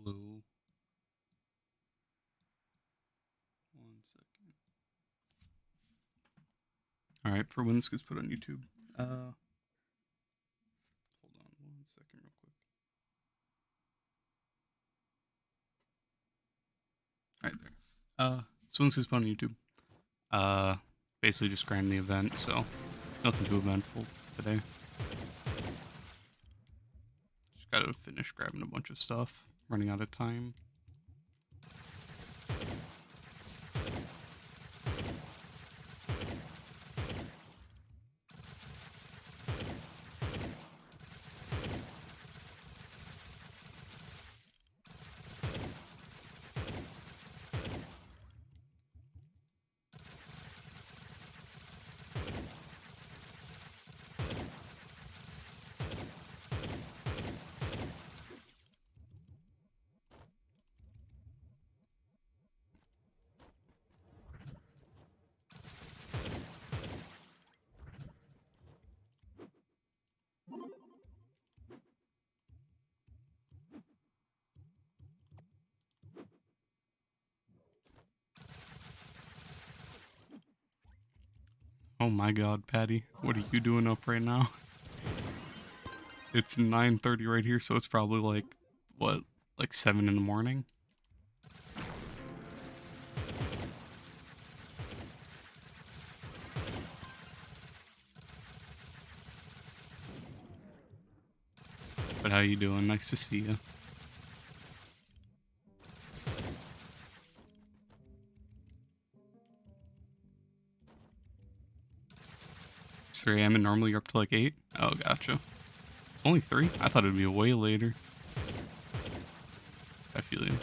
Hello. 1 second. Alright, for when this gets put on YouTube. Hold on 1 second real quick. Alright, there. So when this gets put on YouTube. Basically just grinding the event, so nothing too eventful today. Just gotta finish grabbing a bunch of stuff. Running out of time. Oh my god, Patty. What are you doing up right now? It's 9:30 right here, so it's probably like, what, like 7 in the morning? But how you doing? Nice to see you. It's 3 a.m. and normally you're up to like 8? Oh, gotcha. Only 3? I thought it'd be way later. I feel you.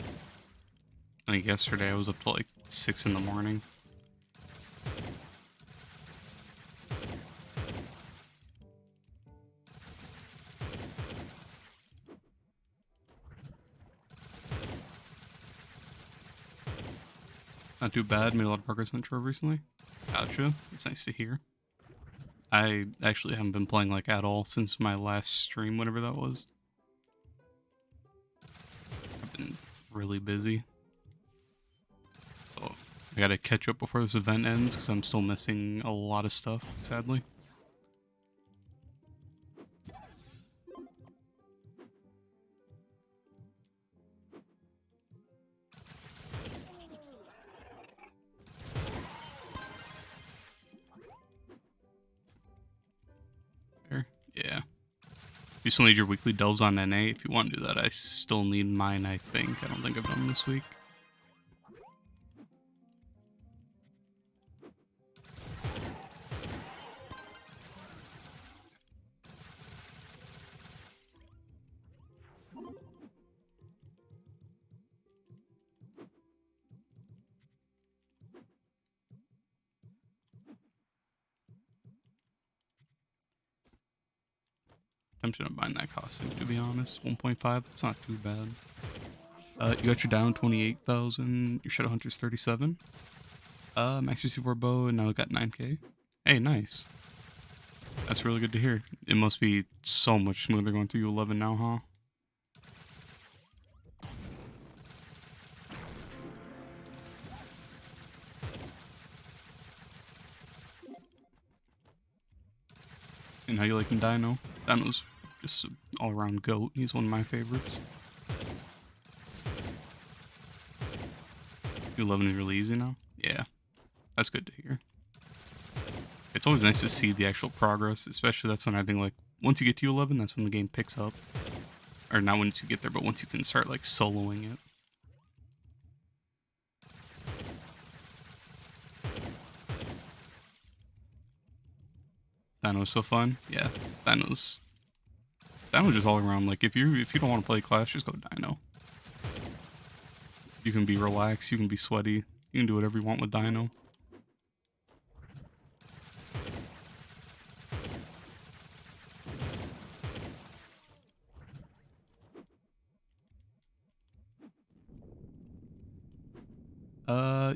I think yesterday I was up to like 6 in the morning. Not too bad. Made a lot of progress on Trove recently. Gotcha. It's nice to hear. I actually haven't been playing like at all since my last stream, whatever that was. I've been really busy. So I gotta catch up before this event ends because I'm still missing a lot of stuff, sadly. There. Yeah. You still need your weekly delves on NA. If you want to do that, I still need mine, I think. I don't think I've done them this week. Tempted on buying that costume, to be honest. 1.5, it's not too bad. You got your down 28,000, your Shadow Hunter's 37. Max C4 bow, and now we got 9k. Hey, nice. That's really good to hear. It must be so much smoother going through U11 now, huh? And how you liking Dino? Dino's just an all-around goat. He's one of my favorites. U11 is really easy now? Yeah. That's good to hear. It's always nice to see the actual progress, especially that's when I think, like, once you get to U11, that's when the game picks up. Or not once you get there, but once you can start, like, soloing it. Dino's so fun. Yeah, Dino's just all around. Like, if you don't want to play Clash, just go Dino. You can be relaxed, you can be sweaty, you can do whatever you want with Dino.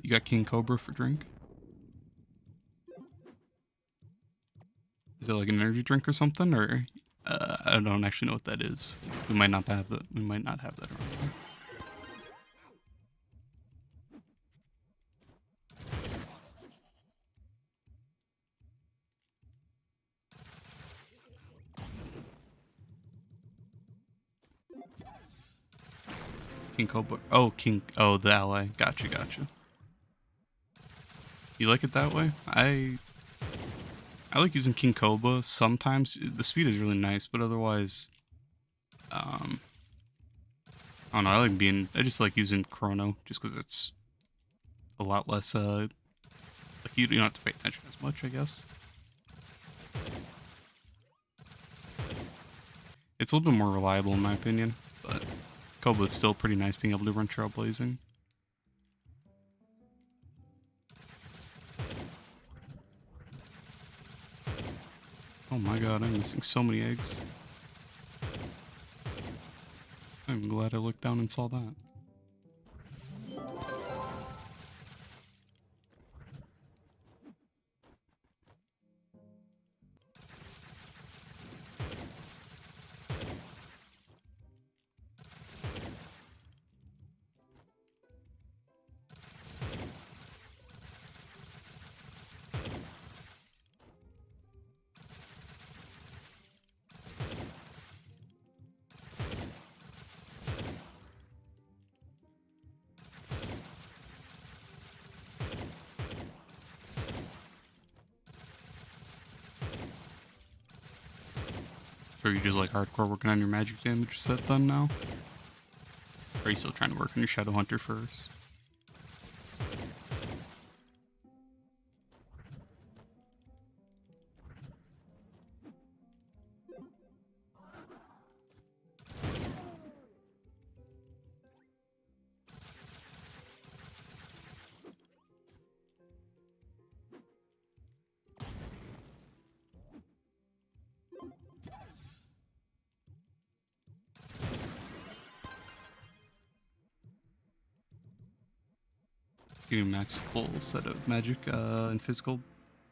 You got King Cobra for drink? Is it like an energy drink or something, or I don't actually know what that is. We might not have that. We might not have that around here. King Cobra. Oh, King. Oh, the ally. Gotcha, gotcha. You like it that way? I like using King Cobra sometimes. The speed is really nice, but otherwise, I don't know. I just like using Chrono just because it's a lot less. Like you don't have to pay attention as much, I guess. It's a little bit more reliable in my opinion, but Cobra is still pretty nice being able to run Trailblazing. Oh my god, I'm missing so many eggs. I'm glad I looked down and saw that. So are you just like hardcore working on your magic damage set then now? Or are you still trying to work on your Shadow Hunter first? Getting max full set of magic and physical.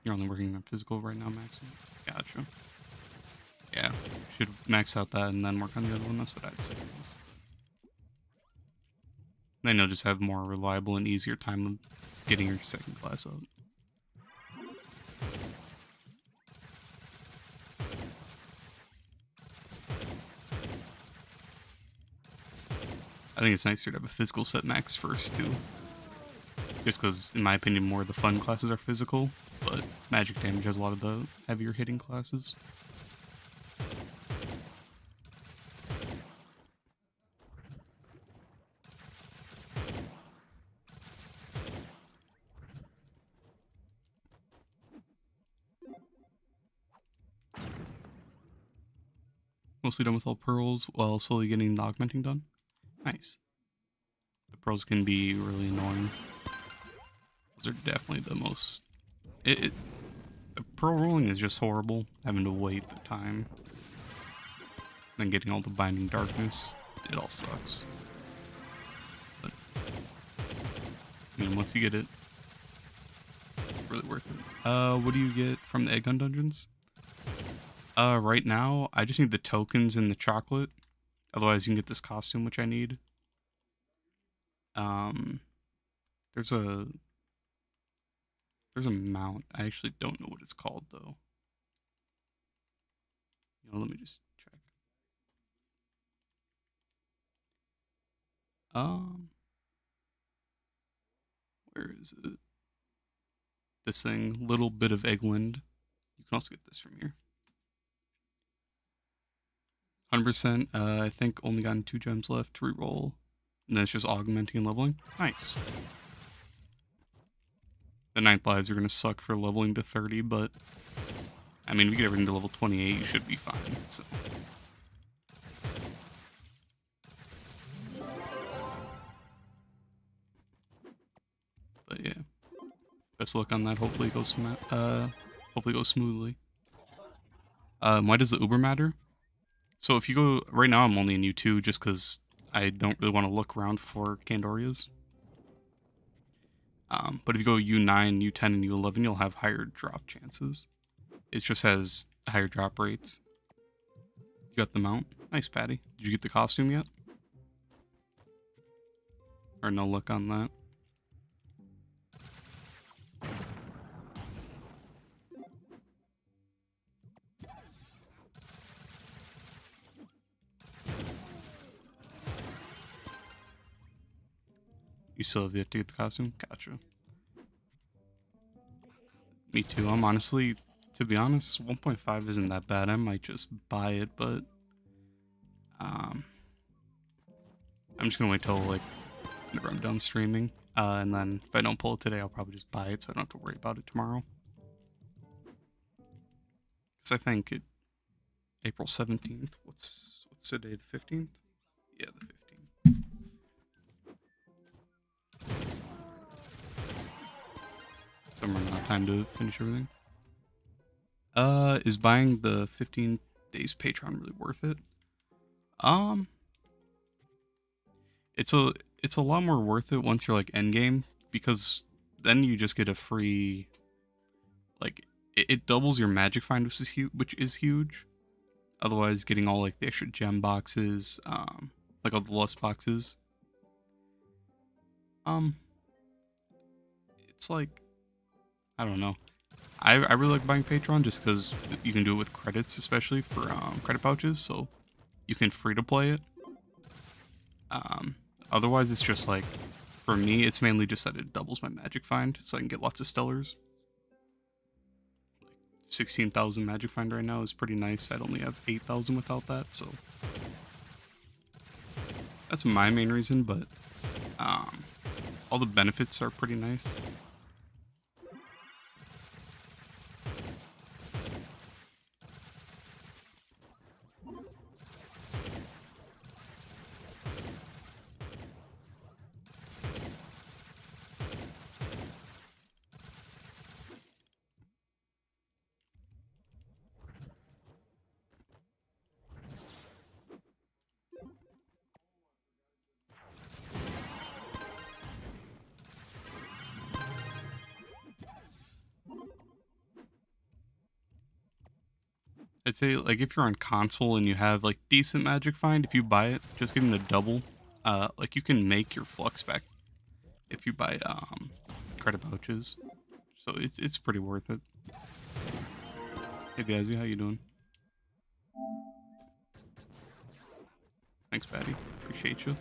You're only working on physical right now, maxing. Gotcha. Yeah, should max out that and then work on the other one. That's what I'd say. Then you'll just have more reliable and easier time of getting your second class up. I think it's nicer to have a physical set max first too. Just because, in my opinion, more of the fun classes are physical, but magic damage has a lot of the heavier hitting classes. Mostly done with all pearls while slowly getting the augmenting done. Nice. The pearls can be really annoying. Those are definitely the most... The pearl rolling is just horrible. Having to wait the time. Then getting all the binding darkness. It all sucks. But, I mean, once you get it, it's really worth it. What do you get from the egg hunt dungeons? Right now, I just need the tokens and the chocolate. Otherwise, you can get this costume, which I need. There's a mount. I actually don't know what it's called, though. Let me just check. Where is it? This thing, little bit of Eggland. You can also get this from here. 100%. I think only gotten 2 gems left to reroll. And then it's just augmenting and leveling. Nice. The 9th lives are going to suck for leveling to 30, but... I mean, if you get everything to level 28, you should be fine, so... But yeah. Best of luck on that. Hopefully it goes smoothly. Why does the Uber matter? So if you go... Right now I'm only in U2 just because I don't really want to look around for Candorias. But if you go U9, U10, and U11, you'll have higher drop chances. It just has higher drop rates. You got the mount? Nice, Patty. Did you get the costume yet? Or no luck on that? You still have yet to get the costume? Gotcha. Me too. I'm honestly, to be honest, 1.5 isn't that bad. I might just buy it, but um, I'm just gonna wait till like whenever I'm done streaming, and then if I don't pull it today, I'll probably just buy it so I don't have to worry about it tomorrow. Because I think April 17th. What's today? The 15th? Yeah, the 15th. So I'm running out of time to finish everything. Is buying the 15 days Patreon really worth it? Um, it's a lot more worth it once you're like endgame, because then you just get a free, like, it doubles your magic find, which is huge. Otherwise, getting all like the extra gem boxes, like all the lust boxes, um, it's like, I don't know. I really like buying Patreon just because you can do it with credits, especially for credit pouches, so you can free to play it. Um, Otherwise, it's just like, for me, it's mainly just that it doubles my magic find, so I can get lots of stellars. 16,000 magic find right now is pretty nice. I'd only have 8,000 without that, so that's my main reason. But all the benefits are pretty nice. I'd say, like, if you're on console and you have like decent magic find, if you buy it, just getting the double, like you can make your flux back if you buy credit pouches. So it's pretty worth it. Hey Gazzy, how you doing? Thanks, Patty. Appreciate you.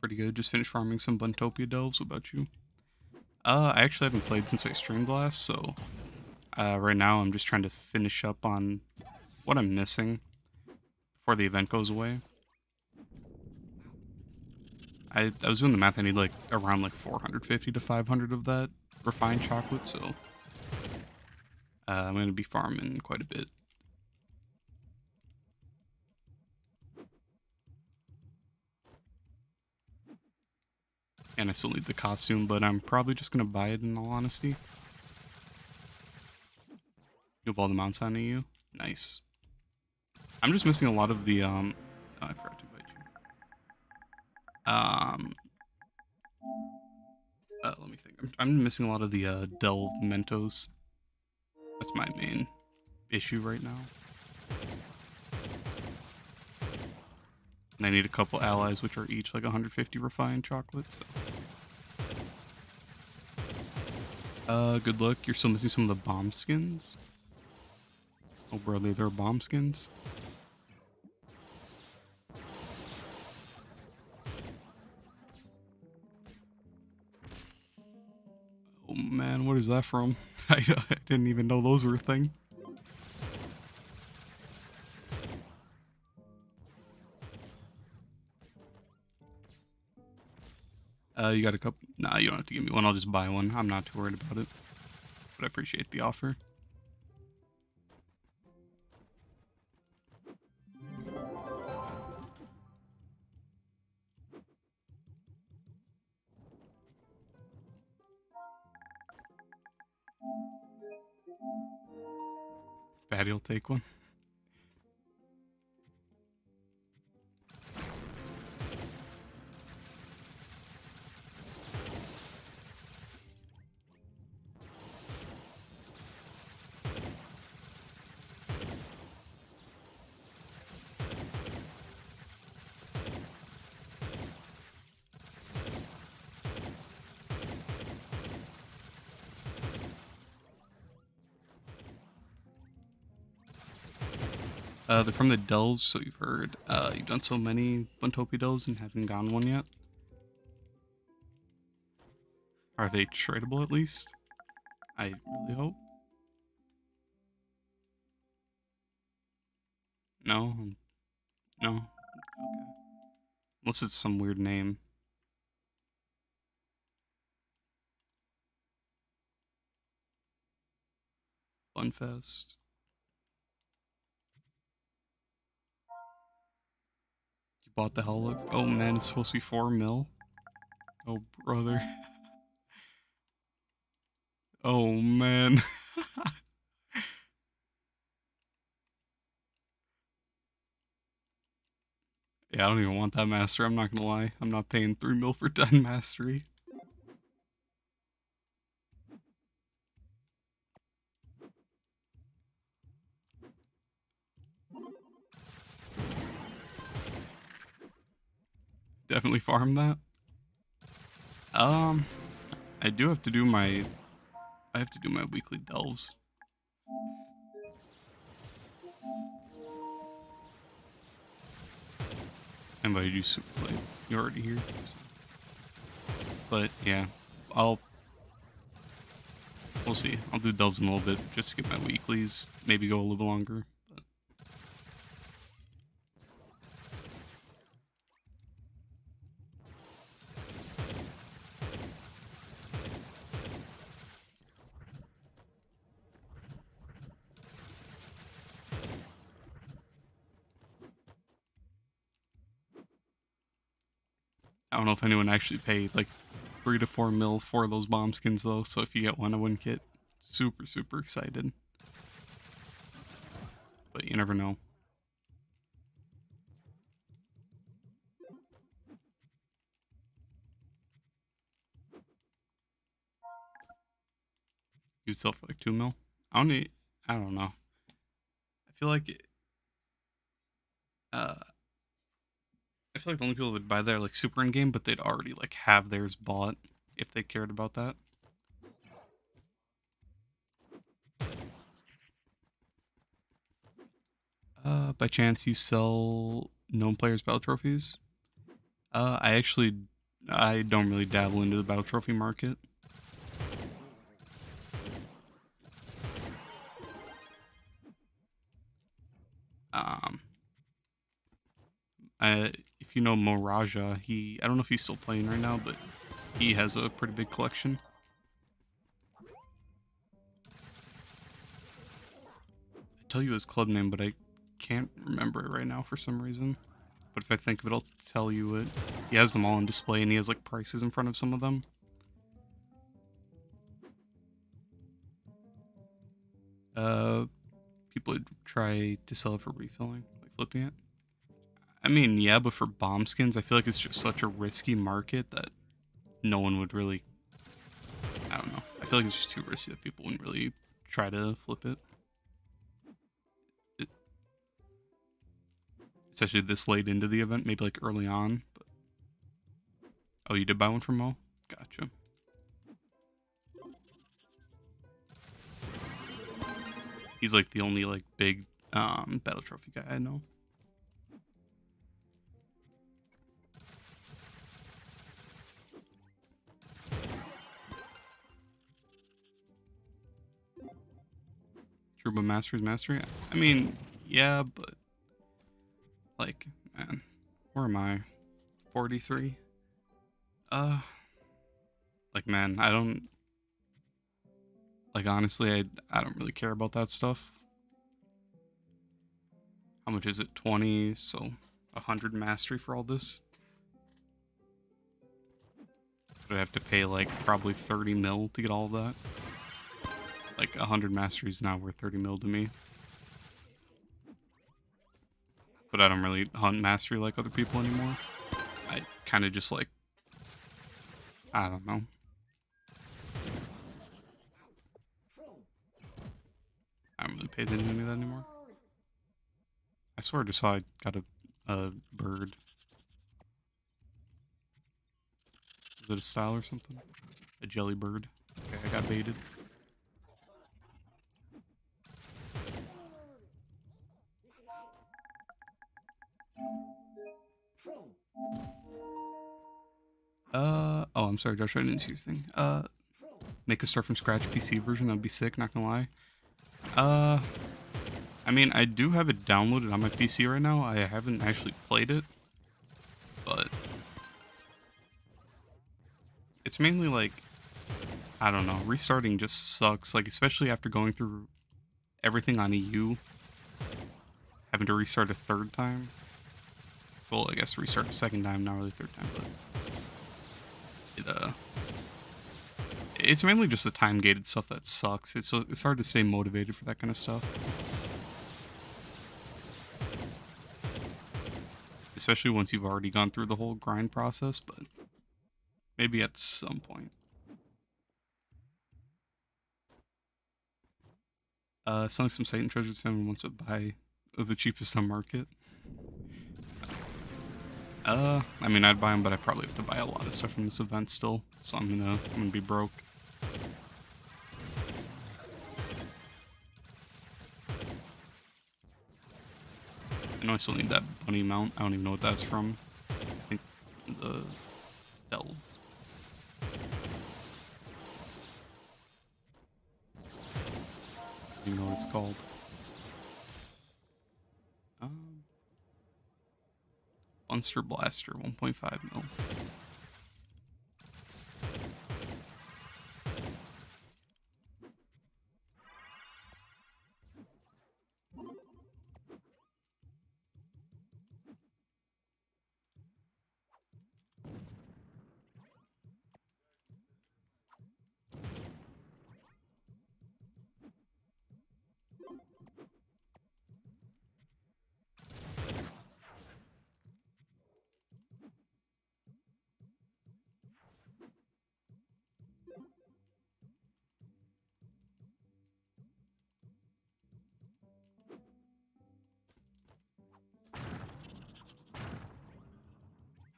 Pretty good. Just finished farming some Buntopia delves. What about you? I actually haven't played since I streamed last, so right now I'm just trying to finish up on what I'm missing before the event goes away. I was doing the math. I need like around like 450 to 500 of that refined chocolate, so I'm gonna be farming quite a bit. And I still need the costume, but I'm probably just gonna buy it in all honesty. You have all the mounts on you? Nice. I'm just missing a lot of the oh, I forgot to invite you. Let me think. I'm missing a lot of the Delve Mentos. That's my main issue right now. And I need a couple allies, which are each like 150 refined chocolates. So. Good luck. You're still missing some of the bomb skins. Oh, brother, there are bomb skins. Oh man, what is that from? I didn't even know those were a thing. You got a couple? Nah, you don't have to give me one. I'll just buy one. I'm not too worried about it. But I appreciate the offer. Daddy'll take one. They're from the delves, so you've heard. You've done so many Buntopia delves and haven't gone one yet. Are they tradable at least? I really hope. No? No? Okay. Unless it's some weird name. Bunfest. You bought the hell of. Oh man, it's supposed to be 4 mil. Oh brother. Oh man. Yeah, I don't even want that master, I'm not gonna lie. I'm not paying 3 mil for 10 mastery. Definitely farm that. I do have to do my... I have to do my weekly delves. I invited you super late. You're already here. So. But yeah, we'll see. I'll do delves in a little bit just to get my weeklies. Maybe go a little longer. But. I don't know if anyone actually paid like 3 to 4 mil for those bomb skins though. So if you get one, I wouldn't get super excited. But you never know. You'd sell for like 2 mil. I don't know. I feel like I feel like the only people that would buy that are like super in game, but they'd already like have theirs bought if they cared about that. By chance you sell known players battle trophies? I don't really dabble into the battle trophy market. Um, if you know Moraja, I don't know if he's still playing right now, but he has a pretty big collection. I tell you his club name, but I can't remember it right now for some reason. But if I think of it, I'll tell you it. He has them all on display, and he has like prices in front of some of them. People would try to sell it for refilling, like flipping it. I mean, yeah, but for bomb skins, I feel like it's just such a risky market that no one would really. I don't know. I feel like it's just too risky that people wouldn't really try to flip it. Especially this late into the event, maybe like early on. But... Oh, you did buy one from Mo? Gotcha. He's like the only like big battle trophy guy I know. Turbo Masters Mastery? I mean, yeah, but like, man, where am I? 43? Like, man, I don't, like, honestly, I don't really care about that stuff. How much is it? 20, so 100 mastery for all this? Would I have to pay, like, probably 30 mil to get all of that? Like, 100 mastery is not worth 30 mil to me. but I don't really hunt mastery like other people anymore. I kind of just like, I don't know. I don't really pay attention to any of that anymore. I swear I just saw I got a bird. Is it a style or something? A jelly bird. Okay, I got baited. Oh, I'm sorry, Josh, I didn't see your thing. Make a start from scratch PC version, that'd be sick, not gonna lie. I mean, I do have it downloaded on my PC right now. I haven't actually played it, but it's mainly like, I don't know, restarting just sucks, like, especially after going through everything on EU, having to restart a third time. Well, I guess restart a second time, not really third time, but it's mainly just the time-gated stuff that sucks. It's hard to stay motivated for that kind of stuff. Especially once you've already gone through the whole grind process, but maybe at some point. Selling some Titan treasures to someone wants to buy the cheapest on market. I mean, I'd buy them, but I probably have to buy a lot of stuff from this event still, so I'm gonna be broke. I know I still need that bunny mount. I don't even know what that's from. I think the delves. I don't even know what it's called. Monster Blaster, 1.5 mil.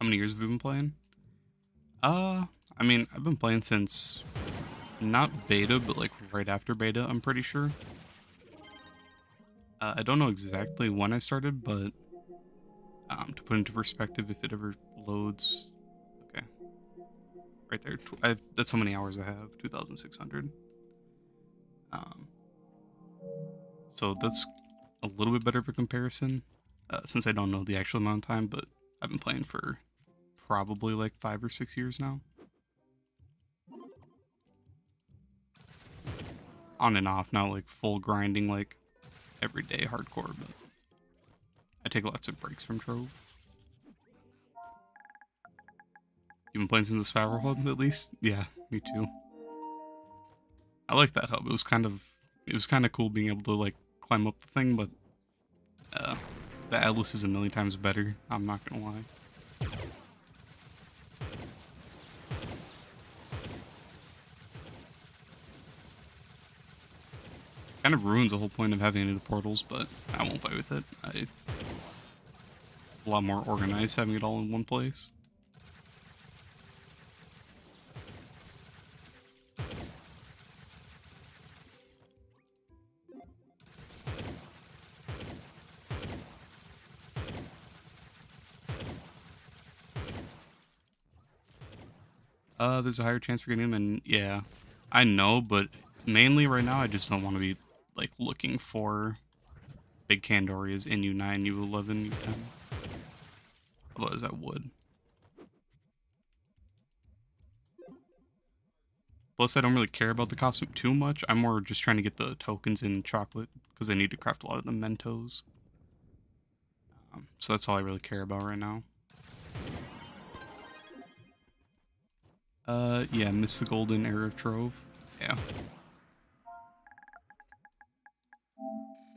How many years have you been playing? I mean, I've been playing since not beta, but like right after beta, I'm pretty sure. I don't know exactly when I started, but to put into perspective, if it ever loads, okay, right there, that's how many hours I have, 2,600. So that's a little bit better of a comparison, since I don't know the actual amount of time, but I've been playing for probably like 5 or 6 years now. On and off, not like full grinding like everyday hardcore, but I take lots of breaks from Trove. You've been playing since the Spiral Hub, at least? Yeah, me too. I like that hub. It was kind of cool being able to like climb up the thing, but the Atlas is a million times better. I'm not gonna lie. Kind of ruins the whole point of having any of the portals, but I won't fight with it. It's a lot more organized having it all in one place. There's a higher chance for getting him, and yeah, I know, but mainly right now I just don't want to be like looking for big Kandorias in U9, U11, U10. Otherwise I would. Plus I don't really care about the costume too much. I'm more just trying to get the tokens in chocolate because I need to craft a lot of the Mentos. So that's all I really care about right now. Yeah, miss the golden era of Trove. Yeah.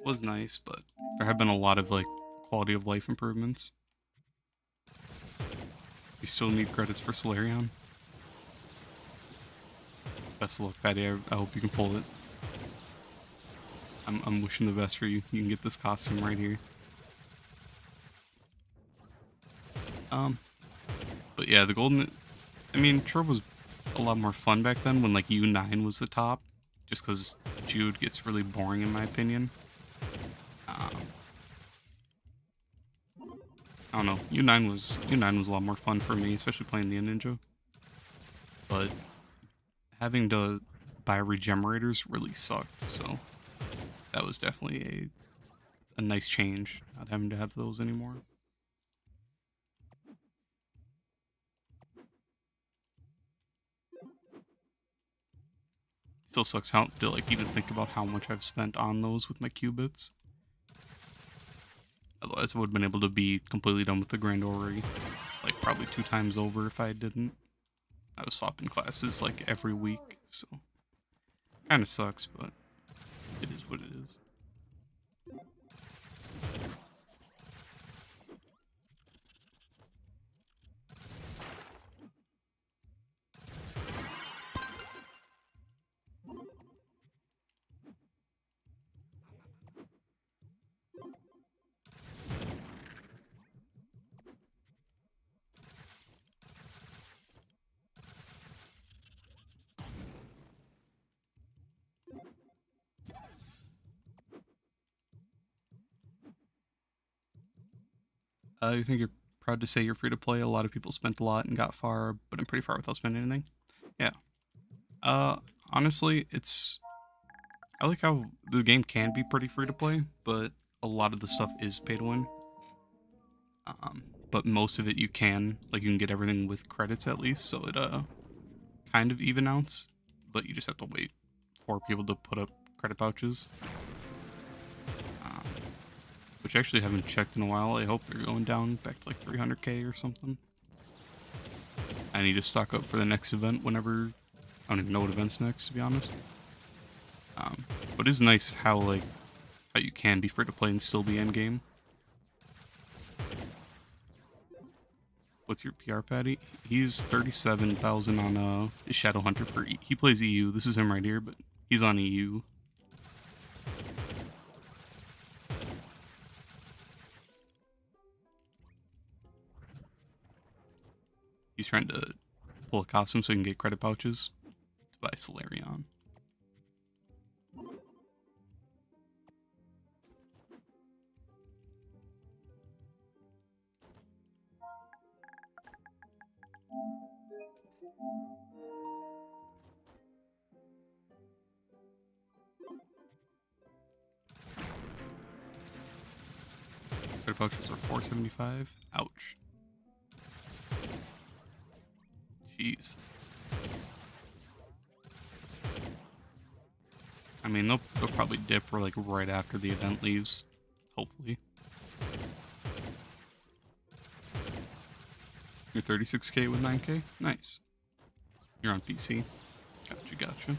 Was nice, but there have been a lot of like quality of life improvements. You still need credits for Solarion. Best of luck, Patty. I hope you can pull it. I'm wishing the best for you. You can get this costume right here. But yeah, the golden... I mean, Trove was a lot more fun back then when, like, U9 was the top. Just because Geode gets really boring, in my opinion. I don't know. U9 was a lot more fun for me, especially playing the Ninja. But having to buy regenerators really sucked, so that was definitely a nice change, not having to have those anymore. Still sucks how to like even think about how much I've spent on those with my qubits. Otherwise I would have been able to be completely done with the Grand Orrery, like probably 2 times over if I didn't. I was swapping classes like every week, so kinda sucks, but it is what it is. You think you're proud to say you're free to play? A lot of people spent a lot and got far, but I'm pretty far without spending anything. Yeah. Honestly, I like how the game can be pretty free to play, but a lot of the stuff is pay to win. But most of it you can get everything with credits at least, so it kind of even outs. But you just have to wait for people to put up credit pouches, um, which I actually haven't checked in a while. I hope they're going down back to like 300k or something. I need to stock up for the next event whenever. I don't even know what event's next, to be honest. But it's nice how you can be free to play and still be end game. What's your PR, Patty? He's 37,000 on Shadow Hunter for he plays EU. This is him right here, but he's on EU. He's trying to pull a costume so he can get credit pouches to buy Solarion. Credit pouches are 475. Ouch. Jeez. I mean, they'll probably dip right after the event leaves. Hopefully. You're 36k with 9k? Nice. You're on PC. Gotcha.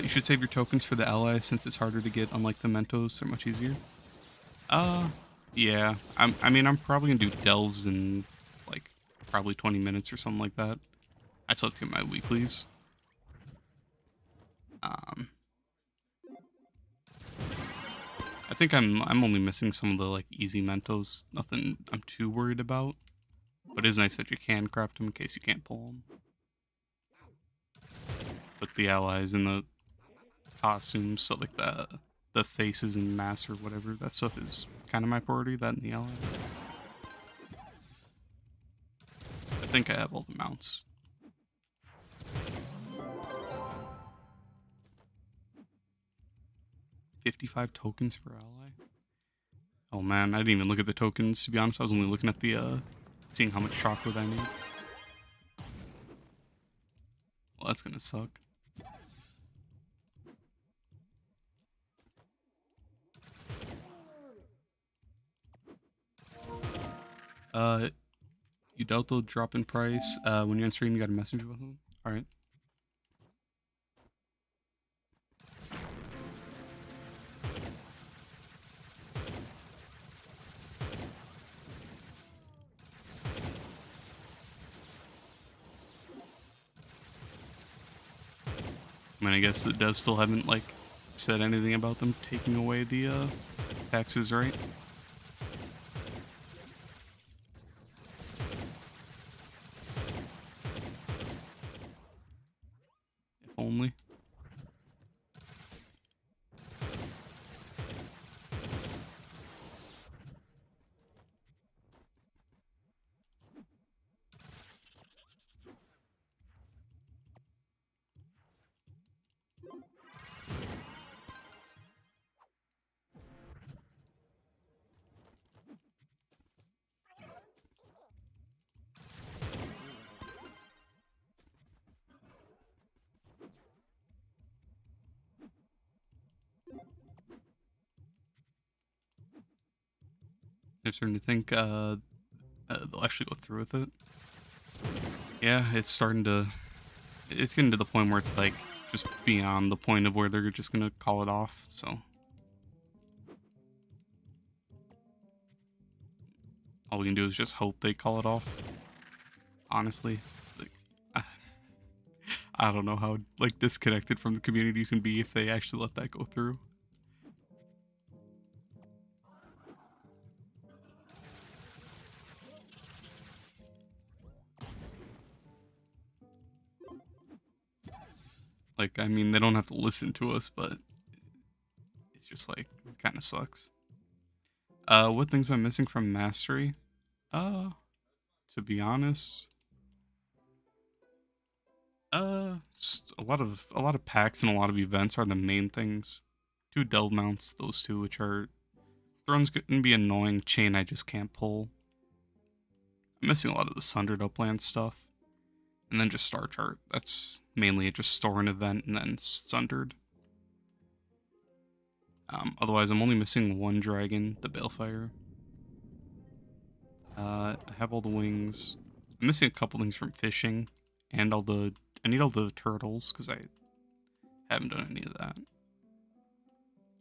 You should save your tokens for the allies since it's harder to get, unlike the Mentos, they're much easier. Yeah. I mean, I'm probably gonna do delves in, probably 20 minutes or something like that. I still have to get my weeklies. I think I'm only missing some of the, easy Mentos. Nothing I'm too worried about. But it is nice that you can craft them in case you can't pull them. But the allies and the costumes, so the faces and masks or whatever, that stuff is kind of my priority, that and the allies. I think I have all the mounts. $55 tokens per ally? Oh man, I didn't even look at the tokens, to be honest. I was only looking at the, seeing how much chocolate I need. Well, that's gonna suck. You doubt they'll drop in price. When you're on stream, you got a message with them? Alright. I mean, I guess the devs still haven't, like, said anything about them taking away the, taxes, right? If only. They're starting to think, they'll actually go through with it. Yeah, it's getting to the point where it's, like, just beyond the point of where they're just gonna call it off, so. All we can do is just hope they call it off. Honestly. Like, I, I don't know how, like, disconnected from the community you can be if they actually let that go through. Like, I mean, they don't have to listen to us, but it's just, like, it kind of sucks. What things am I missing from Mastery? Uh, to be honest, just a lot of packs and a lot of events are the main things. 2 delve mounts, those two, which are thrones gonna be annoying. Chain I just can't pull. I'm missing a lot of the sundered upland stuff. And then just Star Chart. That's mainly just store an event and then sundered. Otherwise, I'm only missing 1 dragon, the Balefire. I have all the wings. I'm missing a couple things from fishing, and I need all the turtles because I haven't done any of that.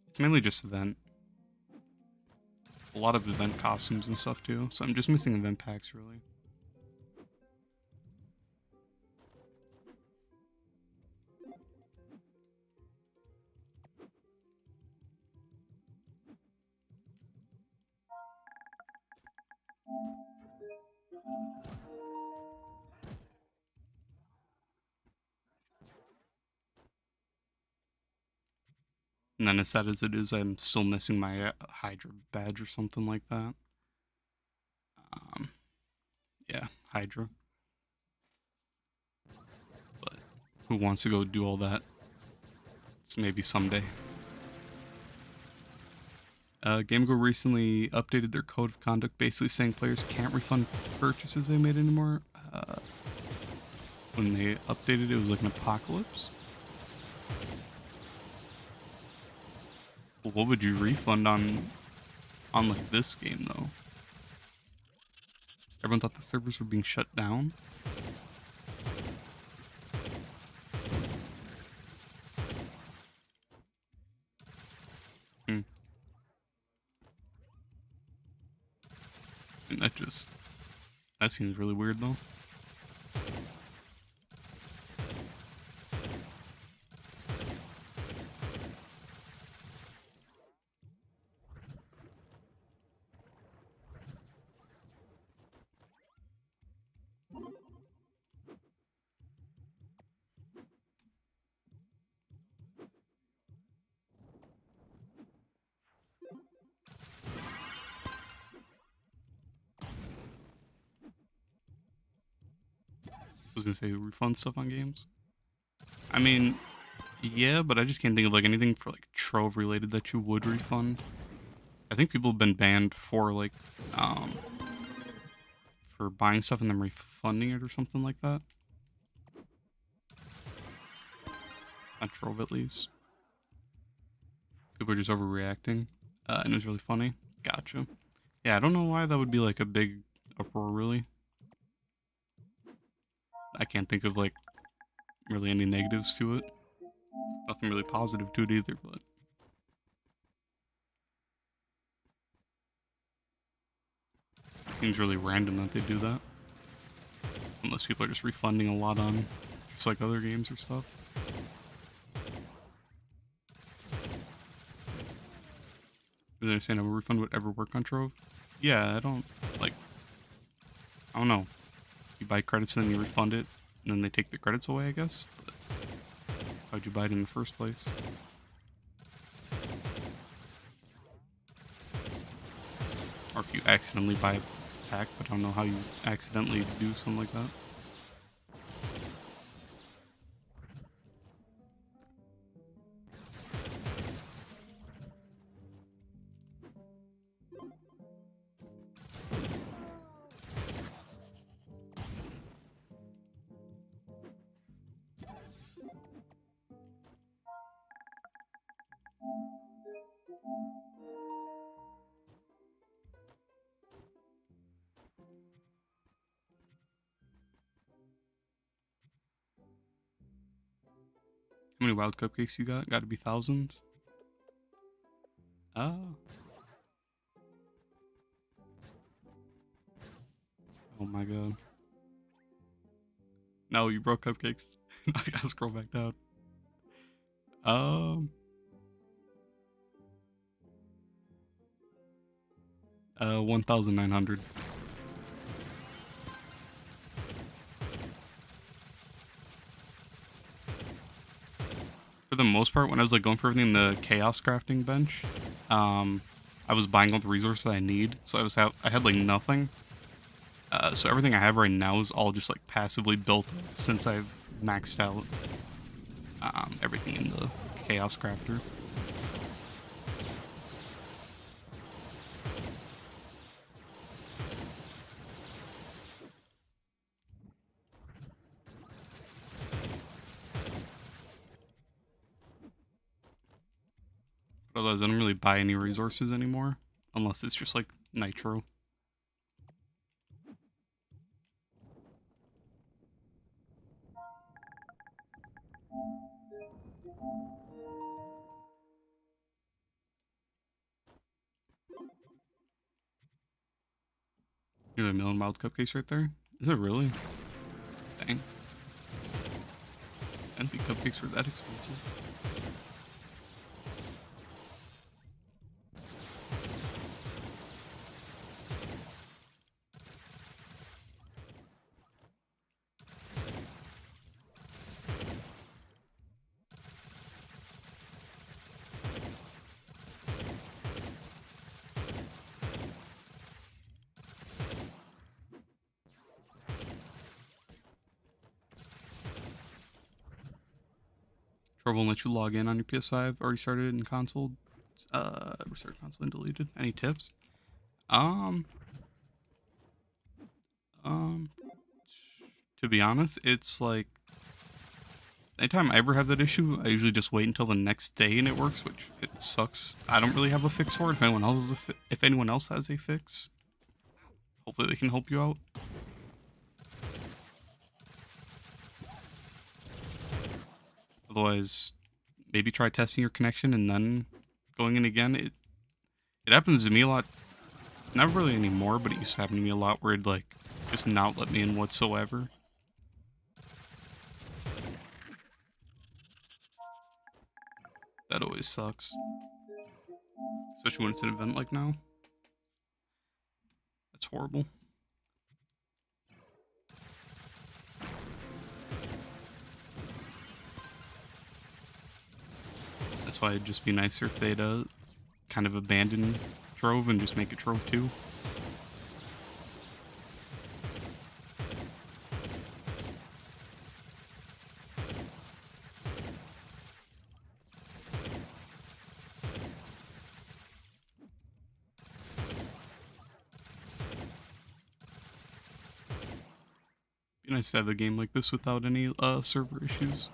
It's mainly just event. A lot of event costumes and stuff too, so I'm just missing event packs really. And then as sad as it is, I'm still missing my Hydra badge or something like that. Yeah, Hydra. But who wants to go do all that? It's maybe someday. GameGo recently updated their code of conduct, basically saying players can't refund purchases they made anymore. When they updated it was like an apocalypse. Well, what would you refund on like this game though? Everyone thought the servers were being shut down. Hmm. And that seems really weird though. I was gonna say refund stuff on games. I mean, yeah, but I just can't think of like anything for like Trove related that you would refund. I think people have been banned for like for buying stuff and then refunding it or something like that. On Trove at least. People are just overreacting. And it was really funny. Gotcha. Yeah, I don't know why that would be like a big uproar really. I can't think of like really any negatives to it. Nothing really positive to it either, but it seems really random that they do that. Unless people are just refunding a lot on just like other games or stuff. Was I saying a refund would ever work on Trove? Yeah, I don't know. You buy credits and then you refund it, and then they take the credits away, I guess. But how'd you buy it in the first place? Or if you accidentally buy a pack, but I don't know how you accidentally do something like that. How many wild cupcakes you got? Gotta be thousands. Oh. Oh my god. No, you broke cupcakes. I gotta scroll back down. 1,900. For the most part, when I was like going for everything in the chaos crafting bench, I was buying all the resources I need, so I had like nothing. So everything I have right now is all just like passively built up since I've maxed out everything in the chaos crafter. But otherwise, I don't really buy any resources anymore, unless it's just like nitro. You have a million wild cupcakes right there? Is it really? Dang. I didn't think cupcakes were that expensive. Trove won't let you log in on your PS5. Already started in console. Restart console and deleted. Any tips? Um, um, to be honest, it's like anytime I ever have that issue, I usually just wait until the next day and it works, which it sucks. I don't really have a fix for it. If anyone else has a fix, hopefully they can help you out. Otherwise, maybe try testing your connection and then going in again. It happens to me a lot. Not really anymore, but it used to happen to me a lot where it'd like just not let me in whatsoever. That always sucks. Especially when it's an event like now. That's horrible. That's why it'd just be nicer if they'd kind of abandon Trove and just make it Trove 2. Be nice to have a game like this without any server issues.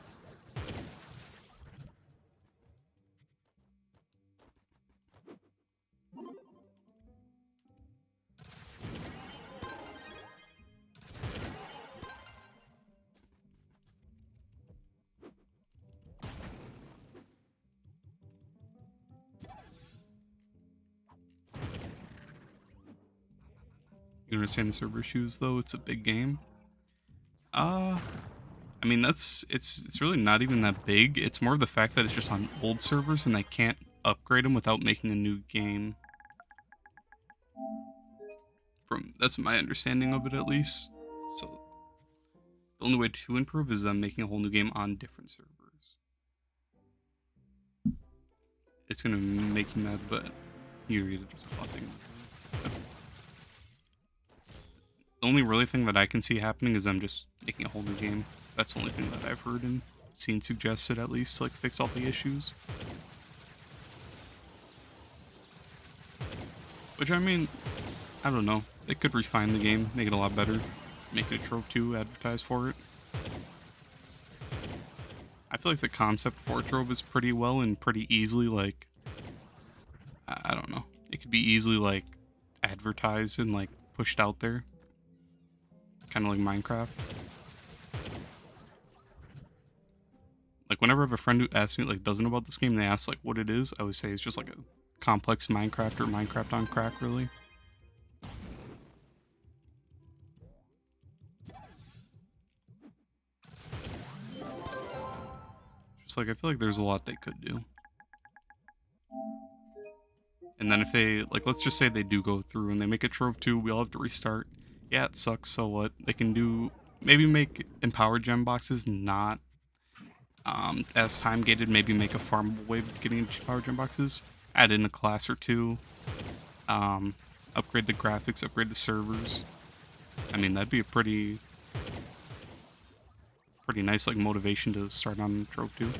You understand the server issues though? It's a big game. I mean it's really not even that big. It's more of the fact that it's just on old servers and they can't upgrade them without making a new game. That's my understanding of it, at least. So the only way to improve is them making a whole new game on different servers. It's gonna make you mad, but you read it. There's nothing. The only really thing that I can see happening is them just making a whole new game. That's the only thing that I've heard and seen suggested, at least, to like fix all the issues. Which, I mean, I don't know. They could refine the game, make it a lot better, make it a Trove 2, advertise for it. I feel like the concept for Trove is pretty well and pretty easily, like, I don't know. It could be easily, like, advertised and, like, pushed out there. Kind of like Minecraft. Like, whenever I have a friend who asks me, like, doesn't know about this game, and they ask, like, what it is, I always say it's just, like, a complex Minecraft or Minecraft on crack, really. Just, like, I feel like there's a lot they could do. And then if they, like, let's just say they do go through and they make a Trove 2, we all have to restart. Yeah, it sucks, so what? They can do, maybe make empowered gem boxes not as time gated, maybe make a farmable way of getting into power gem boxes. Add in a class or two. Upgrade the graphics, upgrade the servers. I mean, that'd be a pretty nice, like, motivation to start on Trove 2.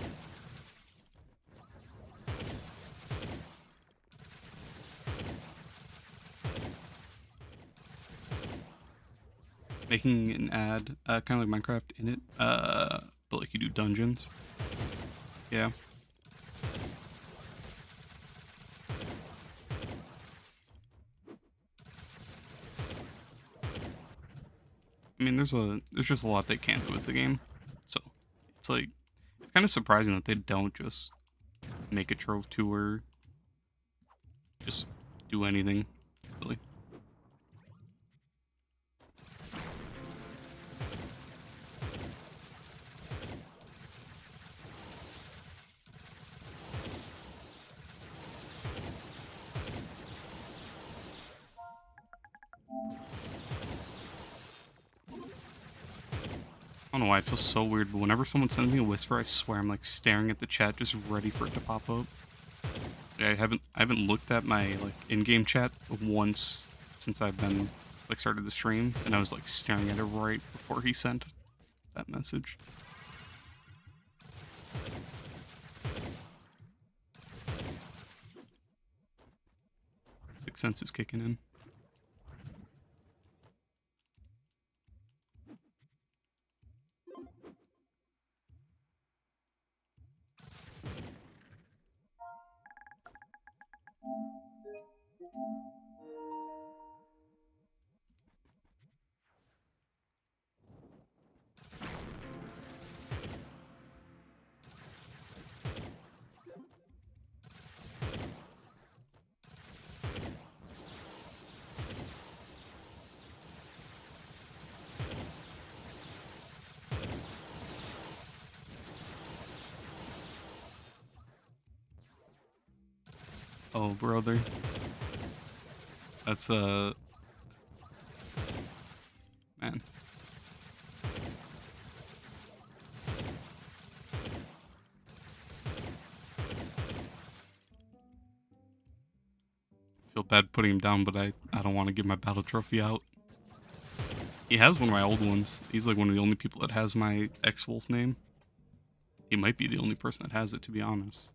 Making an ad, kind of like Minecraft in it, but like you do dungeons. Yeah. I mean, there's just a lot they can do with the game, so it's like it's kind of surprising that they don't just make a Trove 2 or just do anything, really. I don't know why it feels so weird, but whenever someone sends me a whisper, I swear I'm like staring at the chat, just ready for it to pop up. I haven't looked at my like in-game chat once since I've been like started the stream, and I was like staring at it right before he sent that message. Sixth sense is kicking in. Oh, brother. That's, man. Feel bad putting him down, but I don't want to give my battle trophy out. He has one of my old ones. He's like one of the only people that has my ex-wolf name. He might be the only person that has it, to be honest.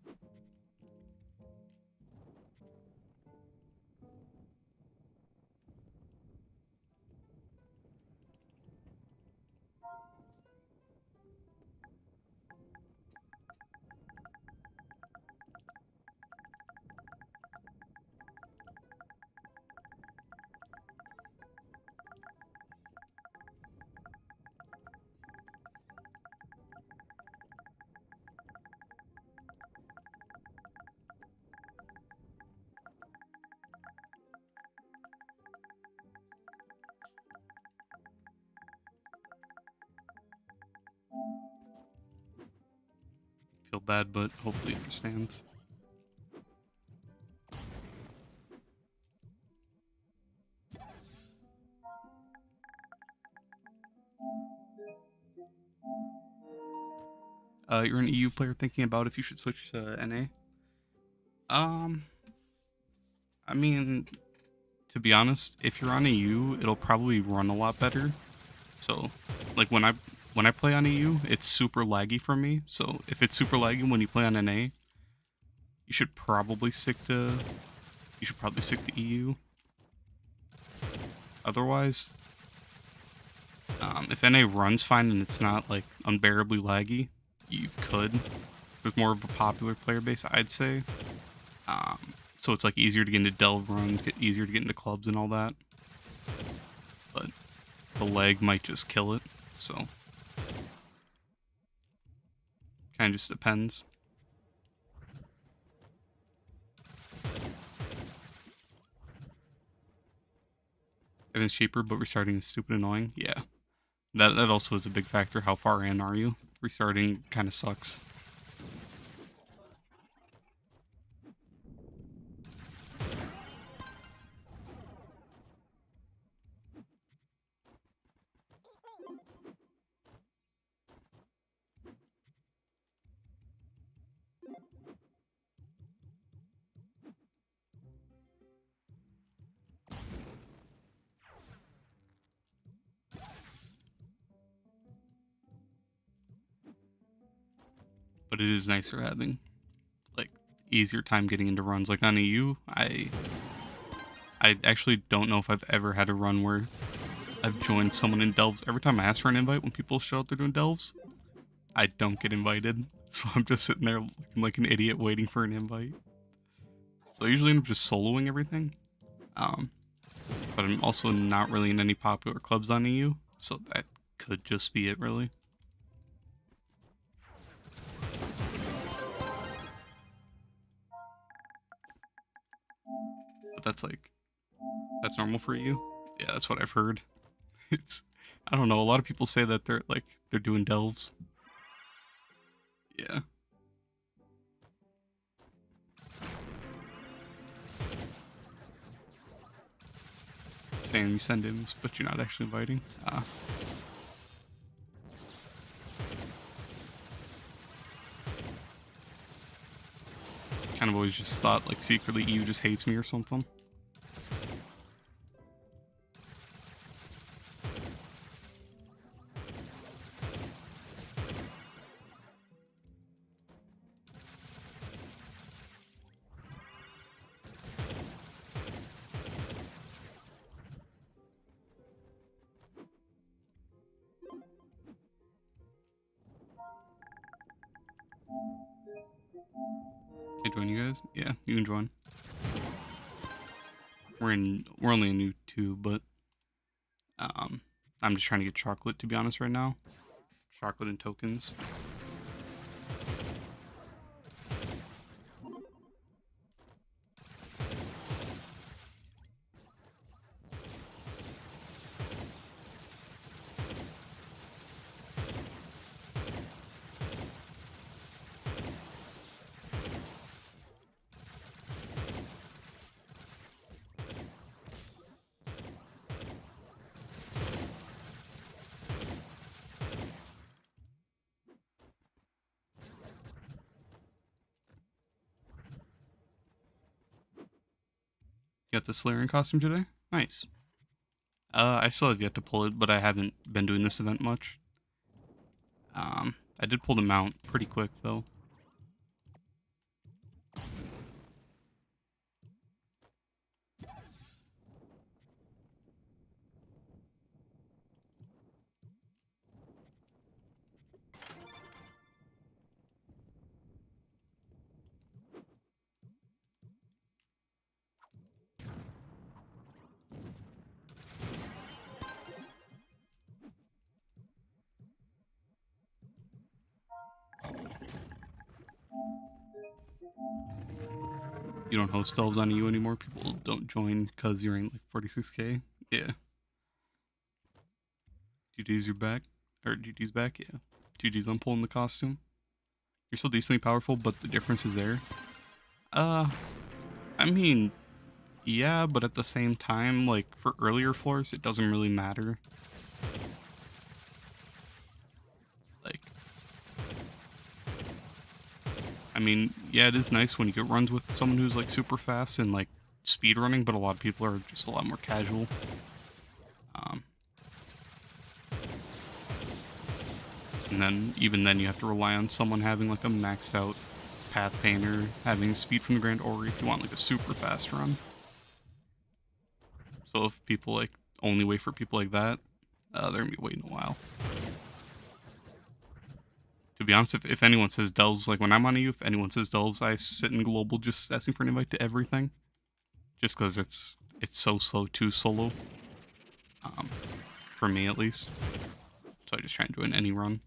Feel bad, but hopefully he understands. You're an EU player thinking about if you should switch to NA. I mean, to be honest, if you're on EU, it'll probably run a lot better. So, like when I play on EU, it's super laggy for me. So if it's super laggy when you play on NA, you should probably stick to EU. Otherwise, if NA runs fine and it's not like unbearably laggy, you could. There's more of a popular player base, I'd say. So it's like easier to get into delve runs, easier to get into clubs and all that. But the lag might just kill it, so kind of just depends. Everything's cheaper, but restarting is stupid annoying. Yeah, that also is a big factor. How far in are you? Restarting kind of sucks. But it is nicer having like easier time getting into runs. Like on EU, I actually don't know if I've ever had a run where I've joined someone in delves. Every time I ask for an invite when people show up they're doing delves, I don't get invited. So I'm just sitting there looking like an idiot waiting for an invite. So I usually end up just soloing everything. But I'm also not really in any popular clubs on EU, so that could just be it, really. But that's normal for you? Yeah, that's what I've heard. I don't know, a lot of people say that they're doing delves. Yeah. Saying you send ins, but you're not actually inviting. Kind of always just thought, like, secretly EU just hates me or something. Can I join you guys? Yeah, you can join. We're only in new 2, but I'm just trying to get chocolate, to be honest, right now. Chocolate and tokens. You got the Solarion costume today? Nice. I still have yet to pull it, but I haven't been doing this event much. I did pull the mount pretty quick, though. You don't host delves on EU anymore? People don't join because you're in like 46k? Yeah. GD's your back? Or GD's back? Yeah. GD's on pulling the costume. You're still decently powerful, but the difference is there. I mean, yeah, but at the same time, like, for earlier floors, it doesn't really matter. Like, I mean, yeah, it is nice when you get runs with someone who's like super fast and like speed running, but a lot of people are just a lot more casual. Um, and then even then you have to rely on someone having like a maxed out path painter, having speed from the Grand Ori if you want like a super fast run. So if people like only wait for people like that, they're gonna be waiting a while. To be honest, if anyone says Delves, like when I'm on EU, if anyone says Delves, I sit in global just asking for an invite to everything. Just because it's so slow to solo. Um, for me at least. So I just try and do it in any run.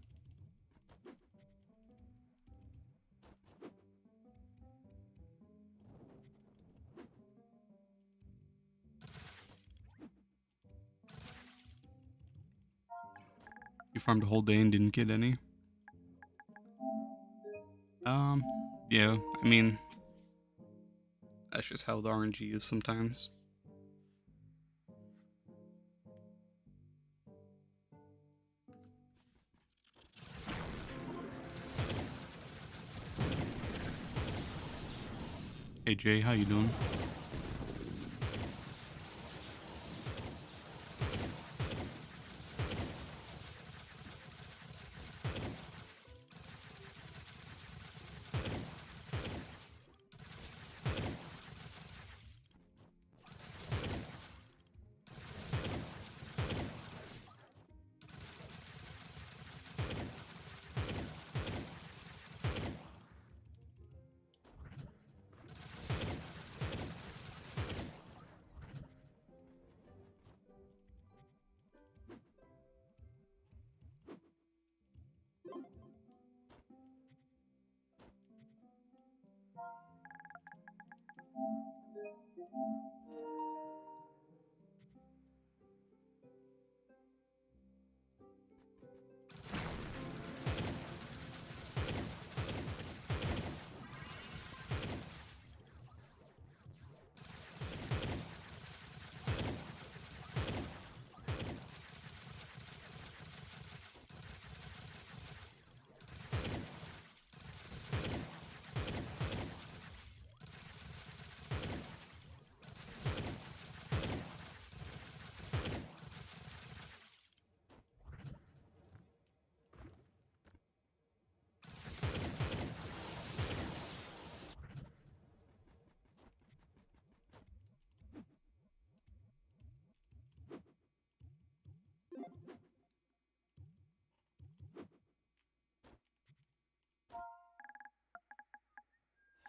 You farmed a whole day and didn't get any. Yeah, I mean, that's just how the RNG is sometimes. Hey Jay, how you doing?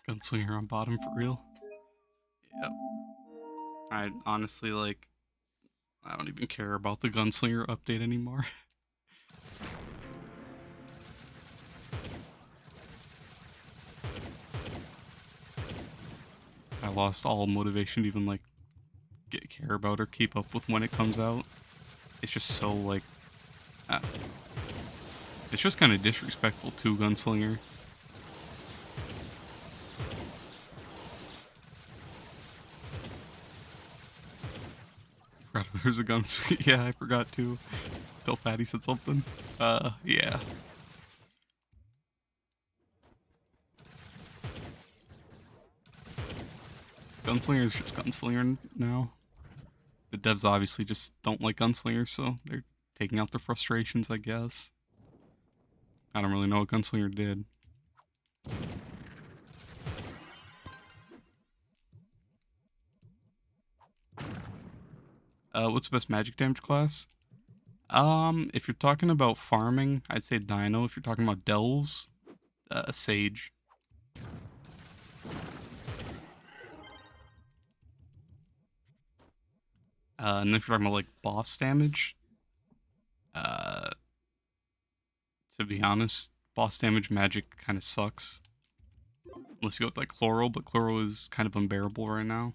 Gunslinger on bottom for real? Yep. I honestly like. I don't even care about the Gunslinger update anymore. I lost all motivation to even like care about or keep up with when it comes out. It's just so like, uh, it's just kind of disrespectful to Gunslinger. There's a gun. Yeah, I forgot to. Till Patty said something. Yeah. Gunslinger is just Gunslinger now. The devs obviously just don't like Gunslinger, so they're taking out their frustrations, I guess. I don't really know what Gunslinger did. What's the best magic damage class? If you're talking about farming, I'd say Dino. If you're talking about Delves, Sage. And if you're talking about like boss damage, uh, to be honest, boss damage magic kind of sucks. Unless you go with like Chloro, but Chloro is kind of unbearable right now.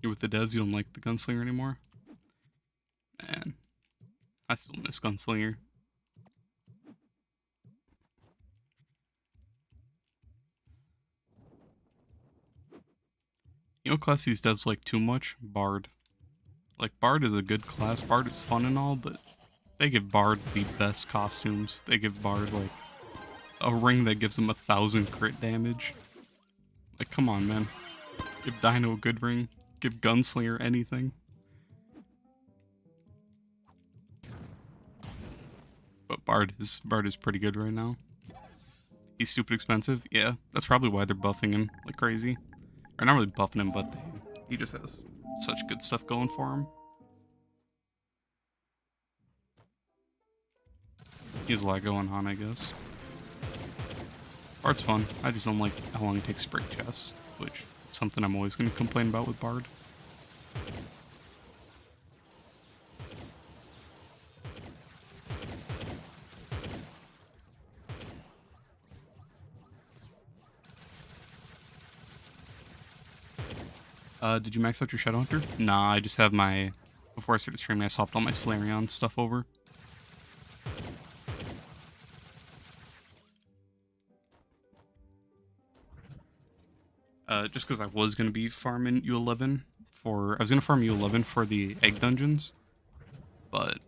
You're with the devs, you don't like the Gunslinger anymore? Man, I still miss Gunslinger. You know what class these devs like too much? Bard. Like, Bard is a good class. Bard is fun and all, but They give Bard the best costumes. They give Bard, like, a ring that gives him 1,000 crit damage. Like, come on, man. Give Dino a good ring. Give Gunslinger anything. But Bard is pretty good right now. He's stupid expensive. Yeah, that's probably why they're buffing him like crazy. Or not really buffing him, but he just has such good stuff going for him. He has a lot going on, I guess. Bard's fun. I just don't like how long it takes to break chests, which is something I'm always going to complain about with Bard. Did you max out your Shadowhunter? Nah, I just have my... Before I started streaming, I swapped all my Solarion stuff over. Just because I was going to be farming U11 for... I was going to farm U11 for the egg dungeons. But,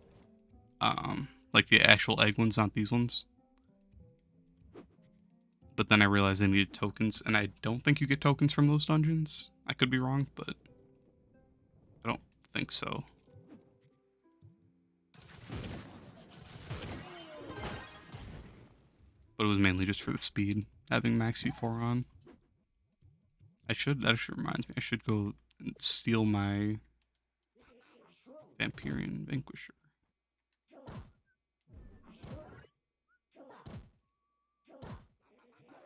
like the actual egg ones, not these ones. But then I realized I needed tokens, and I don't think you get tokens from those dungeons. I could be wrong, but I don't think so. But it was mainly just for the speed, having Max C4 on. That actually reminds me, I should go and steal my Vampirian Vanquisher.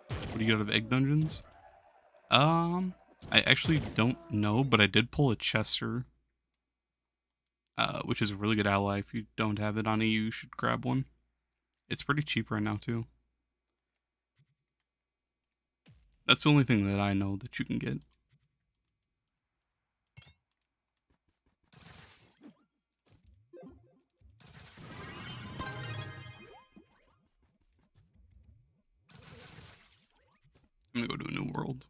What do you get out of egg dungeons? I actually don't know, but I did pull a Chester, which is a really good ally. If you don't have it on EU, you should grab one. It's pretty cheap right now, too. That's the only thing that I know that you can get. I'm gonna go to a new world.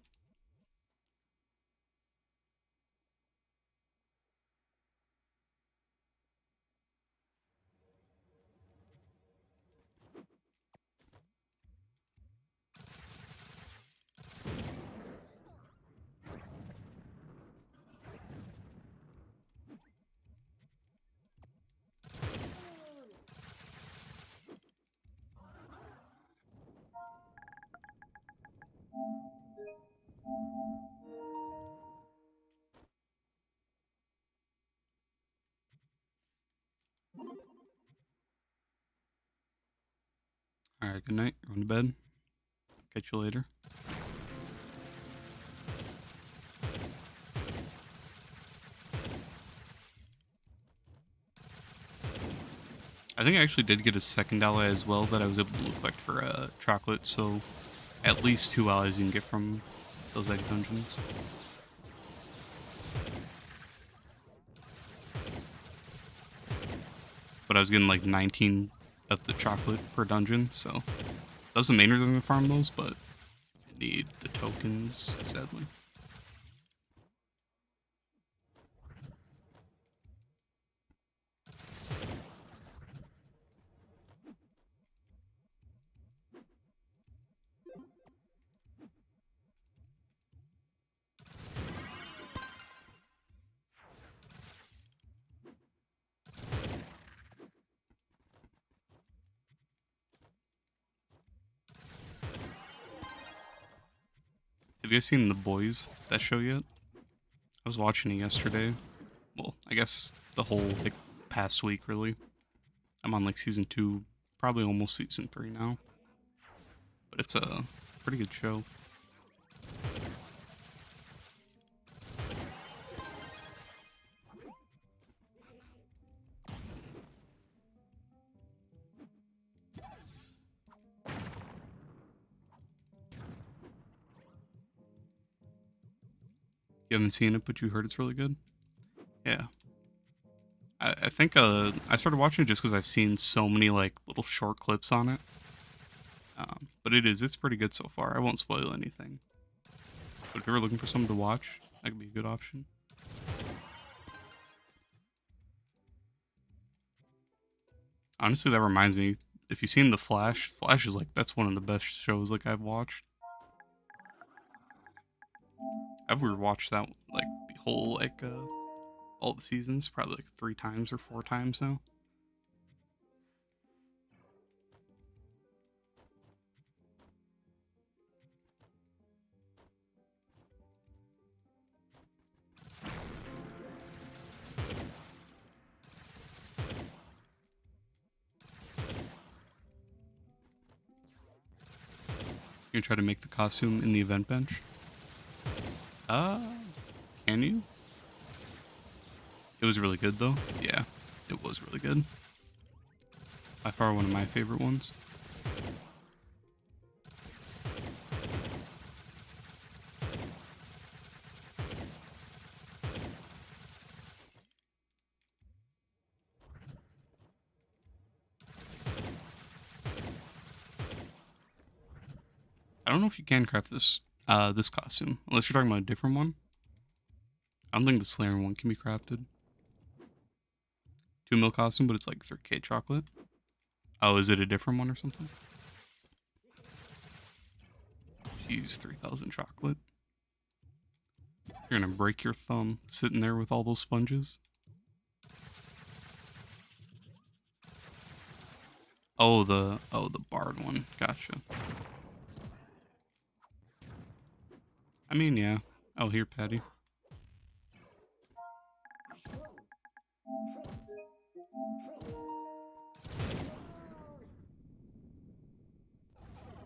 Alright, good night. Going to bed. Catch you later. I think I actually did get a second ally as well that I was able to collect for chocolate, so at least 2 allies you can get from those egg dungeons. But I was getting like 19 of the chocolate per dungeon, so that was the main reason to farm those, but I need the tokens, sadly. Have you guys seen The Boys, that show yet? I was watching it yesterday. Well, I guess the whole like past week, really. I'm on like season 2, probably almost season 3 now. But it's a pretty good show. You haven't seen it, but you heard it's really good? Yeah. I think I started watching it just because I've seen so many like little short clips on it. But it's pretty good so far. I won't spoil anything. But if you're looking for something to watch, that could be a good option. Honestly, that reminds me. If you've seen The Flash, Flash is like that's one of the best shows like I've watched. I've rewatched that like the whole like all the seasons probably like 3 times or 4 times now. You gonna try to make the costume in the event bench? Uh, can you? It was really good though. Yeah, it was really good. By far one of my favorite ones. I don't know if you can craft this costume unless you're talking about a different one. I don't think the Solarion one can be crafted. 2 mil costume, but it's like 3K chocolate. Oh, is it a different one or something? Jeez, 3,000 chocolate. You're gonna break your thumb sitting there with all those sponges. Oh, the barred one. Gotcha. I mean, yeah. Oh, here, Patty.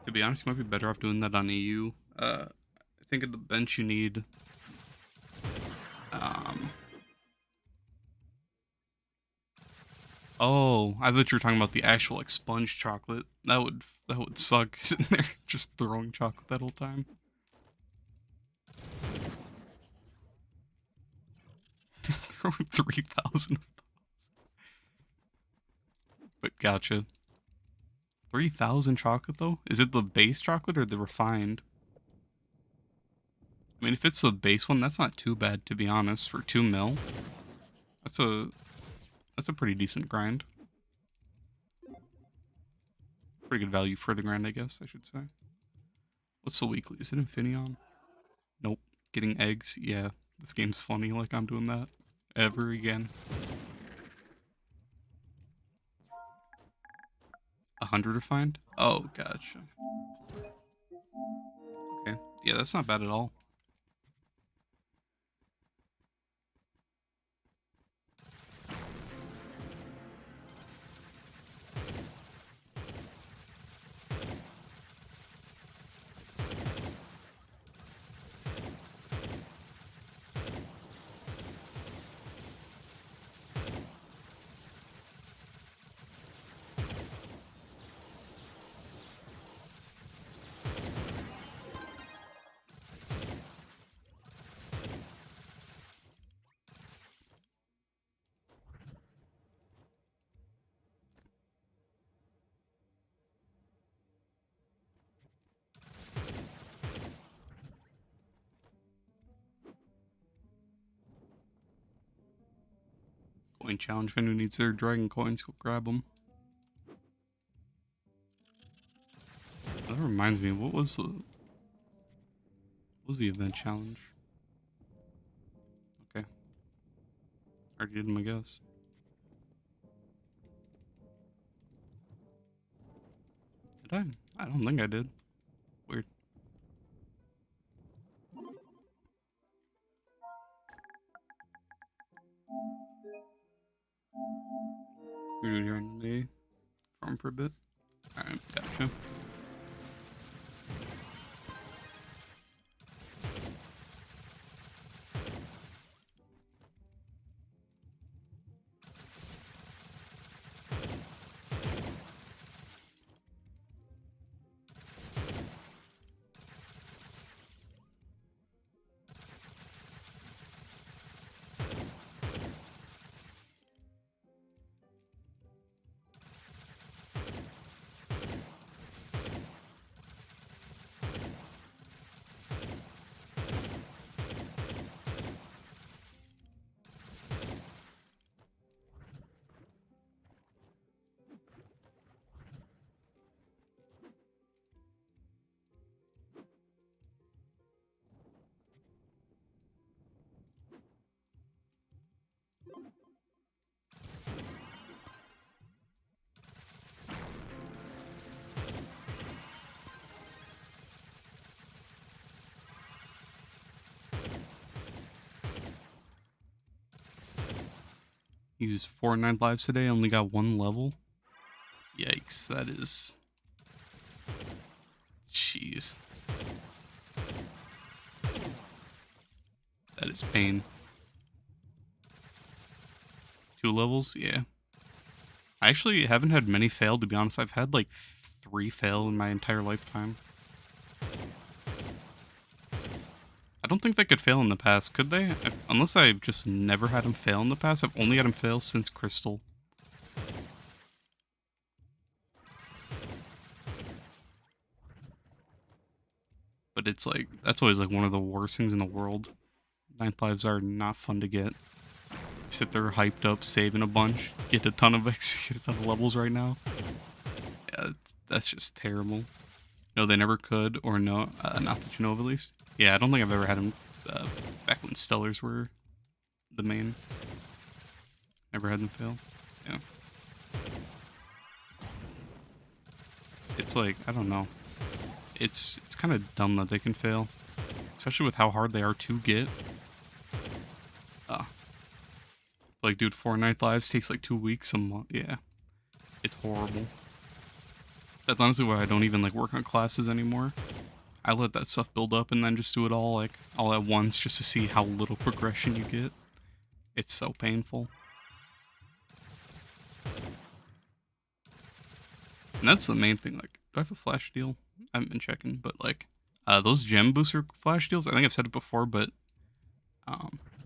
To be honest, you might be better off doing that on EU. I think at the bench you need um oh, I thought you were talking about the actual like sponge chocolate. That would suck sitting there just throwing chocolate that whole time. Throwing 3,000 of those. But gotcha. 3,000 chocolate though? Is it the base chocolate or the refined? I mean, if it's the base one, that's not too bad to be honest. For 2 mil, that's a pretty decent grind. Pretty good value for the grind, I guess I should say. What's the weekly? Is it Infineon? Nope. Getting eggs? Yeah. This game's funny, like I'm doing that. Ever again. 100 refined? Oh, gotcha. Okay. Yeah, that's not bad at all. Coin challenge. If anyone needs their dragon coins, go grab them. That reminds me, what was the event challenge? Okay. Already did my guess. Did I? I don't think I did. Weird. We're doing here on the farm for a bit. Alright, gotcha. Used 4 9th lives today, only got 1 level. Yikes, that is... Jeez. That is pain. 2 levels? Yeah. I actually haven't had many fail, to be honest. I've had like 3 fail in my entire lifetime. I don't think they could fail in the past, could they? Unless I've just never had them fail in the past. I've only had them fail since Crystal. But it's like, that's always like one of the worst things in the world. 9th lives are not fun to get. Sit there hyped up, saving a bunch, get a ton of X, get a ton of levels right now. Yeah, that's just terrible. No, they never could, or no, not that you know of at least. Yeah, I don't think I've ever had them back when Stellars were the main. Never had them fail. Yeah. It's like, I don't know. It's kind of dumb that they can fail. Especially with how hard they are to get. Like, dude, 4 9th lives takes like 2 weeks, a month. Yeah. It's horrible. That's honestly why I don't even like work on classes anymore. I let that stuff build up and then just do it all like all at once just to see how little progression you get. It's so painful. And that's the main thing. Like, do I have a flash deal? I haven't been checking, but like, those gem booster flash deals, I think I've said it before, but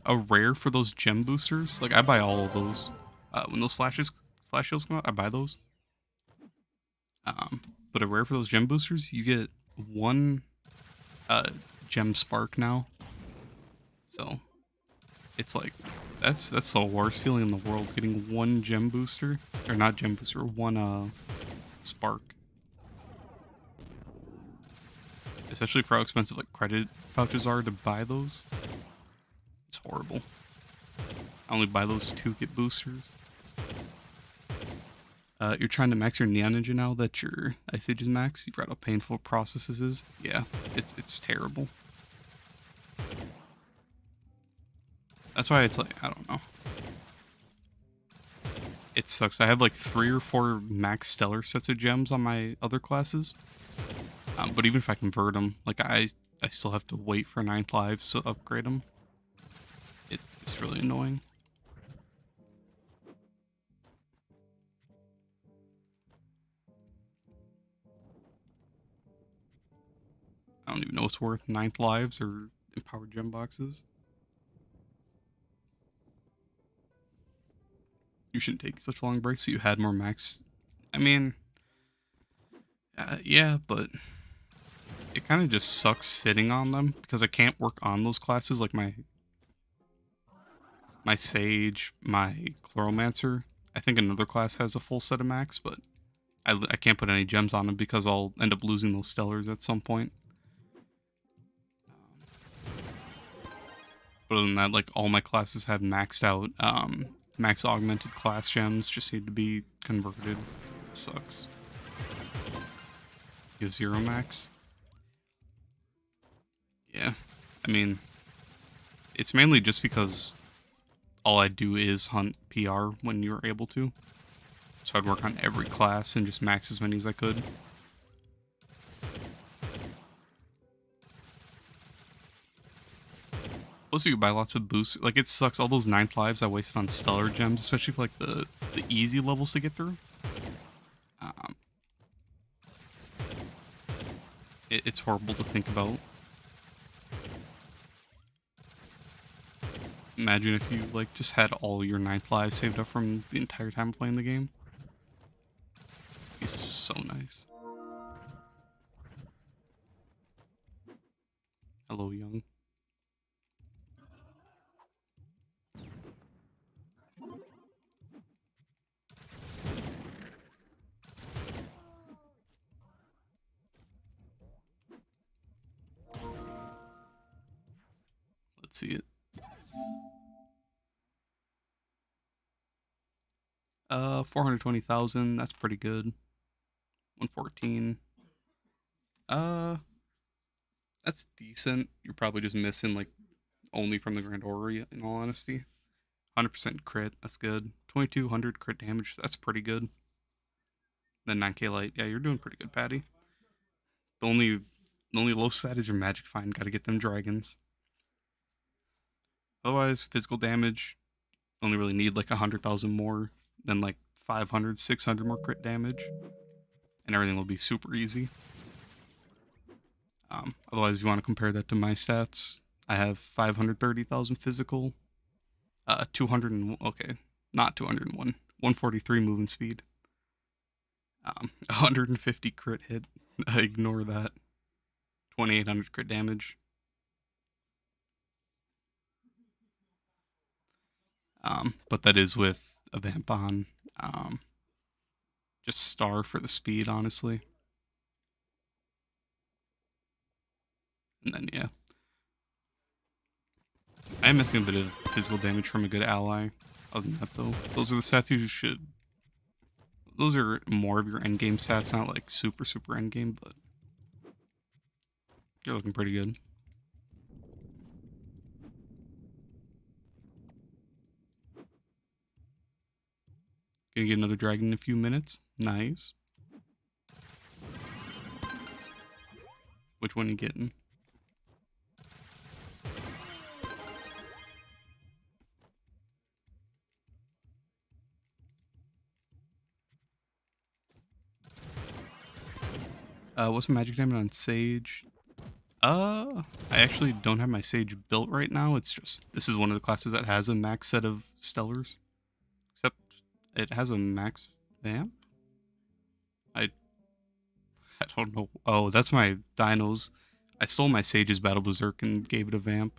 a rare for those gem boosters, like I buy all of those. When those flash deals come out, I buy those. But a rare for those gem boosters, you get 1 gem spark now. So it's like that's the worst feeling in the world, getting 1 gem booster, or not gem booster, 1 spark. Especially for how expensive like credit pouches are to buy those. It's horrible. I only buy those to get boosters. You're trying to max your Neon Ninja now that your Ice Age is max. You forgot how painful process is. Yeah, it's terrible. That's why it's like, I don't know. It sucks. I have like 3 or 4 max stellar sets of gems on my other classes. But even if I convert them, like I still have to wait for 9th lives to upgrade them. It's really annoying. I don't even know what's worth 9th lives or empowered gem boxes. You shouldn't take such long breaks so you had more max. I mean, yeah, but it kind of just sucks sitting on them because I can't work on those classes like my Sage, my Chloromancer. I think another class has a full set of max, but I can't put any gems on them because I'll end up losing those stellars at some point. But other than that, like all my classes have maxed out. Max augmented class gems just need to be converted. It sucks. You have 0 max? Yeah. I mean, it's mainly just because all I do is hunt PR when you're able to. So I'd work on every class and just max as many as I could. Plus, you could buy lots of boosts. Like, it sucks. All those 9th lives I wasted on stellar gems, especially for like the easy levels to get through. It's horrible to think about. Imagine if you like just had all your 9th lives saved up from the entire time playing the game. It's so nice. Hello, young. Let's see it. 420,000. That's pretty good. 114. Uh, that's decent. You're probably just missing like only from the Grand Orrery, in all honesty. 100% crit. That's good. 2200 crit damage. That's pretty good. Then 9k light. Yeah, you're doing pretty good, Patty. The only low stat is your magic find. Got to get them dragons. Otherwise, physical damage only really need like 100,000 more than like 500, 600 more crit damage, and everything will be super easy. Otherwise, if you want to compare that to my stats, I have 530,000 physical, 200 and okay, not 201, 143 movement speed, 150 crit hit. Ignore that. 2,800 crit damage. But that is with a vamp on. Just star for the speed, honestly. And then yeah, I am missing a bit of physical damage from a good ally. Other than that, though, those are the stats you should. Those are more of your endgame stats, not like super endgame, but you're looking pretty good. Gonna get another dragon in a few minutes. Nice. Which one are you getting? What's my magic damage on Sage? I actually don't have my Sage built right now. It's just, this is one of the classes that has a max set of Stellars. Except it has a max vamp? I don't know. Oh, that's my dinos. I stole my Sage's Battle Berserk and gave it a vamp.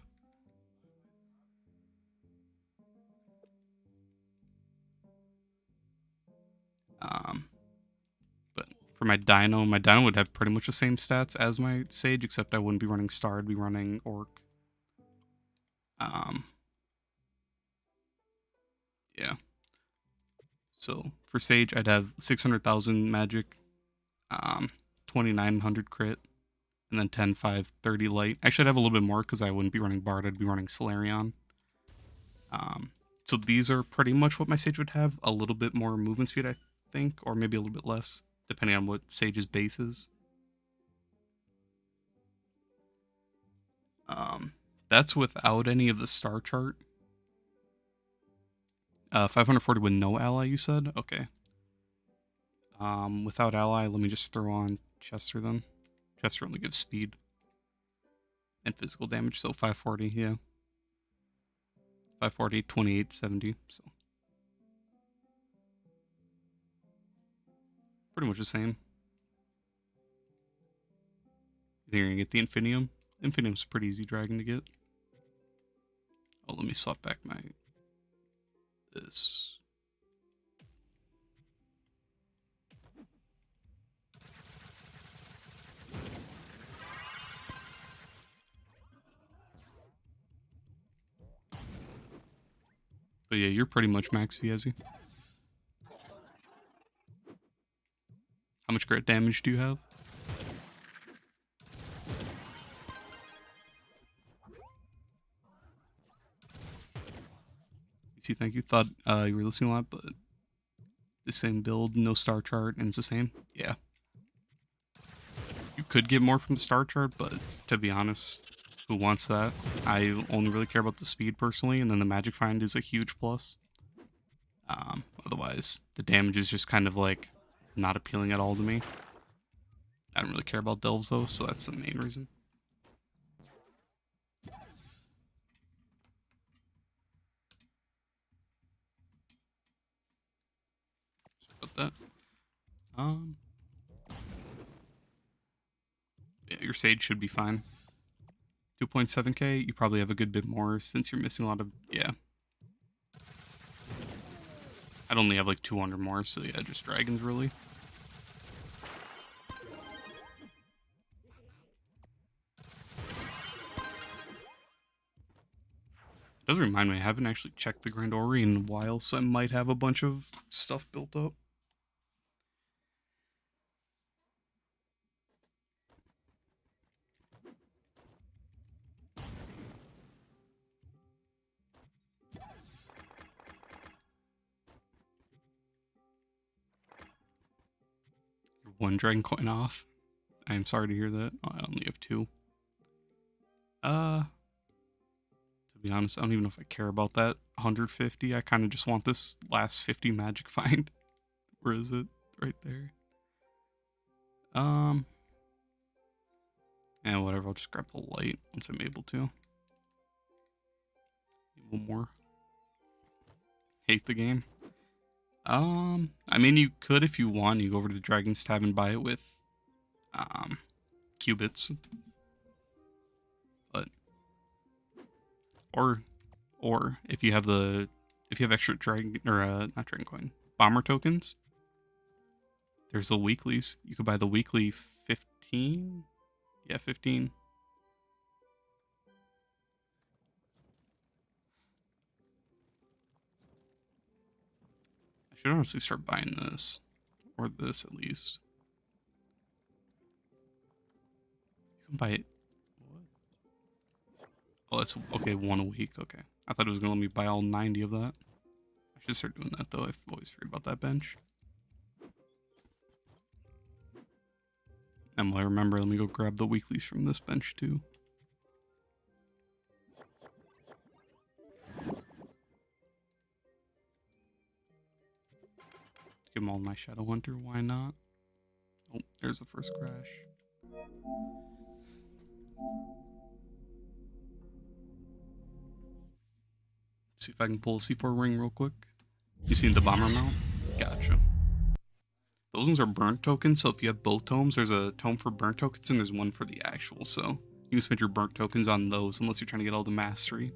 But for my dino would have pretty much the same stats as my Sage, except I wouldn't be running Star, I'd be running Orc. Yeah. So for Sage, I'd have 600,000 magic, 2,900 crit, and then 10, 5, 30 light. Actually, I'd have a little bit more because I wouldn't be running Bard, I'd be running Solarion. So these are pretty much what my Sage would have. A little bit more movement speed, I think, or maybe a little bit less, depending on what Sage's base is. That's without any of the star chart. 540 with no ally, you said? Okay. Without ally, let me just throw on Chester then. Chester only gives speed and physical damage, so 540, yeah. 540, 28, 70, so. Pretty much the same. You think you're gonna get the Infinium? Infinium's a pretty easy dragon to get. Oh, let me swap back my... this. But yeah, you're pretty much max Viezi. How much crit damage do you have? See, thank you. Thought you were listening a lot, but the same build, no star chart, and it's the same. Yeah. You could get more from the star chart, but to be honest, who wants that? I only really care about the speed personally, and then the magic find is a huge plus. Otherwise, the damage is just kind of like not appealing at all to me. I don't really care about delves though, so that's the main reason. Sorry about that. Yeah, your Sage should be fine. 2.7k, you probably have a good bit more since you're missing a lot of, yeah. I'd only have like 200 more, so yeah, just dragons really. It does remind me, I haven't actually checked the Grand Orrery in a while, so I might have a bunch of stuff built up. 1 dragon coin off. I am sorry to hear that. Oh, I only have 2. To be honest, I don't even know if I care about that 150. I kind of just want this last 50 magic find. Where is it? Right there. And whatever, I'll just grab the light once I'm able to. One more. Hate the game. I mean, you could if you want. You go over to the Dragon's tab and buy it with, qubits. But, or if you have extra dragon, or, not dragon coin, bomber tokens, there's the weeklies. You could buy the weekly 15. Yeah, 15. I should honestly start buying this. Or this, at least. You can buy it. What? Oh, that's okay, 1 a week. Okay. I thought it was going to let me buy all 90 of that. I should start doing that, though. I've always forget about that bench. And while I remember, let me go grab the weeklies from this bench, too. Give them all my Shadow Hunter, why not? Oh, there's the first crash. See if I can pull a C4 ring real quick. You seen the bomber mount? Gotcha. Those ones are burnt tokens, so if you have both tomes, there's a tome for burnt tokens and there's one for the actual, so you can spend your burnt tokens on those unless you're trying to get all the mastery.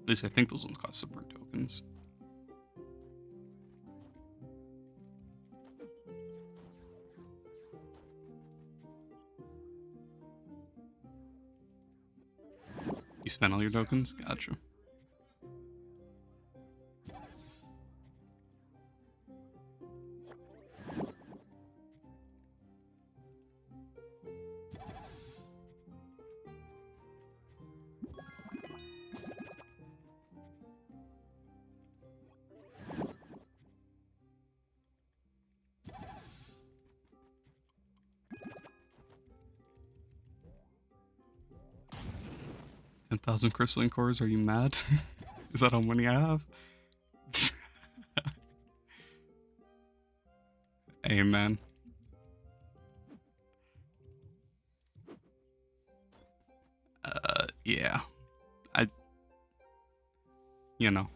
At least I think those ones cost some burnt tokens. You spent all your tokens? Gotcha. $10,000 crystalline cores, are you mad? Is that how many I have? Hey, man. Yeah. You know,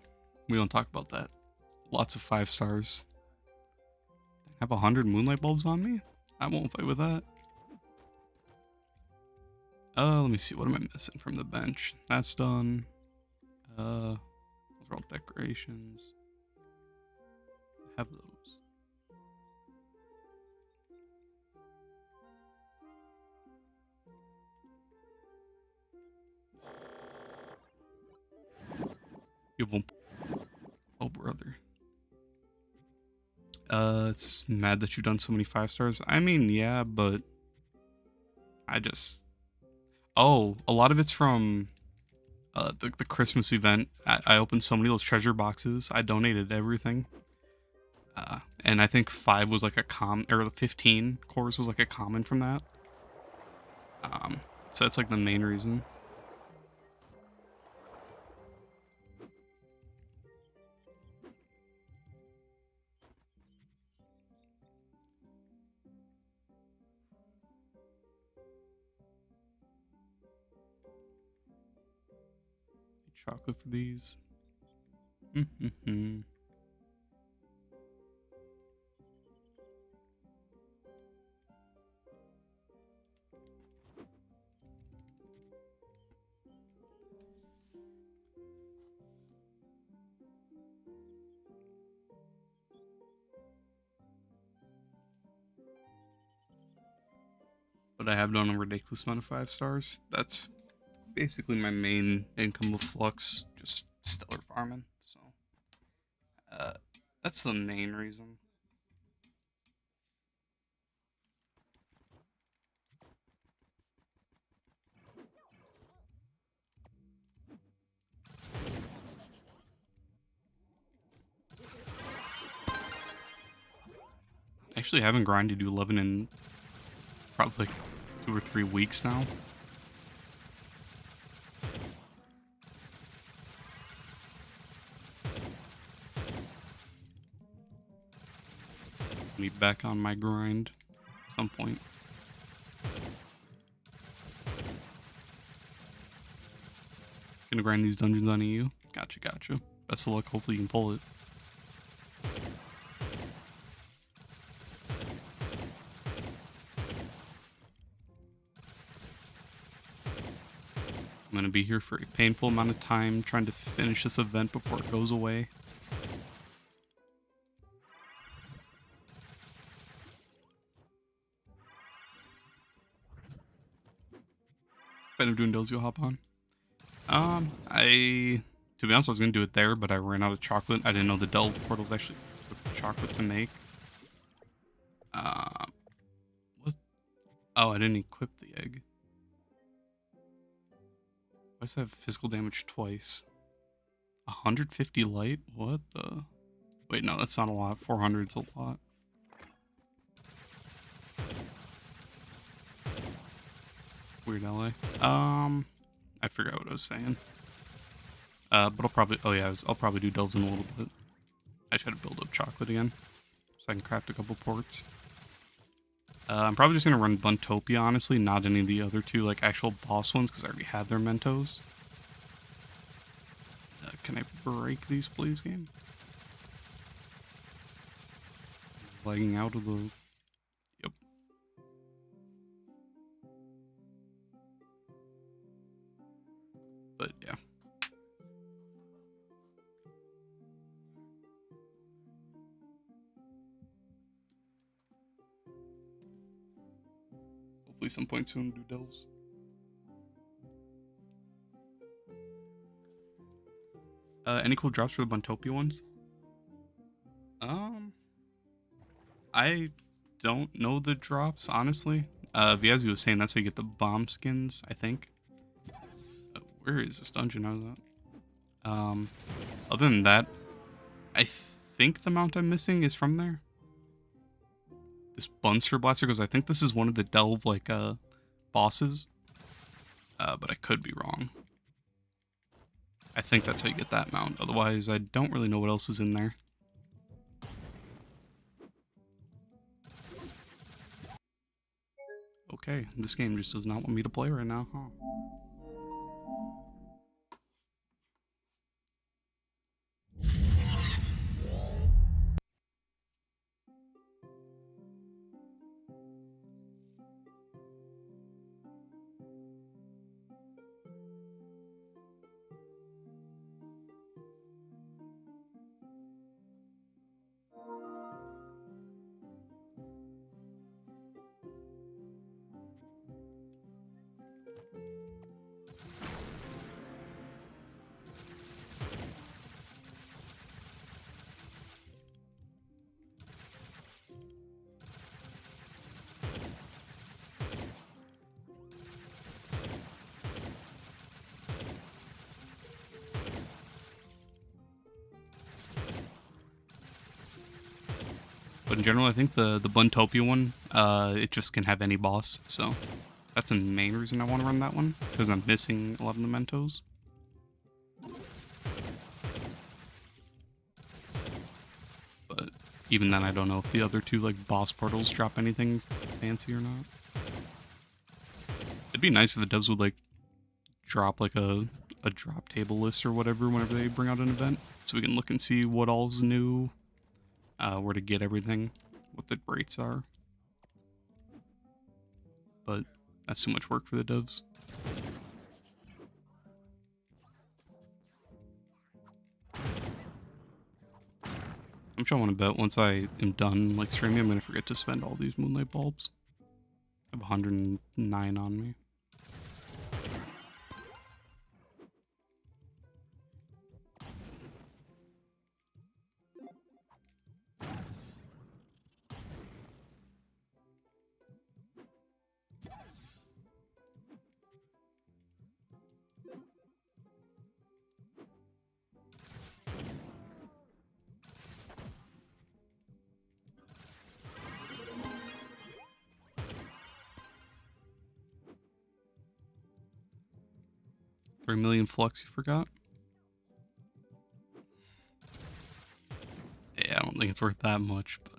we don't talk about that. Lots of 5 stars. I have 100 moonlight bulbs on me? I won't fight with that. Let me see, what am I missing from the bench? That's done. Those are all decorations. I have those. You have one. Oh, brother. It's mad that you've done so many 5 stars. I mean, yeah, but I just... Oh, a lot of it's from the Christmas event. I opened so many of those treasure boxes. I donated everything. And I think 5 was like a or the 15 cores was like a common from that. So that's like the main reason. Chocolate for these. But I have done a ridiculous amount of 5 stars. That's basically my main income with Flux, just stellar farming. So that's the main reason. Actually, I haven't grinded 11 in probably like 2 or 3 weeks now. Be back on my grind at some point. Gonna grind these dungeons on EU. Gotcha, gotcha. Best of luck. Hopefully you can pull it. I'm gonna be here for a painful amount of time trying to finish this event before it goes away. If I end up doing those, you'll hop on. To be honest, I was gonna do it there, but I ran out of chocolate. I didn't know the delve portals actually took chocolate to make. What? Oh, I didn't equip the egg. Why does that have physical damage twice? 150 light? What the? Wait, no, that's not a lot. 400's a lot. Weird LA. I forgot what I was saying. But I'll probably, oh yeah, I'll probably do delves in a little bit. I should build up chocolate again, so I can craft a couple ports. I'm probably just gonna run Buntopia, honestly, not any of the other two, like, actual boss ones, because I already have their Mentos. Can I break these, please, game? Lagging out of the... Yep. But, yeah. Hopefully some point soon do delves. Any cool drops for the Buntopia ones? I don't know the drops, honestly. Viazzi was saying that's how you get the bomb skins, I think. Where is this dungeon? I was at? Other than that, I think the mount I'm missing is from there. This Bunster Blaster, because I think this is one of the delve, like, bosses. But I could be wrong. I think that's how you get that mount. Otherwise, I don't really know what else is in there. Okay, this game just does not want me to play right now, huh? But in general, I think the Buntopia one, it just can have any boss, so that's the main reason I want to run that one, because I'm missing a lot of the Mentos. But even then, I don't know if the other two, like, boss portals drop anything fancy or not. It'd be nice if the devs would, like, drop, like, a drop table list or whatever whenever they bring out an event, so we can look and see what all's new, where to get everything, what the rates are. But that's too much work for the devs. I'm sure I want to bet once I am done, like, streaming, I'm going to forget to spend all these moonlight bulbs. I have 109 on me. For a million flux, you forgot? Yeah, I don't think it's worth that much, but...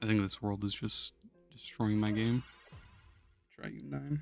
I think this world is just destroying my game. Try U9.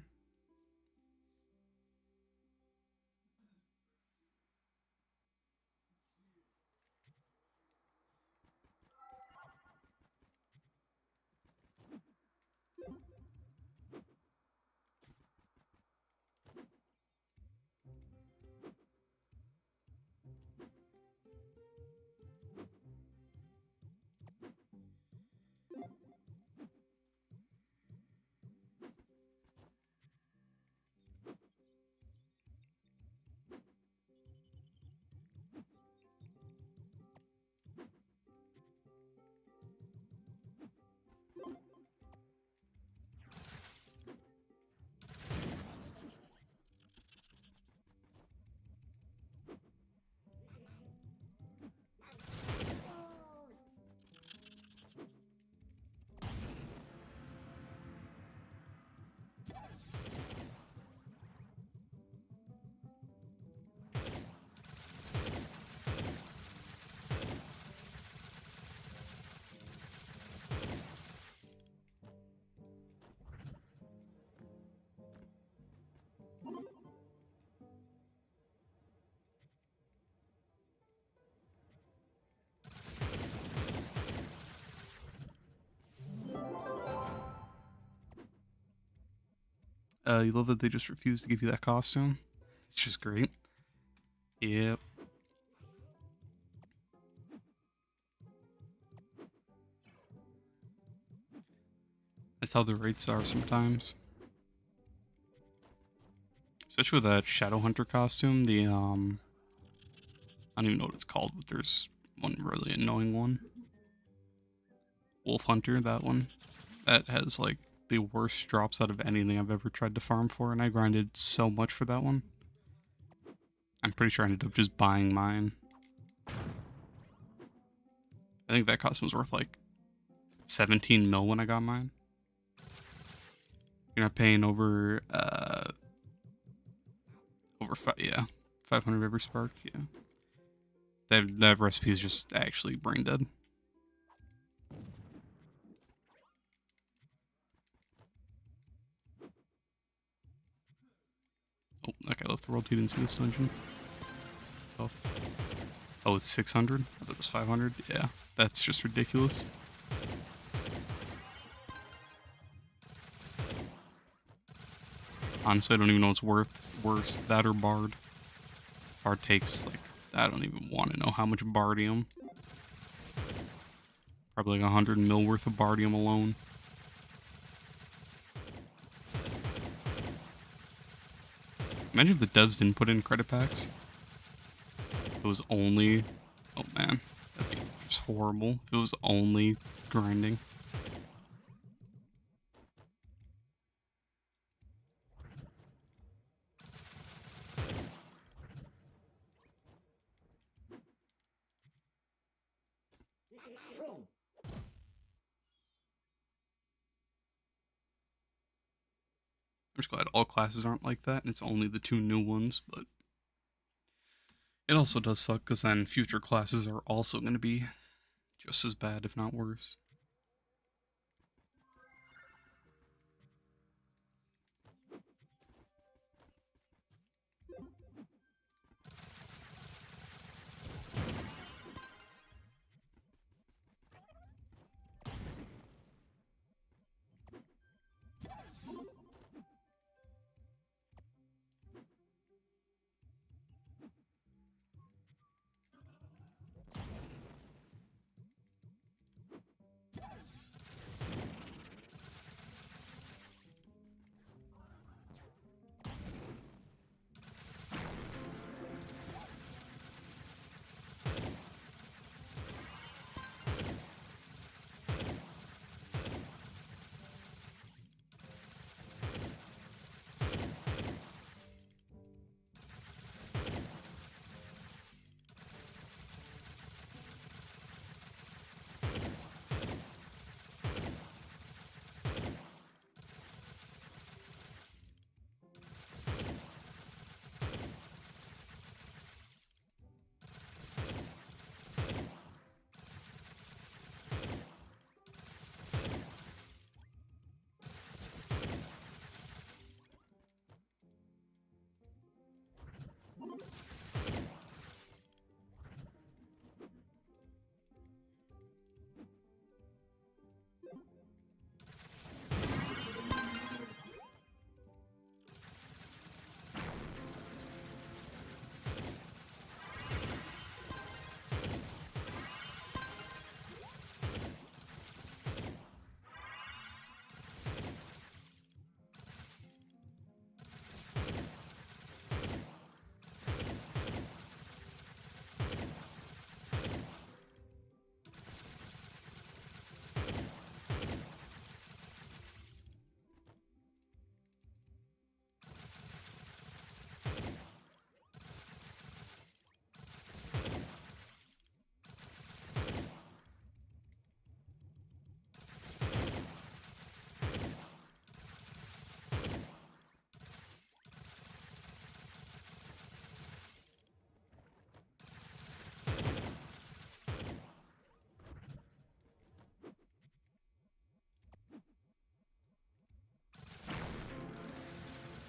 You love that they just refuse to give you that costume? It's just great. Yep. That's how the rates are sometimes. Especially with that Shadow Hunter costume, the, I don't even know what it's called, but there's one really annoying one. Wolf Hunter, that one. That has, like, the worst drops out of anything I've ever tried to farm for, and I grinded so much for that one. I'm pretty sure I ended up just buying mine. I think that costume was worth, like, 17 mil when I got mine. You're not paying over, yeah, 500 every spark, yeah. That recipe is just actually brain dead. Oh, that guy left the world. He didn't see this dungeon. Oh, oh, it's 600? I thought it was 500. Yeah, that's just ridiculous. Honestly, I don't even know what's worse, that or Bard. Bard takes, like, I don't even want to know how much Bardium. Probably like 100 mil worth of Bardium alone. Imagine if the devs didn't put in credit packs. It was only... Oh man, that'd be just horrible. If it was only grinding. I'm just glad all classes aren't like that, and it's only the 2 new ones, but... It also does suck, because then future classes are also going to be just as bad, if not worse.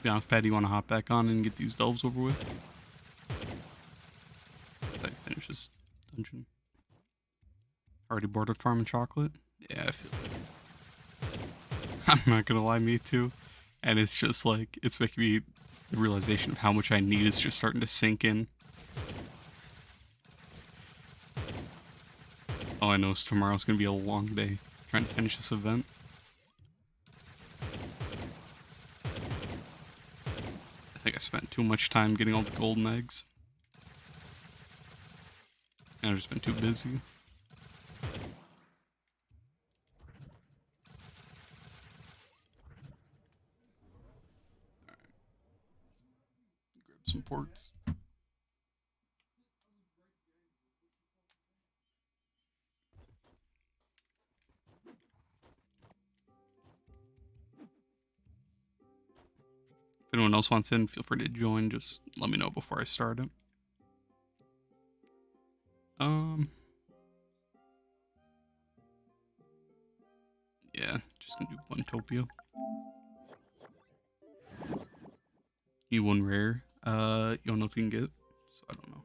be honest, Patty, you want to hop back on and get these delves over with? As I finish this dungeon. Already bored of farming chocolate? Yeah, I feel it. I'm not gonna lie, me too. And it's just like, it's making me, the realization of how much I need is just starting to sink in. All I know is tomorrow's gonna be a long day trying to finish this event. I think I spent too much time getting all the golden eggs. And I've just been too busy. Alright. Grab some ports. If anyone else wants in, feel free to join. Just let me know before I start it. Yeah, just gonna do one Topia. Need one rare. You don't know if you can get, so I don't know.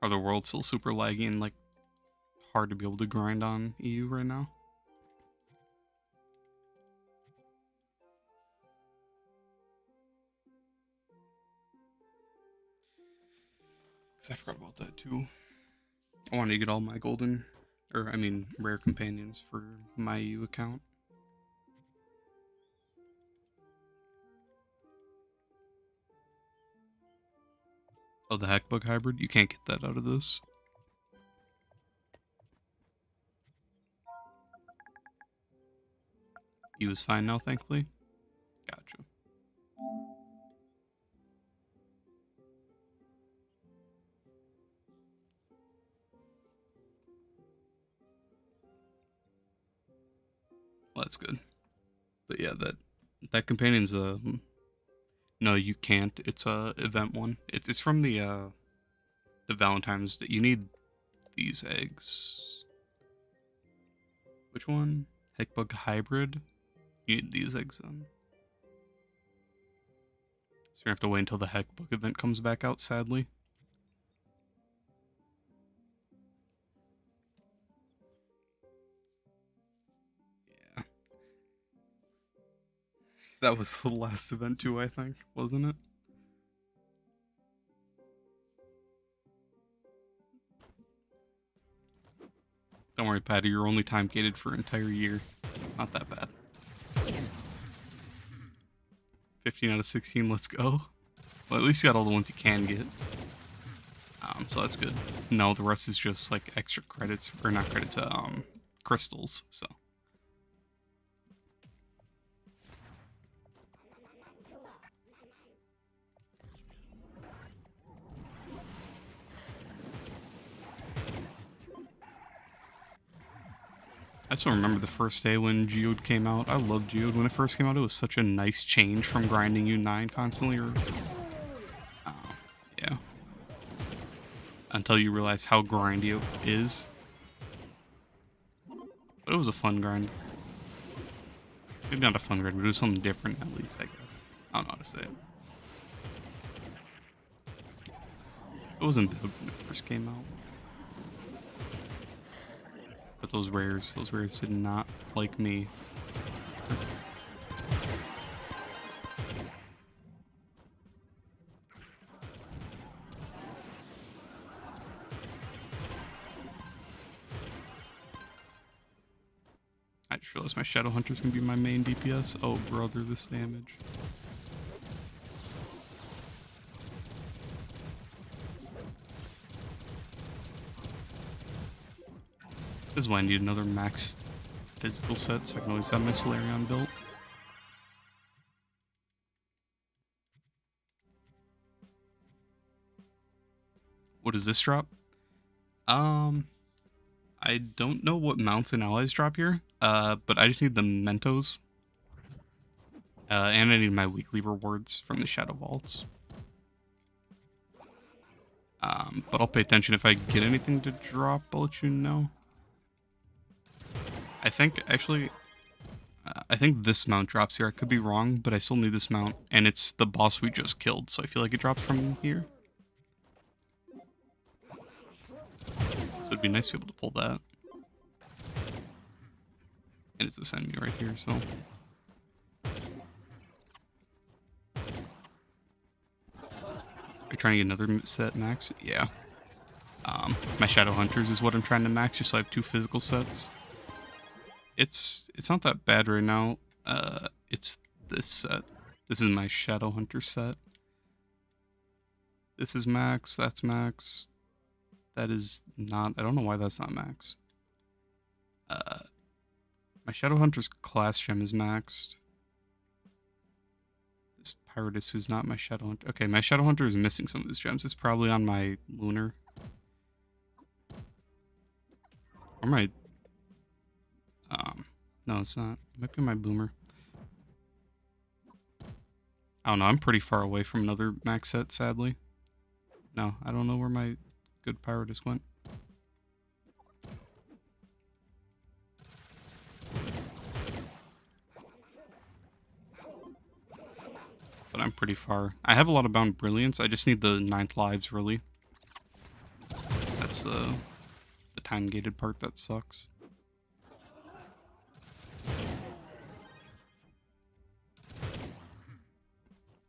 Are the worlds still super laggy and like hard to be able to grind on EU right now? Cause I forgot about that too. I wanted to get all my golden, or I mean rare companions for my EU account. Oh, the Hackbug hybrid? You can't get that out of this. He was fine now, thankfully. Gotcha. Well, that's good. But yeah, that companion's no, you can't. It's a event one. It's from the Valentine's that you need these eggs. Which one? Heckbug hybrid? You need these eggs then. So you have to wait until the Heckbug event comes back out, sadly. Yeah. That was the last event too, I think, wasn't it? Don't worry, Patty, you're only time gated for an entire year. Not that bad. 15 out of 16, let's go. Well, at least you got all the ones you can get. So that's good. No, the rest is just like extra credits, or not credits, crystals, so. I still remember the first day when Geode came out. I loved Geode when it first came out. It was such a nice change from grinding U9 constantly, or yeah. Until you realize how grindy it is. But it was a fun grind. Maybe not a fun grind, but it was something different at least, I guess. I don't know how to say it. It wasn't bad when it first came out. But those rares did not like me. I just realized my Shadow Hunter's gonna be my main DPS. Oh brother, this damage. This is why I need another max physical set so I can always have my Solarion built. What does this drop? I don't know what mounts and allies drop here, but I just need the Mentos. And I need my weekly rewards from the Shadow Vaults. But I'll pay attention if I get anything to drop, I'll let you know. I think, actually, I think this mount drops here. I could be wrong, but I still need this mount. And it's the boss we just killed, so I feel like it drops from here. So it'd be nice to be able to pull that. And it's this enemy right here, so... Are you trying to get another set max? Yeah. My Shadow Hunters is what I'm trying to max, just so I have 2 physical sets. It's not that bad right now. It's this set. This is my Shadow Hunter set. This is max, that's max. That is not, I don't know why that's not max. My Shadow Hunter's class gem is maxed. This Piratus is not my Shadow Hunter. Okay, my Shadow Hunter is missing some of his gems. It's probably on my Lunar. Or my... no, it's not. It might be my Boomer. I don't know, I'm pretty far away from another max set, sadly. No, I don't know where my good Piratus went. But I'm pretty far. I have a lot of Bound Brilliance, I just need the 9th lives, really. That's the time-gated part that sucks.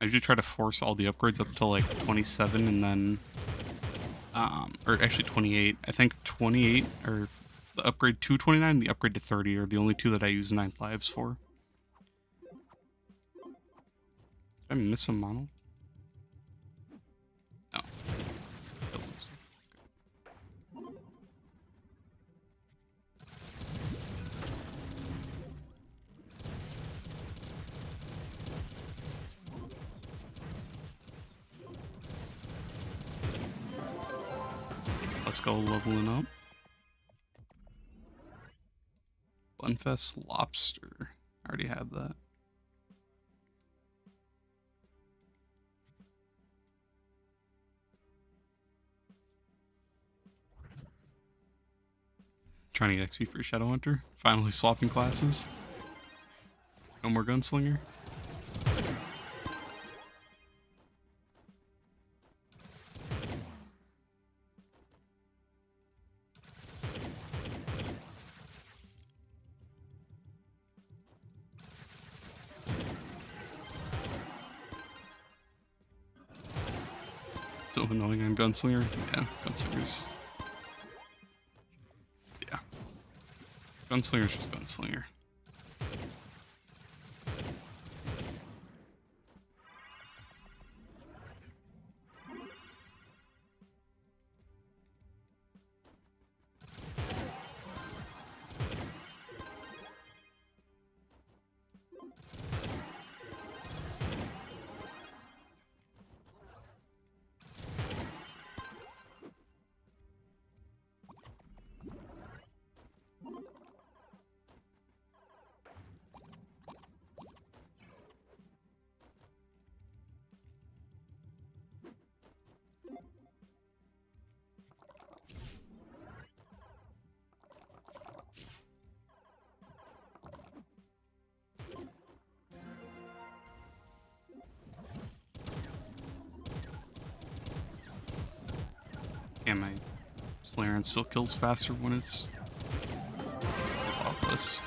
I usually try to force all the upgrades up to like 27 and then, or actually 28. I think 28, or the upgrade to 29 and the upgrade to 30 are the only 2 that I use 9 lives for. Did I miss a mono? No. Let's go leveling up. Bunfest Lobster. I already have that. Trying to get XP for Shadow Hunter. Finally swapping classes. No more Gunslinger. So annoying on Gunslinger. Yeah, Gunslinger's... Yeah. Gunslinger's just Gunslinger. Yeah, my Solarion still kills faster when it's lawless.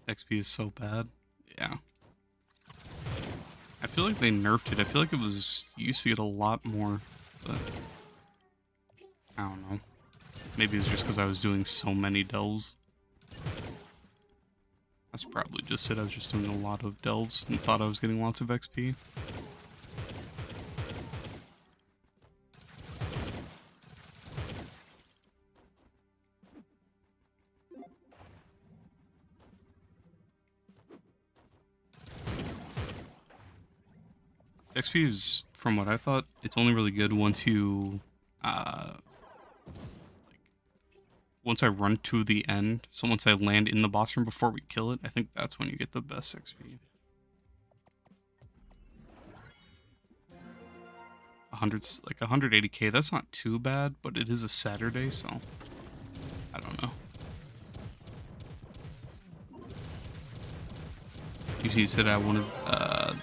XP is so bad. Yeah. I feel like they nerfed it. I feel like it was... You used to get a lot more, but... I don't know. Maybe it's just because I was doing so many delves. That's probably just it. I was just doing a lot of delves and thought I was getting lots of XP. XP is, from what I thought, it's only really good once you, like, once I run to the end, so once I land in the boss room before we kill it, I think that's when you get the best XP. 180k, that's not too bad, but it is a Saturday, so I don't know. You said I wanted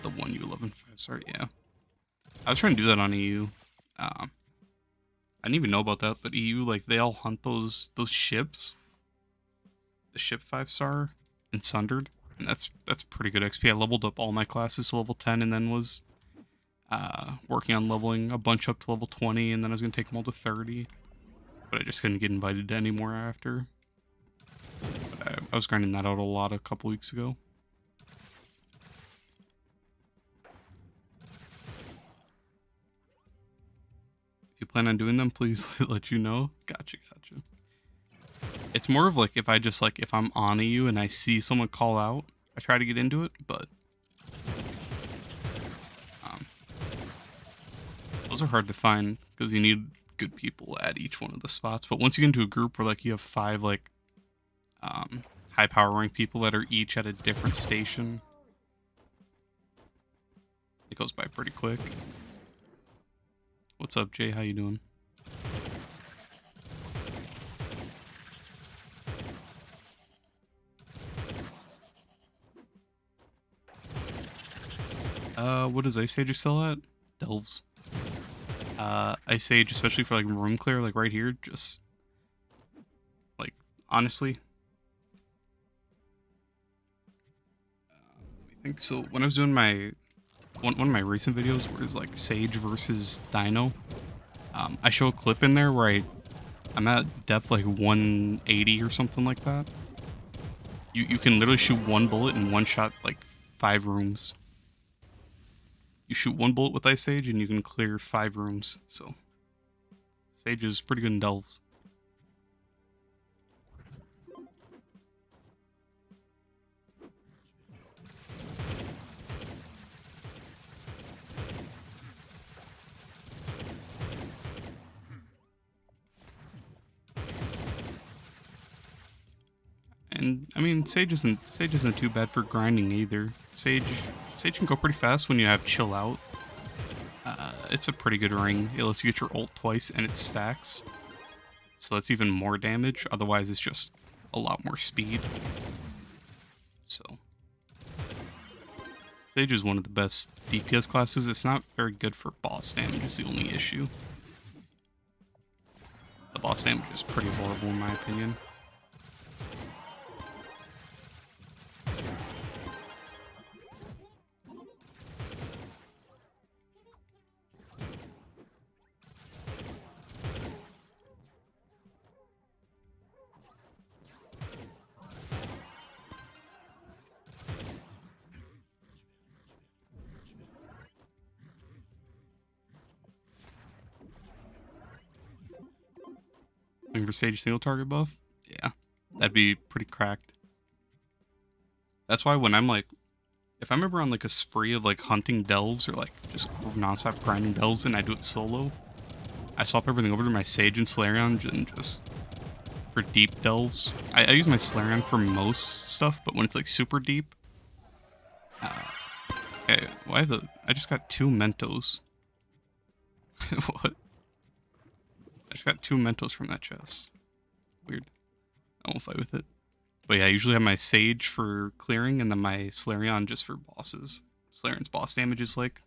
the 1U11 sorry, yeah. I was trying to do that on EU. I didn't even know about that, but EU, like, they all hunt those ships. The ship 5-star in Sundered, and that's pretty good XP. I leveled up all my classes to level 10 and then was working on leveling a bunch up to level 20, and then I was going to take them all to 30. But I just couldn't get invited to any more after. But I was grinding that out a lot a couple weeks ago. If you plan on doing them, please let you know. Gotcha. It's more of like if I just like, if I'm on you and I see someone call out, I try to get into it, but those are hard to find because you need good people at each one of the spots. But once you get into a group where like you have 5 like high power rank people that are each at a different station, it goes by pretty quick. What's up, Jay? How you doing? What does Ice Age sell at? Delves. Ice Age, especially for like room clear, like right here, just like honestly. Let me think. So when I was doing my one of my recent videos where it's like Sage versus Dino, I show a clip in there where I'm at depth like 180 or something like that. You can literally shoot one bullet in one shot like 5 rooms. You shoot one bullet with Ice Sage and you can clear 5 rooms. So Sage is pretty good in delves. And I mean, Sage isn't too bad for grinding either. Sage can go pretty fast when you have chill out. It's a pretty good ring. It lets you get your ult twice and it stacks, so that's even more damage. Otherwise, it's just a lot more speed. So Sage is one of the best DPS classes. It's not very good for boss damage, is the only issue. The boss damage is pretty horrible in my opinion. Looking for Sage single target buff? Yeah, that'd be pretty cracked. That's why when I'm like, if I'm ever on like a spree of like hunting delves or like just non-stop grinding delves and I do it solo, I swap everything over to my Sage and Solarion and just for deep delves. I use my Solarion for most stuff, but when it's like super deep, okay, why I just got 2 Mentos. What? I just got 2 Mentos from that chest. Weird. I won't fight with it. But yeah, I usually have my Sage for clearing and then my Solarion just for bosses. Solarion's boss damage is like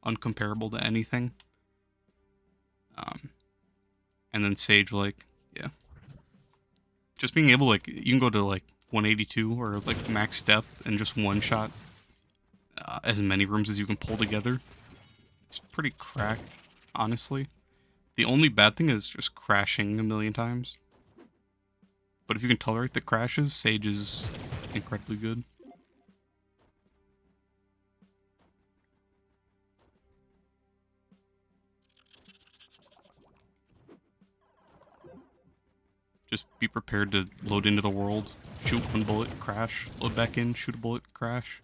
uncomparable to anything. And then Sage, like, yeah. Just being able, like, you can go to like 182 or like max depth and just one shot as many rooms as you can pull together. It's pretty cracked, honestly. The only bad thing is just crashing a million times. But if you can tolerate the crashes, Sage is incredibly good. Just be prepared to load into the world, shoot one bullet, crash, load back in, shoot a bullet, crash,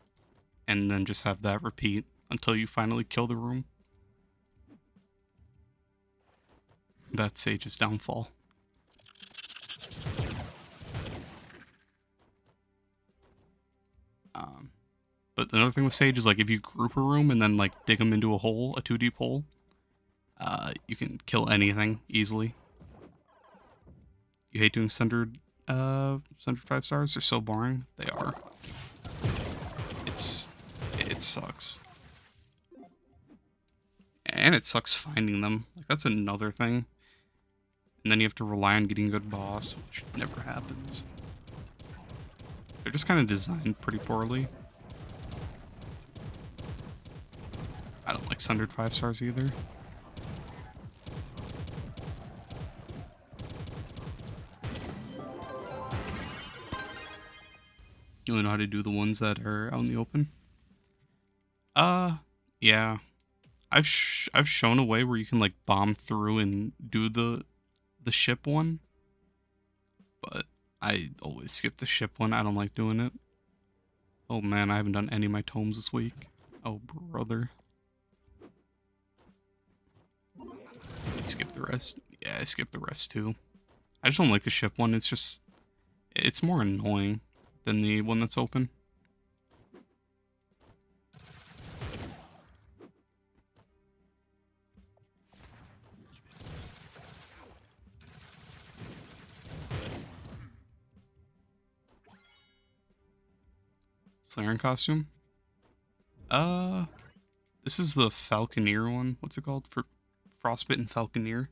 and then just have that repeat until you finally kill the room. That's Sage's downfall. But another thing with Sage is, like, if you group a room and then, like, dig them into a hole, a 2 deep hole, you can kill anything easily. You hate doing centered 5 stars? They're so boring. They are. It sucks. And it sucks finding them. Like, that's another thing. And then you have to rely on getting a good boss, which never happens. They're just kind of designed pretty poorly. I don't like sundered 5 stars either. You only know how to do the ones that are out in the open? Yeah. I've shown a way where you can, like, bomb through and do the ship one. But I always skip the ship one. I don't like doing it. Oh man, I haven't done any of my tomes this week. Oh brother. Skip the rest. Yeah, I skipped the rest too. I just don't like the ship one. It's more annoying than the one that's open. Solarion costume? This is the Falconeer one. What's it called? For Frostbitten Falconeer.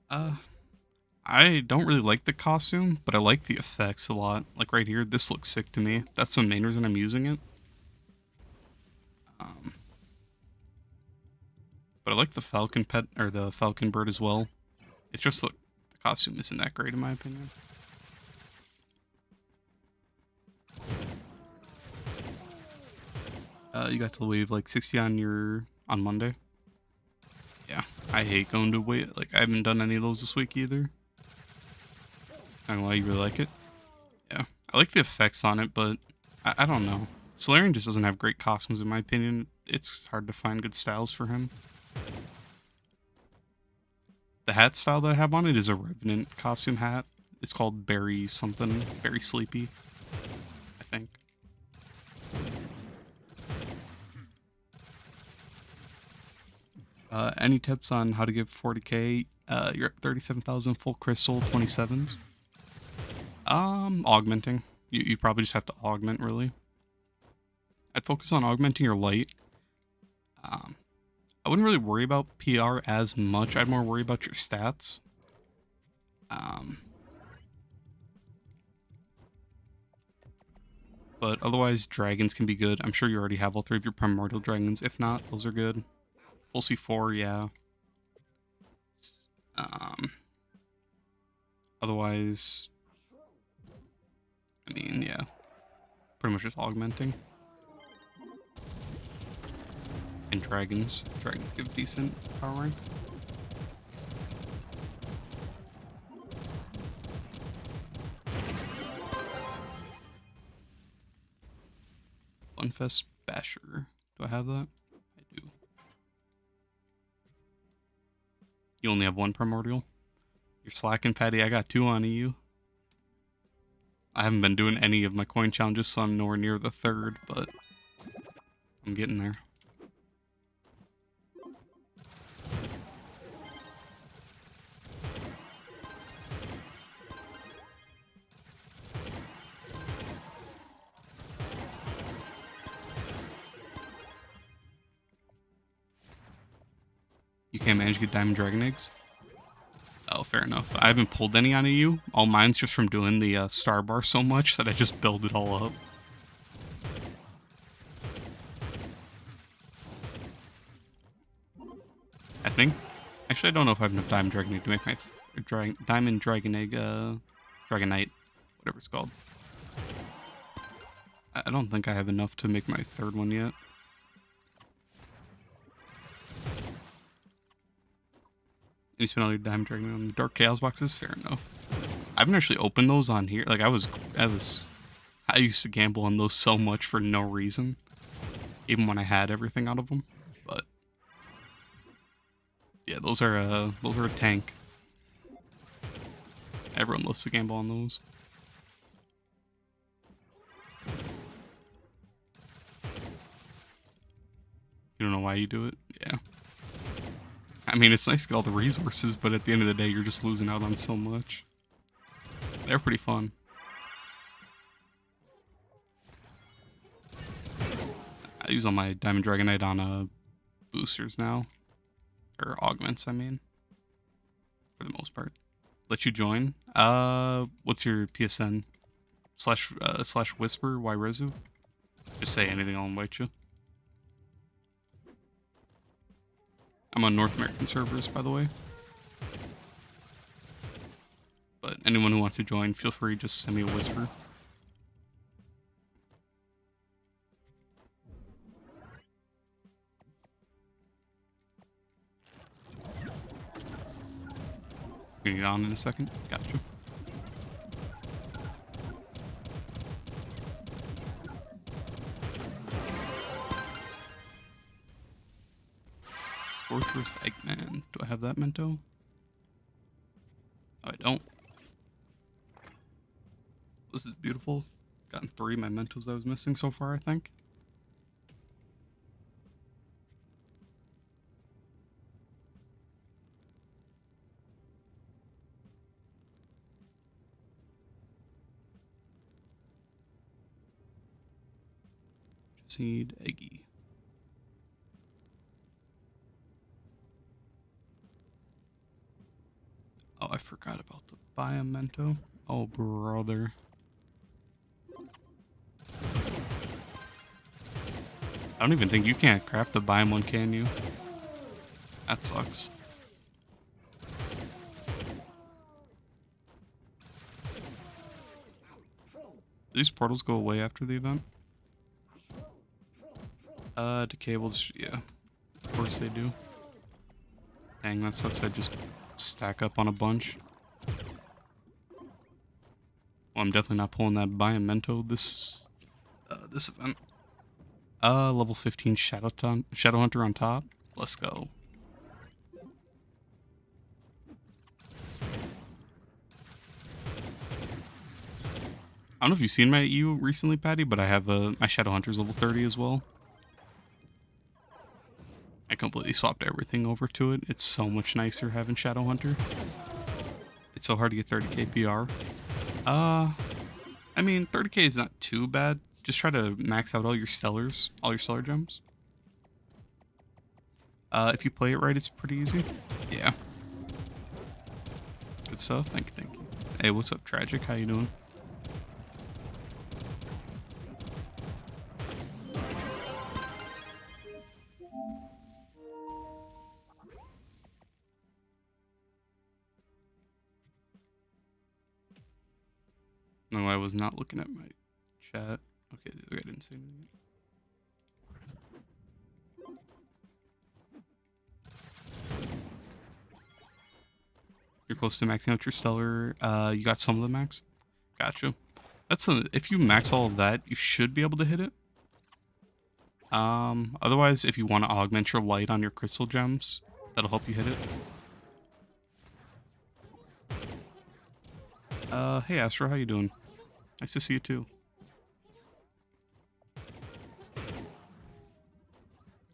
I don't really like the costume, but I like the effects a lot. Like right here, this looks sick to me. That's the main reason I'm using it. But I like the Falcon pet, or the Falcon bird as well. It's just the costume isn't that great in my opinion. You got to leave like 60 on Monday. Yeah, I hate going to wait. Like, I haven't done any of those this week either. I don't know why you really like it. Yeah, I like the effects on it, but I don't know. Solarion just doesn't have great costumes in my opinion. It's hard to find good styles for him. The hat style that I have on it is a Revenant costume hat. It's called Berry something. Berry Sleepy, I think. Any tips on how to give 40k? You're at 37,000 full crystal, 27s. Augmenting. You probably just have to augment, really. I'd focus on augmenting your light. I wouldn't really worry about PR as much. I'd more worry about your stats. But otherwise, dragons can be good. I'm sure you already have all 3 of your primordial dragons. If not, those are good. Full C4, yeah. Otherwise, I mean, yeah. Pretty much just augmenting. And dragons. Dragons give decent power rank. Funfest Basher. Do I have that? I do. You only have 1 primordial? You're slacking, Patty. I got 2 on EU. I haven't been doing any of my coin challenges, so I'm nowhere near the 3rd, but I'm getting there. You can't manage to get diamond dragon eggs? Oh, fair enough. I haven't pulled any on EU. All mine's just from doing the star bar so much that I just build it all up. I think. Actually, I don't know if I have enough diamond dragon egg to make my diamond dragon egg, Dragonite, whatever it's called. I don't think I have enough to make my 3rd one yet. You spend all your diamond dragon on the dark chaos boxes? Fair enough. I haven't actually opened those on here. Like, I used to gamble on those so much for no reason. even when I had everything out of them. But yeah, those are a tank. Everyone loves to gamble on those. You don't know why you do it? Yeah. I mean, it's nice to get all the resources, but at the end of the day, you're just losing out on so much. They're pretty fun. I use all my Diamond Dragonite on boosters now. Or augments, I mean. For the most part. Let you join. What's your PSN? Slash whisper, Rezu? Just say anything, I'll invite you. I'm on North American servers, by the way. But anyone who wants to join, feel free, just send me a whisper. Gonna get on in a second. Gotcha. Fortress Eggman. Do I have that Mento? Oh, I don't. This is beautiful. Gotten 3 of my Mentos I was missing so far, I think. Just need Eggy. Oh, I forgot about the Biomento. Oh, brother. I don't even think you can't craft the Biome one, can you? That sucks. Do these portals go away after the event? Decay will just, yeah. Of course they do. Dang, that sucks. I just stack up on a bunch. Well, I'm definitely not pulling that Biomento this event. Level 15 Shadow Hunter on top. Let's go. I don't know if you've seen my EU recently, Patty, but I have my Shadow Hunter's level 30 as well. I completely swapped everything over to it. It's so much nicer having Shadow Hunter. It's so hard to get 30k PR. I mean, 30k is not too bad. Just try to max out all your stellar gems. If you play it right, it's pretty easy. Yeah. Good stuff. Thank you. Hey, what's up, Tragic? How you doing? No, I was not looking at my chat. Okay, the other guy didn't say anything. You're close to maxing out your stellar. You got some of the max? Gotcha. If you max all of that, you should be able to hit it. Otherwise, if you want to augment your light on your crystal gems, that'll help you hit it. Hey Astro, how you doing? Nice to see you too.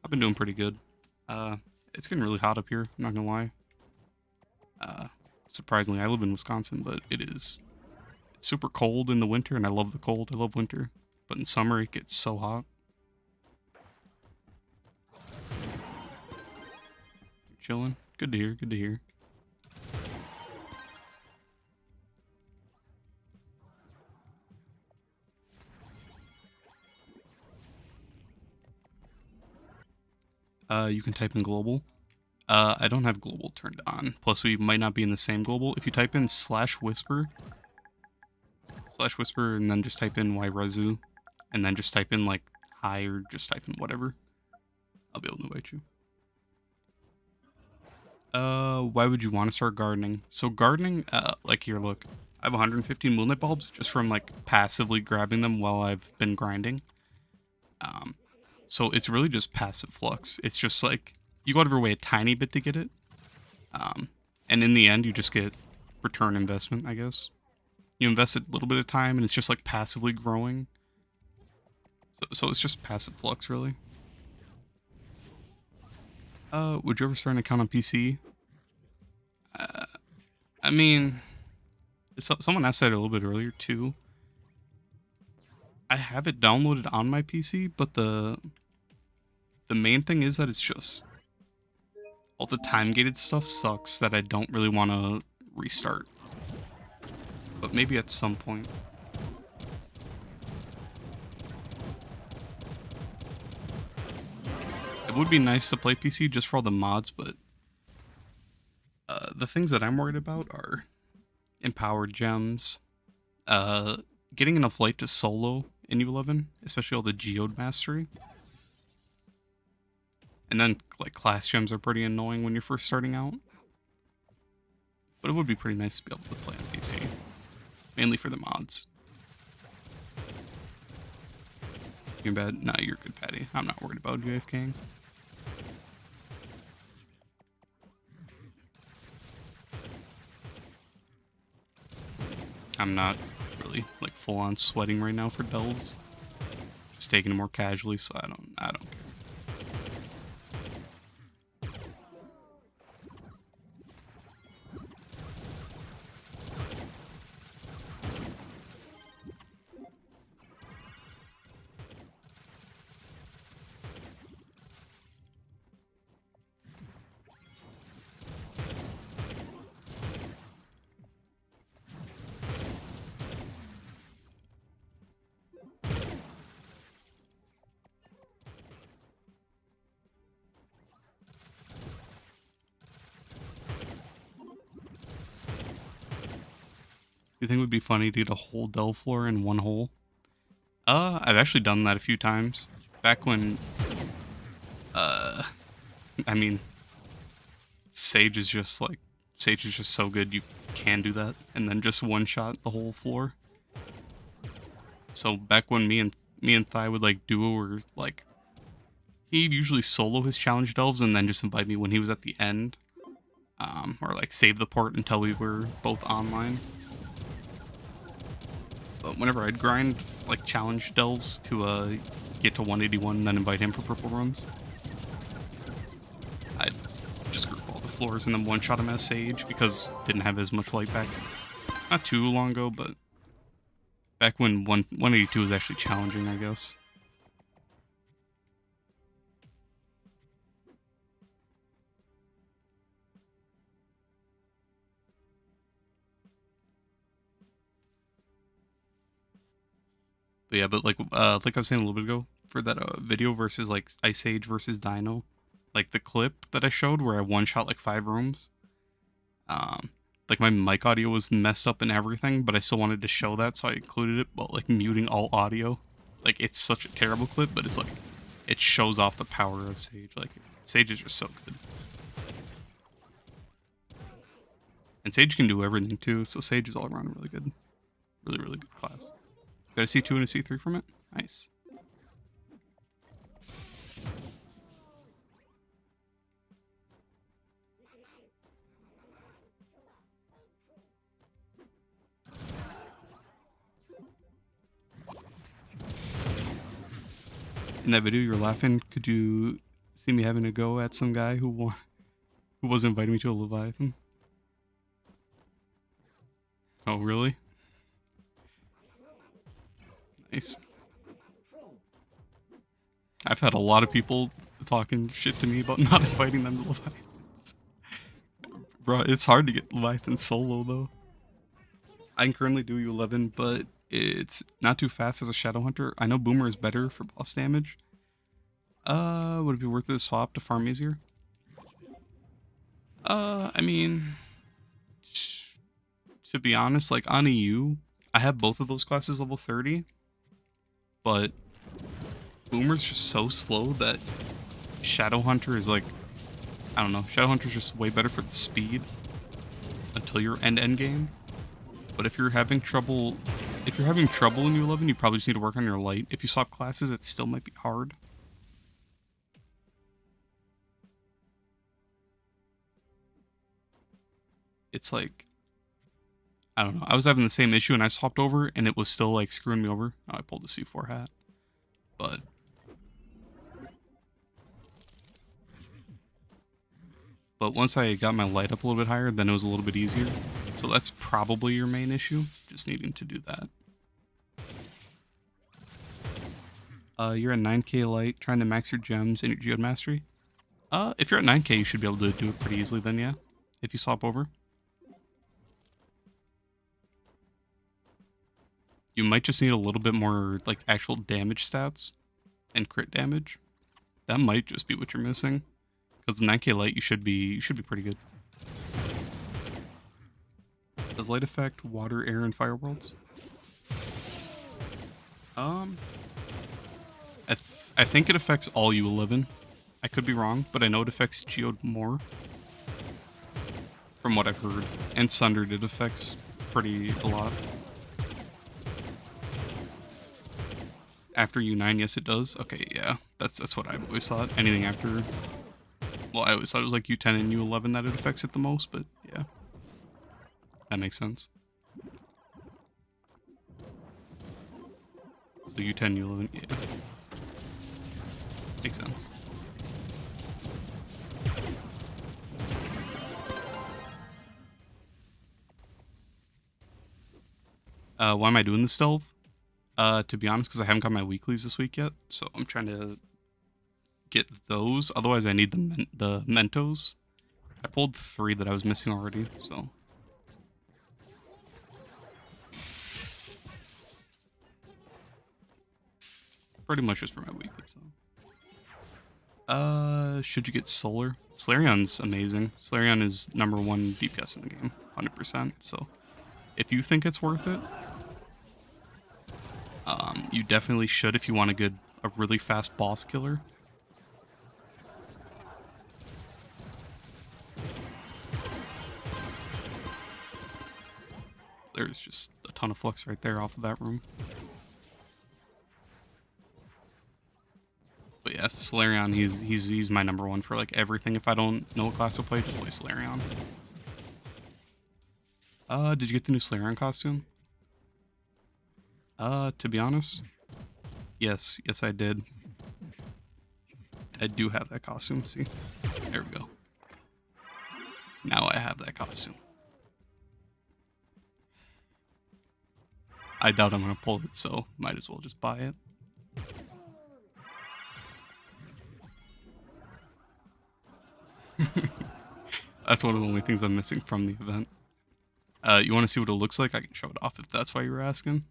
I've been doing pretty good. It's getting really hot up here, I'm not gonna lie. Surprisingly, I live in Wisconsin, but it's super cold in the winter, and I love the cold. I love winter. But in summer, it gets so hot. You're chilling? Good to hear, good to hear. You can type in global. I don't have global turned on. Plus, we might not be in the same global. If you type in /whisper, and then just type in Rezu, and then just type in like hi, or just type in whatever, I'll be able to invite you. Why would you want to start gardening? So gardening, like here, look, I have 115 moonlight bulbs just from like passively grabbing them while I've been grinding. So it's really just passive flux. It's just like, you go out of your way a tiny bit to get it. And in the end, you just get return investment, I guess. You invest a little bit of time, and it's just like passively growing. So it's just passive flux, really. Would you ever start an account on PC? I mean, someone asked that a little bit earlier, too. I have it downloaded on my PC, but the main thing is that it's just all the time-gated stuff sucks that I don't really want to restart. But maybe at some point. It would be nice to play PC just for all the mods, but the things that I'm worried about are empowered gems, getting enough light to solo in U11, especially all the Geode mastery. And then, like, class gems are pretty annoying when you're first starting out. But it would be pretty nice to be able to play on PC. Mainly for the mods. You're bad? Nah, you're good, Patty. I'm not worried about you AFKing. I'm not really, like, full-on sweating right now for delves. Just taking it more casually, so I don't care. You think it would be funny to get a whole delve floor in one hole? I've actually done that a few times. Back when, I mean, Sage is just so good you can do that, and then just one-shot the whole floor. So back when me and Thai would, like, duo, or, like, he'd usually solo his challenge delves and then just invite me when he was at the end. Or, like, save the port until we were both online. But whenever I'd grind, like, challenge delves to get to 181 and then invite him for purple runs, I'd just group all the floors and then one-shot him as Sage, because didn't have as much light back. Not too long ago, but back when 182 was actually challenging, I guess. But yeah, but like I was saying a little bit ago, for that video versus like Ice Age versus Dino, like the clip that I showed where I one-shot like 5 rooms, like my mic audio was messed up and everything, but I still wanted to show that, so I included it, but like muting all audio. Like, it's such a terrible clip, but it's like, it shows off the power of Sage. Like, Sage is just so good. And Sage can do everything too, so Sage is all around really good. Really, really good class. Got a C2 and a C3 from it? Nice. In that video you were laughing, could you see me having a go at some guy who was inviting me to a Leviathan? Oh, really? Nice. I've had a lot of people talking shit to me about not inviting them to Leviathans. Bro, it's hard to get Leviathan solo, though. I can currently do U11, but it's not too fast as a Shadow Hunter. I know Boomer is better for boss damage. Would it be worth it to swap to farm easier? I mean, to be honest, like on EU, I have both of those classes level 30, but Boomer's just so slow that Shadow Hunter is like, I don't know, Shadow Hunter's just way better for the speed until your end game. But if you're having trouble in U11, you probably just need to work on your light. If you swap classes, it still might be hard. it's like, I don't know. I was having the same issue and I swapped over and it was still like screwing me over. Oh, I pulled the C4 hat. But once I got my light up a little bit higher, then it was a little bit easier. So that's probably your main issue, just needing to do that. You're at 9k light, trying to max your gems and your Geode mastery. If you're at 9k, you should be able to do it pretty easily then, yeah. If you swap over. You might just need a little bit more, like, actual damage stats and crit damage. That might just be what you're missing. Because 9k light, you should be pretty good. Does light affect water, air, and fire worlds? I think it affects all you 11. I could be wrong, but I know it affects Geode more. From what I've heard. And Sundered, it affects a lot. After U9, yes it does. Okay, yeah. That's what I've always thought. Anything after... Well, I always thought it was like U10 and U11 that it affects it the most, but yeah. That makes sense. So U10, U11, yeah. Makes sense. Why am I doing this stealth? To be honest, because I haven't got my weeklies this week yet, so I'm trying to get those. Otherwise, I need the Mentos. I pulled 3 that I was missing already, so... Pretty much just for my weeklies, so... should you get Solar? Solarion's amazing. Solarion is #1 DPS in the game, 100%, so... If you think it's worth it, you definitely should if you want a really fast boss killer. There's just a ton of flux right there off of that room. But yeah, Solarion, he's my #1 for like everything. If I don't know what class to play, just play Solarion. Did you get the new Solarion costume? To be honest, yes I did. I do have that costume, see? There we go. Now I have that costume. I doubt I'm gonna pull it, so might as well just buy it. That's one of the only things I'm missing from the event. You want to see what it looks like? I can show it off if that's why you were asking.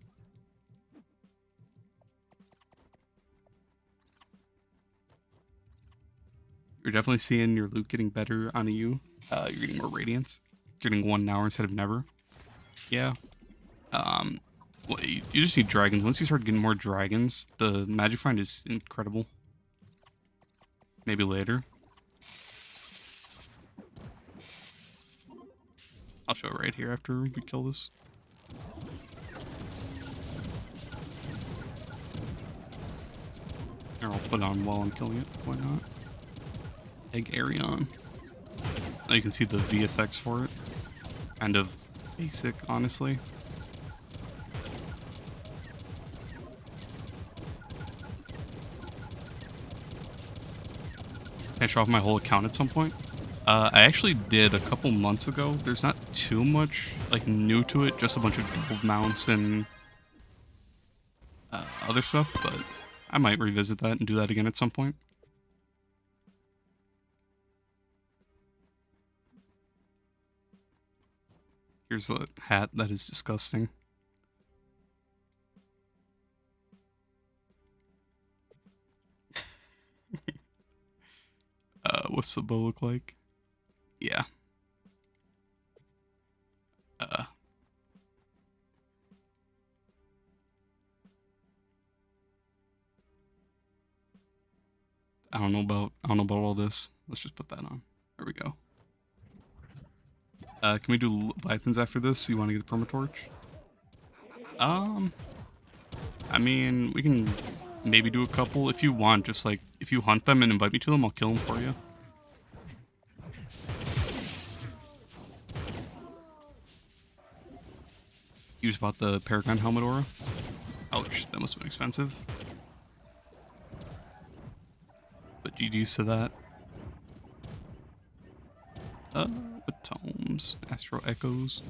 You're definitely seeing your loot getting better on EU. You're getting more radiance. You're getting 1 hour instead of never. Yeah. Well, you just need dragons. Once you start getting more dragons, the magic find is incredible. Maybe later. I'll show it right here after we kill this. Or I'll put it on while I'm killing it. Why not? Egg Arion. Now you can see the VFX for it. Kind of basic, honestly. Can I show off my whole account at some point? I actually did a couple months ago. There's not too much like new to it, just a bunch of double mounts and other stuff, but I might revisit that and do that again at some point. Here's the hat that is disgusting. What's the bow look like? Yeah. I don't know about all this. Let's just put that on. There we go. Can we do Leviathans after this? You want to get the Perma torch? I mean, we can maybe do a couple if you want. Just like if you hunt them and invite me to them, I'll kill them for you. You just bought the Paragon helmet aura? Ouch, that must have been expensive. But GG's to that. What tomes? Astral Echoes.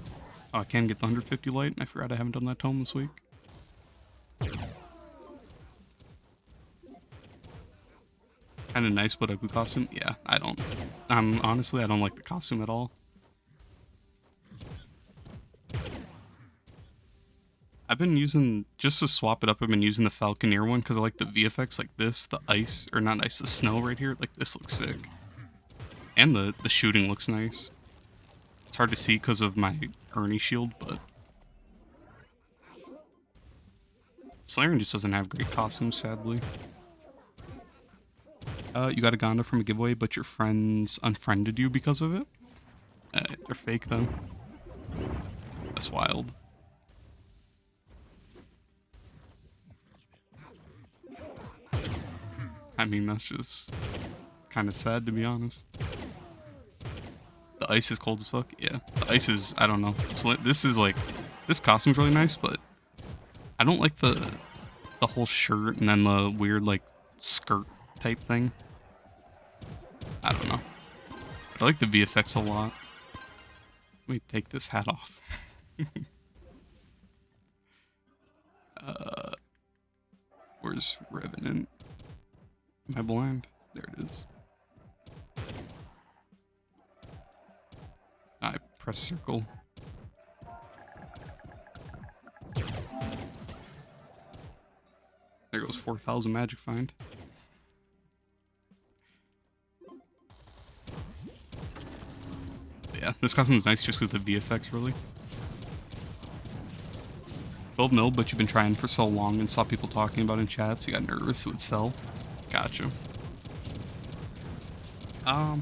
Oh, I can get the 150 light. I forgot I haven't done that tome this week. Kind of nice but ugly costume. Yeah, I don't. Honestly, I don't like the costume at all. I've been using, just to swap it up, I've been using the Falconeer one because I like the VFX like this, the ice, or not ice, the snow right here. Like this looks sick. And the shooting looks nice. It's hard to see because of my Ernie shield, but Solarion just doesn't have great costumes, sadly. You got a Gonda from a giveaway, but your friends unfriended you because of it? They're fake then. That's wild. I mean, that's just kind of sad, to be honest. The ice is cold as fuck. Yeah, the ice is, I don't know. This is like, this costume's really nice, but I don't like the whole shirt and then the weird like skirt type thing. I don't know. I like the VFX a lot. Let me take this hat off. Where's Revenant? Am I blind? There it is. I press circle. There goes 4,000 magic find. But yeah, this costume is nice just because of the VFX, really. 12 mil, but you've been trying for so long and saw people talking about it in chat, so you got nervous it would sell. Gotcha. I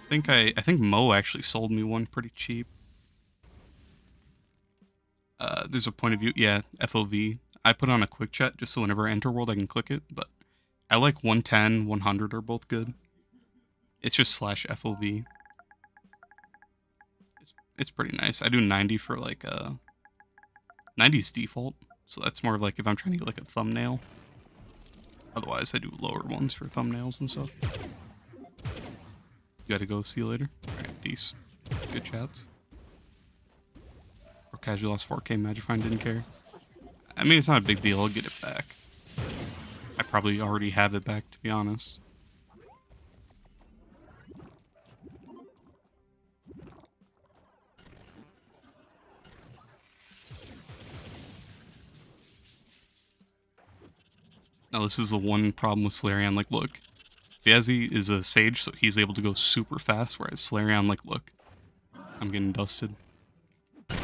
think Mo actually sold me one pretty cheap. There's a point of view, yeah, FOV. I put on a quick chat just so whenever I enter world I can click it, but I like 110, 100 are both good. It's just /FOV. It's pretty nice. I do 90 for like 90's default, so that's more of like if I'm trying to get like a thumbnail. Otherwise, I do lower ones for thumbnails and stuff. You gotta go. See you later. Alright, peace. Good chats. Or casual lost 4K Magifine, didn't care. I mean, it's not a big deal. I'll get it back. I probably already have it back, to be honest. Now, this is the one problem with Solarion. Like, look. Viazzi is a Sage, so he's able to go super fast, whereas Solarion, like, look. I'm getting dusted. And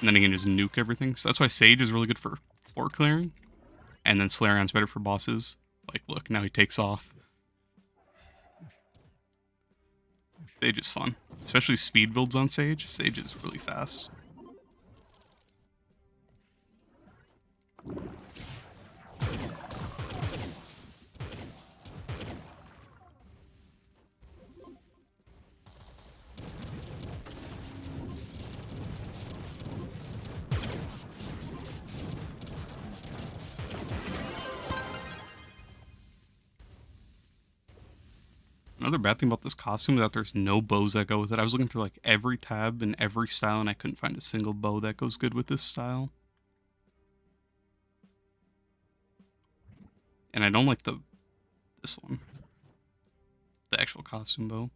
then he can just nuke everything. So that's why Sage is really good for floor clearing. And then Solarion's better for bosses. Like, look, now he takes off. Sage is fun. Especially speed builds on Sage. Sage is really fast. Another bad thing about this costume is that there's no bows that go with it. I was looking through like every tab and every style and I couldn't find a single bow that goes good with this style. And I don't like this one. The actual costume bow.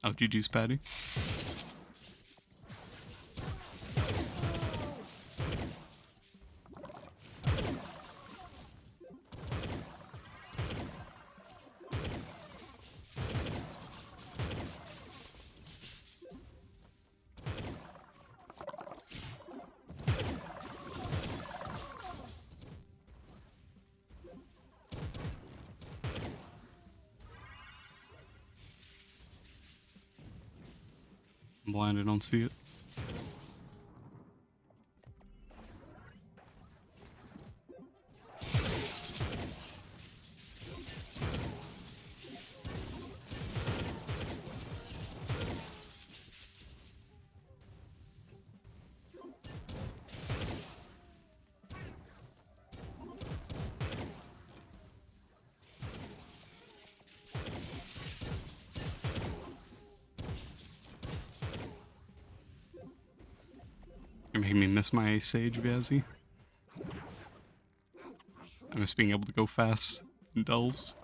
Oh, GG's, Patty. I'm blind, I don't see it. You're making me miss my Sage, Vazzy. I miss being able to go fast in delves.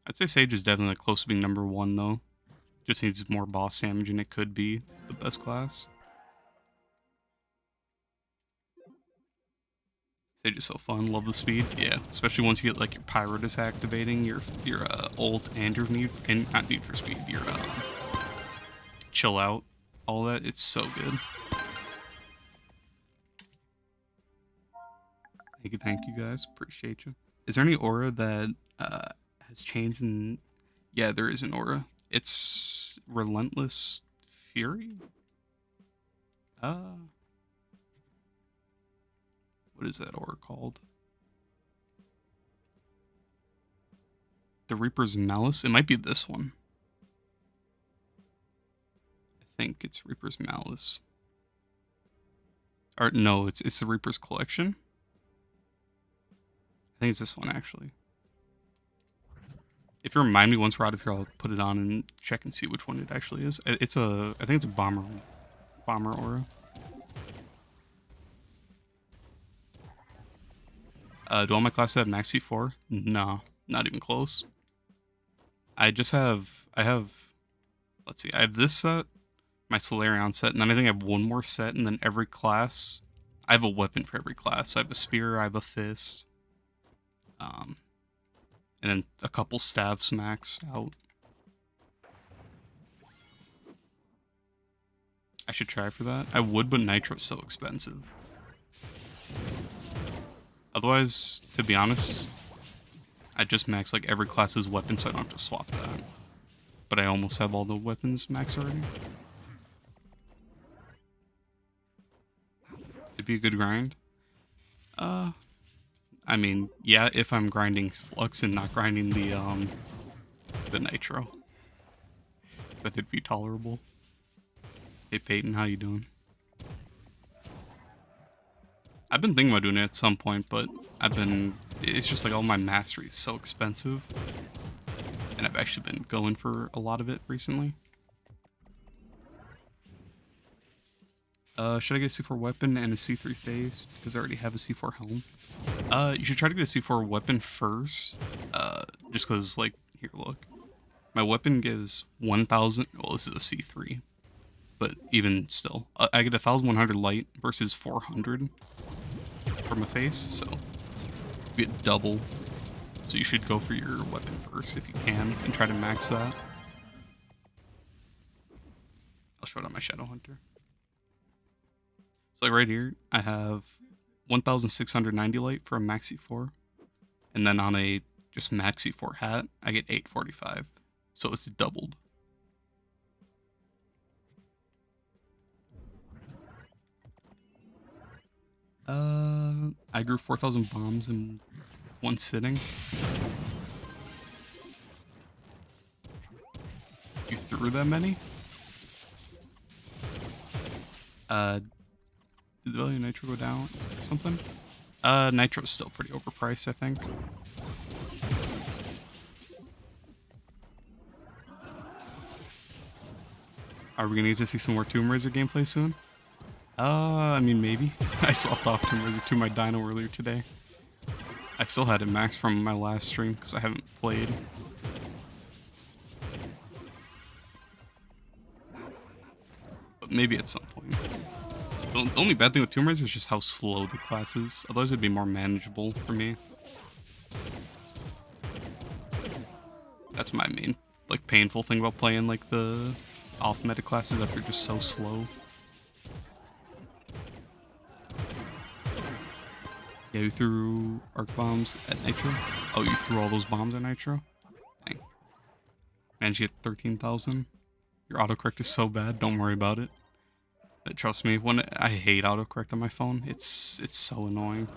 I'd say Sage is definitely close to being number 1 though. Just needs more boss damage and it could be the best class. Sage is so fun, love the speed. Yeah, especially once you get like your Pyrotus activating, your ult and your not need for speed, your chill out, all that. It's so good. Thank you guys, appreciate you. Is there any aura that has changed in? Yeah, there is an aura. It's Relentless Fury. What is that aura called? The Reaper's Malice? It might be this one. I think it's Reaper's Malice. Or no, it's the Reaper's Collection. I think it's this one actually. If you remind me once we're out of here, I'll put it on and check and see which one it actually is. I think it's a bomber aura. Do all my classes have max C4? No, not even close. I have, let's see, I have this set, my Solarion set, and then I think I have one more set, and then every class, I have a weapon for every class. So I have a spear, I have a fist, and then a couple staves maxed out. I should try for that. I would, but Nitro's so expensive. Otherwise, to be honest, I just max like every class's weapon so I don't have to swap that. But I almost have all the weapons maxed already. It'd be a good grind. I mean, yeah, if I'm grinding flux and not grinding the nitro, then it'd be tolerable. Hey Peyton, how you doing? I've been thinking about doing it at some point, but it's just like all my mastery is so expensive. And I've actually been going for a lot of it recently. Should I get a C4 weapon and a C3 phase? Because I already have a C4 helm. You should try to get a C4 weapon first. Just because, like, here, look. My weapon gives 1,000, well, this is a C3. But even still, I get 1,100 light versus 400 from a face, so you get double. So you should go for your weapon first if you can, and try to max that. I'll show it on my Shadow Hunter. So like right here, I have 1,690 light for a max C4. And then on a just max C4 hat, I get 845. So it's doubled. I grew 4,000 bombs in one sitting. You threw that many? Did the value of Nitro go down or something? Nitro's still pretty overpriced, I think. Are we gonna get to see some more Tomb Raider gameplay soon? I mean, maybe. I swapped off Tomb Raider to my Dino earlier today. I still had it maxed from my last stream because I haven't played. But maybe at some point. The only bad thing with Tomb Raider is just how slow the class is. Otherwise it'd be more manageable for me. That's my main, like, painful thing about playing, like, the off-meta classes, that they're just so slow. Yeah, you threw arc bombs at Nitro? Oh, you threw all those bombs at Nitro? Dang. Managed to get 13,000. Your autocorrect is so bad, don't worry about it. But trust me, I hate autocorrect on my phone. It's so annoying.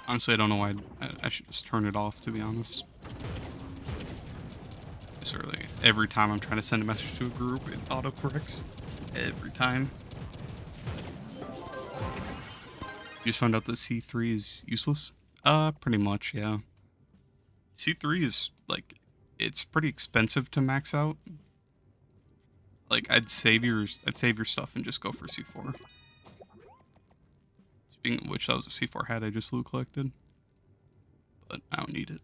Honestly, I don't know why I should just turn it off, to be honest. It's really, every time I'm trying to send a message to a group, it autocorrects. Every time. You just found out that C3 is useless? Pretty much, yeah. C3 is, like, it's pretty expensive to max out. Like, I'd save your stuff and just go for C4. Speaking of which, that was a C4 hat I just loot collected. But I don't need it.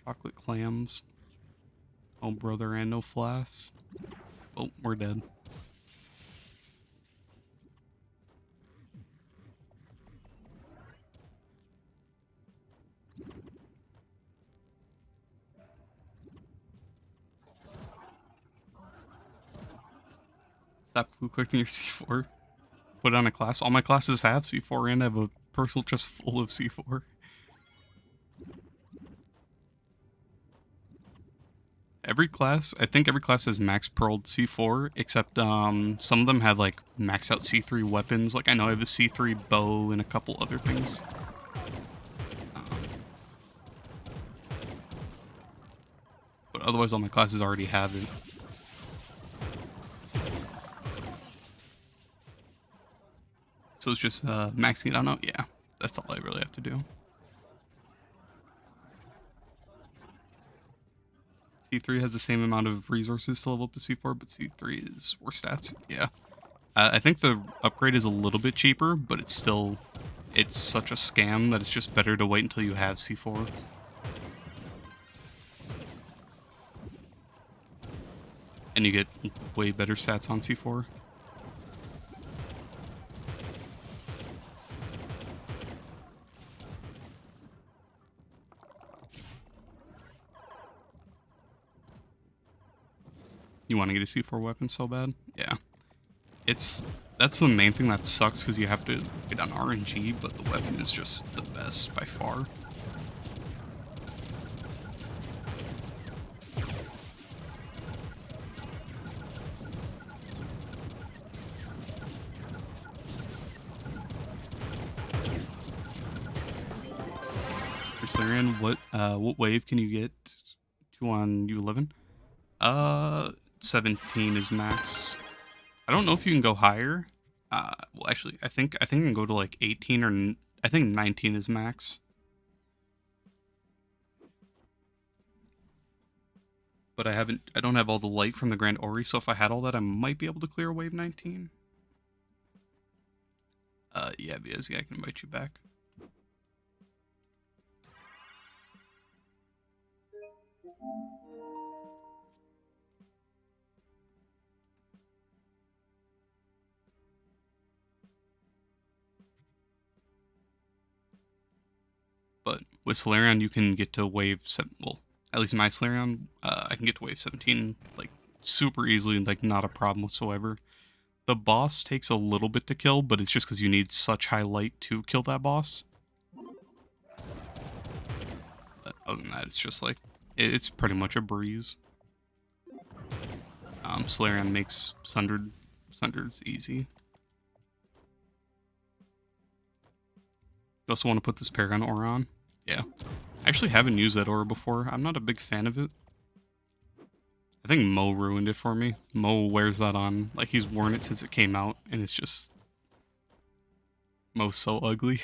Chocolate clams. Oh, brother, and no flask. Oh, we're dead. Stop loot collecting your C4. Put on a class. All my classes have C4 and I have a personal chest full of C4. Every class, I think every class has max pearled C4, except some of them have like max out C3 weapons. Like I know I have a C3 bow and a couple other things. But otherwise all my classes already have it. So it's just maxing it out. Yeah, that's all I really have to do. C3 has the same amount of resources to level up to C4, but C3 is worse stats. Yeah. I think the upgrade is a little bit cheaper, but it's still... It's such a scam that it's just better to wait until you have C4. And you get way better stats on C4. You want to get a C4 weapon so bad? Yeah. That's the main thing that sucks, because you have to get on RNG, but the weapon is just the best by far. Solarion, what wave can you get to on U11? 17 is max. I don't know if you can go higher. Well, actually, I think I can go to like 18 or I think 19 is max. But I don't have all the light from the Grand Ori, so if I had all that, I might be able to clear wave 19. Yeah, Viezi, I can invite you back. But with Solarion, you can get to wave 7. Well, at least my Solarion, I can get to wave 17 like super easily, like not a problem whatsoever. The boss takes a little bit to kill, but it's just because you need such high light to kill that boss. But other than that, it's just like it's pretty much a breeze. Solarion makes Sunders easy. You also want to put this Paragon aura on. Yeah. I actually haven't used that aura before. I'm not a big fan of it. I think Mo ruined it for me. Mo wears that on. Like, he's worn it since it came out, and it's just... Mo's so ugly.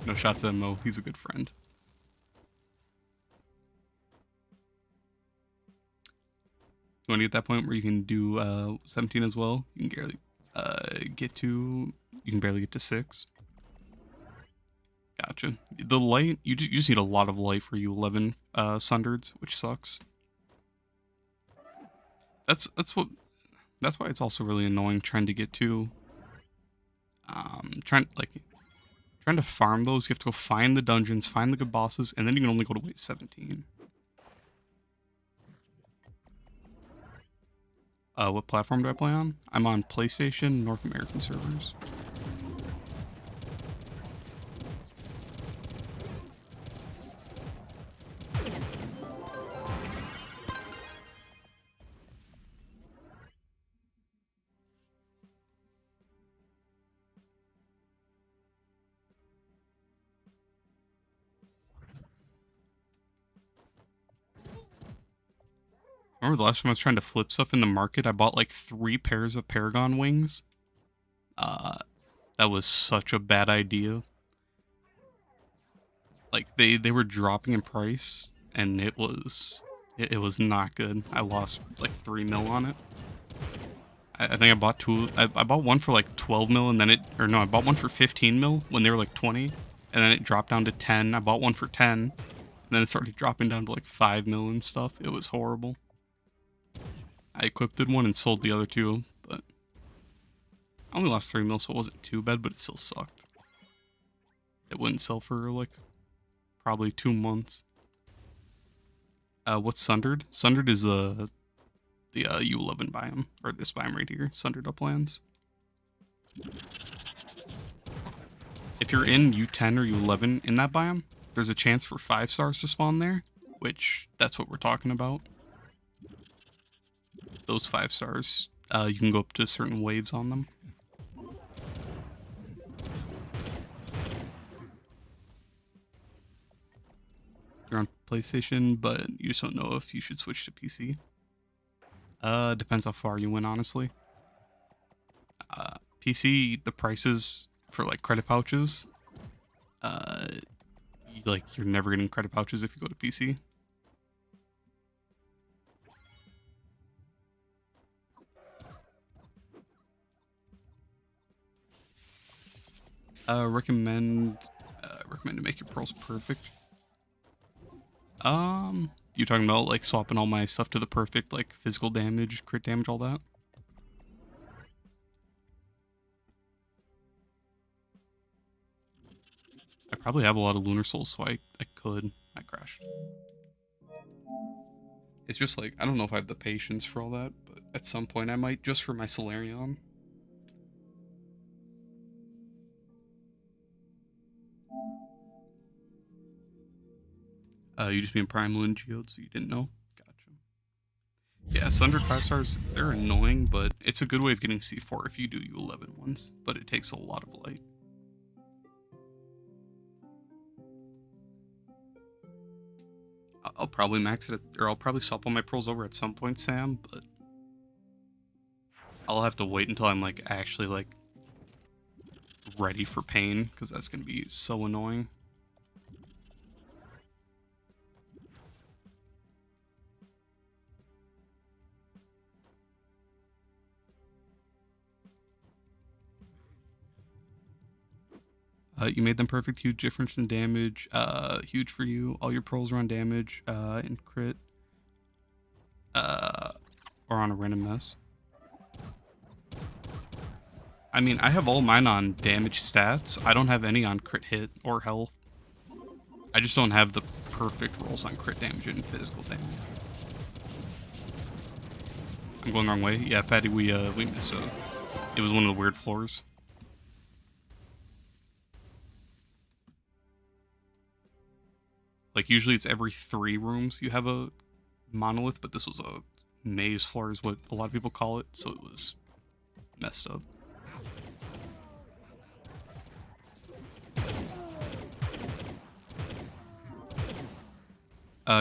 No shots at Mo. He's a good friend. You want to get that point where you can do 17 as well? You can barely get to... You can barely get to 6. Gotcha. The light, you just need a lot of light for U11 Sundards, which sucks. That's why it's also really annoying trying to get to trying to farm those. You have to go find the dungeons, find the good bosses, and then you can only go to wave 17. What platform do I play on? I'm on PlayStation, North American servers. remember the last time I was trying to flip stuff in the market, I bought like 3 pairs of Paragon wings. That was such a bad idea. Like they were dropping in price, and it was not good. I lost like 3 mil on it. I think I bought 2. I bought one for like 12 mil, and then I bought one for 15 mil when they were like 20, and then it dropped down to 10. I bought one for 10, and then it started dropping down to like 5 mil and stuff. It was horrible. I equipped one and sold the other 2, but I only lost 3 mil, so it wasn't too bad, but it still sucked. It wouldn't sell for like probably 2 months. What's Sundered? Sundered is the U11 biome, or this biome right here, Sundered Uplands. If you're in U10 or U11 in that biome, there's a chance for 5 stars to spawn there, which that's what we're talking about. Those 5 stars, you can go up to certain waves on them. You're on PlayStation, but you just don't know if you should switch to PC. Depends how far you went, honestly. PC, the prices for like credit pouches, you're never getting credit pouches if you go to PC. Recommend to make your pearls perfect. You talking about like swapping all my stuff to the perfect, like physical damage, crit damage, all that? I probably have a lot of lunar souls, so I could. I crashed. It's just like, I don't know if I have the patience for all that, but at some point I might, just for my Solarion. You just mean Primal and Geode, so you didn't know? Gotcha. Yeah, Sundered 5 stars, they're annoying, but it's a good way of getting C4 if you do U11 ones, but it takes a lot of light. I'll probably max it, or I'll probably swap all my pearls over at some point, Sam, but I'll have to wait until I'm like actually like ready for pain, because that's gonna be so annoying. You made them perfect, huge difference in damage, huge for you. All your pearls are on damage, and crit, or on a random mess. I mean, I have all mine on damage stats. I don't have any on crit hit or health. I just don't have the perfect rolls on crit damage and physical damage. I'm going the wrong way. Yeah, Patty, we missed it was one of the weird floors. Like, usually it's every 3 rooms you have a monolith, but this was a maze floor is what a lot of people call it, so it was messed up.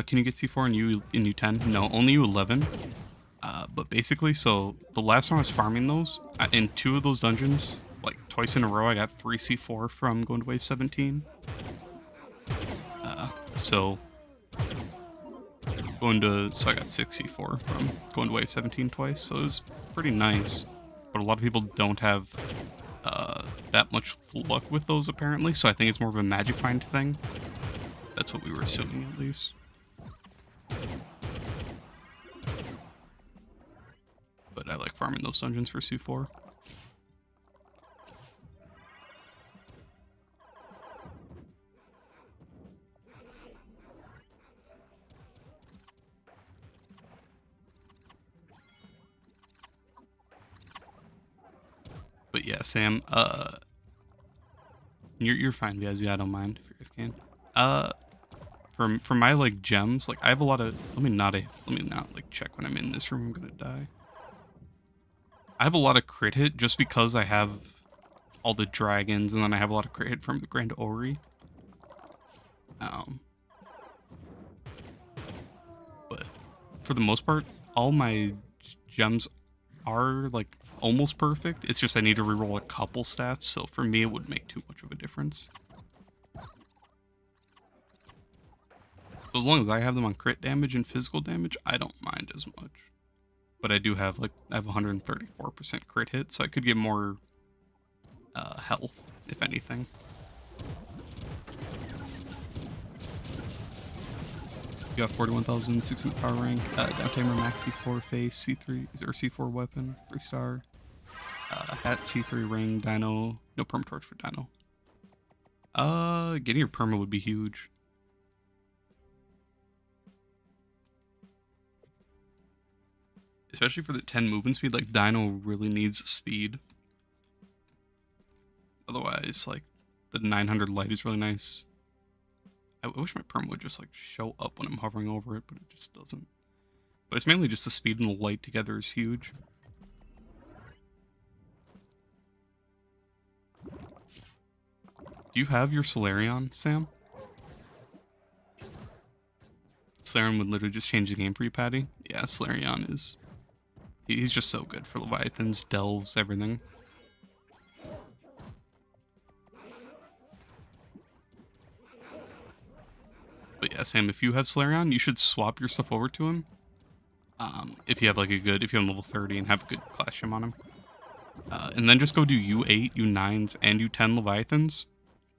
Can you get C4 in U10? No, only U11. But basically, so the last time I was farming those, in 2 of those dungeons, like twice in a row, I got 3 C4 from going to wave 17. So I got 6 C4 from going to wave 17 twice, so it was pretty nice. But a lot of people don't have that much luck with those, apparently, so I think it's more of a magic find thing. That's what we were assuming, at least. But I like farming those dungeons for C4. But yeah, Sam, you're fine, Viaz. Yeah, I don't mind if you can. For my like gems, like I have a lot of. Let me not like check when I'm in this room. I'm gonna die. I have a lot of crit hit just because I have all the dragons, and then I have a lot of crit hit from the Grand Ori. But for the most part, all my gems are like almost perfect. It's just I need to reroll a couple stats, so for me it would make too much of a difference. So as long as I have them on crit damage and physical damage, I don't mind as much. But I do have, like, I have 134% crit hit, so I could get more health, if anything. You got 41,600 power rank, down tamer max C4 face, C3 or C4 weapon, 3-star. Hat C3 ring, dino, no perma torch for dino. Getting your perma would be huge. Especially for the 10 movement speed, like dino really needs speed. Otherwise, like the 900 light is really nice. I wish my perma would just like show up when I'm hovering over it, but it just doesn't. But it's mainly just the speed and the light together is huge. Do you have your Solarion, Sam? Solarion would literally just change the game for you, Patty. Yeah, Solarion is... He's just so good for Leviathans, Delves, everything. But yeah, Sam, if you have Solarion, you should swap your stuff over to him. If you have like if you're on level 30 and have a good class gem on him. And then just go do U8, U9s, and U10 Leviathans.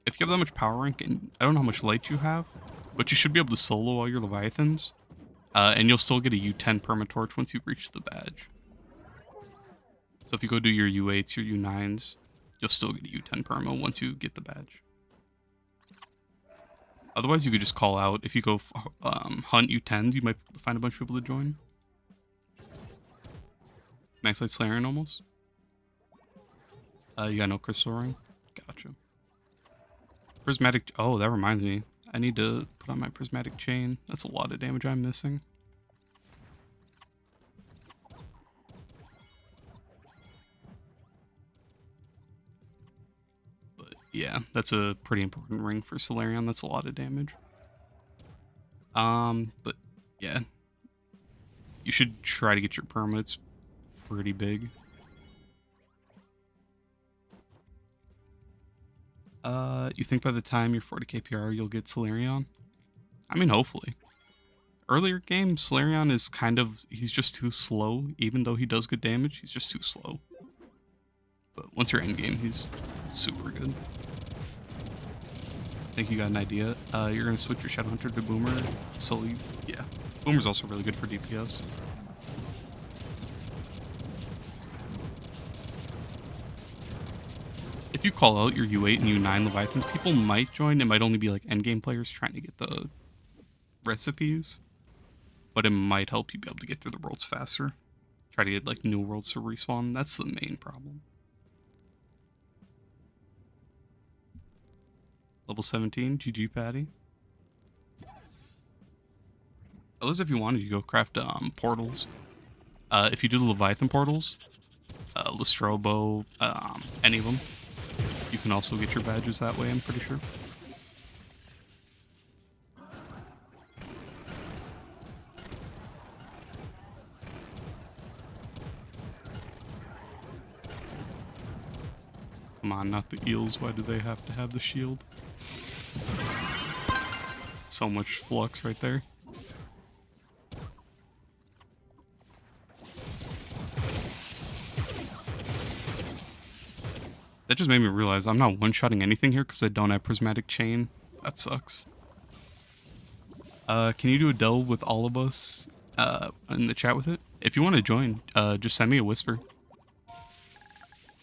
If you have that much power rank, and I don't know how much light you have, but you should be able to solo all your Leviathans. And you'll still get a U10 permatorch once you reach the badge. So if you go do your U8s, your U9s, you'll still get a U10 perma once you get the badge. Otherwise, you could just call out. If you go hunt U10s, you might find a bunch of people to join. Max Light Solarion almost. You got no crystal ring? Gotcha. Prismatic... Oh, that reminds me. I need to put on my prismatic chain. That's a lot of damage I'm missing. But yeah, that's a pretty important ring for Solarion. That's a lot of damage. But yeah. You should try to get your perma. It's pretty big. You think by the time you're 40k PR, you'll get Solarion? I mean, hopefully. Earlier game, Solarion is kind of... He's just too slow. Even though he does good damage, he's just too slow. But once you're in game, he's super good. I think you got an idea. You're going to switch your Shadowhunter to Boomer. So, yeah. Boomer's also really good for DPS. If you call out your U8 and U9 Leviathans, people might join. It might only be like endgame players trying to get the recipes. But it might help you be able to get through the worlds faster. Try to get like new worlds to respawn. That's the main problem. Level 17, GG Patty. At least if you wanted, you go craft portals. If you do the Leviathan portals, Lestrobo, any of them, you can also get your badges that way, I'm pretty sure. Come on, not the eels. Why do they have to have the shield? So much flux right there. That just made me realize I'm not one-shotting anything here because I don't have prismatic chain. That sucks. Can you do a delve with all of us in the chat with it? If you want to join, just send me a whisper.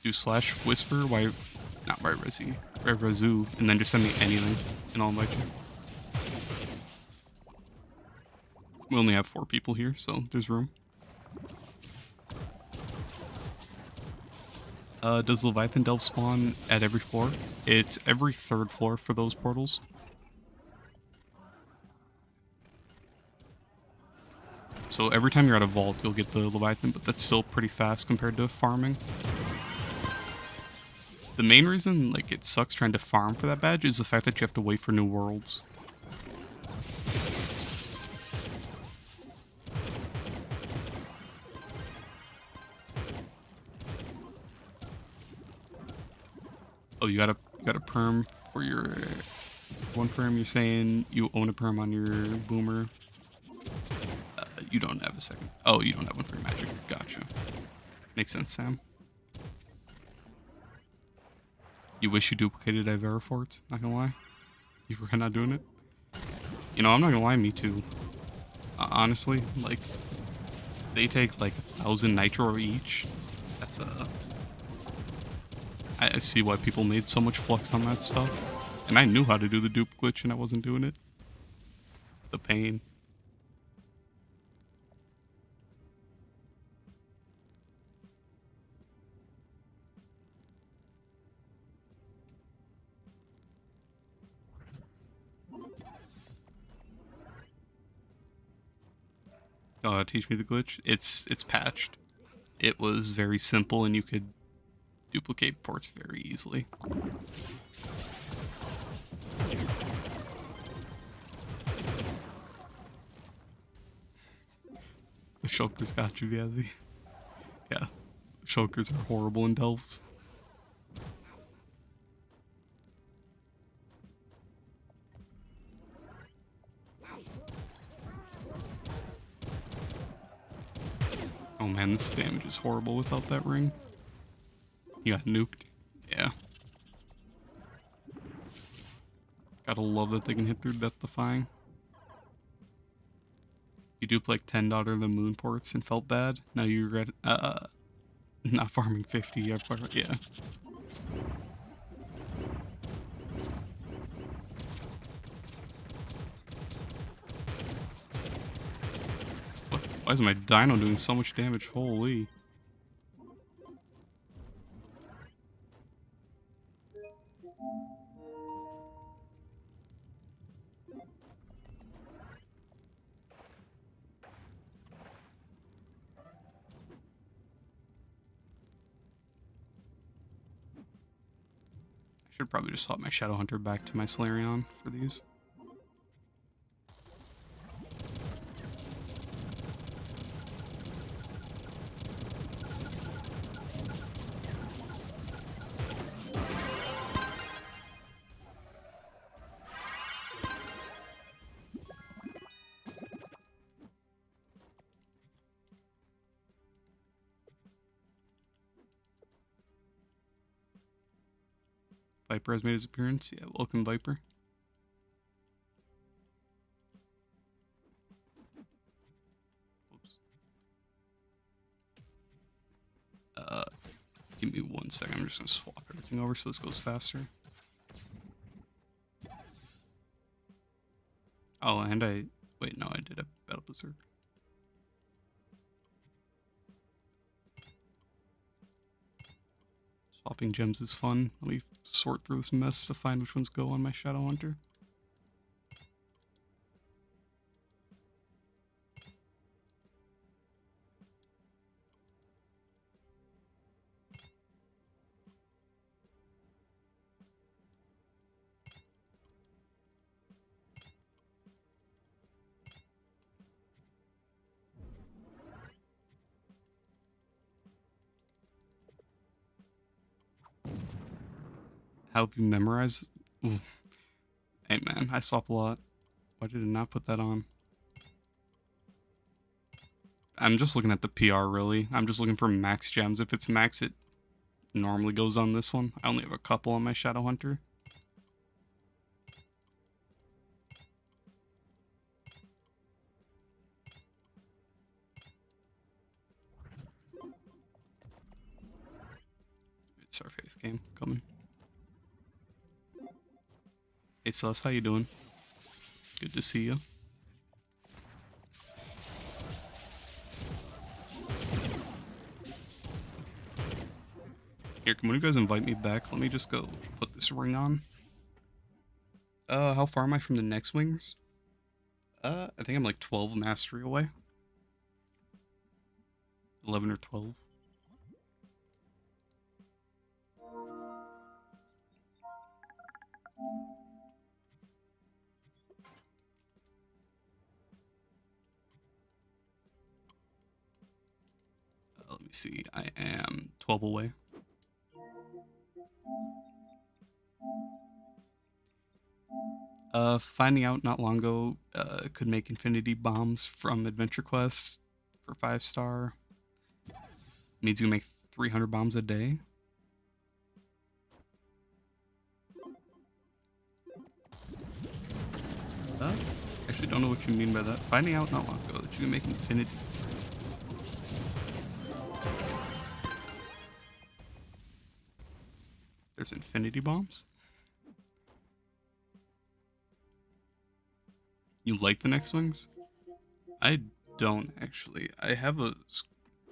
Do /whisper, not Rezu, and then just send me anything, and I'll invite you. We only have 4 people here, so there's room. Does Leviathan Delve spawn at every floor? It's every 3rd floor for those portals. So every time you're at a vault, you'll get the Leviathan, but that's still pretty fast compared to farming. The main reason like it sucks trying to farm for that badge is the fact that you have to wait for new worlds. Oh, you got a perm for your one perm. You're saying you own a perm on your boomer. You don't have a second. Oh, you don't have one for your magic. Gotcha. Makes sense, Sam. You wish you duplicated Ivera forts? Not gonna lie. You were not doing it. You know, I'm not gonna lie. Me too. Honestly, like they take like 1,000 nitro each. That's I see why people made so much flux on that stuff. And I knew how to do the dupe glitch and I wasn't doing it. The pain. Teach me the glitch. It's patched. It was very simple and you could duplicate ports very easily. The shulkers got you, Viazzy. Yeah. Shulkers are horrible in delves. Oh man, this damage is horrible without that ring. You got nuked. Yeah. Gotta love that they can hit through Death Defying. You duped like 10 Daughter of the Moon ports and felt bad. Now you regret not farming 50. Yeah. What? Why is my dino doing so much damage? Holy. I should probably just swap my Shadow Hunter back to my Solarion for these. Viper has made his appearance. Yeah, welcome, Viper. Whoops. Give me 1 second. I'm just gonna swap everything over so this goes faster. Oh, and wait, no, I did a Battle Berserk. Swapping gems is fun. Let me sort through this mess to find which ones go on my Shadow Hunter. How have you memorized? Ooh. Hey man, I swap a lot. Why did it not put that on? I'm just looking at the PR really. I'm just looking for max gems. If it's max, it normally goes on this one. I only have a couple on my Shadow Hunter. It's our 5th game coming. Hey Sus, how you doing? Good to see you. Here, can one of you guys invite me back? Let me just go put this ring on. How far am I from the next wings? I think I'm like 12 mastery away. 11 or 12. Let me see. I am 12 away. Finding out not long ago, could make infinity bombs from adventure quests for 5-star. Means you make 300 bombs a day. Actually don't know what you mean by that. Finding out not long ago that you can make infinity. There's infinity bombs? You like the next wings? I don't actually. I have a...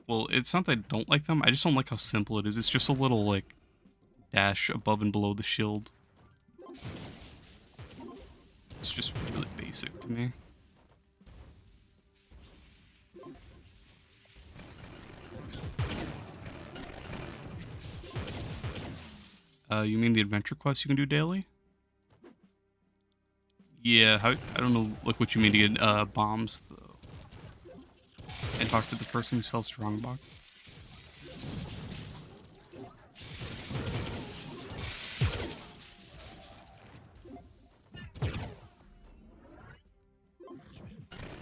Well, it's not that I don't like them. I just don't like how simple it is. It's just a little, like, dash above and below the shield. It's just really basic to me. You mean the adventure quests you can do daily? Yeah, I don't know, like, what you mean to get bombs, though. And talk to the person who sells Strongbox.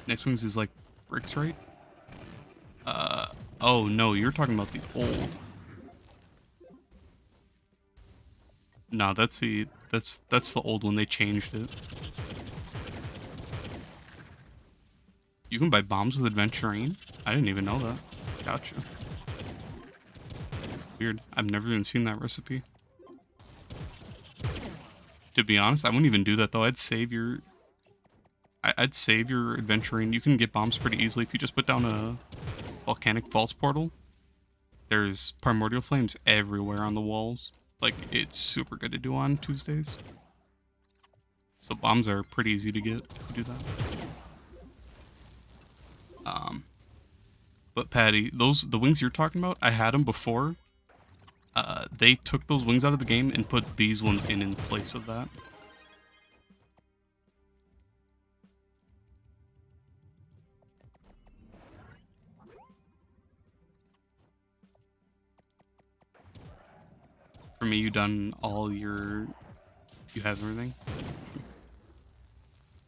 Next one's is like bricks, right? Oh no, you're talking about the old. No, that's the old one. They changed it. You can buy bombs with adventurine. I didn't even know that. Gotcha. Weird. I've never even seen that recipe. To be honest, I wouldn't even do that though. I'd save your adventurine. You can get bombs pretty easily if you just put down a volcanic vaults portal. There's primordial flames everywhere on the walls. Like, it's super good to do on Tuesdays. So bombs are pretty easy to get if you do that. But Patty, the wings you're talking about, I had them before. They took those wings out of the game and put these ones in place of that. For me, you done all your... You have everything?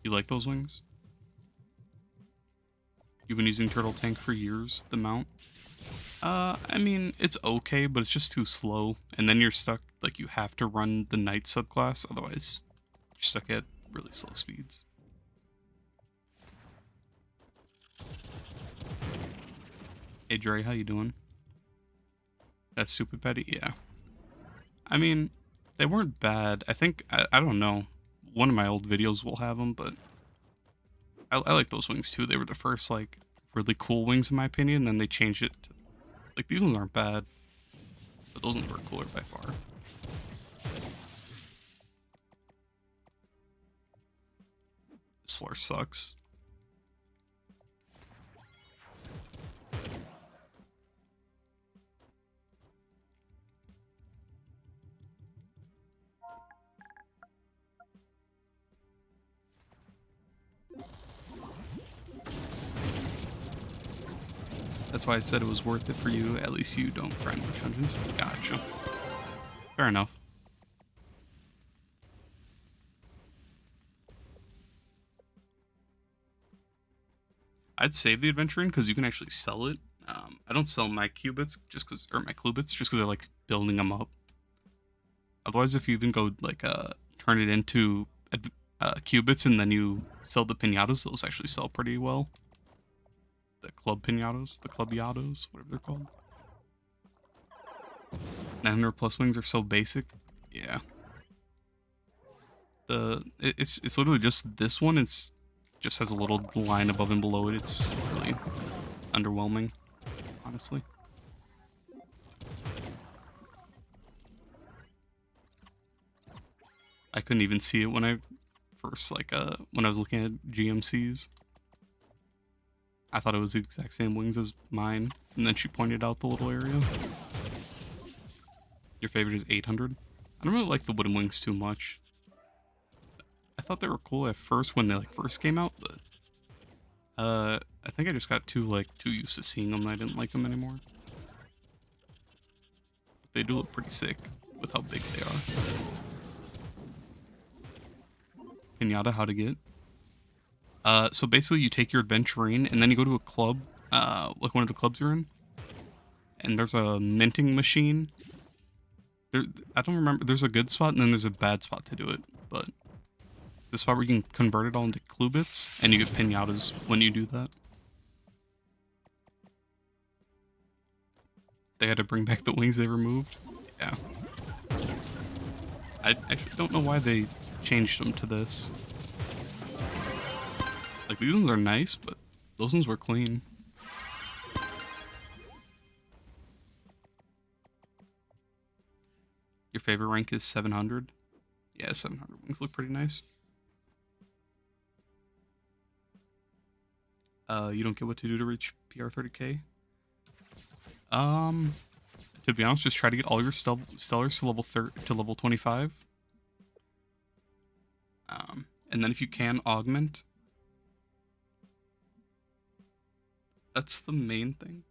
You like those wings? You've been using Turtle Tank for years, the mount? I mean, it's okay, but it's just too slow. And then you're stuck, like, you have to run the Knight subclass, otherwise you're stuck at really slow speeds. Hey Dre, how you doing? That's Stupid Petty? Yeah. I mean, they weren't bad. I think, I don't know. One of my old videos will have them, but I like those wings too. They were the first, like, really cool wings in my opinion, then they changed it to, like, these ones aren't bad, but those ones were cooler by far. This floor sucks. That's why I said it was worth it for you. At least you don't grind much dungeons. Gotcha. Fair enough. I'd save the adventuring because you can actually sell it. I don't sell my qubits just because, or my clubits just because I like building them up. Otherwise, if you even go like turn it into qubits and then you sell the pinatas, those actually sell pretty well. The club pinatas, the clubyados, whatever they're called. 900 plus wings are so basic. Yeah. It's literally just this one. It's just has a little line above and below it. It's really underwhelming, honestly. I couldn't even see it when I first, like, when I was looking at GMCs. I thought it was the exact same wings as mine, and then she pointed out the little area. Your favorite is 800? I don't really like the wooden wings too much. I thought they were cool at first when they, like, first came out, but I think I just got too used to seeing them and I didn't like them anymore. But they do look pretty sick with how big they are. Pinata how to get. So basically you take your adventurine and then you go to a club, like one of the clubs you're in, and there's a minting machine. There, I don't remember. There's a good spot and then there's a bad spot to do it, but the spot where you can convert it all into clue bits and you get pinatas when you do that. They had to bring back the wings they removed. Yeah. I actually don't know why they changed them to this. Like, these ones are nice, but those ones were clean. Your favorite rank is 700? Yeah, 700 wings look pretty nice. You don't get what to do to reach PR 30k? To be honest, just try to get all your stellars to level 25. And then if you can, augment. That's the main thing.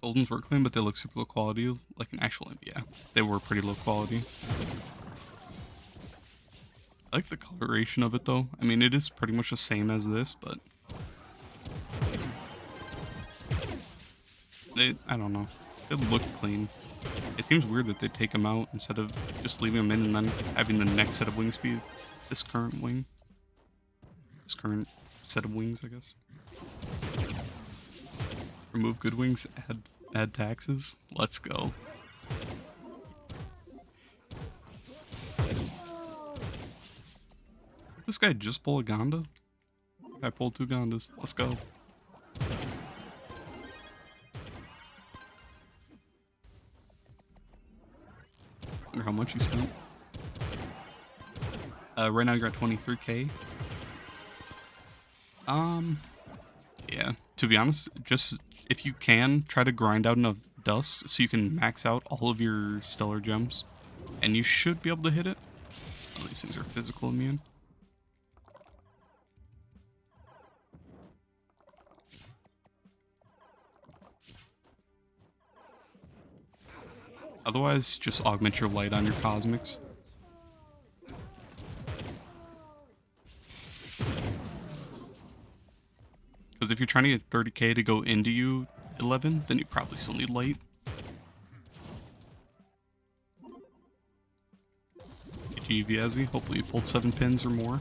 Goldens were clean, but they look super low quality, like an actual, yeah, they were pretty low quality. I like the coloration of it though. I mean, it is pretty much the same as this, but I don't know. They look clean. It seems weird that they take them out instead of just leaving them in and then having the next set of wings be this current wing. This current set of wings, I guess. Remove good wings, add taxes. Let's go. Did this guy just pull a Gonda? I pulled 2 Gondas. Let's go. Wonder how much you spent. Right now you're at 23k. Yeah. To be honest, just if you can, try to grind out enough dust so you can max out all of your stellar gems, and you should be able to hit it. Oh, these things are physical immune. Otherwise, just augment your light on your cosmics. Because if you're trying to get 30k to go into you 11, then you probably still need light. GG Viazzi, hopefully you pulled 7 pins or more.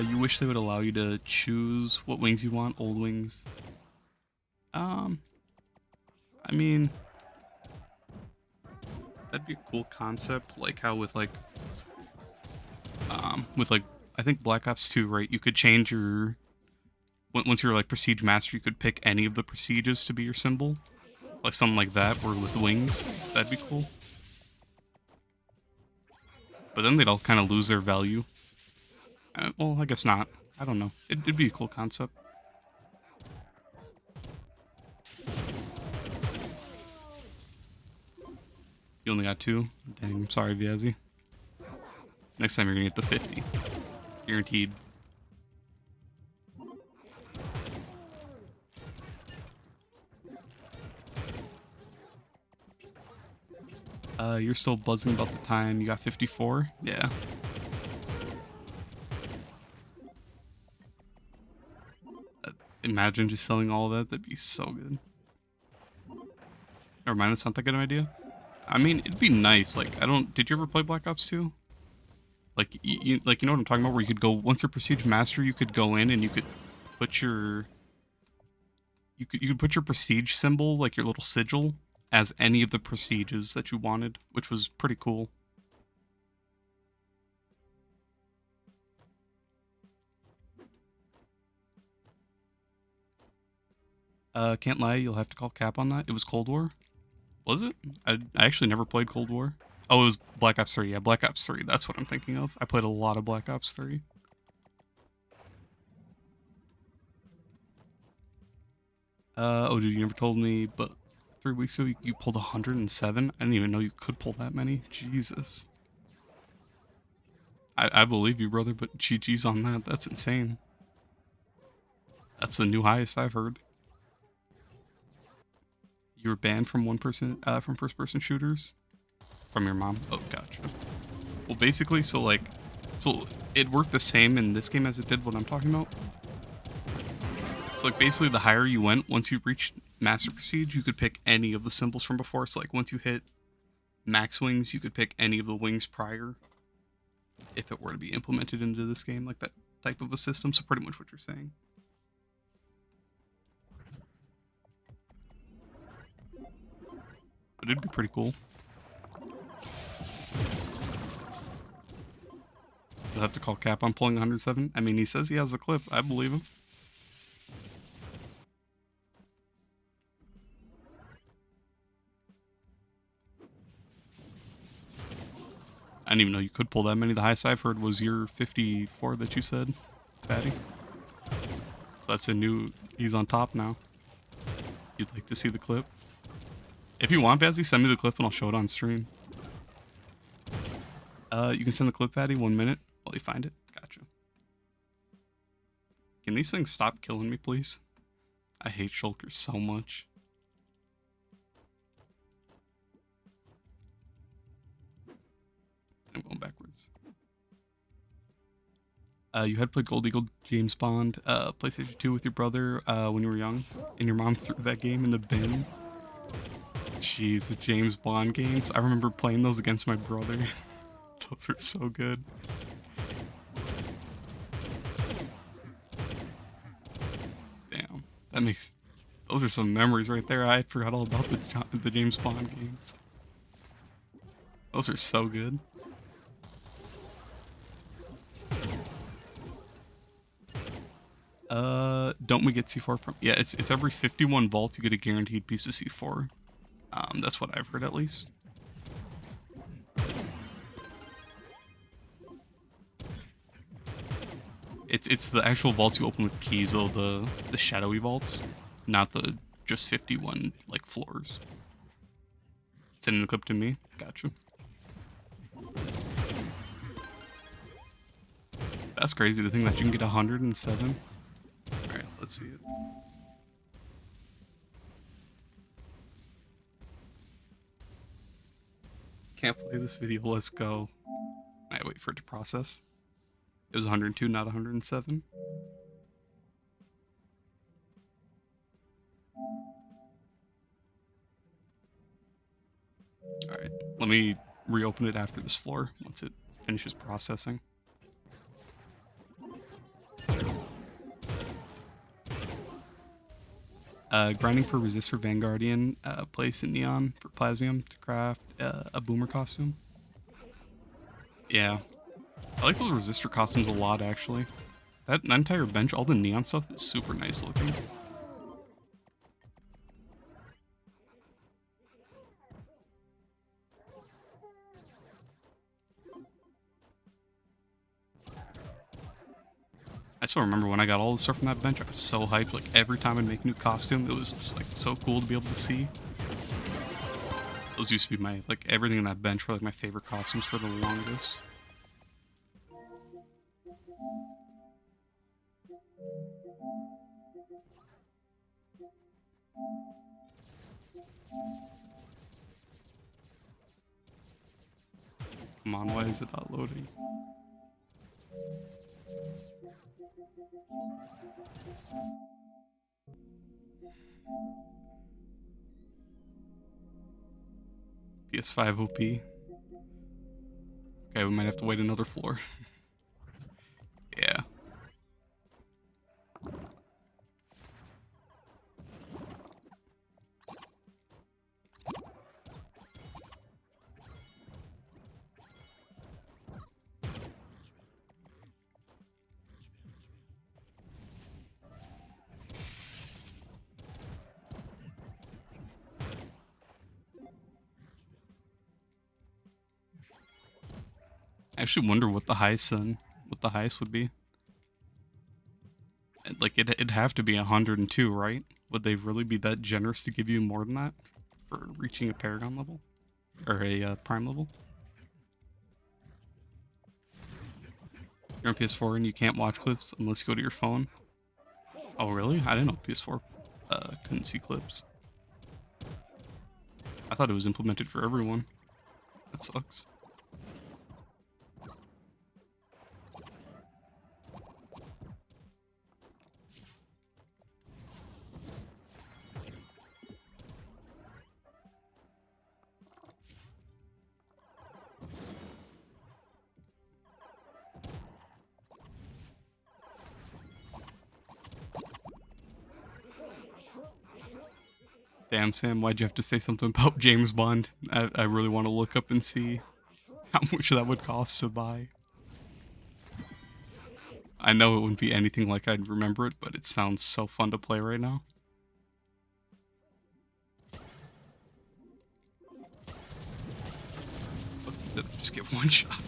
You wish they would allow you to choose what wings you want, old wings. I mean, that'd be a cool concept, like how with like, I think Black Ops 2, right? You could change your, once you're like Prestige Master, you could pick any of the Prestiges to be your symbol. Like something like that, or with wings. That'd be cool. But then they'd all kind of lose their value. Well, I guess not. I don't know. It'd be a cool concept. You only got 2? Dang, I'm sorry, Viazzi. Next time you're gonna get the 50. Guaranteed. You're still buzzing about the time. You got 54? Yeah. Imagine just selling all of that. That'd be so good. Never mind, it's not that good an idea. I mean, it'd be nice. Like, did you ever play Black Ops 2? Like, you know what I'm talking about? Where you could go, once you're Prestige Master, you could go in and you could put your... You could put your Prestige symbol, like your little sigil, as any of the Prestiges that you wanted, which was pretty cool. Can't lie, you'll have to call cap on that. It was Cold War? Was it? I actually never played Cold War. Oh, it was Black Ops 3. Yeah, Black Ops 3. That's what I'm thinking of. I played a lot of Black Ops 3. Oh, dude, you never told me, but 3 weeks ago you pulled 107? I didn't even know you could pull that many. Jesus. I believe you, brother, but GG's on that. That's insane. That's the new highest I've heard. You were banned from from first-person shooters? From your mom? Oh, gotcha. Well, basically, so it worked the same in this game as it did what I'm talking about. So like basically the higher you went, once you reached Master Prestige, you could pick any of the symbols from before. So like once you hit max wings, you could pick any of the wings prior if it were to be implemented into this game, like that type of a system. So pretty much what you're saying. But it'd be pretty cool. You'll have to call cap on pulling 107. I mean, he says he has a clip. I believe him. I didn't even know you could pull that many. The highest I've heard was your 54 that you said, Patty. So that's a new... He's on top now. You'd like to see the clip? If you want, Bazzy, send me the clip and I'll show it on stream. You can send the clip, Patty, 1 minute while you find it. Gotcha. Can these things stop killing me, please? I hate shulkers so much. I'm going backwards. You had played Gold Eagle James Bond, PlayStation 2 with your brother when you were young, and your mom threw that game in the bin. Jeez, the James Bond games. I remember playing those against my brother. Those are so good. Damn, that makes... Those are some memories right there. I forgot all about the James Bond games. Those are so good. Don't we get C4 from... Yeah, it's every 51 vault you get a guaranteed piece of C4. That's what I've heard at least. It's the actual vaults you open with keys though, the shadowy vaults, not the just 51 like floors. Sending the clip to me. Gotcha. That's crazy to think that you can get 107. Alright, let's see it. Can't play this video, let's go. I wait for it to process. It was 102, not 107. Alright, let me reopen it after this floor once it finishes processing. Grinding for Resistor Vanguardian, place in Neon for Plasmium to craft a Boomer costume. Yeah. I like those Resistor costumes a lot, actually. That entire bench, all the Neon stuff is super nice looking. I still remember when I got all the stuff from that bench, I was so hyped. Like, every time I'd make a new costume, it was just, like, so cool to be able to see. Those used to be my, like, everything in that bench were, like, my favorite costumes for the longest. Come on, why is it not loading? PS5 OP. Okay, we might have to wait another floor. Yeah. I actually wonder what the highest would be. Like it'd have to be 102, right? Would they really be that generous to give you more than that for reaching a Paragon level or a Prime level? You're on PS4 and you can't watch clips unless you go to your phone. Oh really? I didn't know PS4 couldn't see clips. I thought it was implemented for everyone. That sucks. Damn, Sam, why'd you have to say something about James Bond? I really want to look up and see how much that would cost to buy. I know it wouldn't be anything like I'd remember it, but it sounds so fun to play right now. Did I just get one shot?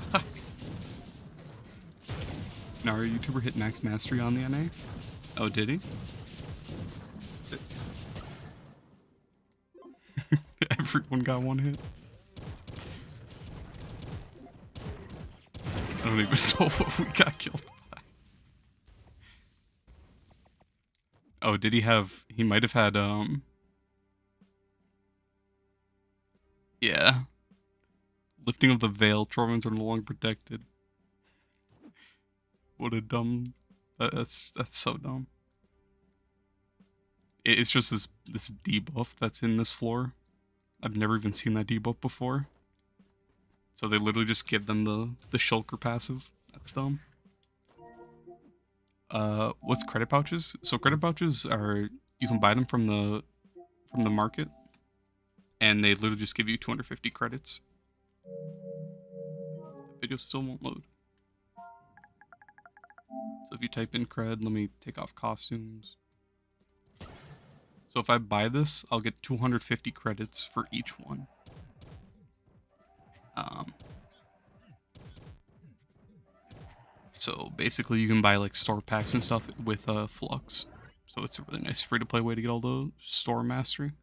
Now, our YouTuber hit max mastery on the NA? Oh, did he? Everyone got one hit. I don't even know what we got killed by. Oh, did he have... He might have had, yeah. Lifting of the veil. Trovens are no longer protected. What a dumb... That's so dumb. It's just this debuff that's in this floor. I've never even seen that debuff before. So they literally just give them the shulker passive. That's dumb. What's credit pouches? So credit pouches are, you can buy them from the market, and they literally just give you 250 credits. The video still won't load. So if you type in cred, let me take off costumes. So if I buy this, I'll get 250 credits for each one. So basically you can buy like store packs and stuff with flux. So it's a really nice free-to-play way to get all the store mastery.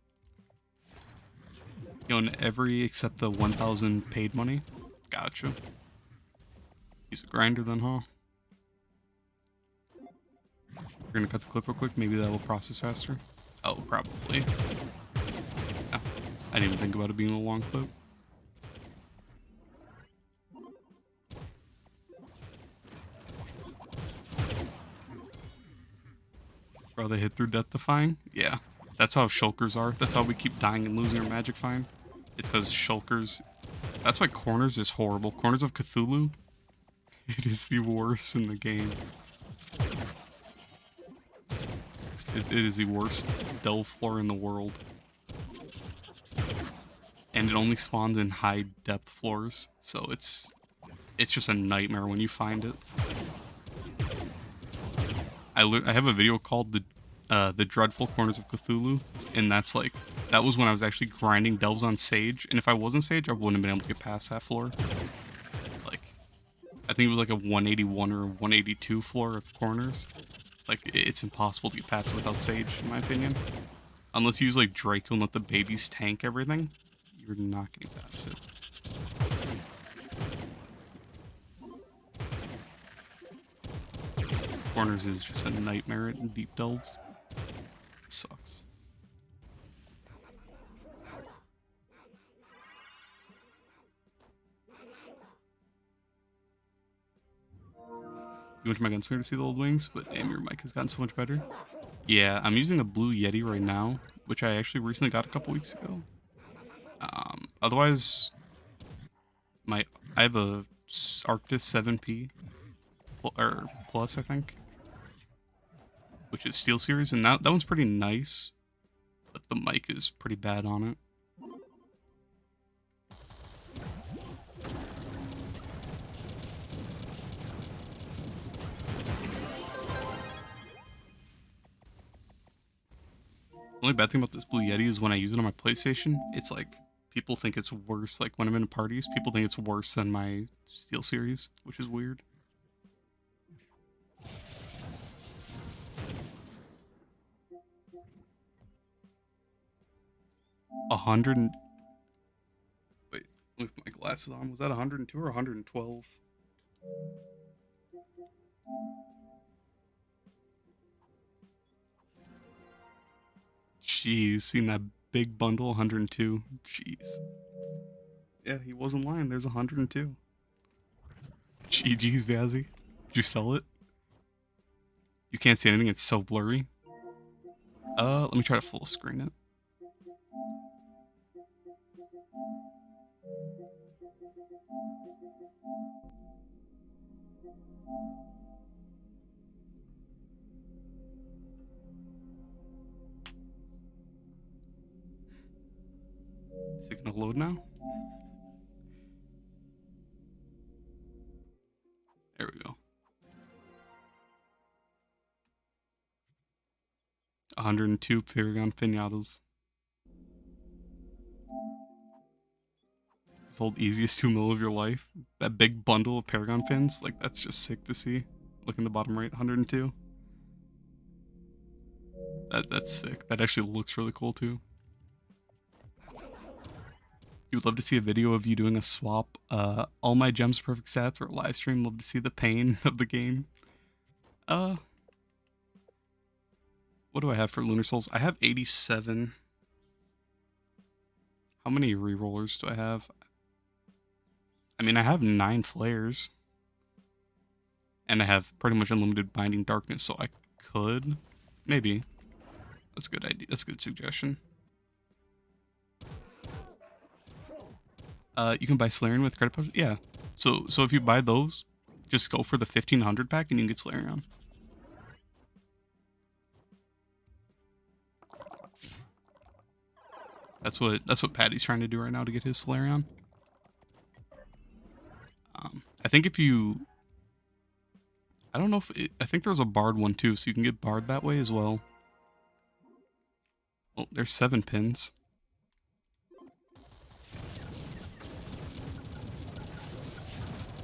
You own every except the 1,000 paid money. Gotcha. He's a grinder then, huh? We're gonna cut the clip real quick, maybe that will process faster. Oh, probably. Yeah. I didn't even think about it being a long clip. Bro, they hit through death defying? Yeah. That's how shulkers are. That's how we keep dying and losing our magic find. It's because shulkers... That's why corners is horrible. Corners of Cthulhu? It is the worst in the game. It is the worst delve floor in the world. And it only spawns in high depth floors, so it's just a nightmare when you find it. I have a video called the Dreadful Corners of Cthulhu, and that was when I was actually grinding delves on Sage, and if I wasn't Sage, I wouldn't have been able to get past that floor. Like, I think it was like a 181 or 182 floor of corners. Like, it's impossible to get past it without Sage, in my opinion. Unless you use like Draco and let the babies tank everything, you're not getting past it. Corners is just a nightmare in deep delves. It sucks. You went to my gunslinger to see the old wings, but damn, your mic has gotten so much better. Yeah, I'm using a blue Yeti right now, which I actually recently got a couple weeks ago. Otherwise, I have a Arctis 7P or plus, I think, which is Steel Series, and that one's pretty nice, but the mic is pretty bad on it. The only bad thing about this Blue Yeti is when I use it on my PlayStation, it's like, people think it's worse, like when I'm in parties, people think it's worse than my Steel Series, which is weird. Wait, let me put my glasses on. Was that 102 or 112? Jeez, seen that big bundle, 102. Jeez. Yeah, he wasn't lying. There's 102. GG's, Vazzy. Did you sell it? You can't see anything. It's so blurry. Let me try to full screen it. Is it gonna load now? There we go. 102 Paragon pinatas. Sold easiest 2 mil of your life. That big bundle of Paragon pins, like that's just sick to see. Look in the bottom right, 102. That's sick. That actually looks really cool too. You would love to see a video of you doing a swap. All my gems perfect stats or a live stream. Love to see the pain of the game. What do I have for Lunar Souls? I have 87. How many rerollers do I have? I mean, I have 9 flares. And I have pretty much unlimited Binding Darkness, so I could. Maybe. That's a good idea. That's a good suggestion. You can buy Solarion with credit potions? Yeah. So if you buy those, just go for the 1500 pack and you can get Solarion. That's what Patty's trying to do right now to get his Solarion. I think if you... I don't know if... I think there's a Bard one too, so you can get Bard that way as well. Oh, there's 7 pins.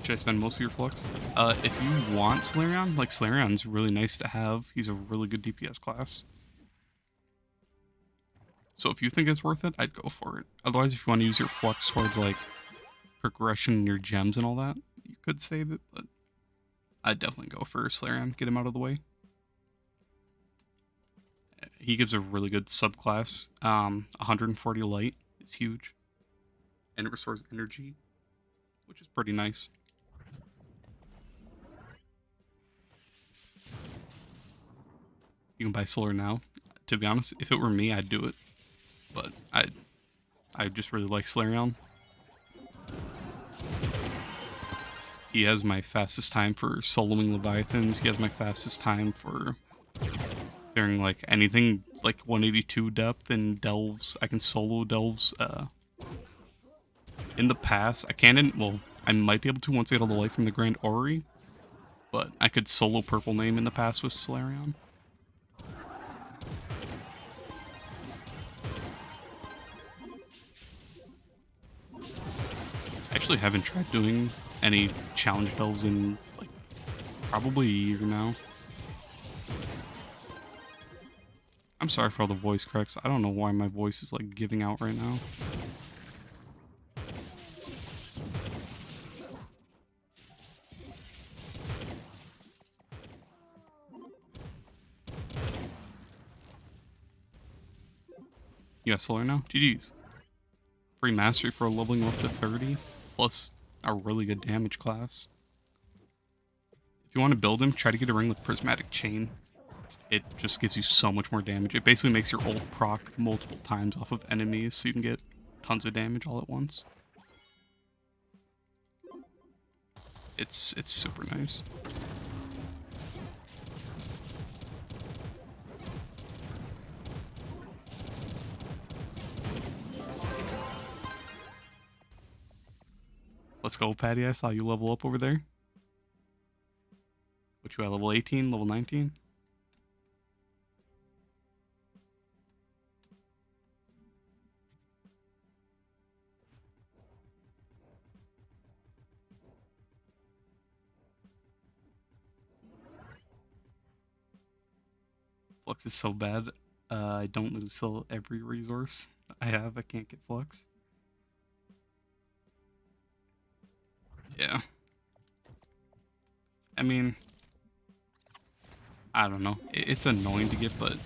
Should I spend most of your flux? If you want Solarion, like Solarion's really nice to have. He's a really good DPS class. So if you think it's worth it, I'd go for it. Otherwise, if you want to use your flux towards like progression in your gems and all that, you could save it, but I'd definitely go for Solarion, get him out of the way. He gives a really good subclass. 140 light is huge. And it restores energy, which is pretty nice. You can buy Solar now. To be honest, if it were me, I'd do it. But I just really like Solarion. He has my fastest time for soloing Leviathans. He has my fastest time for clearing like anything like 182 depth and delves. I can solo delves. In the past, I might be able to once I get all the light from the Grand Orrery, but I could solo Purple Name in the past with Solarion. I actually haven't tried doing any challenge delves in like probably a year now. I'm sorry for all the voice cracks. I don't know why my voice is like giving out right now. You got Solar now? GG's. Free mastery for leveling up to 30, plus a really good damage class. If you want to build him, try to get a ring with Prismatic Chain. It just gives you so much more damage. It basically makes your ult proc multiple times off of enemies, so you can get tons of damage all at once. It's super nice. Let's go, Patty. I saw you level up over there. What you at, level 18, level 19? Flux is so bad. I don't lose sell every resource I have. I can't get Flux. Yeah. I mean, I don't know. It's annoying to get, but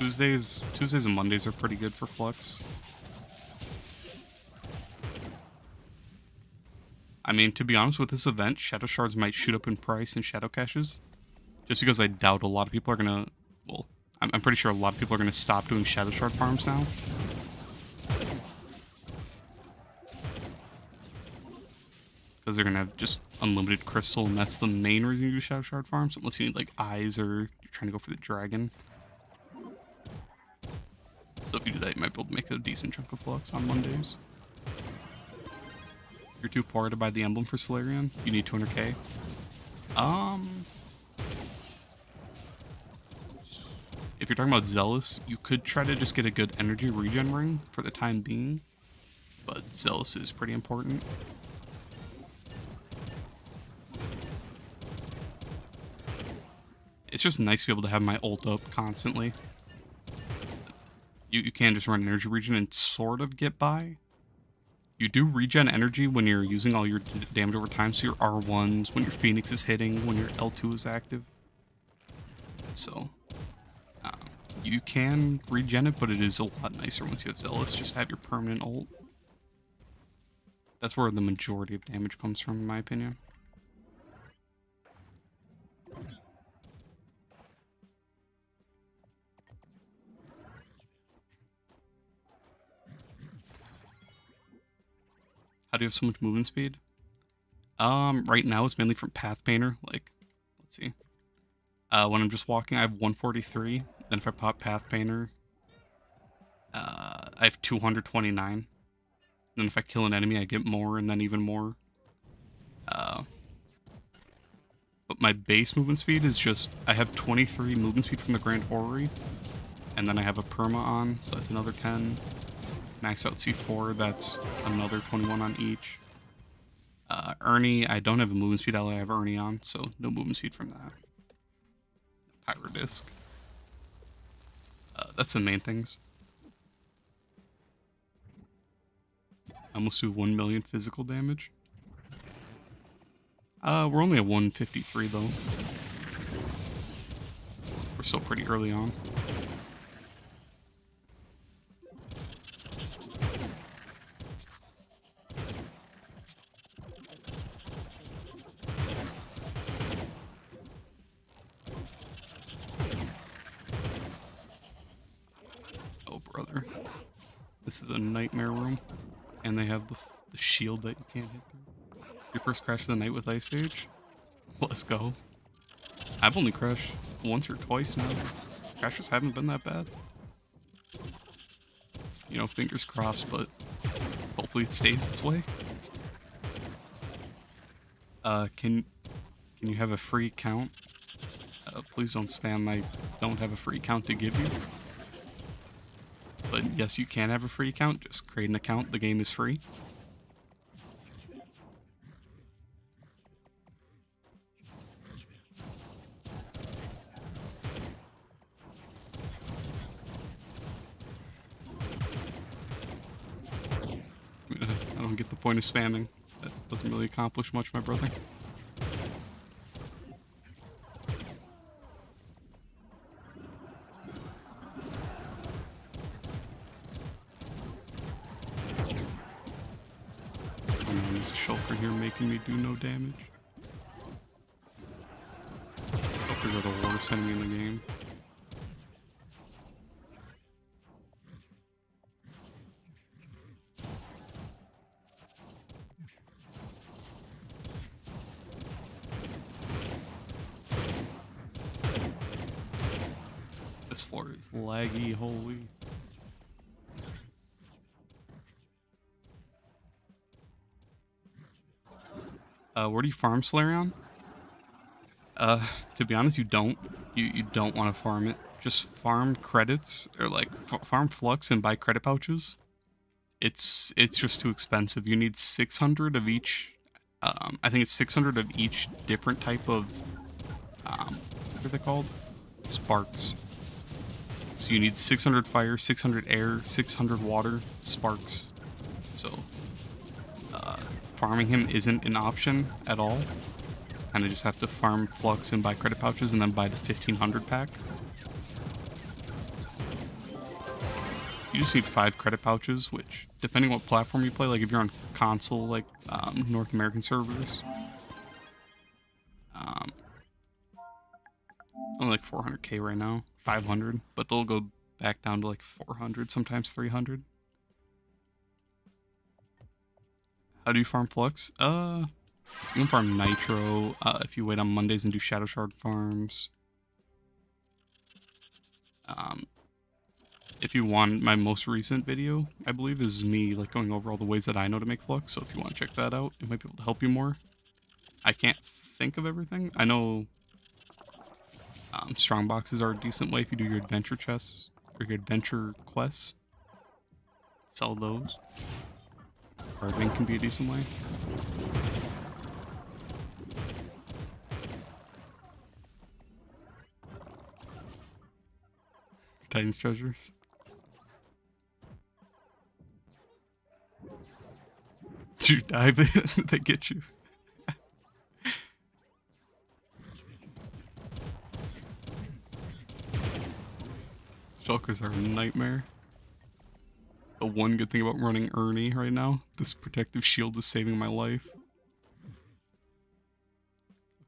Tuesdays and Mondays are pretty good for flux. I mean, to be honest, with this event, shadow shards might shoot up in price in shadow caches, just because I doubt a lot of people are gonna. Well, I'm pretty sure a lot of people are gonna stop doing shadow shard farms now. Because they're gonna have just unlimited crystal, and that's the main reason you do shadow shard farms, unless you need like eyes or you're trying to go for the dragon. So if you do that, you might be able to make a decent chunk of flux on Mondays. If you're too poor to buy the emblem for Solarion, you need 200k. If you're talking about Zealous, you could try to just get a good energy regen ring for the time being, but Zealous is pretty important. It's just nice to be able to have my ult up constantly. You can just run energy regen and sort of get by. You do regen energy when you're using all your damage over time, so your R1s, when your Phoenix is hitting, when your L2 is active. So, you can regen it, but it is a lot nicer once you have Zealous, just to have your permanent ult. That's where the majority of damage comes from, in my opinion. How do you have so much movement speed? Right now it's mainly from Path Painter. Like, let's see. When I'm just walking, I have 143. Then if I pop Path Painter, I have 229. Then if I kill an enemy, I get more, and then even more. But my base movement speed is just, I have 23 movement speed from the Grand Orrery, and then I have a Perma on, so that's another 10. Max out C4, that's another 21 on each. Ernie, I don't have a movement speed ally, I have Ernie on, so no movement speed from that. Pyro Disc. That's the main things. I almost do 1 million physical damage. We're only at 153 though. We're still pretty early on. Brother. This is a nightmare room, and they have the shield that you can't hit through. Your first crash of the night with Ice Age? Let's go. I've only crashed once or twice now. Crashes haven't been that bad. You know, fingers crossed, but hopefully it stays this way. Can you have a free account? Please don't spam, I don't have a free account to give you. But yes, you can have a free account. Just create an account. The game is free. I don't get the point of spamming. That doesn't really accomplish much, my brother. This shulker here making me do no damage. Shulkers are the worst enemy in the game. This floor is laggy, holy. Where do you farm Solarion? To be honest, you don't. You don't want to farm it. Just farm credits, or like farm flux and buy credit pouches. It's just too expensive. You need 600 of each. I think it's 600 of each different type of. What are they called? Sparks. So you need 600 fire, 600 air, 600 water, sparks. So. Farming him isn't an option at all. Kind of just have to farm flux and buy credit pouches and then buy the 1500 pack. you just need 5 credit pouches, which, depending on what platform you play, like if you're on console, like North American servers, um, only like 400k right now, 500, but they'll go back down to like 400, sometimes 300. How do you farm flux? You can farm nitro if you wait on Mondays and do shadow shard farms. If you want, my most recent video, I believe, is me like going over all the ways that I know to make flux. So if you want to check that out, it might be able to help you more. I can't think of everything. I know strong boxes are a decent way if you do your adventure chests or your adventure quests. Sell those. Paragon can be a decent way. Titan's treasures. Did you die? They get you. Shulkers are a nightmare. The one good thing about running Ernie right now, this protective shield is saving my life.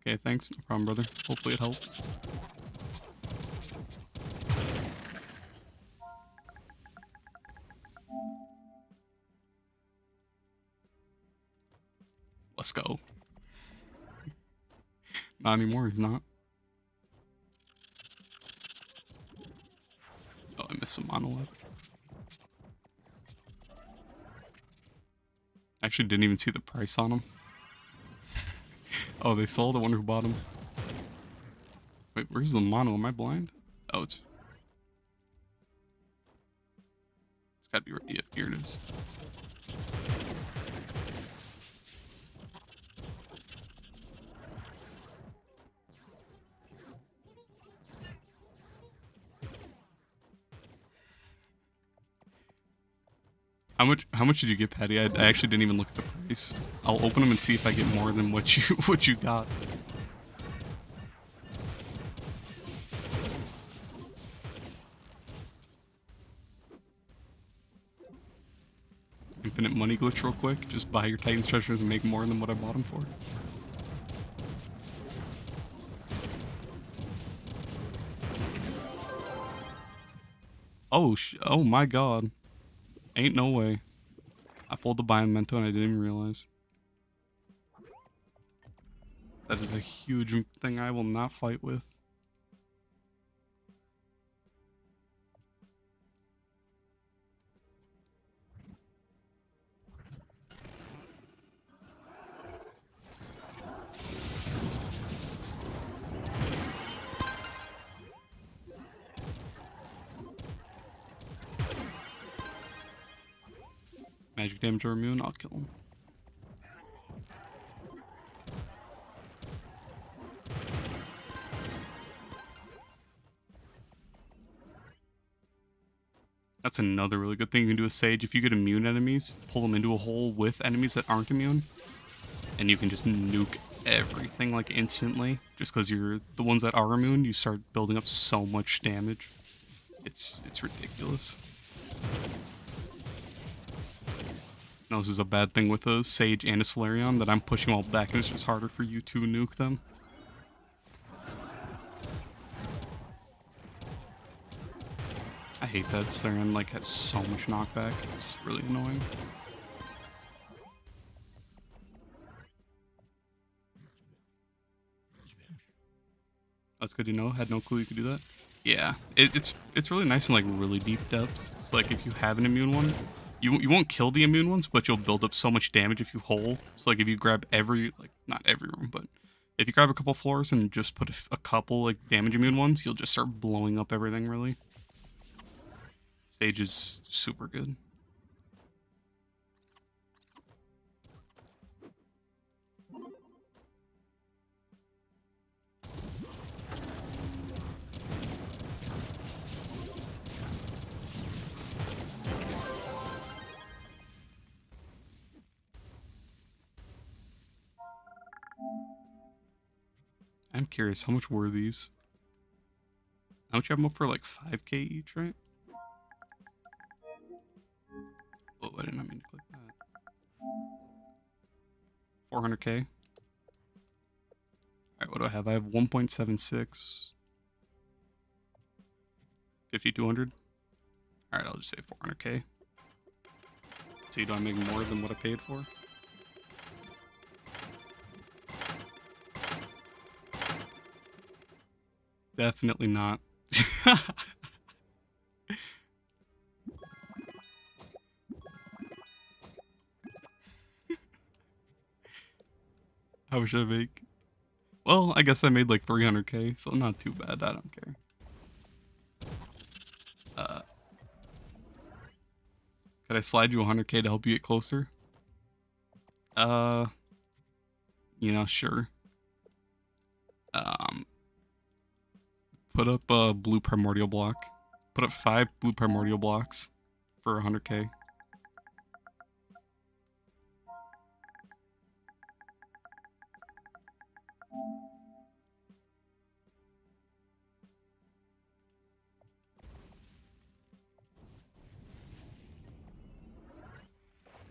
Okay, thanks. No problem, brother. Hopefully it helps. Let's go. Not anymore, he's not. Oh, I missed some monolith. I actually didn't even see the price on them. Oh, they sold? I wonder who bought them. Wait, where's the mono? Am I blind? Oh, it's gotta be right. Yeah, here it is. How much did you get, Patty? I actually didn't even look at the price. I'll open them and see if I get more than what you what you got. Infinite money glitch real quick. Just buy your Titan's treasures and make more than what I bought them for. Oh my god. Ain't no way. I pulled the Biomento and I didn't even realize. That is a huge thing I will not fight with. Magic damage or immune, I'll kill him. That's another really good thing you can do with Sage. If you get immune enemies, pull them into a hole with enemies that aren't immune, and you can just nuke everything like instantly. Just because you're the ones that are immune, you start building up so much damage. It's ridiculous. No, this is a bad thing with a Sage and a Solarion, that I'm pushing all back and it's just harder for you to nuke them. I hate that Solarion like has so much knockback. It's really annoying. That's good to know. Had no clue you could do that. Yeah, it's really nice in like really deep depths. So like if you have an immune one, you won't kill the immune ones, but you'll build up so much damage if you hole. So like if you grab not every room, but if you grab a couple floors and just put a couple like damage immune ones, you'll just start blowing up everything really. Stage is super good. I'm curious, how much were these? How much you have them up for? Like 5k each, right? 400k. Alright, what do I have? I have 1.76. 5,200. Alright, I'll just say 400k. See, do I make more than what I paid for? Definitely not. How much did I make? Well, I guess I made like 300k, so not too bad. I don't care. Could I slide you 100k to help you get closer? Sure. Put up a blue primordial block. Put up 5 blue primordial blocks for 100k.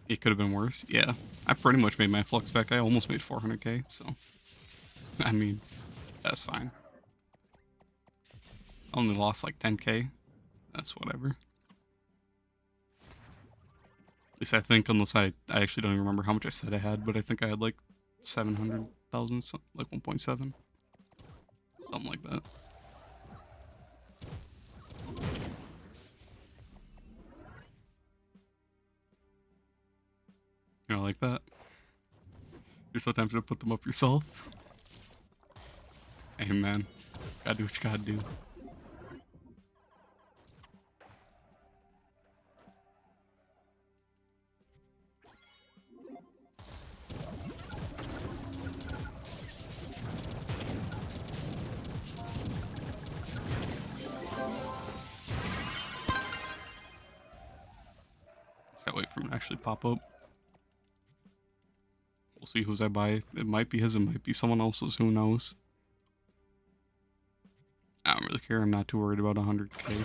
It could have been worse. Yeah, I pretty much made my flux back. I almost made 400k, so I mean, that's fine. I only lost like 10k. That's whatever. At least I think, unless I actually don't even remember how much I said I had, but I think I had like 700,000, like 1.7. Something like that. You know, like that. You're so tempted to put them up yourself. Hey man, gotta do what you gotta do. Just gotta wait for him to actually pop up. We'll see whose I buy. It might be his, it might be someone else's, who knows. I don't really care, I'm not too worried about 100k.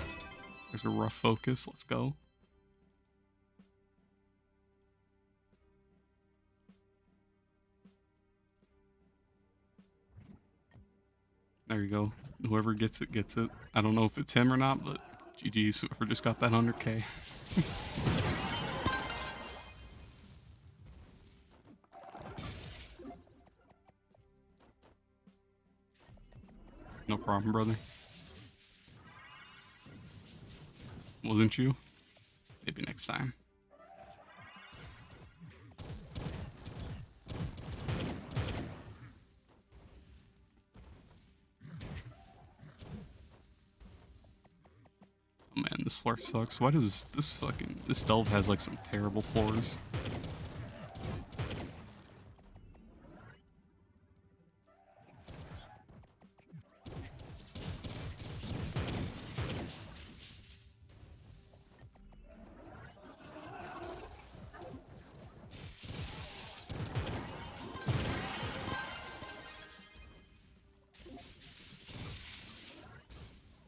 There's a rough focus, let's go. There you go. Whoever gets it, gets it. I don't know if it's him or not, but GG's, whoever just got that 100k. No problem, brother. Wasn't you? Maybe next time. Oh man, this floor sucks. Why does this delve has like some terrible floors?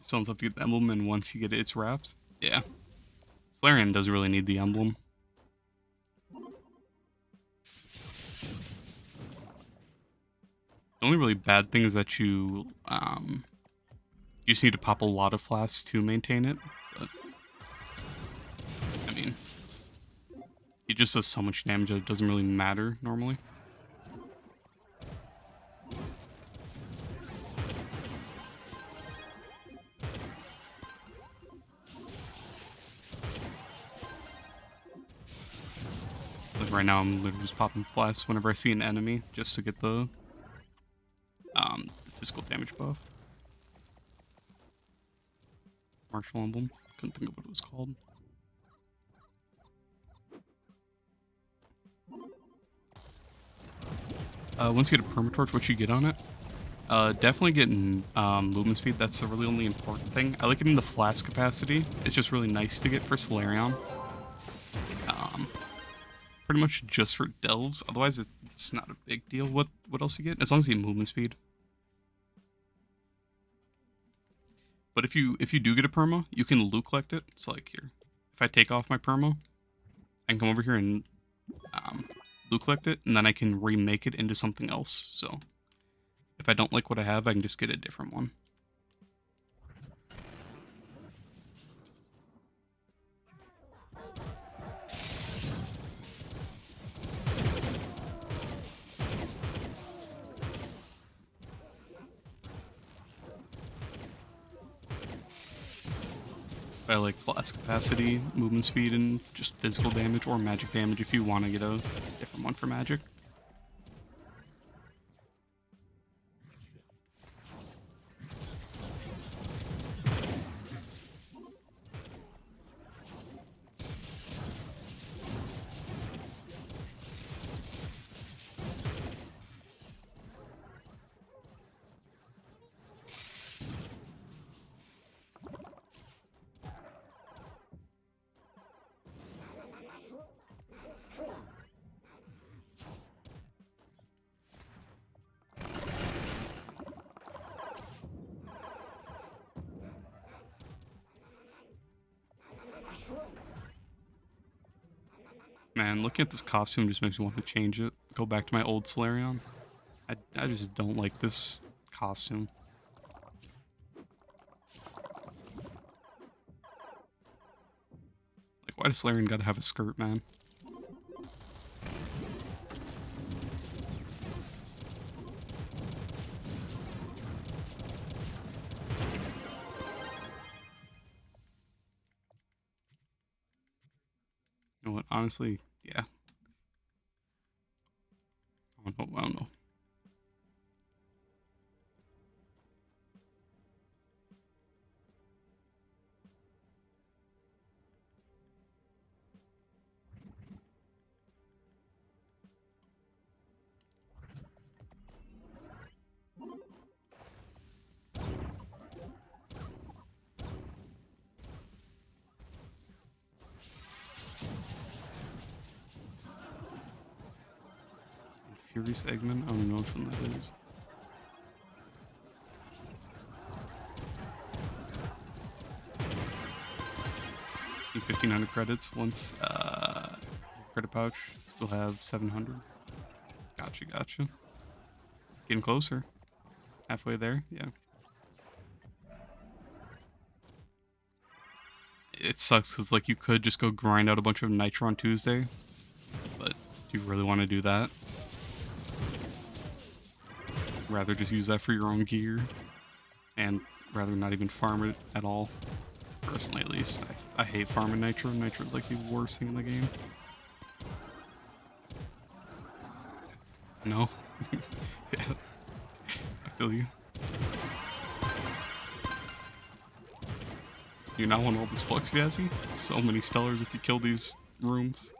Sounds like you get the emblem, and once you get it, it's wrapped. Yeah. Solarion doesn't really need the emblem. The only really bad thing is that you just need to pop a lot of flasks to maintain it. But I mean, it just does so much damage that it doesn't really matter normally. Right now I'm literally just popping flasks whenever I see an enemy, just to get the physical damage buff. Martial emblem. Couldn't think of what it was called. Once you get a permatorch, what you get on it? Definitely getting movement speed. That's the really only important thing. I like getting the flask capacity. It's just really nice to get for Solarion. Pretty much just for delves. Otherwise, it's not a big deal. What else you get? As long as you get movement speed. But if you do get a perma, you can loot collect it. So like here, if I take off my perma, I can come over here and loot collect it, and then I can remake it into something else. So if I don't like what I have, I can just get a different one. I like flask capacity, movement speed, and just physical damage or magic damage if you want to get a different one for magic. Man, looking at this costume just makes me want to change it. Go back to my old Solarion. I just don't like this costume. Like, why does Solarion gotta have a skirt, man? You know what? Honestly, yeah. I don't know. Furious Eggman? I don't even know which one that is. And 1,500 credits once credit pouch. We'll have 700. Gotcha. Getting closer. Halfway there, yeah. It sucks because like you could just go grind out a bunch of Nitro on Tuesday, but do you really want to do that? Rather just use that for your own gear, and rather not even farm it at all. Personally, at least, I hate farming Nitro. Nitro is like the worst thing in the game. No, yeah, I feel you. You now want all this flux, Vazzy? So many stellars if you kill these rooms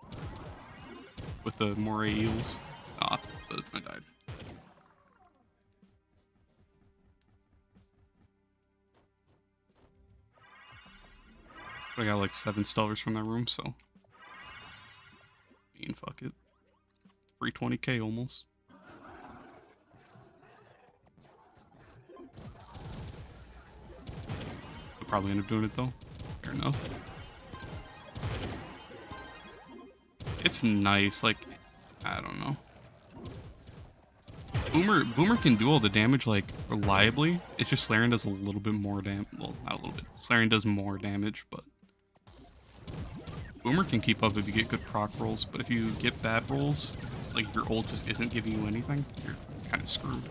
with the moray eels. Ah, but I died. I got like 7 stellars from that room, so I mean, fuck it. Free 20k almost. I'll probably end up doing it though. Fair enough. It's nice, like, I don't know. Boomer can do all the damage, like, reliably. It's just Solarion does a little bit more damage. Well, not a little bit. Solarion does more damage, but Boomer can keep up if you get good proc rolls, but if you get bad rolls, like if your ult just isn't giving you anything, you're kind of screwed.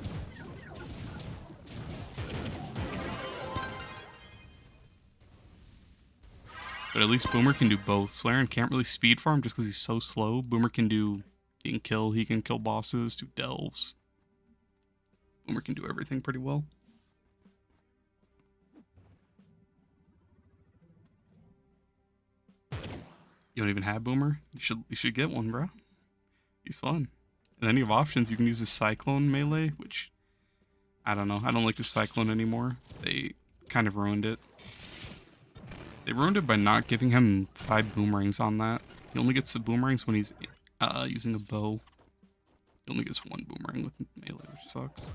But at least Boomer can do both. Solarion can't really speed farm just because he's so slow. Boomer can do, he can kill bosses, do delves. Boomer can do everything pretty well. You don't even have Boomer? You should get one, bro. He's fun. And then you have options. You can use the Cyclone melee, which I don't know. I don't like the Cyclone anymore. They kind of ruined it. They ruined it by not giving him 5 boomerangs on that. He only gets the boomerangs when he's using a bow. He only gets 1 boomerang with melee, which sucks.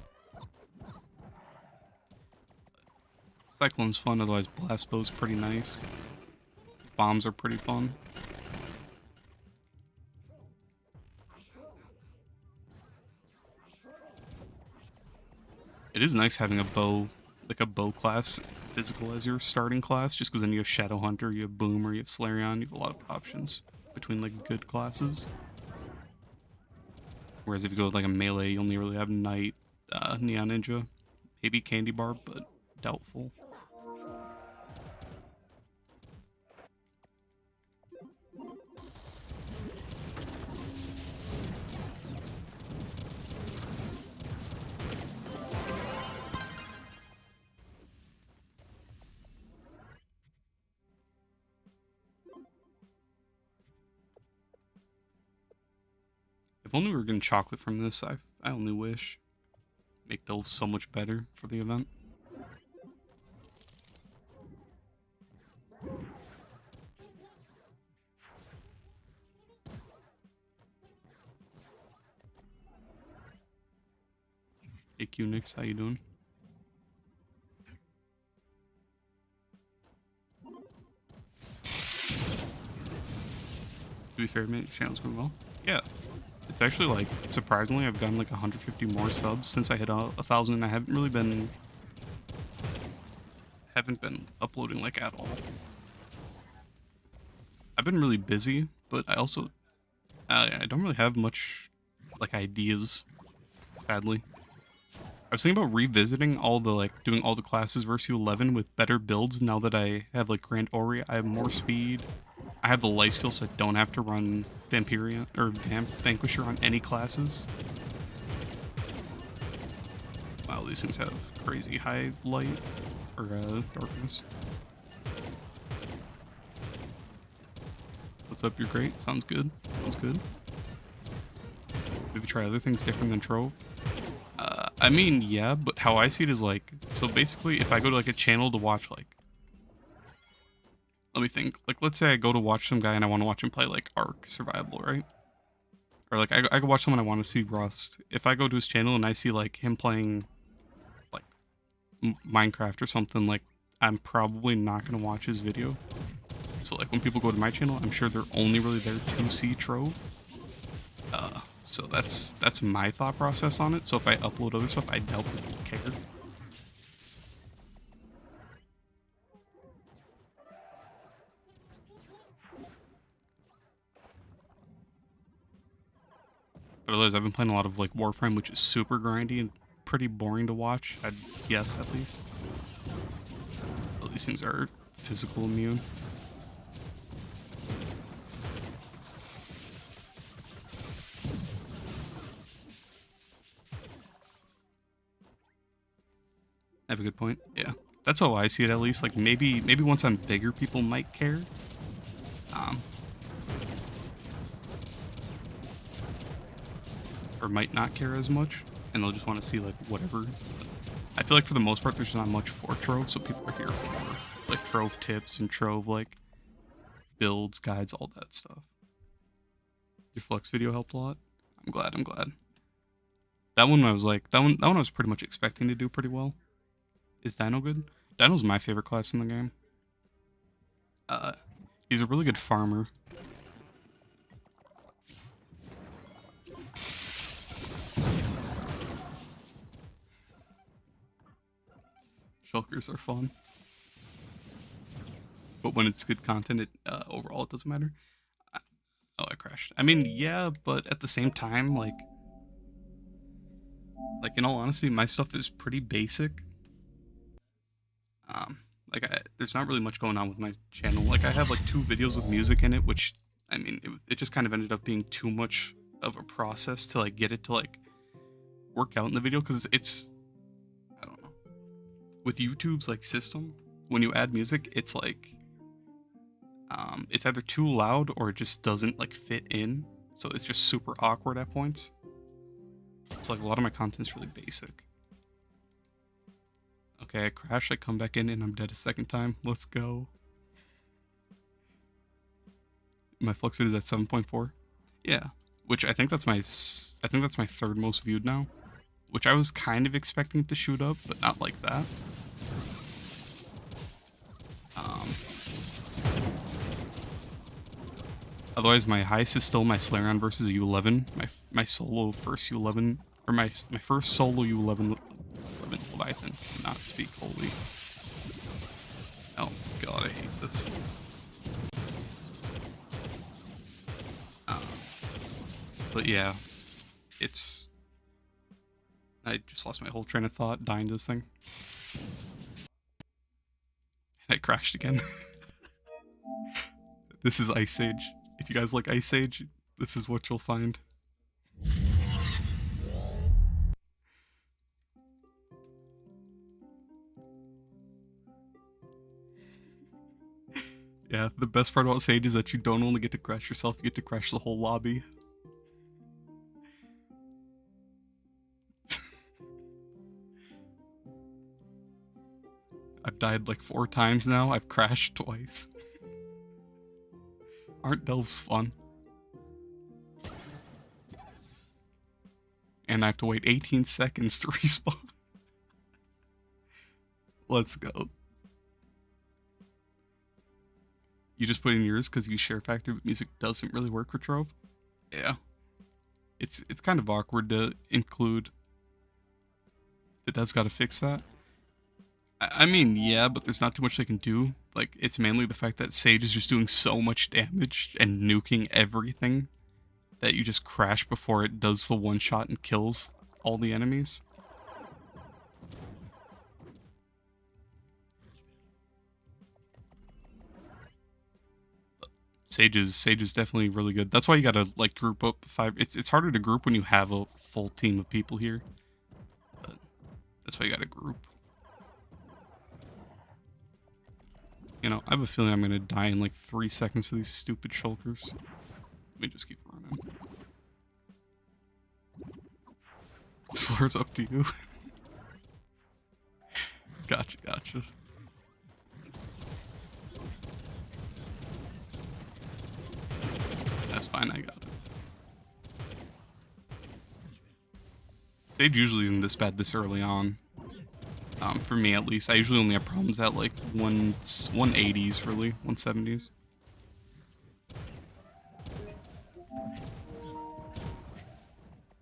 Cyclone's fun, otherwise Blast Bow's pretty nice. Bombs are pretty fun. It is nice having a bow, like a bow class physical as your starting class, just because then you have Shadow Hunter, you have Boomer, you have Solarion, you have a lot of options between like good classes. Whereas if you go with like a melee, you only really have Knight, Neon Ninja, maybe Candy Bar, but doubtful. If only we were getting chocolate from this, I only wish. Make Delve so much better for the event. Hey Qnix, how you doing? To be fair, man, your channel's going well. Yeah, it's actually like surprisingly, I've gotten like 150 more subs since I hit 1,000. I haven't really been uploading like at all. I've been really busy, but I also I don't really have much like ideas, sadly. I was thinking about revisiting all the like doing all the classes versus 11 with better builds now that I have like Grand Ori. I have more speed. I have the lifesteal, so I don't have to run Vampiria or Vanquisher on any classes. Wow, these things have crazy high light or darkness. What's up? You're great. Sounds good. Sounds good. Maybe try other things different than Trove. I mean, yeah, but how I see it is like, so basically, if I go to like a channel to watch like, let me think. Like, let's say I go to watch some guy and I want to watch him play like Ark Survival, right? Or like I go watch someone I want to see Rust. If I go to his channel and I see like him playing like Minecraft or something, like I'm probably not gonna watch his video. So like when people go to my channel, I'm sure they're only really there to see Trove. So that's my thought process on it. So if I upload other stuff, I doubt people will care. But otherwise, I've been playing a lot of like Warframe, which is super grindy and pretty boring to watch. I'd guess at least. Well, these things are physical immune. I have a good point. Yeah, that's how I see it at least. Like maybe once I'm bigger, people might care. Or might not care as much, and they'll just want to see like whatever. I feel like for the most part, there's not much for Trove, so people are here for like Trove tips and Trove like builds, guides, all that stuff. Your Flux video helped a lot. I'm glad. I'm glad. That one I was like that one I was pretty much expecting to do pretty well. Is Dino good? Dino's my favorite class in the game. He's a really good farmer. Shulkers are fun. But when it's good content, it overall it doesn't matter. Oh, I crashed. I mean, yeah, but at the same time, like in all honesty, my stuff is pretty basic. There's not really much going on with my channel. Like I have like 2 videos with music in it, which I mean, it just kind of ended up being too much of a process to like get it to like work out in the video because it's I don't know. With YouTube's like system, when you add music, it's like it's either too loud or it just doesn't like fit in, so it's just super awkward at points. It's like a lot of my content's really basic. Okay, I crashed, I come back in, and I'm dead a second time. Let's go. My Flux video is at 7.4. Yeah, which I think that's my 3rd most viewed now. Which I was kind of expecting it to shoot up, but not like that. Otherwise, my highest is still my Solarion versus a U11. My solo first U11, or my first solo U11 Leviathan. Not speak holy. Oh god, I hate this. But yeah, it's... I just lost my whole train of thought dying to this thing. I crashed again. This is Ice Age. If you guys like Ice Age, this is what you'll find. Yeah, the best part about Sage is that you don't only get to crash yourself, you get to crash the whole lobby. I've died like 4 times now, I've crashed twice. Aren't delves fun? And I have to wait 18 seconds to respawn. Let's go. You just put in yours because you share factor, but music doesn't really work for Trove? Yeah. It's kind of awkward to include. The devs gotta fix that. I mean, yeah, but there's not too much they can do. Like, it's mainly the fact that Sage is just doing so much damage and nuking everything that you just crash before it does the one shot and kills all the enemies. Sage is definitely really good. That's why you gotta like group up 5. It's harder to group when you have a full team of people here. But that's why you gotta group. You know, I have a feeling I'm gonna die in like 3 seconds to these stupid shulkers. Let me just keep running. This floor's up to you. Gotcha. That's fine, I got it. Sage usually isn't this bad this early on. For me at least. I usually only have problems at like 180s really, 170s.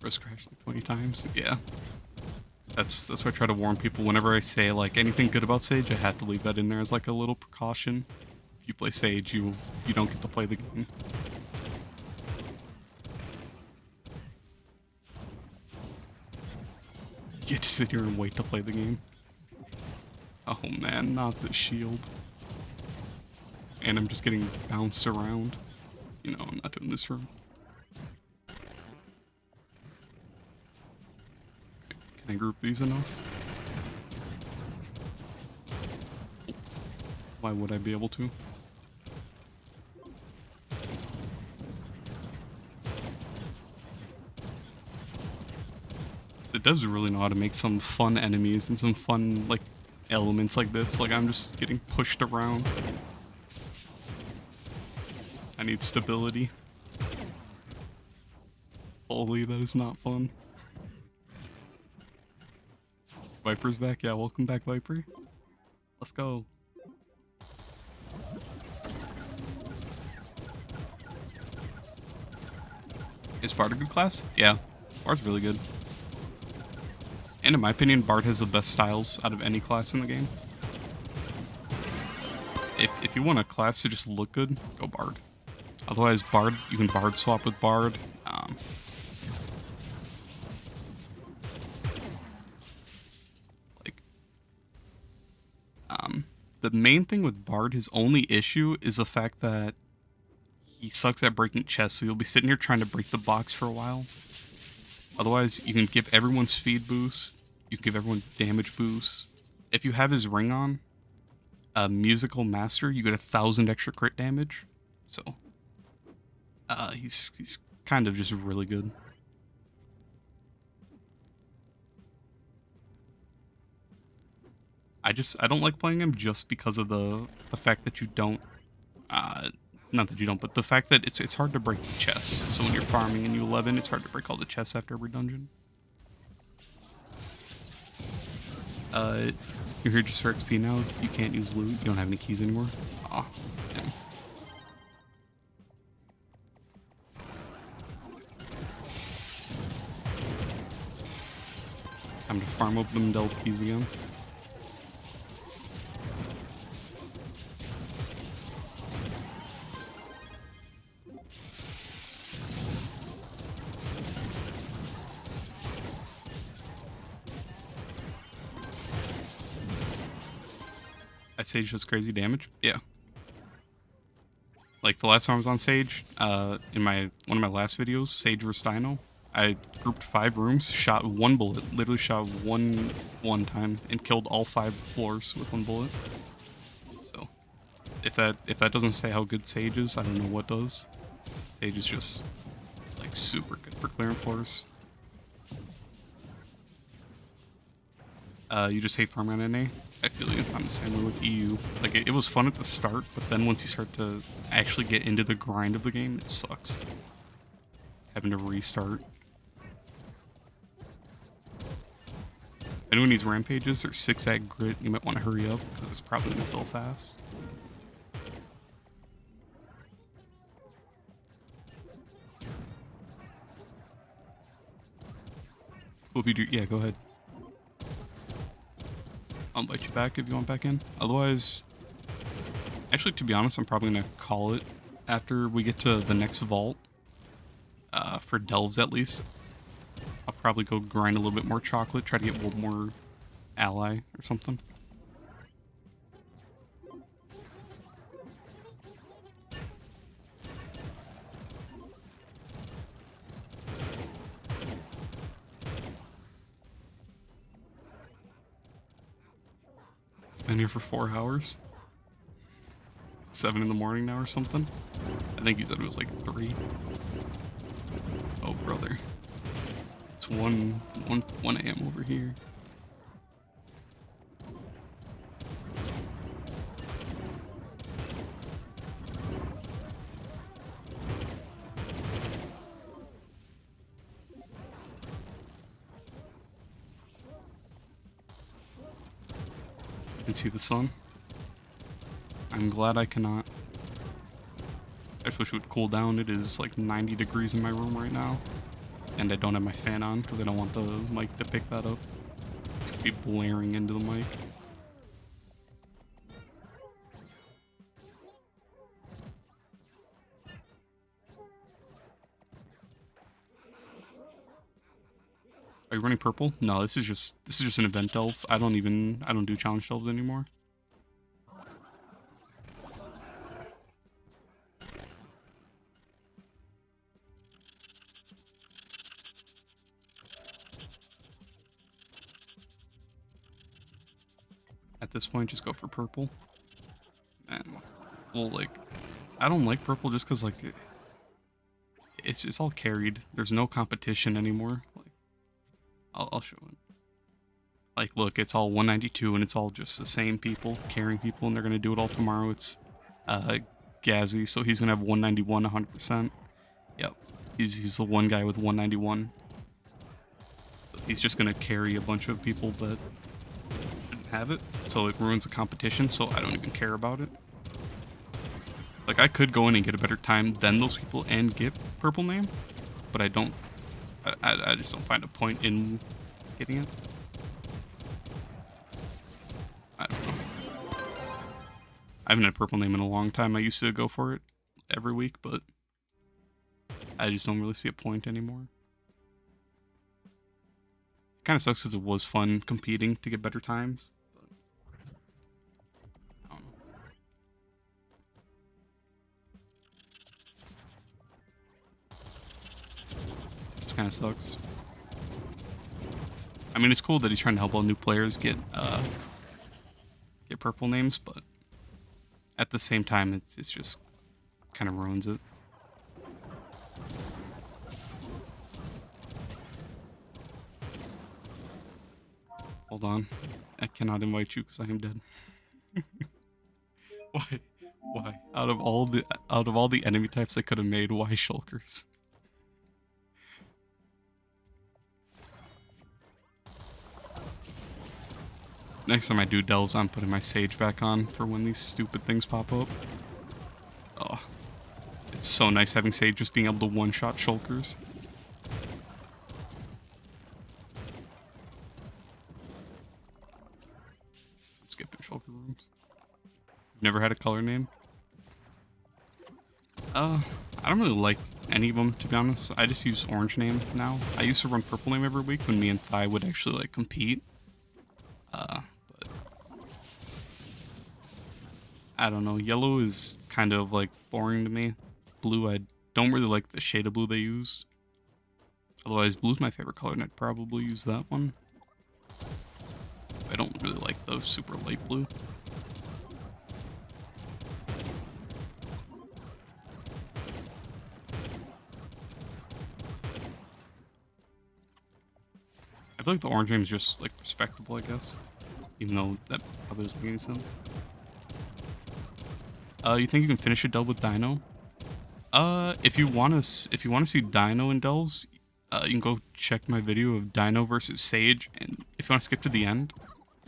Risk crash like 20 times, yeah. That's why I try to warn people whenever I say like anything good about Sage, I have to leave that in there as like a little precaution. If you play Sage, you don't get to play the game. You get to sit here and wait to play the game. Oh man, not the shield. And I'm just getting bounced around. You know, I'm not doing this room. Can I group these enough? Why would I be able to? The devs really know how to make some fun enemies and some fun, like, elements like this. Like, I'm just getting pushed around. I need stability. Holy, that is not fun. Viper's back? Yeah, welcome back, Viper. Let's go. Is Bard a good class? Yeah, Bard's really good. And in my opinion, Bard has the best styles out of any class in the game. If you want a class to just look good, go Bard. Otherwise, Bard, you can Bard swap with Bard. The main thing with Bard, his only issue is the fact that he sucks at breaking chests, so you'll be sitting here trying to break the box for a while. Otherwise, you can give everyone speed boosts, you can give everyone damage boosts. If you have his ring on, Musical Master, you get 1,000 extra crit damage. So, he's kind of just really good. I don't like playing him just because of the fact that you don't, not that you don't, but the fact that it's hard to break the chests. So when you're farming in U11, it's hard to break all the chests after every dungeon. You're here just for XP now. You can't use loot. You don't have any keys anymore. Aw, damn. Time to farm up them delve keys again. Sage does crazy damage. Yeah. Like the last time I was on Sage, in one of my last videos, Sage vs Dino, I grouped 5 rooms, shot 1 bullet, literally shot one time, and killed all 5 floors with 1 bullet. So, if that doesn't say how good Sage is, I don't know what does. Sage is just like super good for clearing floors. You just hate farming on NA? I feel you. I'm the same way with EU. Like, it was fun at the start, but then once you start to actually get into the grind of the game, it sucks. Having to restart. If anyone needs rampages or 6-ag grit, you might want to hurry up, because it's probably going to fill fast. Well, if you do, yeah, go ahead. I'll invite you back if you want back in. Otherwise, actually, to be honest, I'm probably going to call it after we get to the next vault. For delves, at least. I'll probably go grind a little bit more chocolate, try to get one more ally or something. Been here for 4 hours. 7 in the morning now or something. I think you said it was like 3. Oh, brother. It's 1 a.m. over here. I can see the sun. I'm glad I cannot. I just wish it would cool down. It is like 90 degrees in my room right now. And I don't have my fan on because I don't want the mic to pick that up. It's gonna be blaring into the mic. Are you running purple? No, this is just an event delve. I don't do challenge delves anymore. At this point, just go for purple. And, well, like, I don't like purple just because, like, it's all carried. There's no competition anymore. Like, I'll show it. Like, look, it's all 192, and it's all just the same people carrying people, and they're gonna do it all tomorrow. It's Gazzy, so he's gonna have 191 100%. Yep, he's the one guy with 191. So he's just gonna carry a bunch of people that didn't have it, so it ruins the competition. So I don't even care about it. Like, I could go in and get a better time than those people and get purple name, but I don't. I just don't find a point in getting it. I don't know. I haven't had purple name in a long time. I used to go for it every week, but I just don't really see a point anymore. It kind of sucks because it was fun competing to get better times. But I don't know. This kind of sucks. I mean, it's cool that he's trying to help all new players get purple names, but at the same time, it's just kind of ruins it. Hold on, I cannot invite you because I am dead. Why? Why? Out of all the enemy types I could have made, why shulkers? Next time I do delves, I'm putting my sage back on for when these stupid things pop up. Oh, it's so nice having sage just being able to one-shot shulkers. shulker rooms. Never had a color name? I don't really like any of them, to be honest. I just use orange name now. I used to run purple name every week when me and Thai would actually like compete. But I don't know. Yellow is kind of like boring to me. Blue, I don't really like the shade of blue they used. Otherwise, blue's my favorite color, and I'd probably use that one. I don't really like the super light blue. I feel like the orange name is just like respectable, I guess. Even though that probably doesn't make any sense. You think you can finish a delve with Dino? If you wanna see Dino in delves, you can go check my video of Dino versus Sage, and if you want to skip to the end,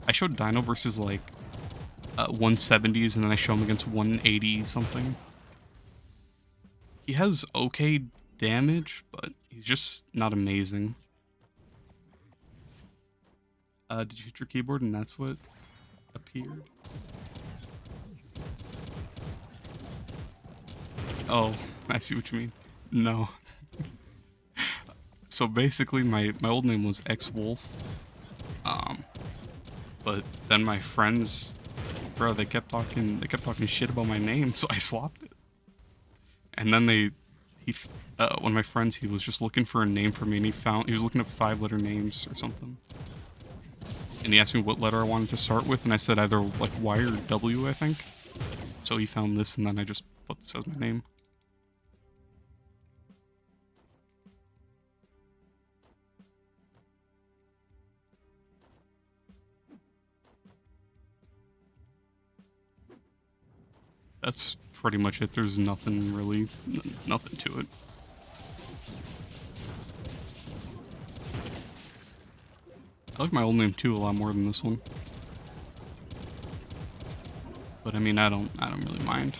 I showed Dino versus like 170s, and then I show him against 180 something. He has okay damage, but he's just not amazing. Did you hit your keyboard and that's what appeared? Oh, I see what you mean. No. So basically my old name was X-Wolf. But then my friends, bro, they kept talking shit about my name, so I swapped it. And then one of my friends, he was just looking for a name for me, and he was looking up 5-letter names or something. And he asked me what letter I wanted to start with, and I said either like Y or W, I think. So he found this, and then I just put this as my name. That's pretty much it. There's nothing really, nothing to it. I like my old name too a lot more than this one. But I mean, I don't really mind.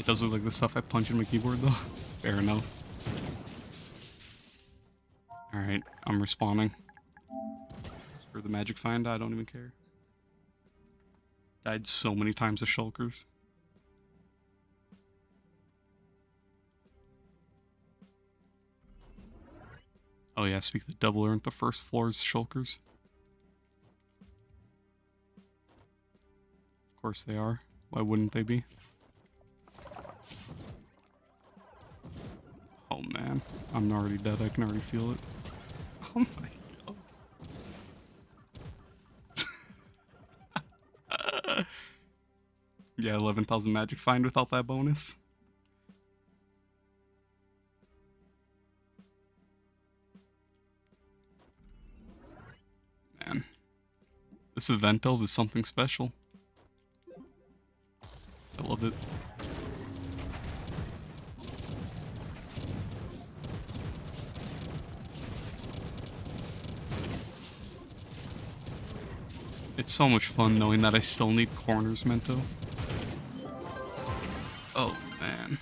It does look like the stuff I punch in my keyboard though. Fair enough. Alright, I'm respawning. For the magic find, I don't even care. Died so many times of shulkers. Oh yeah, speak of the devil, aren't the first floor's shulkers? Of course they are. Why wouldn't they be? Oh man, I'm already dead. I can already feel it. Oh my god. Yeah, 11,000 magic find without that bonus. Man, this event delve is something special. I love it. It's so much fun knowing that I still need corners, Mento. Oh, man.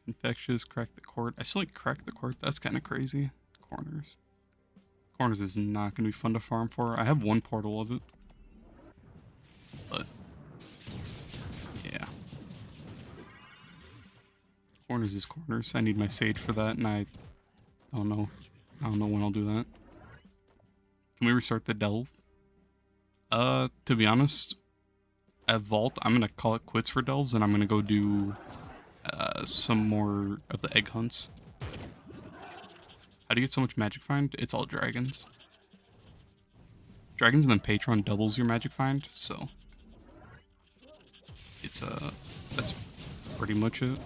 Infectious, crack the court. I still like crack the court. That's kind of crazy. Corners. Corners is not going to be fun to farm for. I have one portal of it. But, yeah. Corners is corners. I need my sage for that, and I don't know. I don't know when I'll do that. Can we restart the delve? To be honest, at Vault, I'm going to call it quits for delves, and I'm going to go do some more of the egg hunts. How do you get so much magic find? It's all dragons. Dragons and then Patron doubles your magic find, so it's that's pretty much it.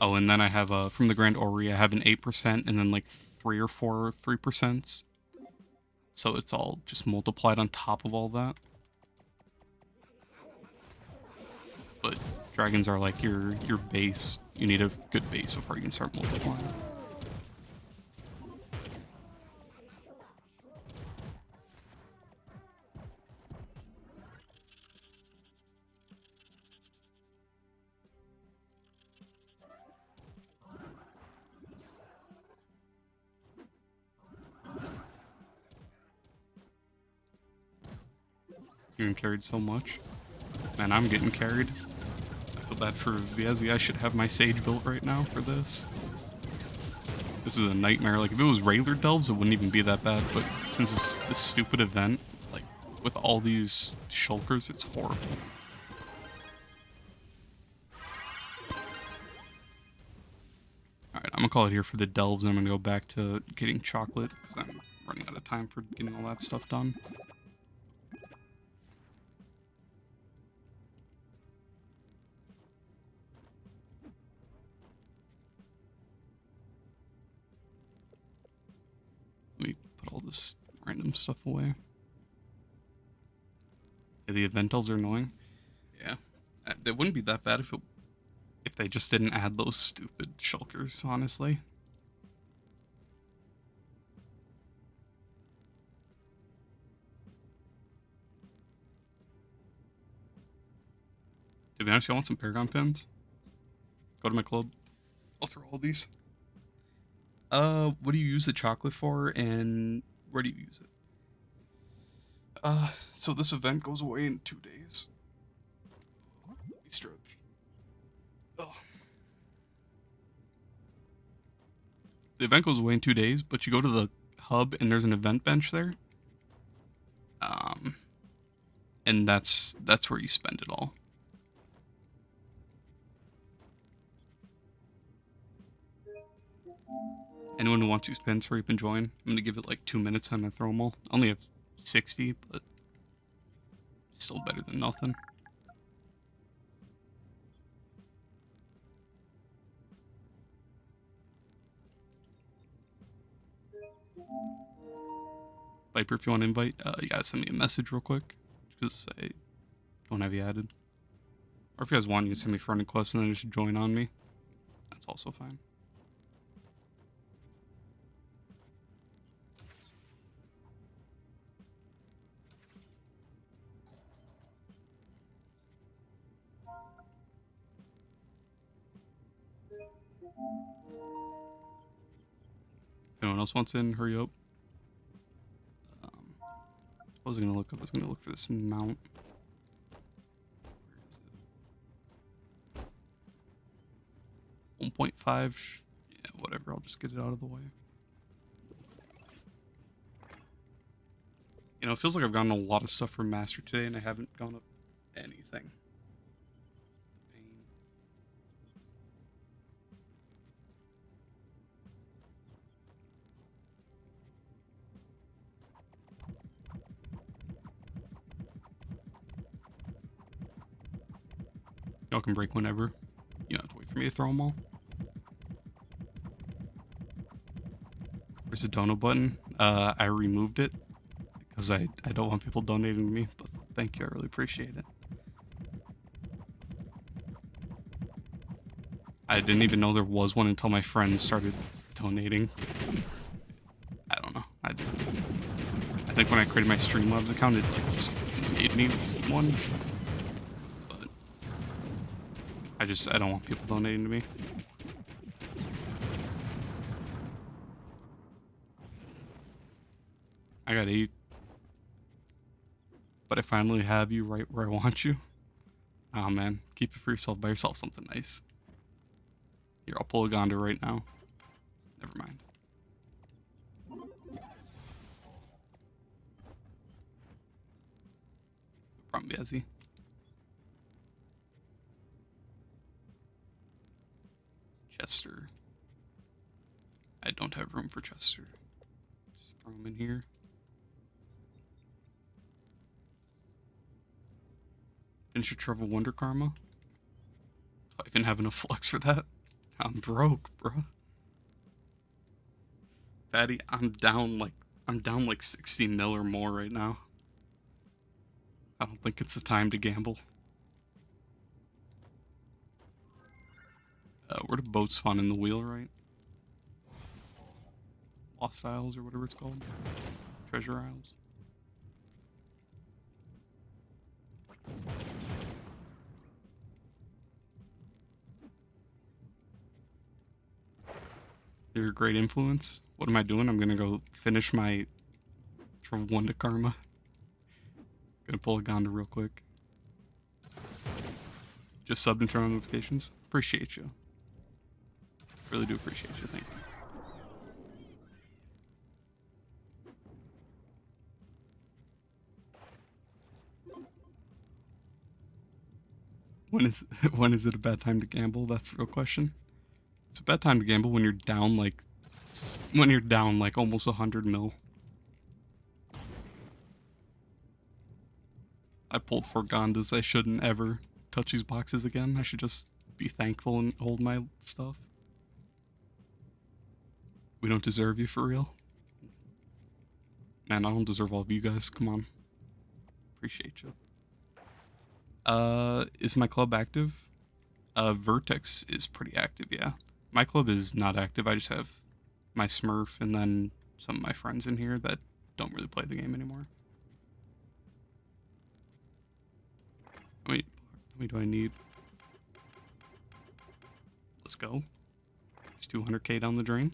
Oh, and then I have from the Grand Ori, I have an 8% and then like 3 or 4 3%. So it's all just multiplied on top of all that. But dragons are like your base. You need a good base before you can start multiplying. You're getting carried so much. Man, I'm getting carried. I feel bad for Viezi. I should have my Sage built right now for this. This is a nightmare. Like, if it was regular delves, it wouldn't even be that bad. But since it's this stupid event, like, with all these shulkers, it's horrible. Alright, I'm gonna call it here for the delves, and I'm gonna go back to getting chocolate, because I'm running out of time for getting all that stuff done. Let me put all this random stuff away. Yeah, the event elves are annoying. Yeah, they wouldn't be that bad if they just didn't add those stupid shulkers, honestly. To be honest, I want some Paragon pins. Go to my club. I'll throw all these. What do you use the chocolate for, and where do you use it? So this event goes away in 2 days. Let me stretch. Oh. The event goes away in 2 days, but you go to the hub and there's an event bench there. And that's where you spend it all. Anyone who wants these pins, hurry up and join. I'm gonna give it like 2 minutes and I'm gonna throw them all. I only have 60, but still better than nothing. Viper, if you want to invite, you gotta send me a message real quick, because I don't have you added. Or if you guys want, you can send me friend requests and then just join on me. That's also fine. If anyone else wants in, hurry up. What was I gonna look up? I was gonna look for this mount. Where is it? 1.5. Yeah, whatever. I'll just get it out of the way. You know, it feels like I've gotten a lot of stuff from Master today, and I haven't gone up anything. Y'all can break whenever. You don't have to wait for me to throw them all. Where's the donut button? I removed it because I don't want people donating to me, but thank you, I really appreciate it. I didn't even know there was one until my friends started donating. I don't know. I think when I created my Streamlabs account, it like just made me one. But I don't want people donating to me. I got 8. But I finally have you right where I want you. Oh man, keep it for yourself. Buy yourself something nice. Here, I'll pull a Gondor right now. Never mind. From Viezi. Chester. I don't have room for Chester. Just throw him in here. Finish your Trove Wonder Karma. I even have enough flux for that. I'm broke, bruh. Fatty, I'm down like 60 mil or more right now. I don't think it's the time to gamble. Where do boats spawn in the wheel, right? Lost Isles or whatever it's called. Treasure Isles. You're a great influence. What am I doing? I'm gonna go finish my Trove 1 to Karma. Gonna pull a Gonda real quick. Just subbed and turn on notifications. Appreciate you. Really do appreciate you. Thank you. When is it a bad time to gamble? That's the real question. It's a bad time to gamble when you're down like almost 100 mil. I pulled 4 Gondas. I shouldn't ever touch these boxes again. I should just be thankful and hold my stuff. We don't deserve you for real. Man, I don't deserve all of you guys. Come on. Appreciate you. Is my club active? Vertex is pretty active, yeah. My club is not active. I just have my Smurf and then some of my friends in here that don't really play the game anymore. How many do I need? Let's go. It's 200k down the drain.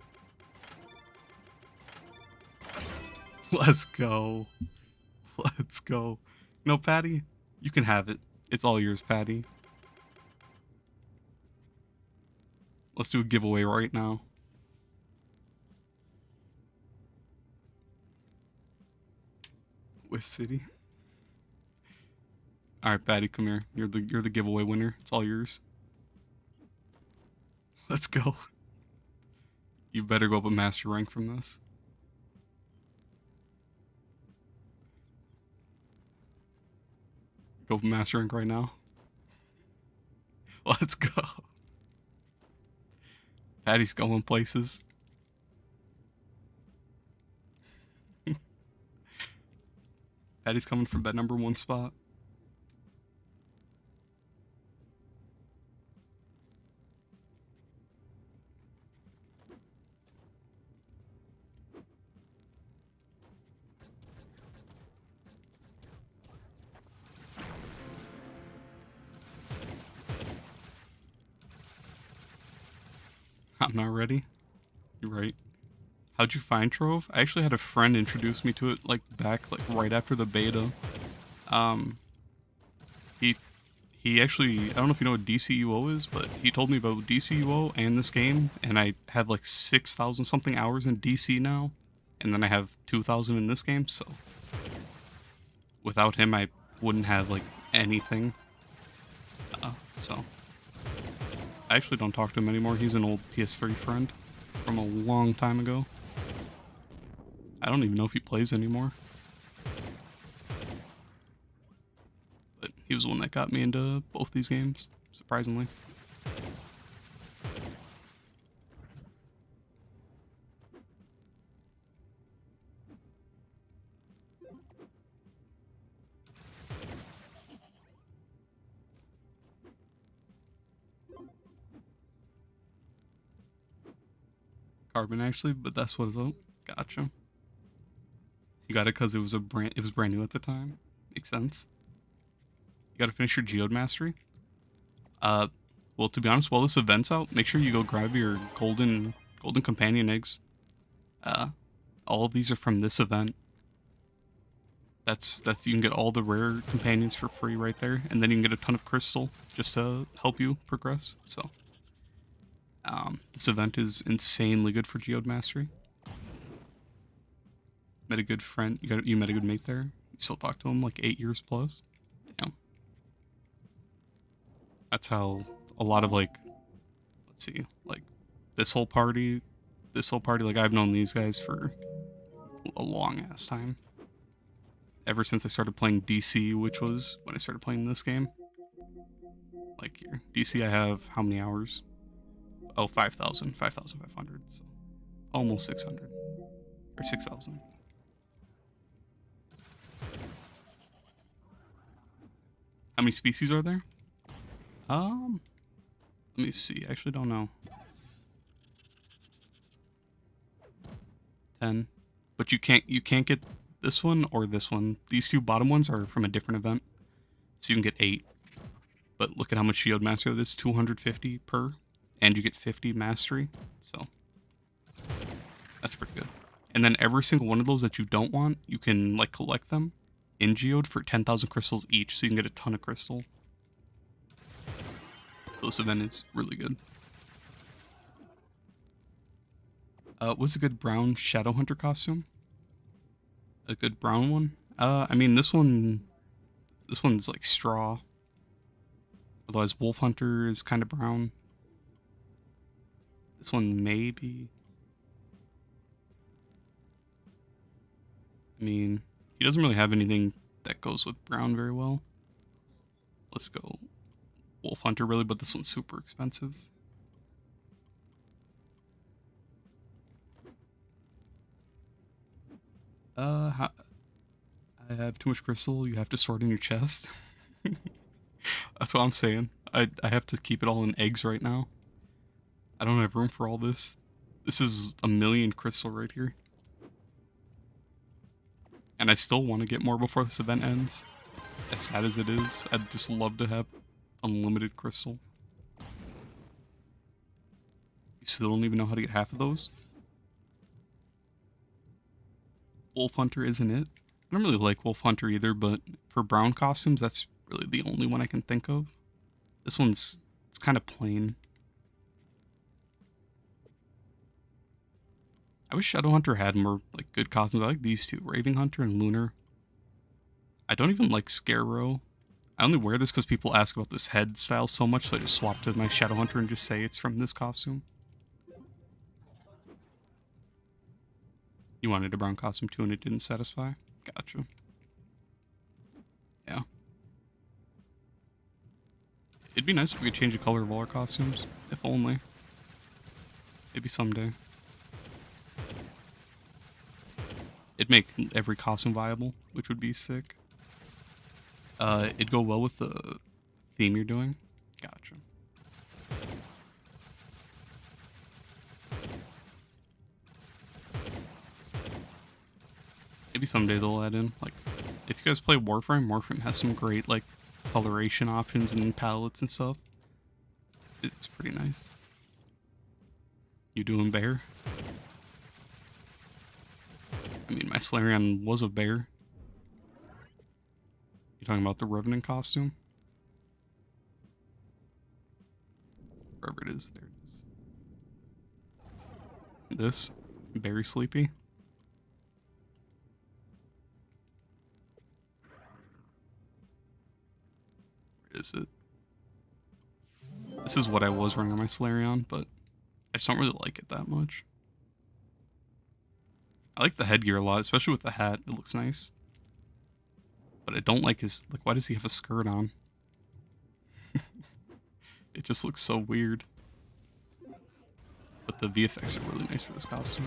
Let's go. Let's go. No, Patty, you can have it. It's all yours, Patty. Let's do a giveaway right now. Whiff City. All right, Patty, come here. You're the giveaway winner. It's all yours. Let's go. You better go up a master rank from this. Go up a master rank right now. Let's go. Patty's going places. Patty's coming from that #1 spot. I'm not ready. You're right. How'd you find Trove? I actually had a friend introduce me to it back right after the beta. He actually, I don't know if you know what DCUO is, but he told me about DCUO and this game, and I have like 6,000 something hours in DC now, and then I have 2,000 in this game, so without him I wouldn't have like anything. So I actually don't talk to him anymore. He's an old PS3 friend from a long time ago. I don't even know if he plays anymore. But he was the one that got me into both these games, surprisingly. Carbon actually, but that's what it's up. Gotcha. You got it because it was brand new at the time. Makes sense. You gotta finish your Geode mastery. Well, to be honest, while this event's out, make sure you go grab your golden companion eggs. All of these are from this event. That's you can get all the rare companions for free right there, and then you can get a ton of crystal just to help you progress. So, this event is insanely good for Geode mastery. Met a good friend. You met a good mate there. You still talk to him like 8 years plus. Damn. That's how a lot of let's see, this whole party, like I've known these guys for a long ass time. Ever since I started playing DC, which was when I started playing this game. Like here, DC I have how many hours? Oh, 5,500, so almost 600 or 6,000. How many species are there? Let me see. I actually don't know. 10. But you can't get this one or this one. These two bottom ones are from a different event. So you can get 8. But look at how much Geode Mastery that is, 250 per. And you get 50 mastery. So that's pretty good. And then every single one of those that you don't want, you can collect them in Geode for 10,000 crystals each, so you can get a ton of crystal. So this event is really good. What's a good brown Shadow Hunter costume? A good brown one? I mean, this one's like straw. Otherwise, Wolf Hunter is kind of brown. This one maybe. I mean, he doesn't really have anything that goes with brown very well. Let's go Wolf Hunter really, but this one's super expensive. I have too much crystal. You have to store it in your chest. That's what I'm saying. I have to keep it all in eggs right now. I don't have room for all this. This is 1,000,000 crystal right here. And I still want to get more before this event ends. As sad as it is, I'd just love to have unlimited crystal. You still don't even know how to get half of those? Wolf Hunter isn't it? I don't really like Wolf Hunter either, but for brown costumes, that's really the only one I can think of. This one's, it's kind of plain. I wish Shadow Hunter had more like good costumes. I like these two, Raving Hunter and Lunar. I don't even like Scarecrow. I only wear this because people ask about this head style so much, so I just swapped to my Shadow Hunter and just say it's from this costume. You wanted a brown costume too and it didn't satisfy? Gotcha. Yeah. It'd be nice if we could change the color of all our costumes. If only. Maybe someday. It'd make every costume viable, which would be sick. It'd go well with the theme you're doing. Gotcha. Maybe someday they'll add in, like, if you guys play Warframe, Warframe has some great, like, coloration options and palettes and stuff. It's pretty nice. You doing bear? I mean, my Solarion was a bear. You talking about the Revenant costume? Wherever it is, there it is. This? Very sleepy? Where is it? This is what I was running on my Solarion, but I just don't really like it that much. I like the headgear a lot, especially with the hat. It looks nice. But I don't like his... Like, why does he have a skirt on? It just looks so weird. But the VFX are really nice for this costume.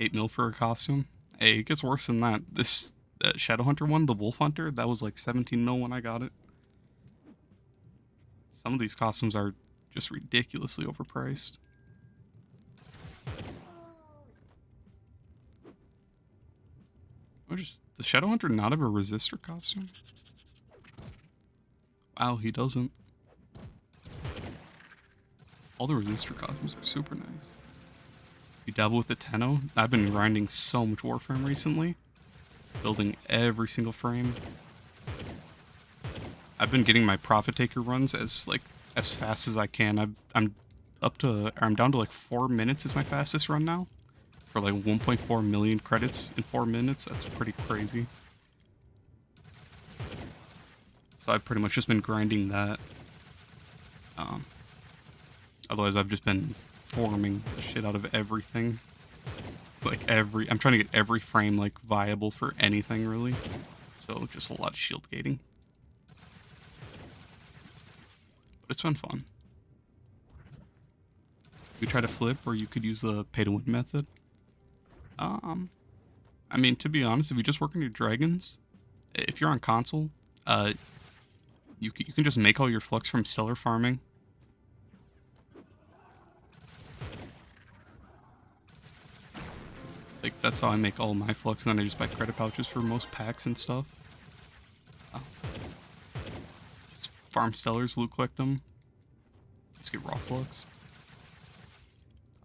$8 mil for a costume? Hey, it gets worse than that. This Shadow Hunter one, the Wolf Hunter, that was like 17 mil when I got it. Some of these costumes are just ridiculously overpriced. Or just, does Shadow Hunter not have a resistor costume? Wow, he doesn't. All the resistor costumes are super nice. You dabble with the Tenno? I've been grinding so much Warframe recently. Building every single frame. I've been getting my Profit Taker runs as fast as I can. I'm down to like 4 minutes is my fastest run now. For like 1.4 million credits in 4 minutes. That's pretty crazy. So I've pretty much just been grinding that. Otherwise I've just been farming the shit out of everything. Like I'm trying to get every frame like viable for anything really. So just a lot of shield gating. But it's been fun. You try to flip, or you could use the pay-to-win method. I mean, to be honest, if you just work on your dragons, if you're on console, you can just make all your flux from stellar farming. Like, that's how I make all my flux, and then I just buy credit pouches for most packs and stuff. Just farm stellars, loot collect them. Just get raw flux.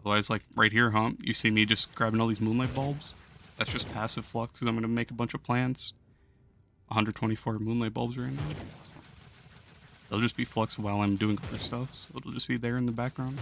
Otherwise, like right here, huh? You see me just grabbing all these moonlight bulbs? That's just passive flux because I'm going to make a bunch of plants. 124 moonlight bulbs right now. So they'll just be flux while I'm doing other stuff. So it'll just be there in the background.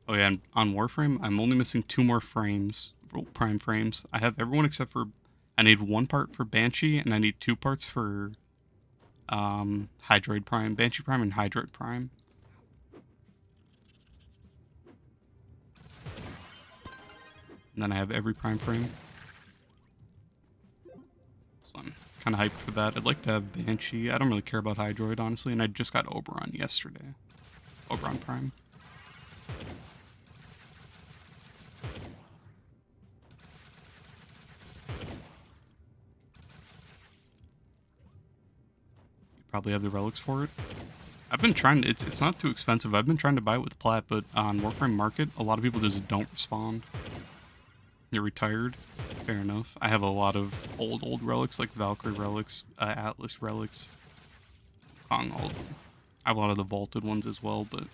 Oh yeah, and on Warframe, I'm only missing 2 more frames, prime frames. I have everyone except for, I need 1 part for Banshee, and I need 2 parts for Hydroid Prime, Banshee Prime and Hydroid Prime. And then I have every prime frame. So I'm kind of hyped for that. I'd like to have Banshee. I don't really care about Hydroid, honestly, and I just got Oberon yesterday. Oberon Prime. Probably have the relics for it. I've been trying to, it's not too expensive. I've been trying to buy it with plat, but on Warframe Market, a lot of people just don't respond. You're retired. Fair enough. I have a lot of old relics, like Valkyrie relics, Atlas relics. Kong, all of them. I have a lot of the vaulted ones as well, but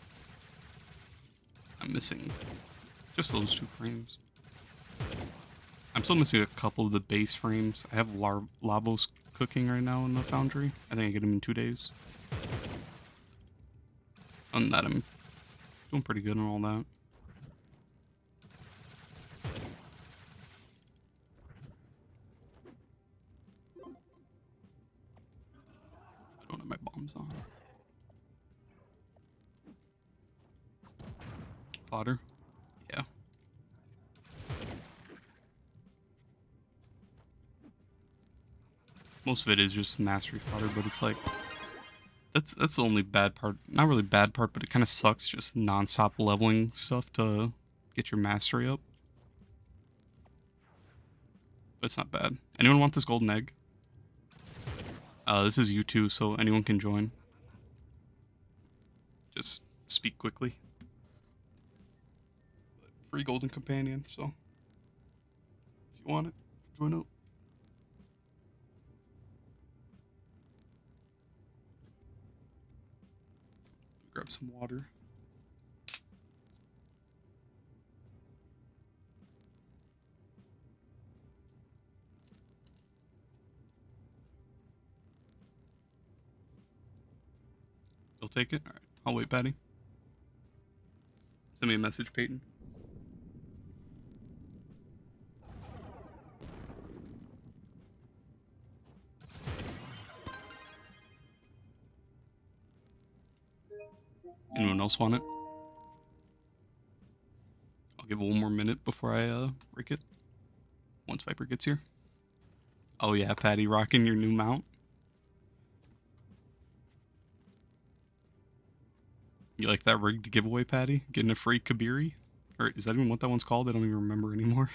I'm missing just those 2 frames. I'm still missing a couple of the base frames. I have Lavos cooking right now in the foundry. I think I get them in 2 days. Other than that, I'm doing pretty good on all that. I don't have my bombs on. Fodder? Yeah. Most of it is just mastery fodder, but it's like that's the only bad part. Not really bad part, but it kind of sucks just non-stop leveling stuff to get your mastery up. But it's not bad. Anyone want this golden egg? This is U2, so anyone can join. Just speak quickly. But free golden companion, so if you want it, join up. Grab some water. You'll take it? Alright. I'll wait, Patty. Send me a message, Peyton. Anyone else want it? I'll give it 1 more minute before I break it. Once Viper gets here. Oh yeah, Patty, rocking your new mount. You like that rigged giveaway, Patty? Getting a free Kabiri? Or is that even what that one's called? I don't even remember anymore.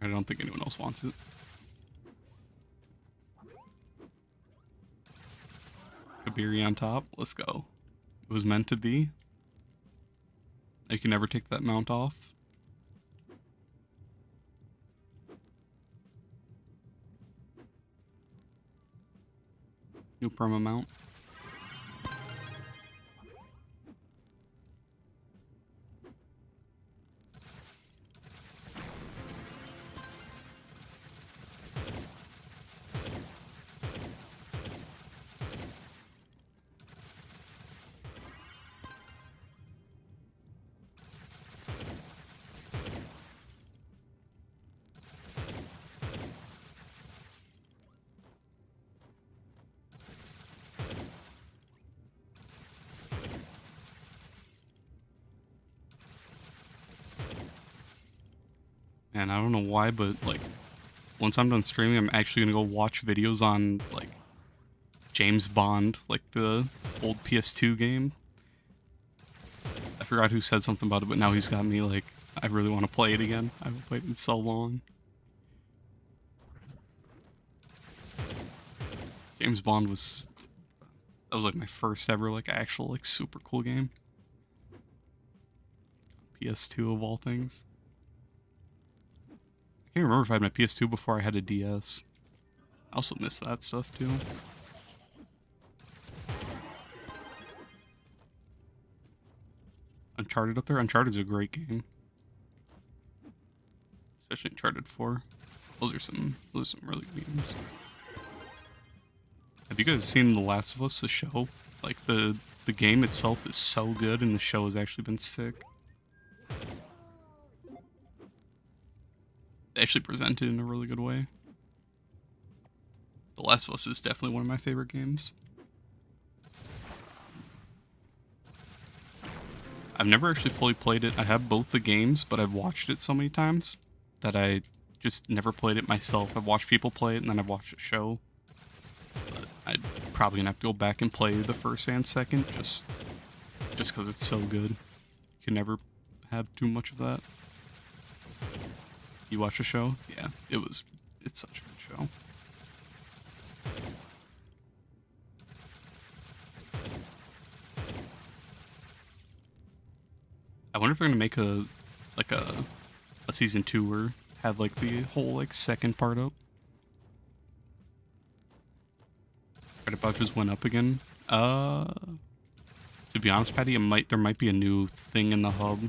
I don't think anyone else wants it. Kabiri on top. Let's go. It was meant to be. You can never take that mount off. New Perma mount. And I don't know why, but like once I'm done streaming, I'm actually gonna go watch videos on like James Bond, like the old PS2 game. I forgot who said something about it, but now he's got me like, I really want to play it again. I haven't played it in so long. James Bond was, that was like my first ever like actual like super cool game. PS2 of all things. I can't remember if I had my PS2 before I had a DS. I also miss that stuff too. Uncharted up there? Uncharted's a great game. Especially Uncharted 4. Those are some really good games. Have you guys seen The Last of Us, the show? Like the game itself is so good and the show has actually been sick. They actually presented in a really good way. The Last of Us is definitely one of my favorite games. I've never actually fully played it. I have both the games, but I've watched it so many times that I just never played it myself. I've watched people play it and then I've watched a show. But I'd probably gonna have to go back and play the first and second just because it's so good. You can never have too much of that. You watch a show? Yeah, it's such a good show. I wonder if they're gonna make a season 2 or have like the whole like second part up. Credit vouchers went up again. To be honest, Patty, there might be a new thing in the hub.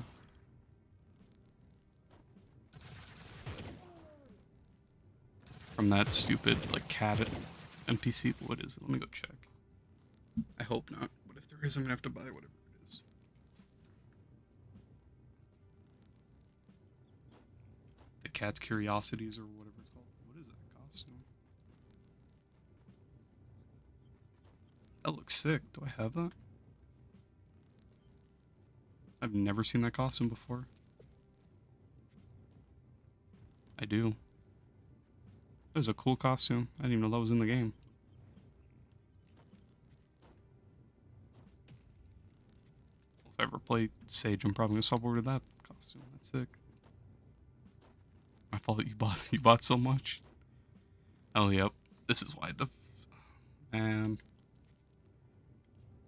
From that stupid like cat NPC. What is it? Let me go check. I hope not. But if there is, I'm gonna have to buy whatever it is. The Cat's Curiosities or whatever it's called. What is that costume? That looks sick. Do I have that? I've never seen that costume before. I do. That was a cool costume. I didn't even know that was in the game. If I ever play Sage, I'm probably gonna swap over to that costume. That's sick. My fault you bought so much. Oh yep. This is why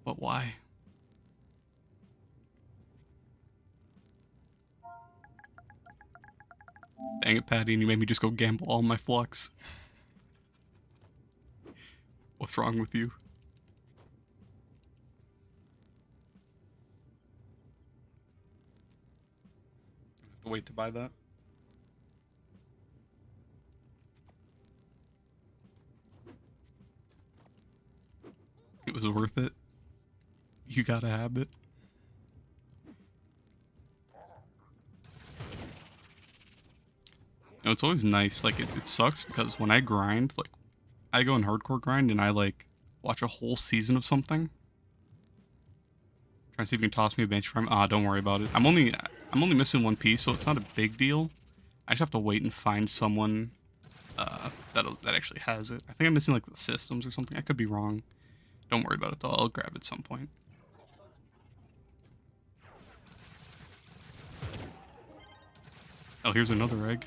but why? Dang it, Patty, and you made me just go gamble all my flux. What's wrong with you? I have to wait to buy that. It was worth it. You gotta have it. You know, it's always nice. Like, it sucks because when I grind, like, I go in hardcore grind and I, like, watch a whole season of something. Trying to see if you can toss me a Banshee Prime. Ah, don't worry about it. I'm only missing one piece, so it's not a big deal. I just have to wait and find someone that actually has it. I think I'm missing, like, the systems or something. I could be wrong. Don't worry about it, though. I'll grab it at some point. Oh, here's another egg.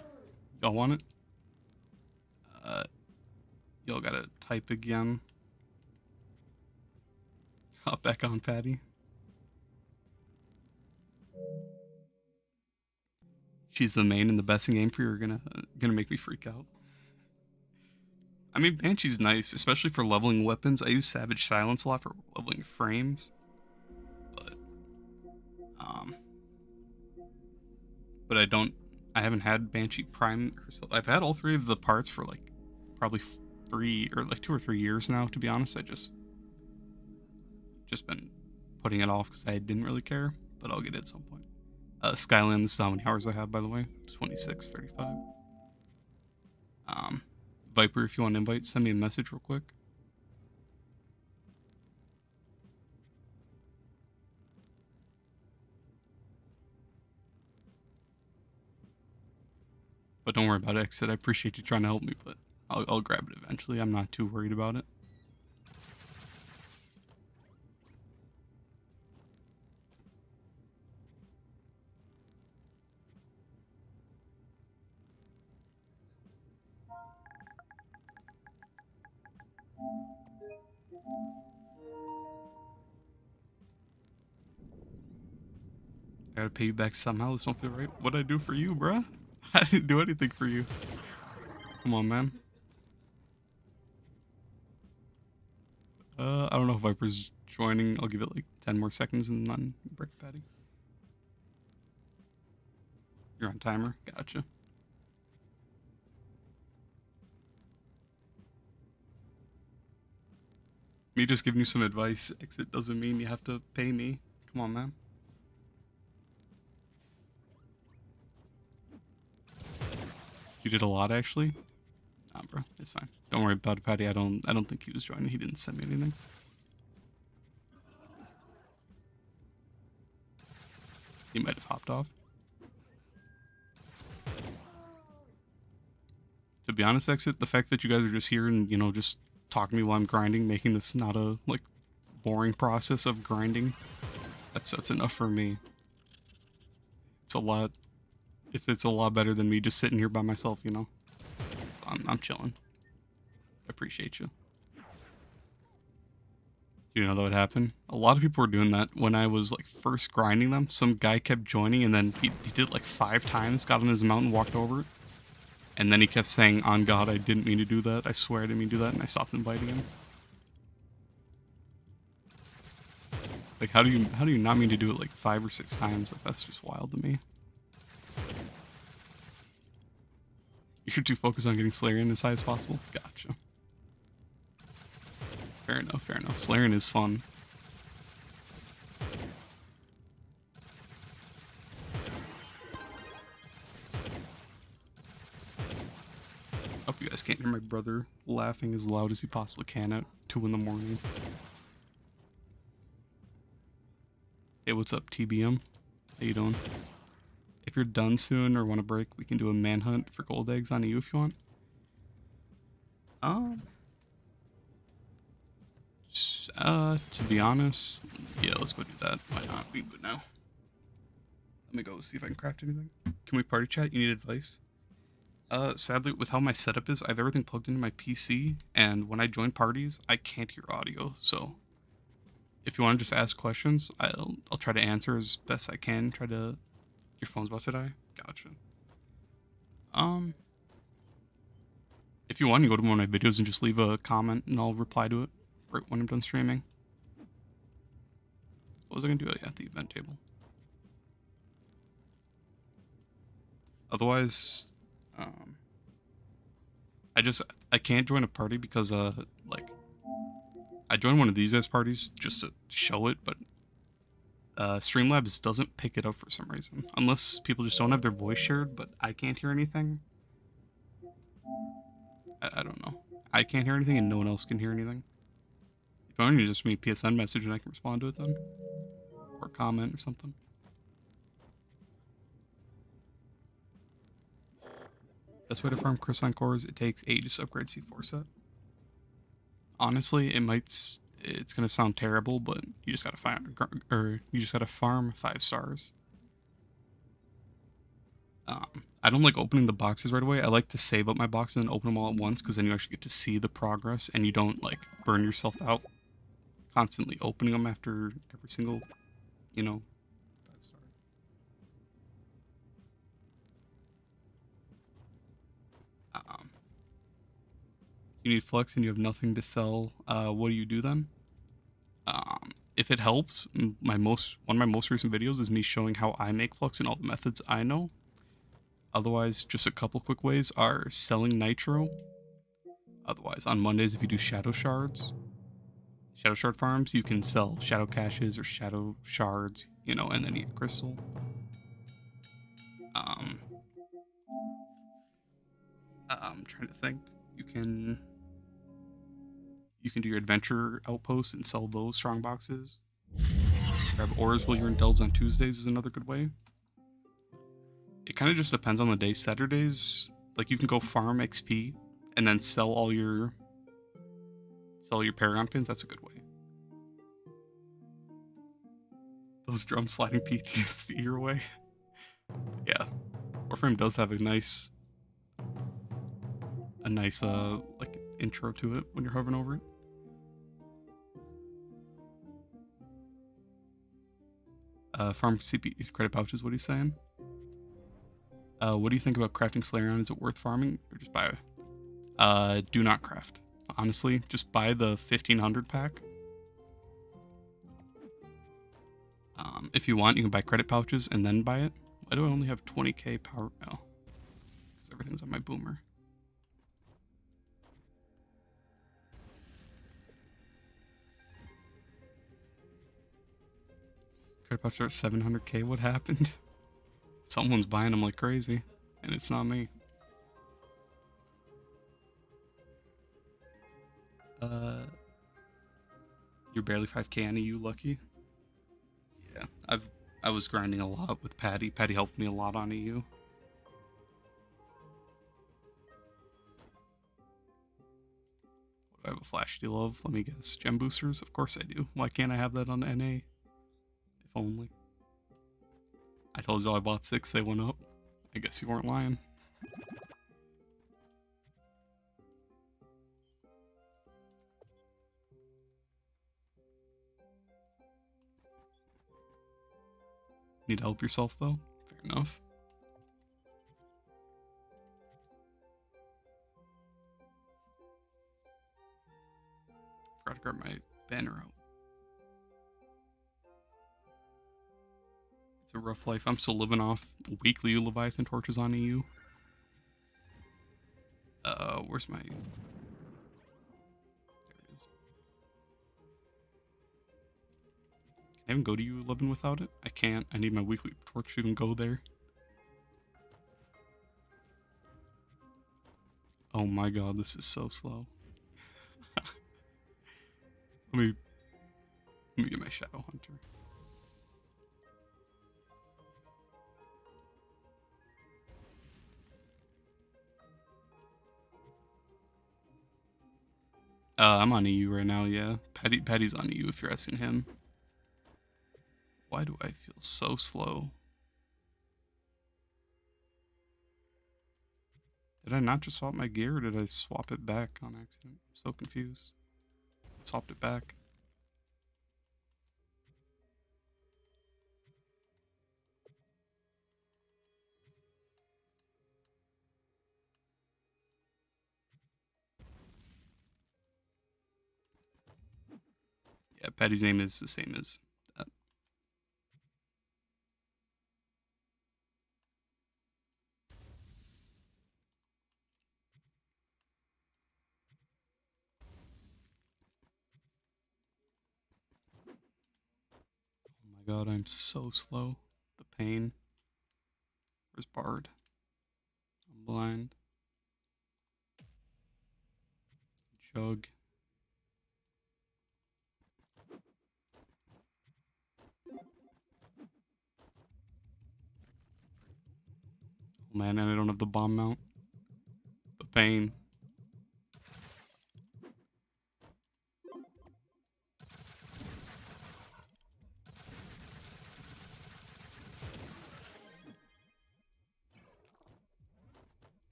Y'all want it? Y'all gotta type again. Hop back on, Patty. She's the main and the best in game for you. Are gonna make me freak out. I mean, Banshee's nice, especially for leveling weapons. I use Savage Silence a lot for leveling frames, but I haven't had Banshee Prime herself. I've had all three of the parts for like probably 2 or 3 years now. To be honest, I just been putting it off because I didn't really care, but I'll get it at some point. Skyland, this is how many hours I have, by the way. 26, 35. Viper, if you want to invite, send me a message real quick. But don't worry about it, Exit. I appreciate you trying to help me, but I'll grab it eventually. I'm not too worried about it. I gotta pay you back somehow. This don't feel right. What'd I do for you, bruh? I didn't do anything for you. Come on, man. I don't know if Viper's joining. I'll give it like 10 more seconds and then break patty. You're on timer. Gotcha. Me just giving you some advice. Exit doesn't mean you have to pay me. Come on, man. You did a lot, actually. Nah, bro, it's fine. Don't worry about it, Patty. I don't think he was joining. He didn't send me anything. He might have hopped off. To be honest, Exit, the fact that you guys are just here and, you know, just talking to me while I'm grinding, making this not a, like, boring process of grinding, that's enough for me. It's a lot. It's a lot better than me just sitting here by myself, you know. So I'm chilling. I appreciate you. You know that would happen? A lot of people were doing that when I was like first grinding them. Some guy kept joining and then he did it like 5 times, got on his mount and walked over it. And then he kept saying, on God, I didn't mean to do that. I swear I didn't mean to do that. And I stopped inviting him. Like, how do you not mean to do it like 5 or 6 times? Like, that's just wild to me. You're too focused on getting Solarion as high as possible? Gotcha. Fair enough, fair enough. Solarion is fun. Hope you guys can't hear my brother laughing as loud as he possibly can at 2 in the morning. Hey, what's up, TBM? How you doing? If you're done soon or want to break, we can do a manhunt for gold eggs on you if you want. To be honest, yeah, let's go do that. Why not? We can go now. Let me go see if I can craft anything. Can we party chat? You need advice? Sadly, with how my setup is, I have everything plugged into my PC, and when I join parties, I can't hear audio, so if you want to just ask questions, I'll try to answer as best I can. Try to... Your phone's about to die? Gotcha. If you want, you go to one of my videos and just leave a comment, and I'll reply to it right when I'm done streaming. What was I gonna do at the event table? Otherwise, I can't join a party because, like, I joined one of these guys' parties just to show it, but Streamlabs doesn't pick it up for some reason. Unless people just don't have their voice shared, but I can't hear anything. I don't know. I can't hear anything and no one else can hear anything. If you want to just me PSN message and I can respond to it then. Or comment or something. Best way to farm Crystalline cores, it takes ages to upgrade C4 set. Honestly, it's gonna sound terrible, but you just gotta farm 5 stars. I don't like opening the boxes right away. I like to save up my boxes and open them all at once, because then you actually get to see the progress and you don't like burn yourself out constantly opening them after every single, you know, 5-star. You need flux and you have nothing to sell. What do you do then? If it helps, one of my most recent videos is me showing how I make flux and all the methods I know. Otherwise, just a couple quick ways are selling nitro. Otherwise, on Mondays, if you do shadow shard farms, you can sell shadow caches or shadow shards, you know, and then you get crystal. I'm trying to think. You can do your adventure outposts and sell those strong boxes. Grab ores while you're in delves on Tuesdays is another good way. It kind of just depends on the day. Saturdays, like, you can go farm XP and then sell all your Paragon pins. That's a good way. Those drum sliding PTSD your way. Yeah, Warframe does have a nice like intro to it when you're hovering over it. Farm CP credit pouches, what he's saying. What do you think about crafting Solarion? Is it worth farming or just buy it? Do not craft. Honestly, just buy the 1500 pack. If you want, you can buy credit pouches and then buy it. Why do I only have 20k power? Oh, because everything's on my boomer. Credit pouches are 700k. What happened? Someone's buying them like crazy, and it's not me. You're barely 5k on EU, lucky. Yeah, I was grinding a lot with Patty. Patty helped me a lot on EU. What do I have a flash deal of? Let me guess. Gem boosters? Of course I do. Why can't I have that on NA? If only. I told you I bought 6, they went up. I guess you weren't lying. Need to help yourself though? Fair enough. Forgot to grab my banner out. It's a rough life. I'm still living off weekly Leviathan torches on EU. Where's my... There it is. Can I even go to U11 without it? I can't. I need my weekly torch to even go there. Oh my god, this is so slow. Let me get my Shadow Hunter. I'm on EU right now, yeah. Patty's on EU if you're asking him. Why do I feel so slow? Did I not just swap my gear, or did I swap it back on accident? I'm so confused. Swapped it back. Yeah, Patty's name is the same as that. Oh my god, I'm so slow. The pain. Where's Bard? I'm blind. Jug. Oh man, and I don't have the bomb mount. The pain.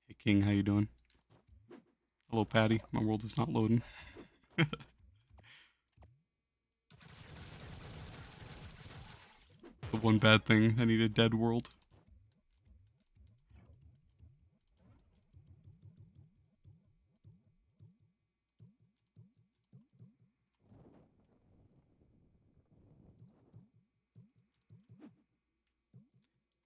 Hey King, how you doing? Hello Patty, my world is not loading. The one bad thing, I need a dead world.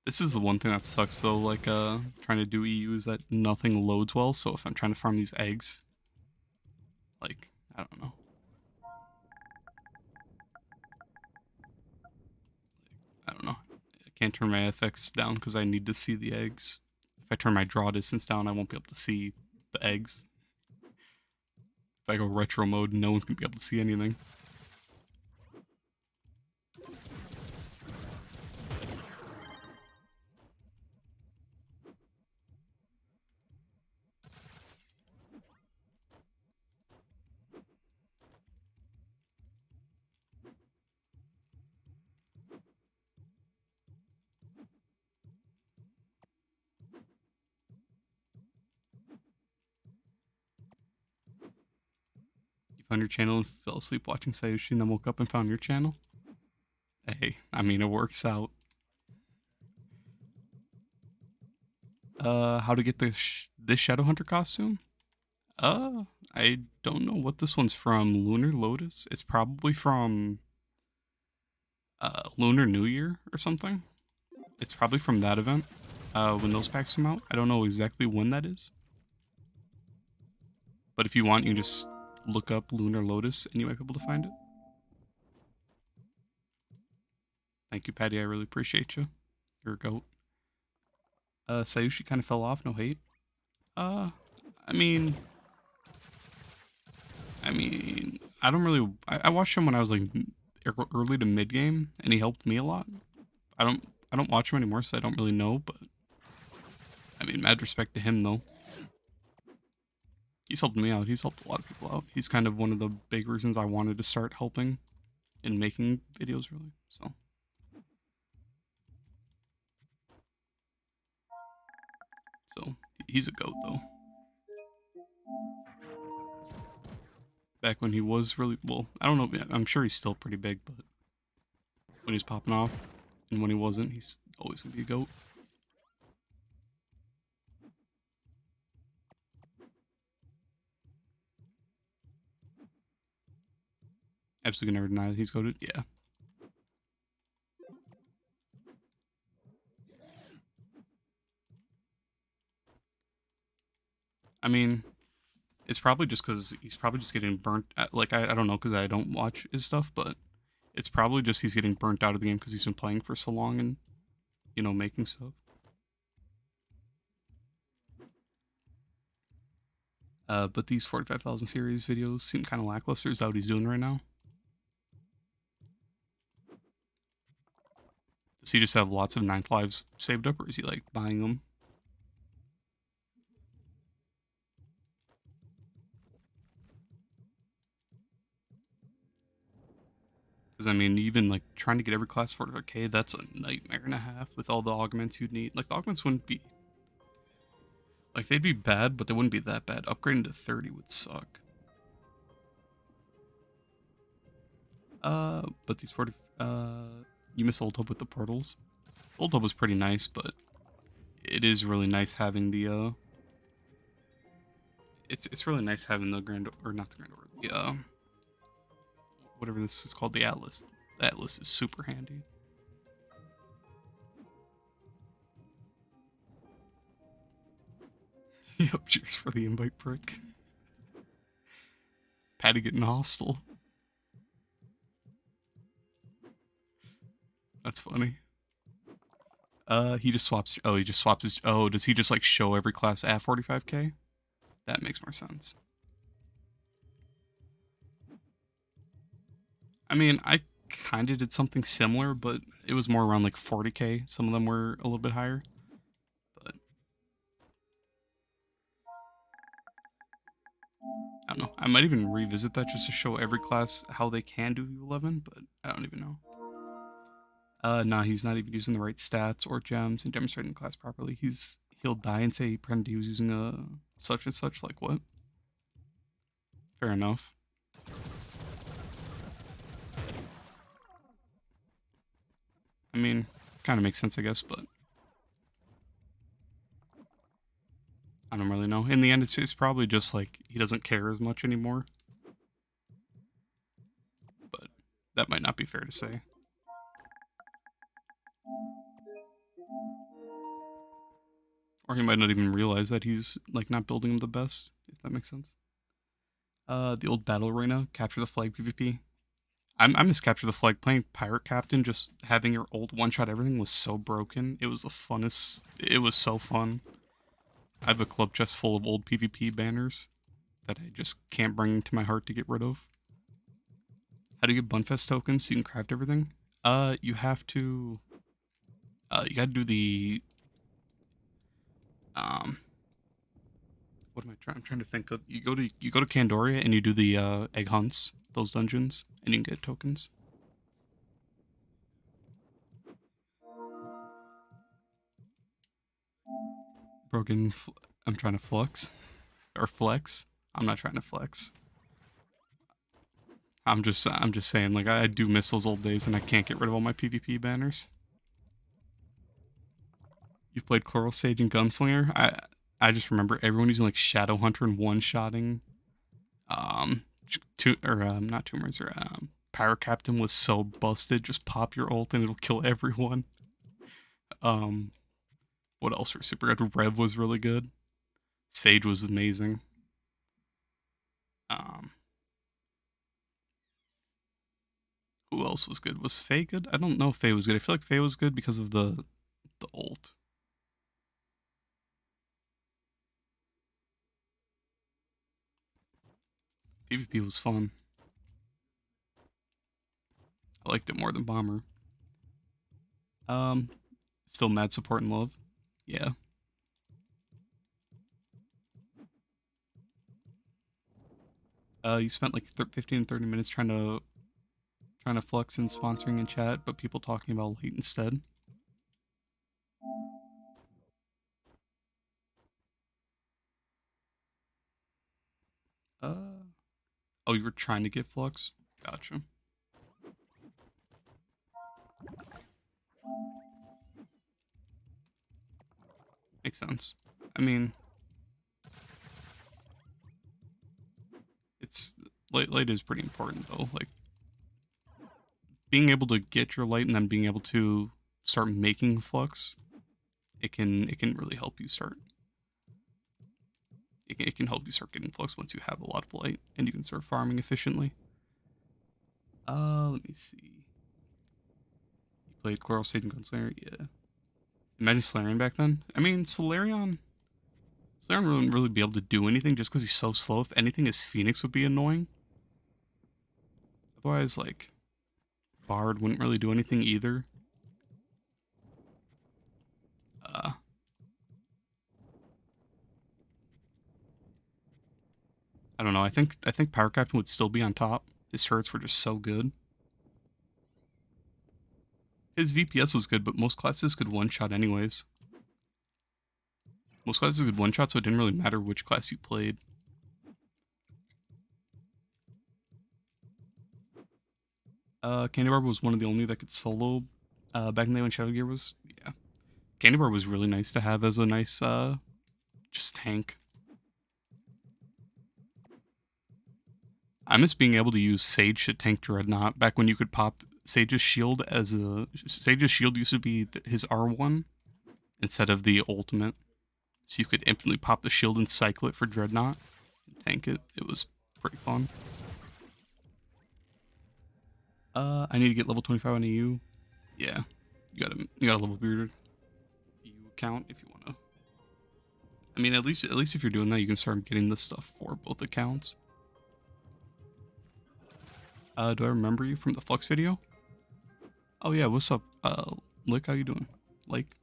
This is the one thing that sucks though, like trying to do EU is that nothing loads well, so if I'm trying to farm these eggs, like, I don't know. I don't know. I can't turn my FX down because I need to see the eggs. If I turn my draw distance down, I won't be able to see the eggs. If I go retro mode, no one's gonna be able to see anything. You found your channel and fell asleep watching Sayushi and then woke up and found your channel. Hey, I mean, it works out. How to get this Shadow Hunter costume? I don't know what this one's from. Lunar Lotus? It's probably from Lunar New Year or something. It's probably from that event. When those packs come out. I don't know exactly when that is. But if you want, you can just look up Lunar Lotus and you might be able to find it. Thank you, Patty. I really appreciate you. You're a goat. Sayushi kind of fell off. No hate. I mean, I don't really. I watched him when I was like early to mid game, and he helped me a lot. I don't watch him anymore, so I don't really know. But I mean, mad respect to him though. He's helped me out. He's helped a lot of people out. He's kind of one of the big reasons I wanted to start helping and making videos, really. So he's a goat though. Back when he was really, well, I don't know, I'm sure he's still pretty big, but when he was popping off and when he wasn't, he's always gonna be a goat. Absolutely never deny that he's goated. Yeah. I mean, it's probably just because he's probably just getting burnt. Like, I don't know, because I don't watch his stuff, but it's probably just he's getting burnt out of the game because he's been playing for so long and, you know, making stuff. But these 45,000 series videos seem kind of lackluster. Is that what he's doing right now? Does he just have lots of 9th lives saved up, or is he, like, buying them? Because, I mean, even, like, trying to get every class 45k, that's a nightmare and a half with all the augments you'd need. Like, the augments wouldn't be... Like, they'd be bad, but they wouldn't be that bad. Upgrading to 30 would suck. But these 40... you miss Old Hub with the portals. Old Hub was pretty nice, but it is really nice having the, It's really nice having the Grand... Or not the Grand Order. The, whatever this is called, the Atlas. The Atlas is super handy. Yep, cheers for the invite, prick. Patty getting hostile. That's funny. He just swaps... Oh, he just swaps his... Oh, does he just, like, show every class at 45k? That makes more sense. I mean, I kind of did something similar, but it was more around, like, 40k. Some of them were a little bit higher. But... I don't know. I might even revisit that just to show every class how they can do U11, but I don't even know. Nah, he's not even using the right stats or gems and demonstrating the class properly. He'll die and say he pretended he was using a such and such. Like what? Fair enough. I mean, kind of makes sense, I guess, but I don't really know. In the end, it's probably just like he doesn't care as much anymore. But that might not be fair to say. Or he might not even realize that he's like not building them the best, if that makes sense. The old battle arena, capture the flag PvP. I miss capture the flag. Playing pirate captain, just having your old one shot everything was so broken. It was the funnest. It was so fun. I have a club chest full of old PvP banners that I just can't bring to my heart to get rid of. How do you get Bunfest tokens so you can craft everything? You have to. You gotta do the. What am I trying? I'm trying to think of. You go to Candoria and you do the egg hunts, those dungeons, and you can get tokens. Broken. I'm trying to flux or flex. I'm not trying to flex. I'm just saying, like, I do miss those old days, and I can't get rid of all my PvP banners. You played Coral Sage and Gunslinger? I just remember everyone using like Shadow Hunter and one-shotting. Um, not Tomb Raider. Pyro Captain was so busted. Just pop your ult and it'll kill everyone. Um, what else were super good? Rev was really good. Sage was amazing. Um, who else was good? Was Faye good? I don't know if Faye was good. I feel like Faye was good because of the ult. PvP was fun. I liked it more than Bomber. Um, Still mad support and love. Yeah. You spent like 15 30 minutes trying to flux and sponsoring in chat, but people talking about late instead. Oh, you were trying to get flux? Gotcha. Makes sense. I mean, it's light is pretty important though. Like being able to get your light and then being able to start making flux, it can really help you start. It can help you start getting flux once you have a lot of light and you can start farming efficiently. Let me see. You played Coral Sage and Gunslinger? Yeah. Imagine Solarion back then. I mean, Solarion wouldn't really be able to do anything just because he's so slow. If anything, his Phoenix would be annoying. Otherwise, like, Bard wouldn't really do anything either. I don't know. I think Power Captain would still be on top. His turrets were just so good. His DPS was good, but most classes could one-shot anyways. Most classes could one-shot, so it didn't really matter which class you played. Candy Barb was one of the only that could solo back in the day when Shadow Gear was... Yeah. Candy Barb was really nice to have as a nice, just tank. I miss being able to use Sage to tank Dreadnought back when you could pop Sage's shield as a... Sage's shield used to be his R1 instead of the ultimate. So you could infinitely pop the shield and cycle it for Dreadnought and tank it. It was pretty fun. I need to get level 25 on EU. Yeah. You gotta level bearded EU account if you wanna. I mean, at least if you're doing that, you can start getting this stuff for both accounts. Do I remember you from the Flux video? Oh yeah, what's up? Lick, how you doing? Like,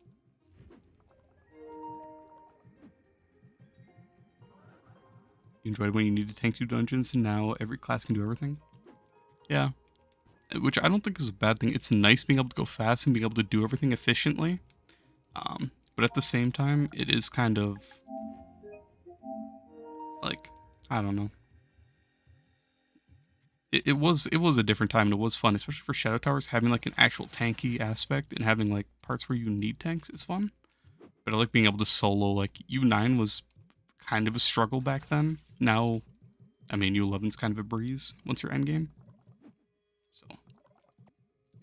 you enjoyed when you need to tank 2 dungeons and now every class can do everything? Yeah. Which I don't think is a bad thing. It's nice being able to go fast and being able to do everything efficiently. But at the same time, it is kind of like, I don't know. It was a different time and it was fun, especially for Shadow Towers. Having like an actual tanky aspect and having like parts where you need tanks is fun. But I like being able to solo. Like U9 was kind of a struggle back then. Now, I mean U11's kind of a breeze once you're endgame. So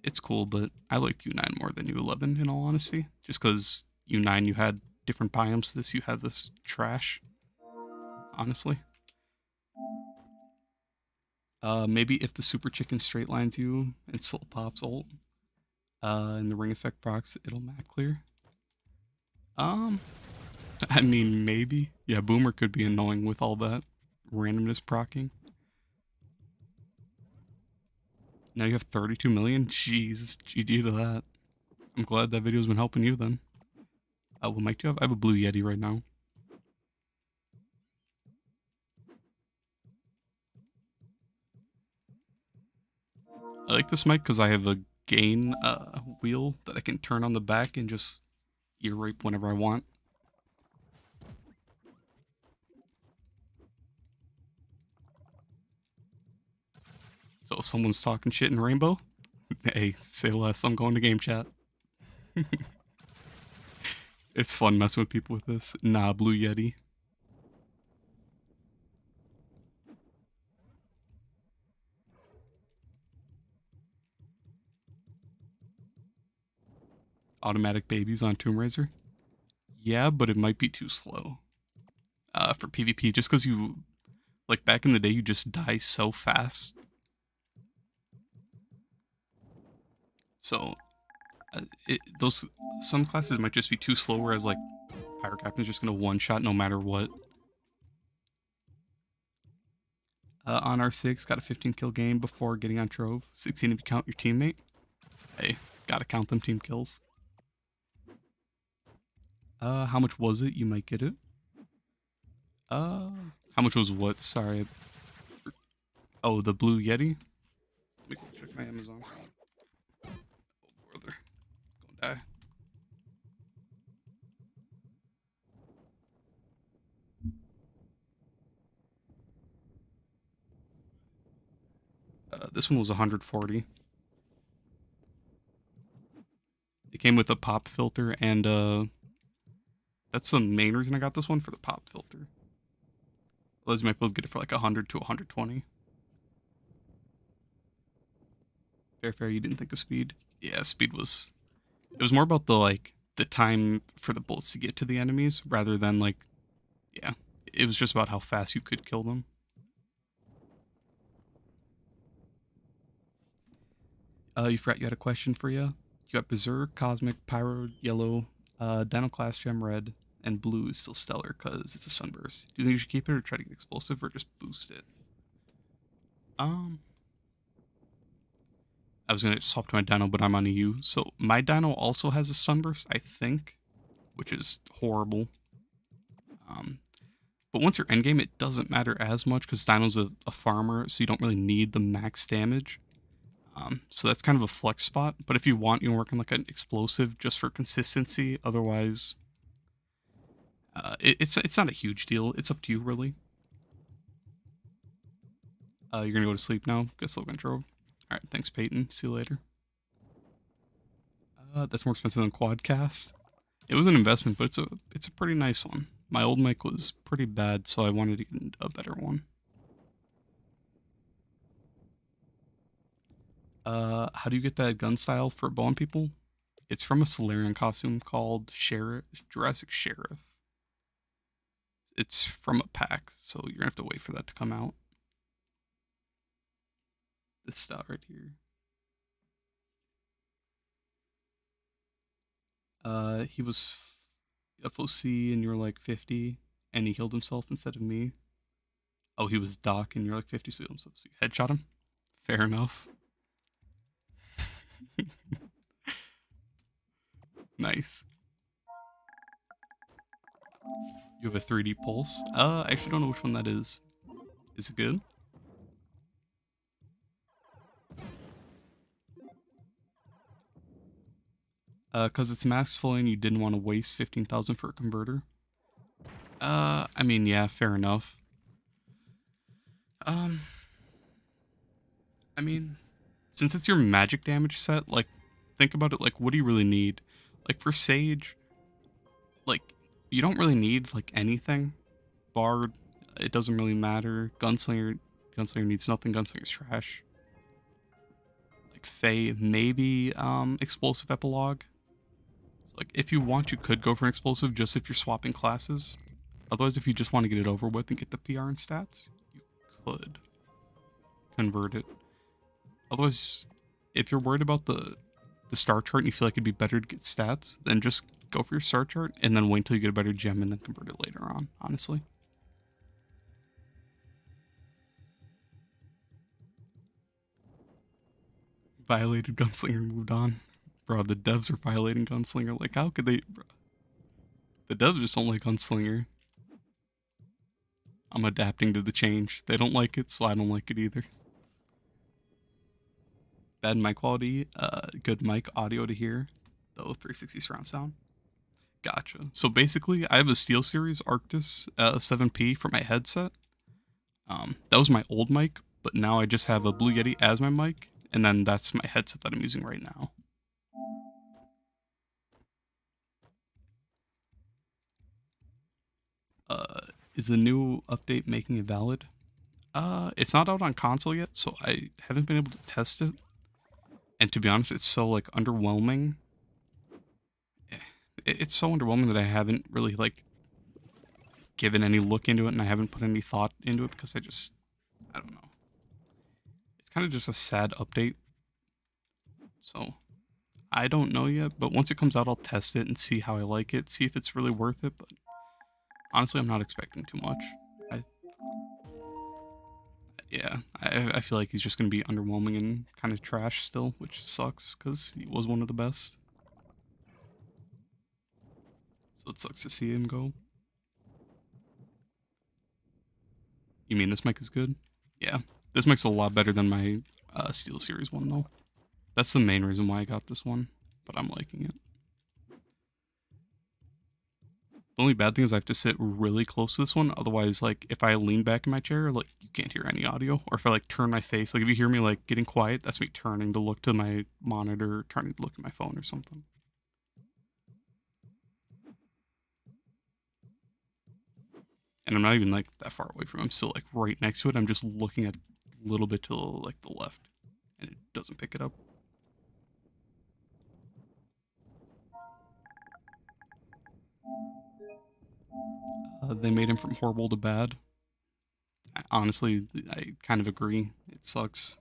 it's cool, but I liked U9 more than U11 in all honesty. Just because U9 you had different biomes. This you have this trash. Honestly. Maybe if the super chicken straight lines you and soul pops ult, and the ring effect procs, it'll map clear. I mean, maybe. Yeah, Boomer could be annoying with all that randomness procking. Now you have 32 million? Jeez, GG to that. I'm glad that video's been helping you then. What mic do you have? I have a Blue Yeti right now. I like this mic because I have a gain wheel that I can turn on the back and just ear rape whenever I want. So if someone's talking shit in Rainbow, hey, say less. I'm going to game chat. It's fun messing with people with this. Nah, Blue Yeti. Automatic babies on Tomb Raiser. Yeah, but it might be too slow. For PvP, just because you, like back in the day, you just die so fast. So, those some classes might just be too slow, whereas like Pyro Captain's just gonna one shot no matter what. On R6, got a 15 kill game before getting on Trove. 16 if you count your teammate. Hey, gotta count them team kills. How much was it? You might get it. How much was what? Sorry. Oh, the Blue Yeti? Let me go check my Amazon. Oh, brother. Gonna die. This one was 140. It came with a pop filter and that's the main reason I got this one, for the pop filter. Otherwise you might be able to get it for like 100 to 120. Fair, you didn't think of speed? Yeah, speed was... It was more about the time for the bullets to get to the enemies, rather than like... Yeah, it was just about how fast you could kill them. You forgot you had a question for you. You got Berserk, Cosmic, Pyro, Yellow, Dino Class Gem Red, and Blue is still Stellar because it's a Sunburst. Do you think you should keep it or try to get Explosive or just boost it? I was gonna swap to my Dino, but I'm on a U. So my Dino also has a Sunburst, I think, which is horrible. But once you're endgame, it doesn't matter as much because Dino's a farmer, so you don't really need the max damage. So that's kind of a flex spot. But if you want, you can work on like an explosive just for consistency. Otherwise, it's not a huge deal. It's up to you, really. You're gonna go to sleep now. Guess I'll control. All right, thanks, Peyton. See you later. That's more expensive than Quadcast. It was an investment, but it's a pretty nice one. My old mic was pretty bad, so I wanted to get a better one. How do you get that gun style for bowing people? It's from a Solarion costume called Jurassic Sheriff. It's from a pack, so you're gonna have to wait for that to come out. This style right here. He was FOC and you're like 50, and he healed himself instead of me. Oh, he was Doc and you're like 50, so he healed himself. So you headshot him? Fair enough. Nice. You have a 3D pulse? I actually don't know which one that is. Is it good? Cause it's max full and you didn't want to waste 15,000 for a converter. I mean, yeah, fair enough. I mean, since it's your magic damage set, like, think about it, like, what do you really need? Like, for Sage, like, you don't really need, like, anything. Bard, it doesn't really matter. Gunslinger needs nothing. Gunslinger's trash. Like, Faye, maybe, Explosive Epilogue. Like, if you want, you could go for an Explosive just if you're swapping classes. Otherwise, if you just want to get it over with and get the PR and stats, you could convert it. Otherwise, if you're worried about the star chart and you feel like it'd be better to get stats, then just go for your star chart and then wait until you get a better gem and then convert it later on, honestly. Violated Gunslinger, moved on. Bro, the devs are violating Gunslinger. Like, how could they... Bro. The devs just don't like Gunslinger. I'm adapting to the change. They don't like it, so I don't like it either. Bad mic quality, good mic audio to hear, though 360 surround sound. Gotcha. So basically, I have a SteelSeries Arctis 7P for my headset. That was my old mic, but now I just have a Blue Yeti as my mic, and then that's my headset that I'm using right now. Is the new update making it valid? It's not out on console yet, so I haven't been able to test it. And to be honest, it's so like underwhelming. It's so underwhelming that I haven't really like given any look into it, and I haven't put any thought into it because I don't know. It's kind of just a sad update. So I don't know yet, but once it comes out, I'll test it and see how I like it, see if it's really worth it. But honestly, I'm not expecting too much. I feel like he's just going to be underwhelming and kind of trash still, which sucks because he was one of the best. So it sucks to see him go. You mean this mic is good? Yeah, this mic's a lot better than my Steel Series one though. That's the main reason why I got this one, but I'm liking it. The only bad thing is I have to sit really close to this one. Otherwise, like, if I lean back in my chair, like, you can't hear any audio. Or if I, like, turn my face, like, if you hear me, like, getting quiet, that's me turning to look to my monitor, turning to look at my phone or something. And I'm not even, like, that far away from it. I'm still, like, right next to it. I'm just looking at a little bit to, like, the left. And it doesn't pick it up. They made him from horrible to bad. Honestly, I kind of agree. It sucks.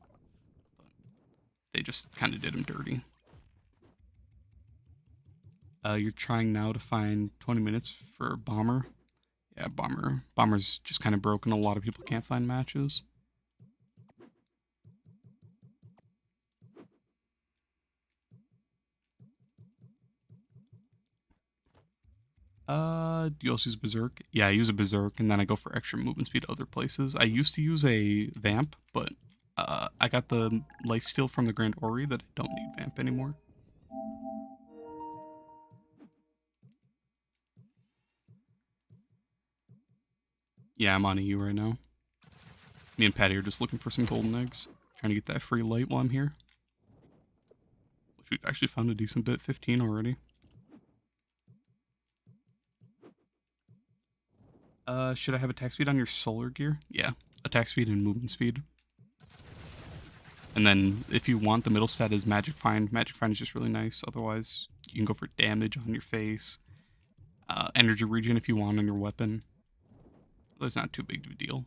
But they just kind of did him dirty. You're trying now to find 20 minutes for Bomber. Yeah, Bomber's just kind of broken. A lot of people can't find matches. Do you also use Berserk? Yeah, I use a Berserk, and then I go for extra movement speed other places. I used to use a Vamp, but I got the lifesteal from the Grand Ori that I don't need Vamp anymore. Yeah, I'm on EU right now. Me and Patty are just looking for some golden eggs. Trying to get that free light while I'm here. Which we've actually found a decent bit, 15 already. Should I have attack speed on your solar gear? Yeah, attack speed and movement speed. And then if you want, the middle stat is Magic Find. Magic Find is just really nice. Otherwise, you can go for damage on your face. Energy regen if you want on your weapon. It's not too big of a deal.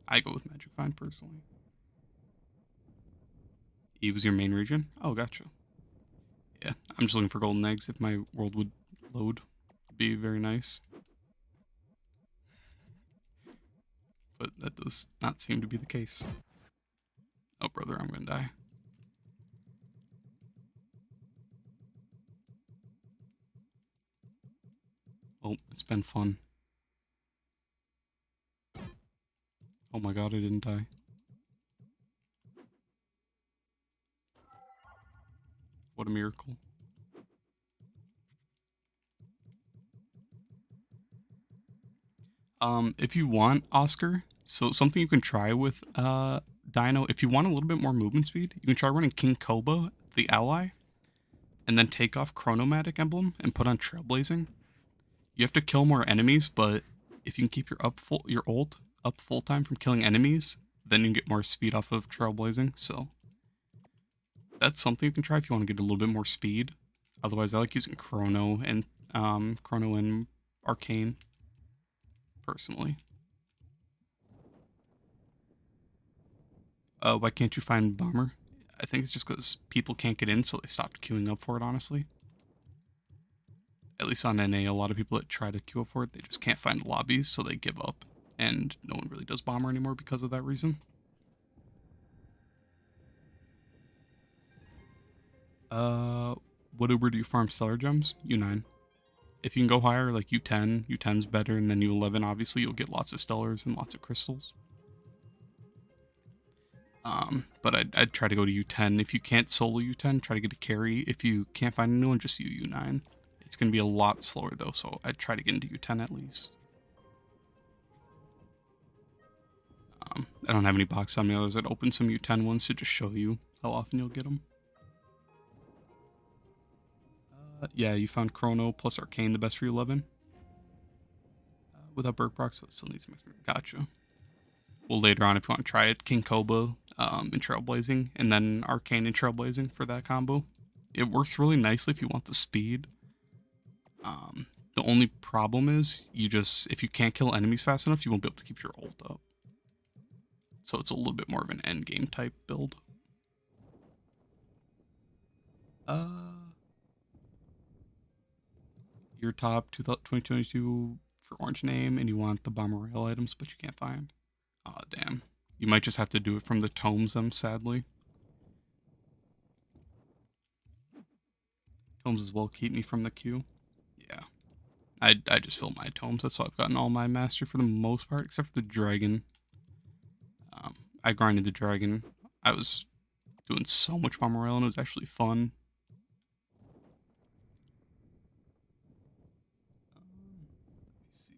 I go with Magic Find personally. Eve was your main region? Oh, gotcha. Yeah, I'm just looking for golden eggs. If my world would load, it'd be very nice. But that does not seem to be the case. Oh, brother, I'm gonna die. Oh, it's been fun. Oh my god, I didn't die. What a miracle. If you want, Oscar, so something you can try with Dino, if you want a little bit more movement speed, you can try running King Koba, the ally, and then take off Chronomatic Emblem and put on Trailblazing. You have to kill more enemies, but if you can keep your ult up full time from killing enemies, then you can get more speed off of Trailblazing. So that's something you can try if you want to get a little bit more speed. Otherwise, I like using Chrono and Arcane personally. Why can't you find Bomber? I think it's just because people can't get in, so they stopped queuing up for it, honestly. At least on NA, a lot of people that try to queue up for it, they just can't find lobbies, so they give up. And no one really does Bomber anymore because of that reason. What Uber do you farm stellar gems? U9. If you can go higher, like U10, U10's better, and then U11, obviously, you'll get lots of stellars and lots of crystals. But I'd try to go to U10. If you can't solo U10, try to get a carry. If you can't find anyone, just U9. It's going to be a lot slower, though, so I'd try to get into U10 at least. I don't have any box on me, others that open some U10 ones to just show you how often you'll get them. Yeah, you found Chrono plus Arcane the best for 11. Without Berg Proc, so it still needs some experience. Gotcha. Well, later on, if you want to try it, King Koba and Trailblazing, and then Arcane and Trailblazing for that combo. It works really nicely if you want the speed. The only problem is, if you can't kill enemies fast enough, you won't be able to keep your ult up. So it's a little bit more of an endgame type build. Your top 2022 for Orange Name, and you want the Bomber Rail items, but you can't find. Aw, damn. You might just have to do it from the tomes, sadly. Tomes as well keep me from the queue. Yeah. I just fill my tomes. That's why I've gotten all my mastery for the most part, except for the dragon. I grinded the dragon. I was doing so much Bomber Rail, and it was actually fun. Let's see.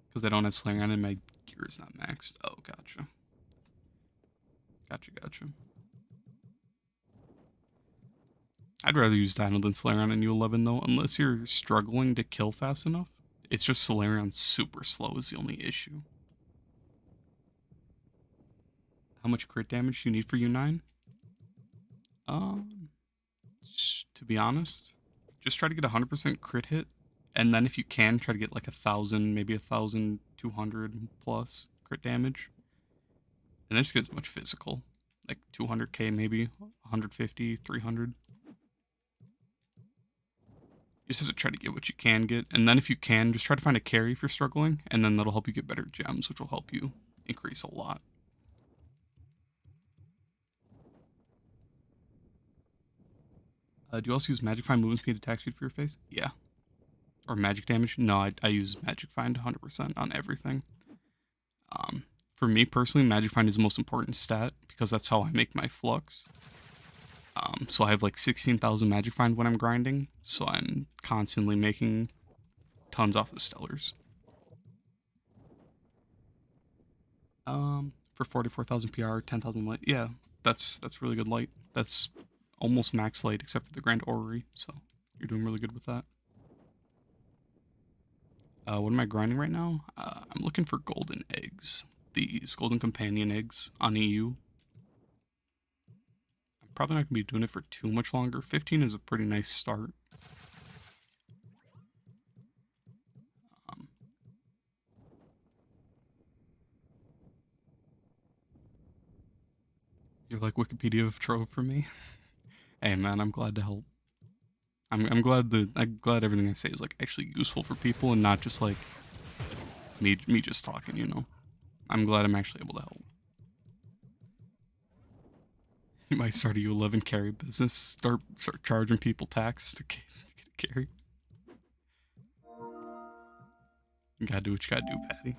Because I don't have Solarion and my gear is not maxed. Oh, gotcha. Gotcha. I'd rather use Dino than Solarion in U11 though, unless you're struggling to kill fast enough. It's just Solarion super slow is the only issue. How much crit damage do you need for U9? To be honest, just try to get 100% crit hit, and then if you can, try to get like 1,000, maybe 1,200 plus crit damage. And then just get as much physical, like 200k maybe, 150, 300. You just have to try to get what you can get, and then if you can, just try to find a carry if you're struggling, and then that'll help you get better gems, which will help you increase a lot. Do you also use Magic Find movement speed, attack speed for your face? Yeah. Or magic damage? No, I use Magic Find 100% on everything. For me personally, Magic Find is the most important stat because that's how I make my flux. So I have like 16,000 Magic Find when I'm grinding, so I'm constantly making tons off the Stellars. For 44,000 PR, 10,000 light, yeah, that's really good light. That's almost max light except for the Grand Orrery, so you're doing really good with that. What am I grinding right now? I'm looking for golden eggs. These golden companion eggs on EU. I'm probably not going to be doing it for too much longer. 15 is a pretty nice start. You're like Wikipedia of Trove for me. Hey man, I'm glad to help. I'm glad everything I say is like actually useful for people and not just like me just talking, you know. I'm glad I'm actually able to help. You might start a U11 carry business, start charging people tax to get a carry. You gotta do what you gotta do, Patty.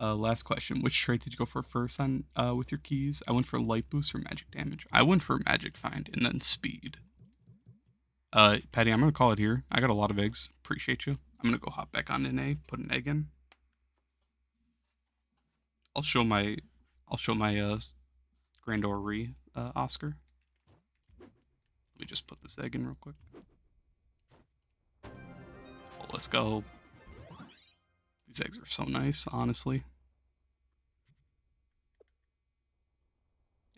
Last question. Which trait did you go for first on with your keys? I went for light boost or magic damage. I went for magic find and then speed. Patty, I'm gonna call it here. I got a lot of eggs. Appreciate you. I'm gonna go hop back on NA, put an egg in. I'll show my Grand Orrery Oscar. Let me just put this egg in real quick. Oh, let's go. These eggs are so nice, honestly.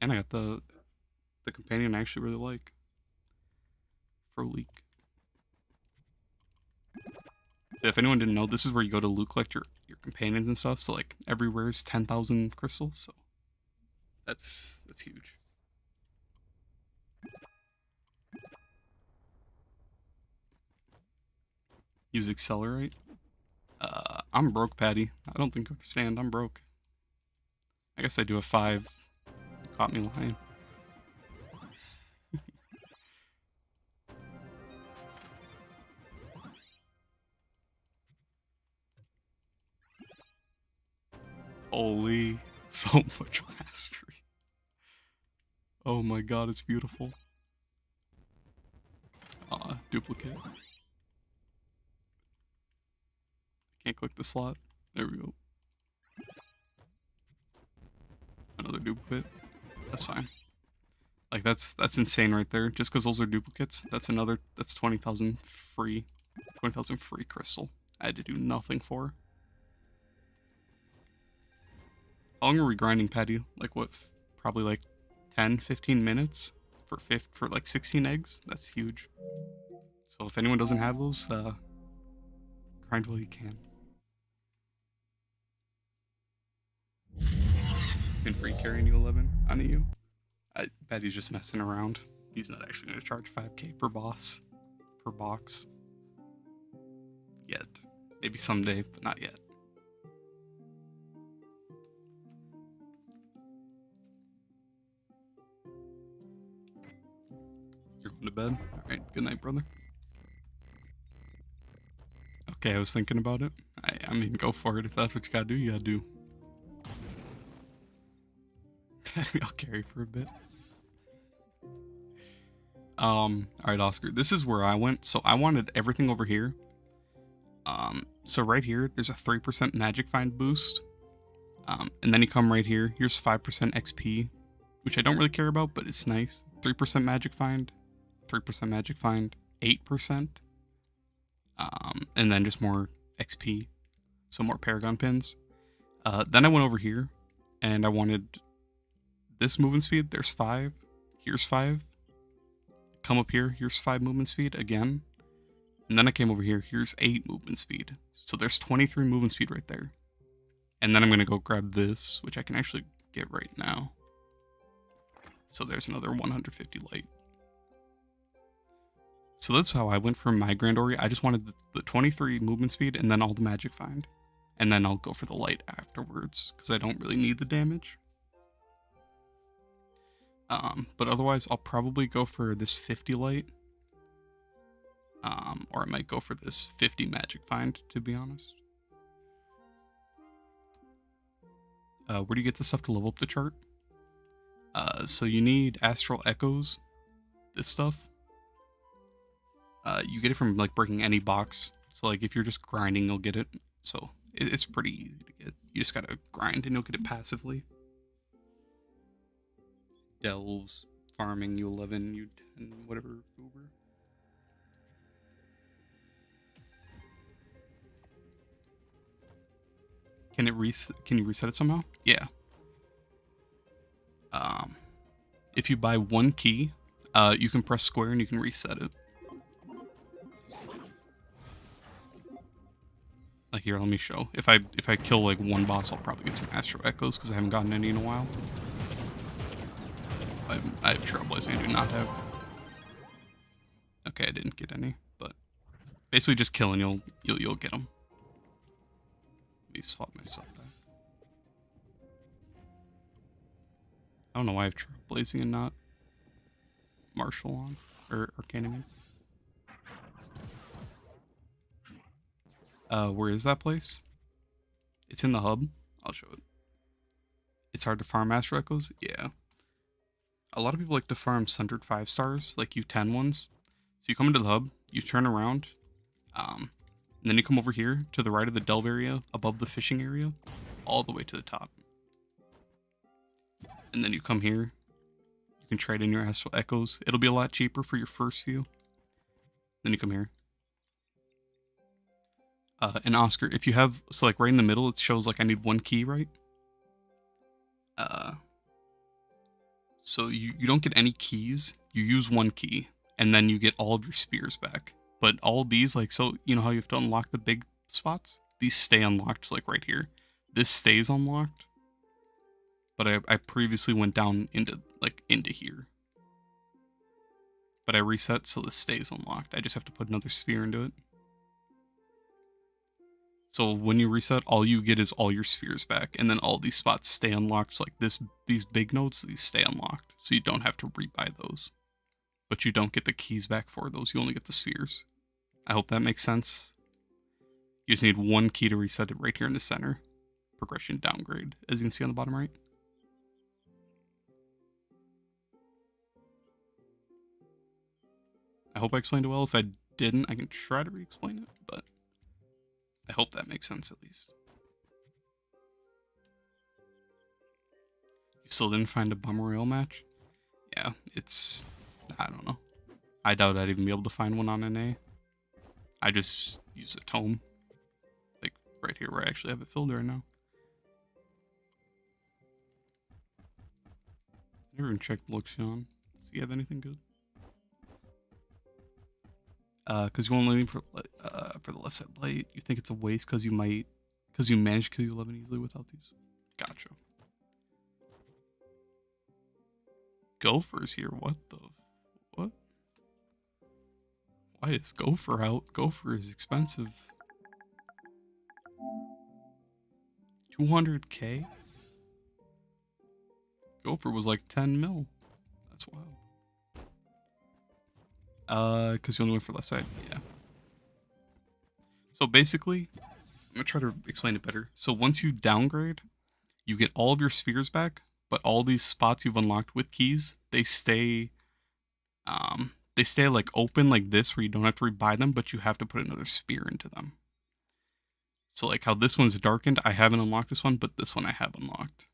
And I got the companion I actually really like. Froleak. So if anyone didn't know, this is where you go to loot collect your companions and stuff. So like everywhere is 10,000 crystals. So that's huge. Use accelerate. I'm broke, Patty. I don't think you understand. I'm broke. I guess I do a 5. You caught me lying. Holy, so much mastery. Oh my god, it's beautiful. Duplicate. click the slot. There we go. Another duplicate. That's fine. Like, that's insane right there. Just because those are duplicates, that's 20,000 free. 20,000 free crystal. I had to do nothing for. How long are we grinding, Patty? Like, what? Probably like 10, 15 minutes for like 16 eggs? That's huge. So if anyone doesn't have those, grind while you can. Been free carrying you 11 on you. I bet he's just messing around. He's not actually going to charge 5k per boss, per box. Yet. Maybe someday, but not yet. You're going to bed? Alright, good night, brother. Okay, I was thinking about it. I mean, go for it. If that's what you gotta do, you gotta do. I'll carry for a bit. Alright, Oscar. This is where I went. So I wanted everything over here. So right here, there's a 3% magic find boost. And then you come right here. Here's 5% XP, which I don't really care about, but it's nice. 3% magic find, 3% magic find, 8%. And then just more XP. So more Paragon pins. Then I went over here, and I wanted this movement speed. There's 5. Here's 5. Come up here. Here's 5 movement speed again. And then I came over here. Here's 8 movement speed. So there's 23 movement speed right there. And then I'm going to go grab this, which I can actually get right now. So there's another 150 light. So that's how I went for my Grand Ori. I just wanted the 23 movement speed and then all the magic find. And then I'll go for the light afterwards, because I don't really need the damage. But otherwise, I'll probably go for this 50 light. Or I might go for this 50 magic find, to be honest. Where do you get this stuff to level up the chart? So you need Astral Echoes. This stuff. You get it from like breaking any box. So like if you're just grinding, you'll get it. So it's pretty easy to get. You just gotta grind and you'll get it passively. Delves, farming, U11, U10, whatever, Uber. Can it reset? Can you reset it somehow? Yeah. If you buy one key, you can press square and you can reset it. Like here, let me show. If I kill like one boss, I'll probably get some Astro Echoes because I haven't gotten any in a while. I have Trailblazing, I do not have. Okay, I didn't get any, but basically just killing, you'll get them. Let me swap myself back. I don't know why I have Trailblazing and not Martial on, or Arcanimate. Where is that place? It's in the hub. I'll show it. It's hard to farm Astro Echoes? Yeah. A lot of people like to farm centered 5 stars, like U10 ones. So you come into the hub, you turn around, and then you come over here to the right of the delve area, above the fishing area, all the way to the top. And then you come here, you can trade in your Astral Echoes. It'll be a lot cheaper for your first few. Then you come here. And Oscar, if you have, so like right in the middle, it shows like I need 1 key, right? So you don't get any keys, you use 1 key, and then you get all of your spears back. But all of these, like, so, you know how you have to unlock the big spots? These stay unlocked, like right here. This stays unlocked. But I previously went down into here. But I reset, so this stays unlocked. I just have to put another spear into it. So when you reset, all you get is all your spears back, and then all these spots stay unlocked. So like these big nodes, these stay unlocked, so you don't have to rebuy those. But you don't get the keys back for those, you only get the spheres. I hope that makes sense. You just need 1 key to reset it right here in the center. Progression downgrade, as you can see on the bottom right. I hope I explained it well. If I didn't, I can try to re-explain it, but I hope that makes sense at least. You still didn't find a Bum Royale match? Yeah, it's... I don't know. I doubt I'd even be able to find one on NA. I just use a tome. Like, right here where I actually have it filled right now. Never even checked Luxion. Does he have anything good? Because you only need for the left side light. You think it's a waste because you managed to kill 11 easily without these. Gotcha. Gopher's here. What the? What? Why is Gopher out? Gopher is expensive. 200k? Gopher was like 10 mil. That's wild. Because you only went for left side. Yeah. So basically, I'm gonna try to explain it better. So once you downgrade, you get all of your spears back, but all these spots you've unlocked with keys, they stay like open like this where you don't have to rebuy them, but you have to put another spear into them. So like how this one's darkened, I haven't unlocked this one, but this one I have unlocked.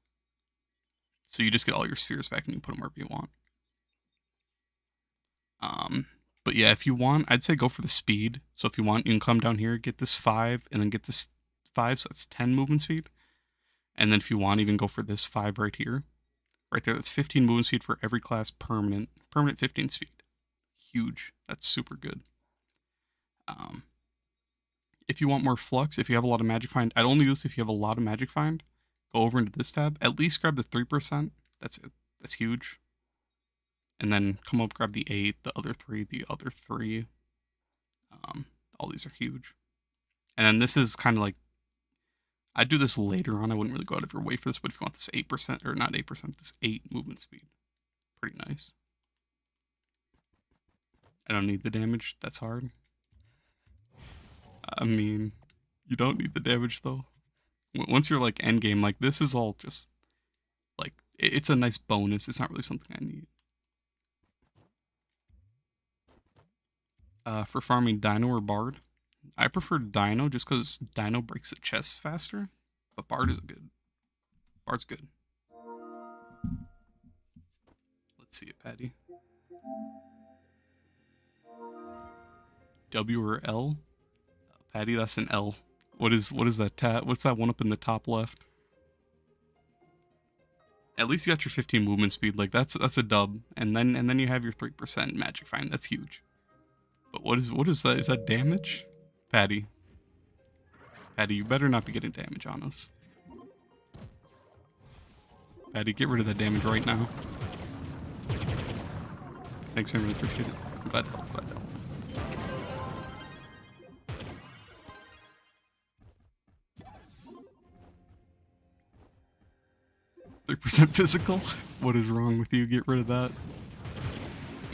So you just get all your spheres back and you put them wherever you want. But yeah, if you want, I'd say go for the speed. So if you want, you can come down here, get this 5, and then get this 5, so that's 10 movement speed. And then if you want, even go for this 5 right here. Right there, that's 15 movement speed for every class permanent. Permanent 15 speed. Huge. That's super good. If you want more flux, if you have a lot of magic find, I'd only do this if you have a lot of magic find. Go over into this tab. At least grab the 3%. That's it. That's huge. And then come up, grab the 8, the other 3, the other 3. All these are huge. And then this is kind of like, I'd do this later on. I wouldn't really go out of your way for this, but if you want this 8%, or not 8%, this 8 movement speed. Pretty nice. I don't need the damage. That's hard. I mean, you don't need the damage though. Once you're like endgame, like this is all just like, it's a nice bonus. It's not really something I need. For farming Dino or Bard, I prefer Dino just because Dino breaks the chest faster, but Bard is good. Bard's good. Let's see it, Patty. W or L? Patty, that's an L. What is that tab? What's that one up in the top left? At least you got your 15 movement speed. Like that's a dub. And then you have your 3% magic find. That's huge. But what is that? Is that damage? Patty. Patty, you better not be getting damage on us. Patty, get rid of that damage right now. Thanks, I really appreciate it. I'm glad to help. 3% physical? What is wrong with you? Get rid of that.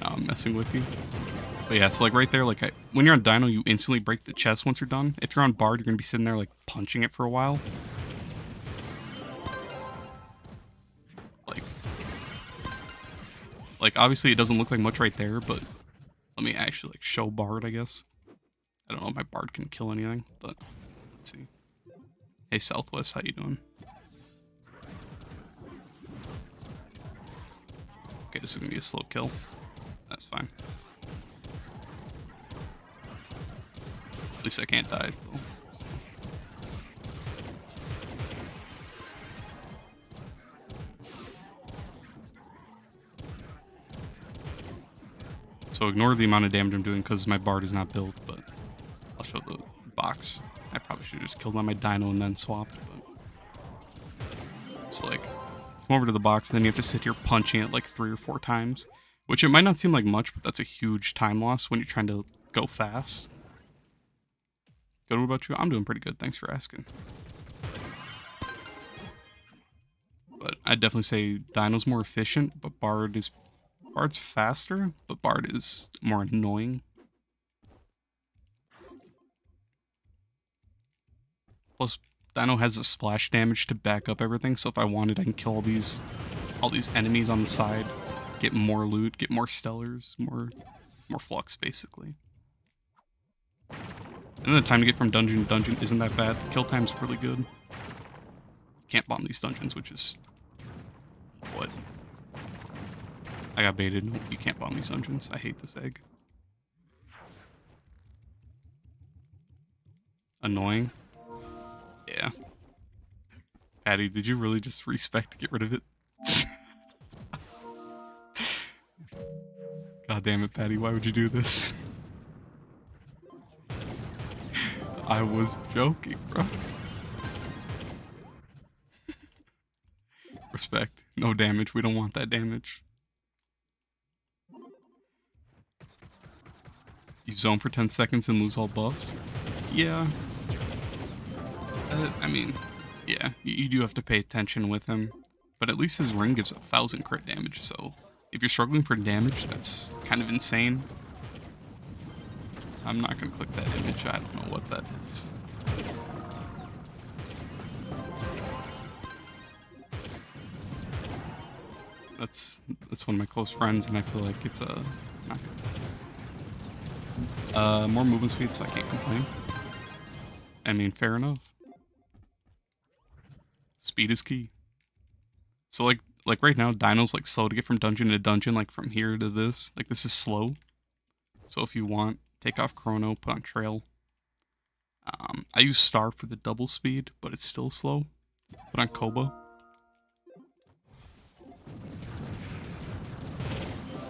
No, I'm messing with you. But yeah, so like right there, like when you're on Dino, you instantly break the chest once you're done. If you're on Bard, you're going to be sitting there like punching it for a while. Like obviously it doesn't look like much right there, but let me actually like show Bard, I guess. I don't know if my Bard can kill anything, but let's see. Hey Southwest, how you doing? Okay, this is gonna be a slow kill. That's fine. At least I can't die. Though. So ignore the amount of damage I'm doing because my Bard is not built, but I'll show the box. I probably should have just killed on my Dino and then swapped, but it's like, come over to the box and then you have to sit here punching it like 3 or 4 times, which it might not seem like much, but that's a huge time loss when you're trying to go fast. Good, what about you? I'm doing pretty good, thanks for asking. But I'd definitely say Dino's more efficient, but Bard's faster, but Bard is more annoying. Plus, Dino has a splash damage to back up everything, so if I wanted, I can kill all these enemies on the side, get more loot, get more stellars, more flux, basically. And the time to get from dungeon to dungeon isn't that bad. Kill time's really good. Can't bomb these dungeons, which is... What? I got baited. Nope, you can't bomb these dungeons. I hate this egg. Annoying. Yeah. Patty, did you really just respec to get rid of it? God damn it, Patty, why would you do this? I was joking, bro. Respect. No damage. We don't want that damage. You zone for 10 seconds and lose all buffs? Yeah. I mean, yeah, you do have to pay attention with him. But at least his ring gives 1,000 crit damage, so if you're struggling for damage, that's kind of insane. I'm not gonna click that image. I don't know what that is. That's one of my close friends, and I feel like it's not good. More movement speed, so I can't complain. I mean, fair enough. Speed is key. So like right now, Dino's like slow to get from dungeon to dungeon, like from here to this. Like this is slow. So if you want, take off Chrono, put on Trail. I use Star for the double speed, but it's still slow. Put on Koba.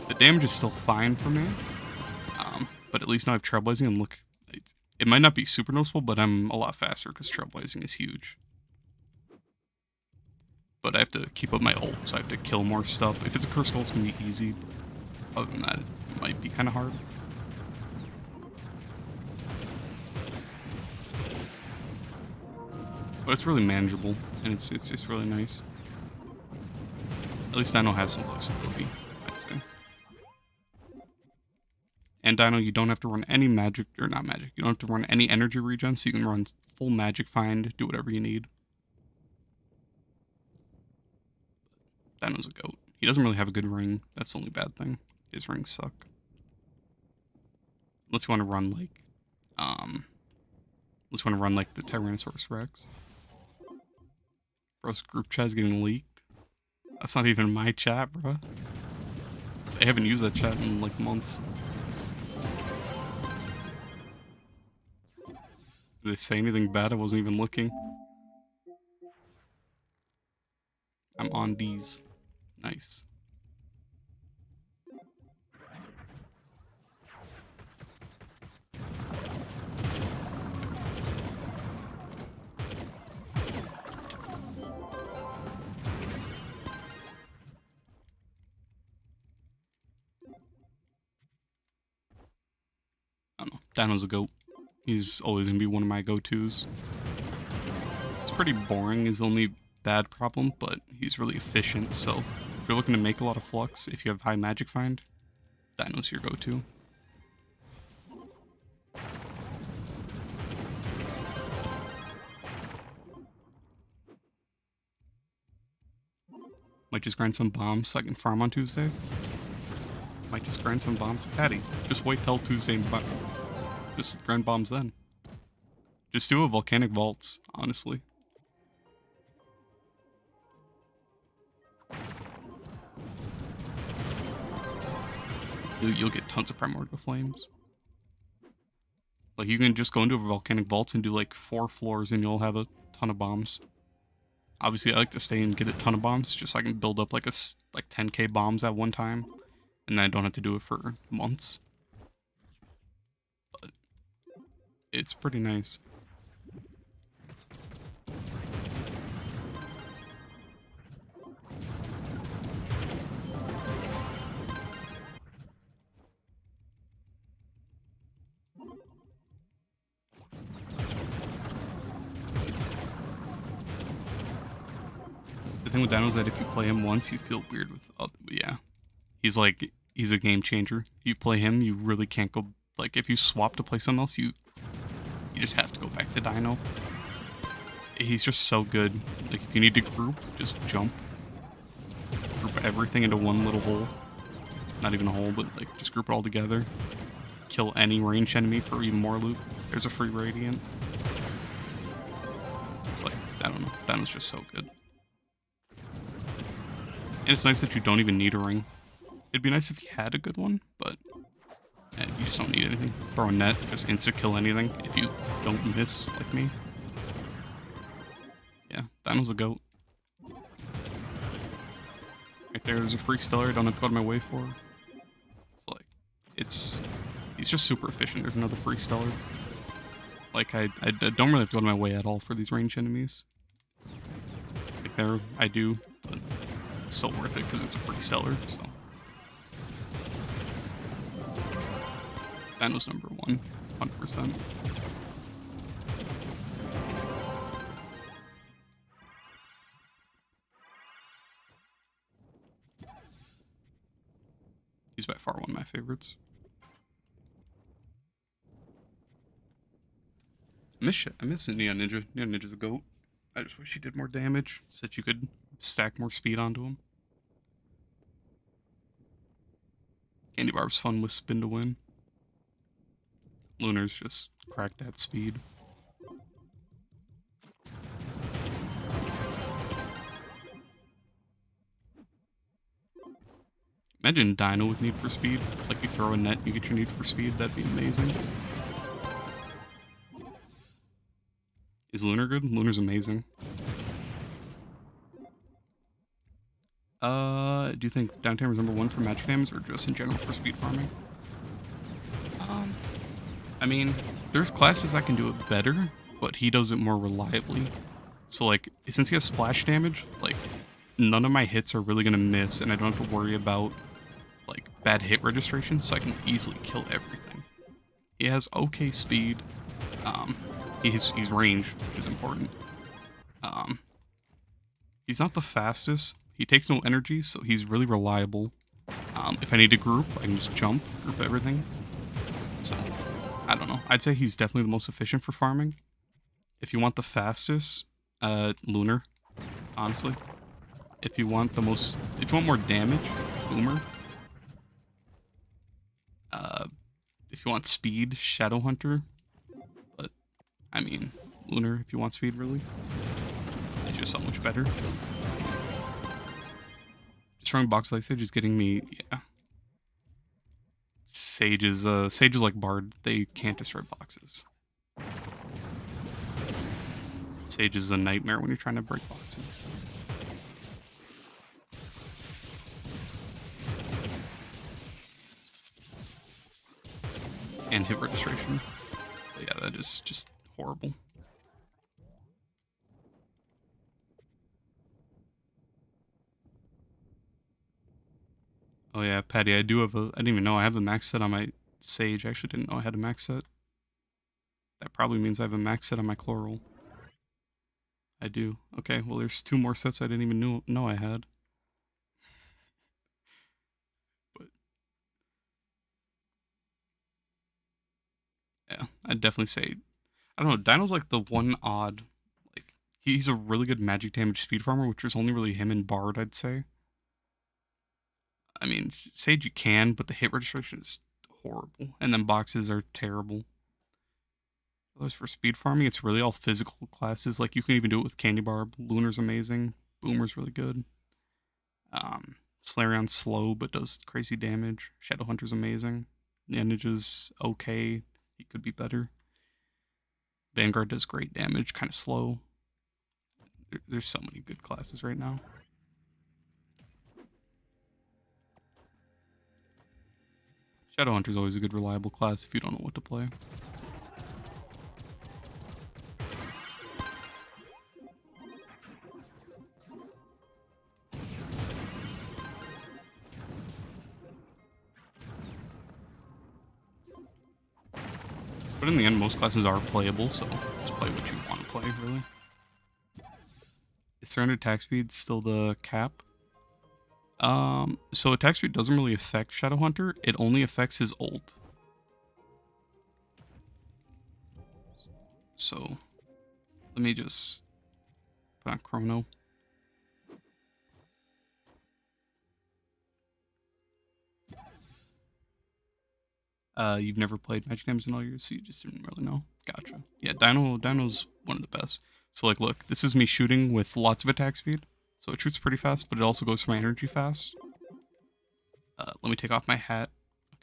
The damage is still fine for me. But at least now I have Trailblazing and look, it might not be super noticeable, but I'm a lot faster because Trailblazing is huge. But I have to keep up my ult, so I have to kill more stuff. If it's a Curse Goal, it's going to be easy. Other than that, it might be kind of hard. But it's really manageable, and it's really nice. At least Dino has some flexibility, I'd say. And Dino, you don't have to run any magic, or not magic, you don't have to run any energy regen, so you can run full magic find, do whatever you need. Dino's a goat. He doesn't really have a good ring. That's the only bad thing. His rings suck. Unless you want to run like, the Tyrannosaurus Rex. Bro's group chat's getting leaked. That's not even my chat, bro. They haven't used that chat in like months. Did they say anything bad? I wasn't even looking. I'm on these. Nice. I don't know. Dino's a goat. He's always gonna be one of my go-tos. It's pretty boring is the only bad problem, but he's really efficient, so if you're looking to make a lot of flux, if you have high magic find, Dino's your go-to. Might just grind some bombs so I can farm on Tuesday. Might just grind some bombs. Patty, just wait till Tuesday and just grind bombs then. Just do a volcanic vaults, honestly. You'll get tons of primordial flames. Like, you can just go into a volcanic vault and do like 4 floors and you'll have a ton of bombs. Obviously, I like to stay and get a ton of bombs just so I can build up like 10k bombs at one time. And then I don't have to do it for months. But it's pretty nice. The thing with Dino is that if you play him once, you feel weird with yeah. He's a game changer. You play him, you really can't go, like, if you swap to play someone else, you just have to go back to Dino. He's just so good. Like, if you need to group, just jump. Group everything into one little hole. Not even a hole, but, like, just group it all together. Kill any ranged enemy for even more loot. There's a free Radiant. It's like, I don't know. That was just so good. And it's nice that you don't even need a ring. It'd be nice if you had a good one, but you just don't need anything. Throw a net, just insta-kill anything if you don't miss, like me. Yeah, that was a goat. Right there's a free stellar I don't have to go out of my way for. It's like, he's just super efficient. There's another free stellar. Like, I don't really have to go out of my way at all for these ranged enemies. Like, there, I do, but it's still worth it because it's a free stellar, so. That was number 1, 100%. He's by far one of my favorites. I miss Neon Ninja. Neon Ninja's a goat. I just wish he did more damage so that you could stack more speed onto him. Candy Barb's fun with spin to win. Lunar's just cracked at speed. Imagine Dino with Need for Speed. Like you throw a net, you get your Need for Speed. That'd be amazing. Is Lunar good? Lunar's amazing. Do you think Downtime is number 1 for magic damage or just in general for speed farming? I mean, there's classes that can do it better, but he does it more reliably. So like, since he has splash damage, like, none of my hits are really gonna miss, and I don't have to worry about, like, bad hit registration, so I can easily kill everything. He has okay speed. He's ranged, which is important. He's not the fastest. He takes no energy, so he's really reliable. If I need to group, I can just jump, group everything. So, I don't know. I'd say he's definitely the most efficient for farming. If you want the fastest, Lunar, honestly. If you want more damage, Boomer. If you want speed, Shadow Hunter. But, I mean, Lunar, if you want speed, really. It's just so much better. Destroying box like Sage is getting me, yeah. Sages like Bard, they can't destroy boxes. Sage is a nightmare when you're trying to break boxes. And hit registration. But yeah, that is just horrible. Oh yeah, Patty, I didn't even know I have the max set on my Sage. I actually didn't know I had a max set. That probably means I have a max set on my Chloral. I do. Okay, well there's 2 more sets I didn't even know I had. But yeah, I'd definitely say, I don't know, Dino's like the one odd, like, he's a really good magic damage speed farmer, which is only really him and Bard, I'd say. I mean, Sage you can, but the hit registration is horrible. And then boxes are terrible. Otherwise, for speed farming, it's really all physical classes. Like, you can even do it with Candy Barb. Lunar's amazing. Boomer's really good. Solarion's slow, but does crazy damage. Shadow Hunter's amazing. Ninja's okay. He could be better. Vanguard does great damage, kind of slow. There's so many good classes right now. Shadow Hunter's always a good reliable class if you don't know what to play. But in the end, most classes are playable, so just play what you want to play, really. Is 300 attack speed still the cap? So attack speed doesn't really affect Shadow Hunter. It only affects his ult. So, let me just put on Chrono. You've never played Magic Diamonds in all years, so you just didn't really know. Gotcha. Yeah, Dino's one of the best. So like, look, this is me shooting with lots of attack speed. So it shoots pretty fast, but it also goes for my energy fast. Let me take off my hat.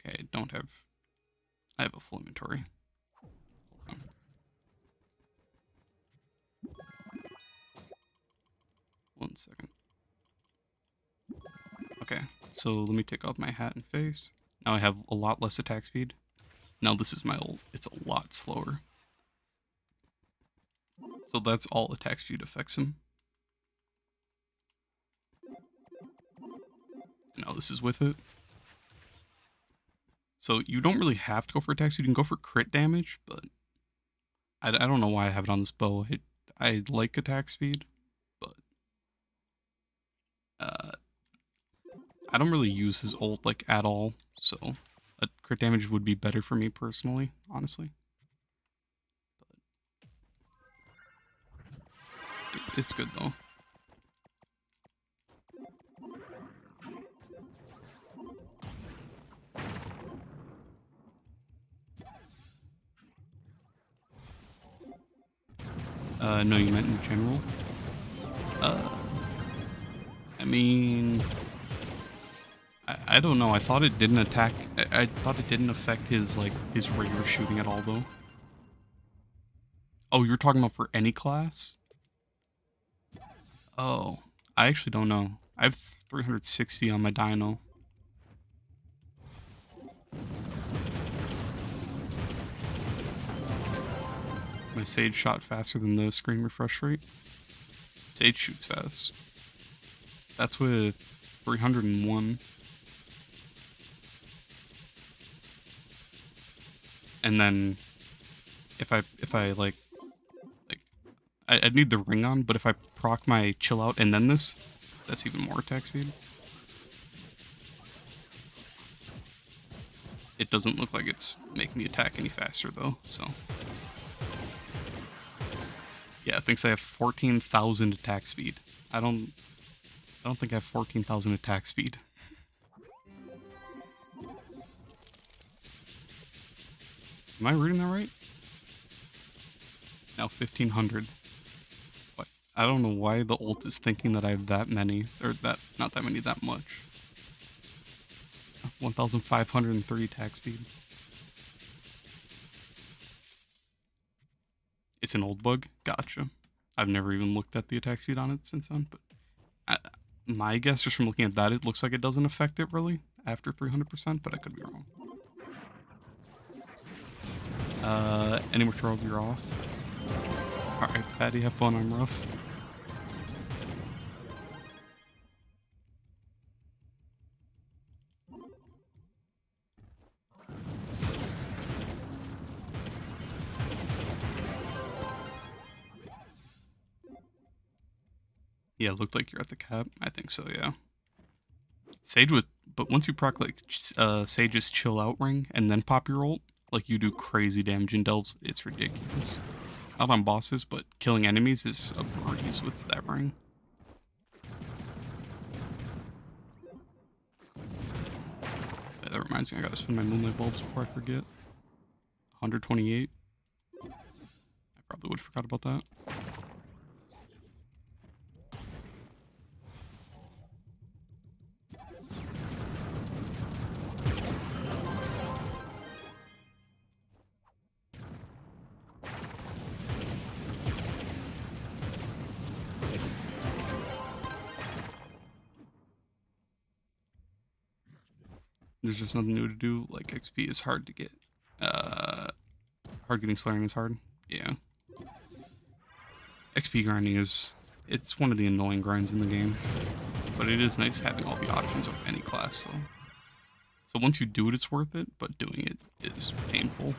Okay, I have a full inventory. Hold on. One second. Okay, so let me take off my hat and face. Now I have a lot less attack speed. Now this is my ult. It's a lot slower. So that's all attack speed affects him. Now this is with it. So you don't really have to go for attack speed. You can go for crit damage, but I don't know why I have it on this bow. I like attack speed, but I don't really use his ult like at all. So a crit damage would be better for me personally, honestly. But it's good though. No, you meant in general. I mean, I don't know. I thought it didn't attack. I thought it didn't affect his regular shooting at all, though. Oh, you're talking about for any class? Oh, I actually don't know. I have 360 on my Dino. My Sage shot faster than the screen refresh rate. Sage shoots fast. That's with 301. And then if I like I'd need the ring on, but if I proc my chill out and then this, that's even more attack speed. It doesn't look like it's making the attack any faster though, so. Yeah, it thinks I have 14,000 attack speed. I don't think I have 14,000 attack speed. Am I reading that right? Now 1,500. What? I don't know why the ult is thinking that I have that many, or not that many, that much. 1,530 attack speed. It's an old bug? Gotcha. I've never even looked at the attack speed on it since then, but my guess, just from looking at that, it looks like it doesn't affect it really after 300%, but I could be wrong. Any more Trove, you're off. Alright, Patty, have fun on Rust. Yeah, it looked like you're at the cap. I think so, yeah. Sage would, but once you proc like Sage's chill out ring and then pop your ult, like you do crazy damage in delves. It's ridiculous. Not on bosses, but killing enemies is a breeze with that ring. That reminds me, I gotta spend my moonlight bulbs before I forget. 128. I probably would have forgot about that. There's just nothing new to do. Like XP is hard to get. Hard getting Solarion is hard. Yeah. XP grinding it's one of the annoying grinds in the game. But it is nice having all the options of any class though. So once you do it, it's worth it, but doing it is painful.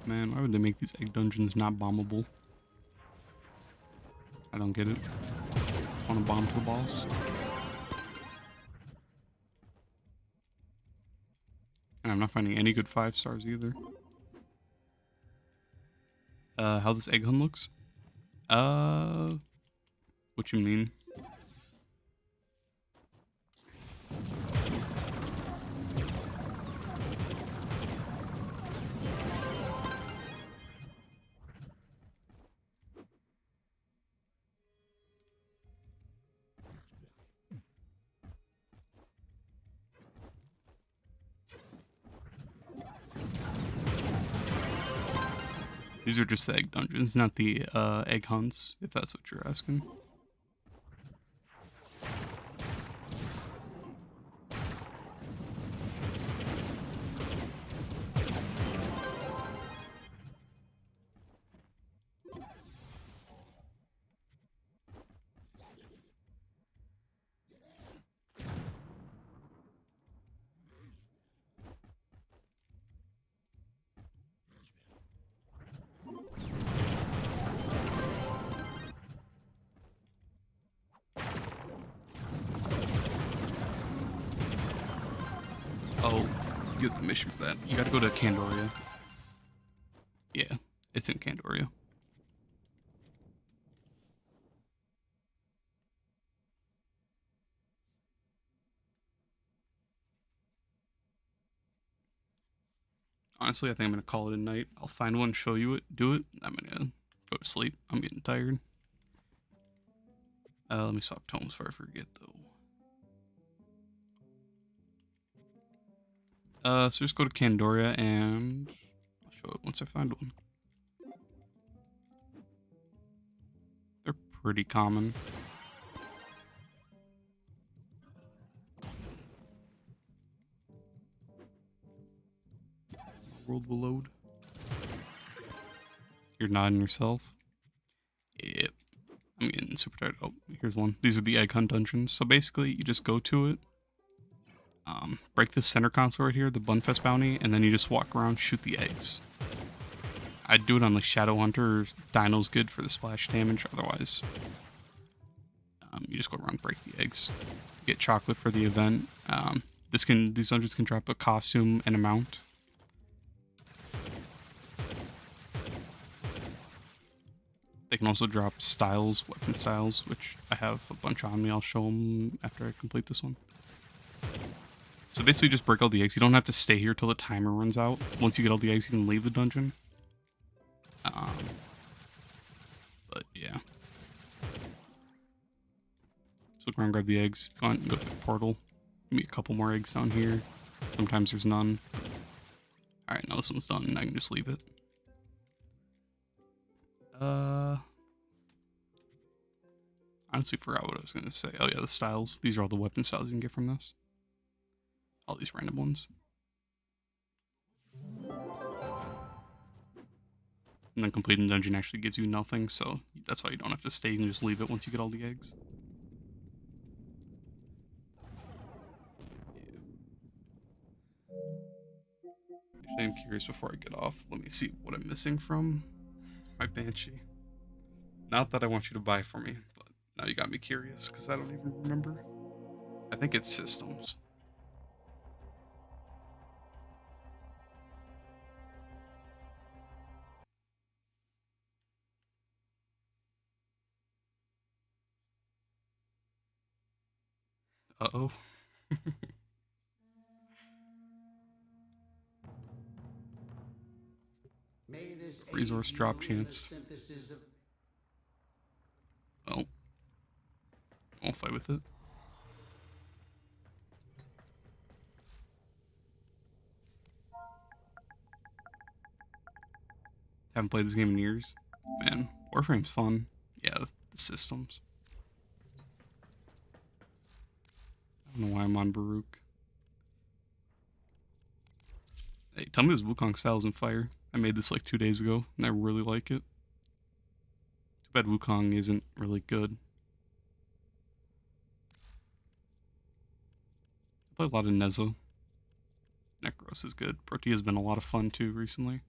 Man, why would they make these egg dungeons not bombable? I don't get it. Want to bomb to the boss? And I'm not finding any good 5 stars either. How this egg hunt looks? What you mean? These are just the egg dungeons, not the egg hunts, if that's what you're asking. Oh, you get the mission for that. You gotta go to Candoria. Yeah, it's in Candoria. Honestly, I think I'm gonna call it a night. I'll find one, show you it, do it. I'm gonna go to sleep. I'm getting tired. Let me swap tomes before I forget, though. So just go to Candoria and I'll show it once I find one. They're pretty common. World will load. You're nodding yourself. Yep. I'm getting super tired. Oh, here's one. These are the egg hunt dungeons. So basically, you just go to it. Break the center console right here, the Bunfest bounty, and then you just walk around, shoot the eggs. I'd do it on like Shadow Hunter or Dino's good for the splash damage. Otherwise, you just go around and break the eggs. Get chocolate for the event. These dungeons can drop a costume and a mount. They can also drop styles, weapon styles, which I have a bunch on me. I'll show them after I complete this one. So basically just break all the eggs. You don't have to stay here till the timer runs out. Once you get all the eggs, you can leave the dungeon. But yeah. So go around and grab the eggs. Go on and go through the portal. Give me a couple more eggs down here. Sometimes there's none. Alright, now this one's done and I can just leave it. Honestly forgot what I was gonna say. Oh yeah, the styles. These are all the weapon styles you can get from this. All these random ones. And then completing the dungeon actually gives you nothing, so that's why you don't have to stay. You can just leave it once you get all the eggs. Actually, I'm curious before I get off. Let me see what I'm missing from my Banshee. Not that I want you to buy for me, but now you got me curious because I don't even remember. I think it's systems. Uh-oh. Resource drop chance. Well, I'll fight with it. Haven't played this game in years. Man, Warframe's fun. Yeah, the systems. I don't know why I'm on Baruch. Hey, tell me this Wukong style isn't fire. I made this like 2 days ago, and I really like it. Too bad Wukong isn't really good. I play a lot of Nezo. Necros is good. Protea's been a lot of fun too recently.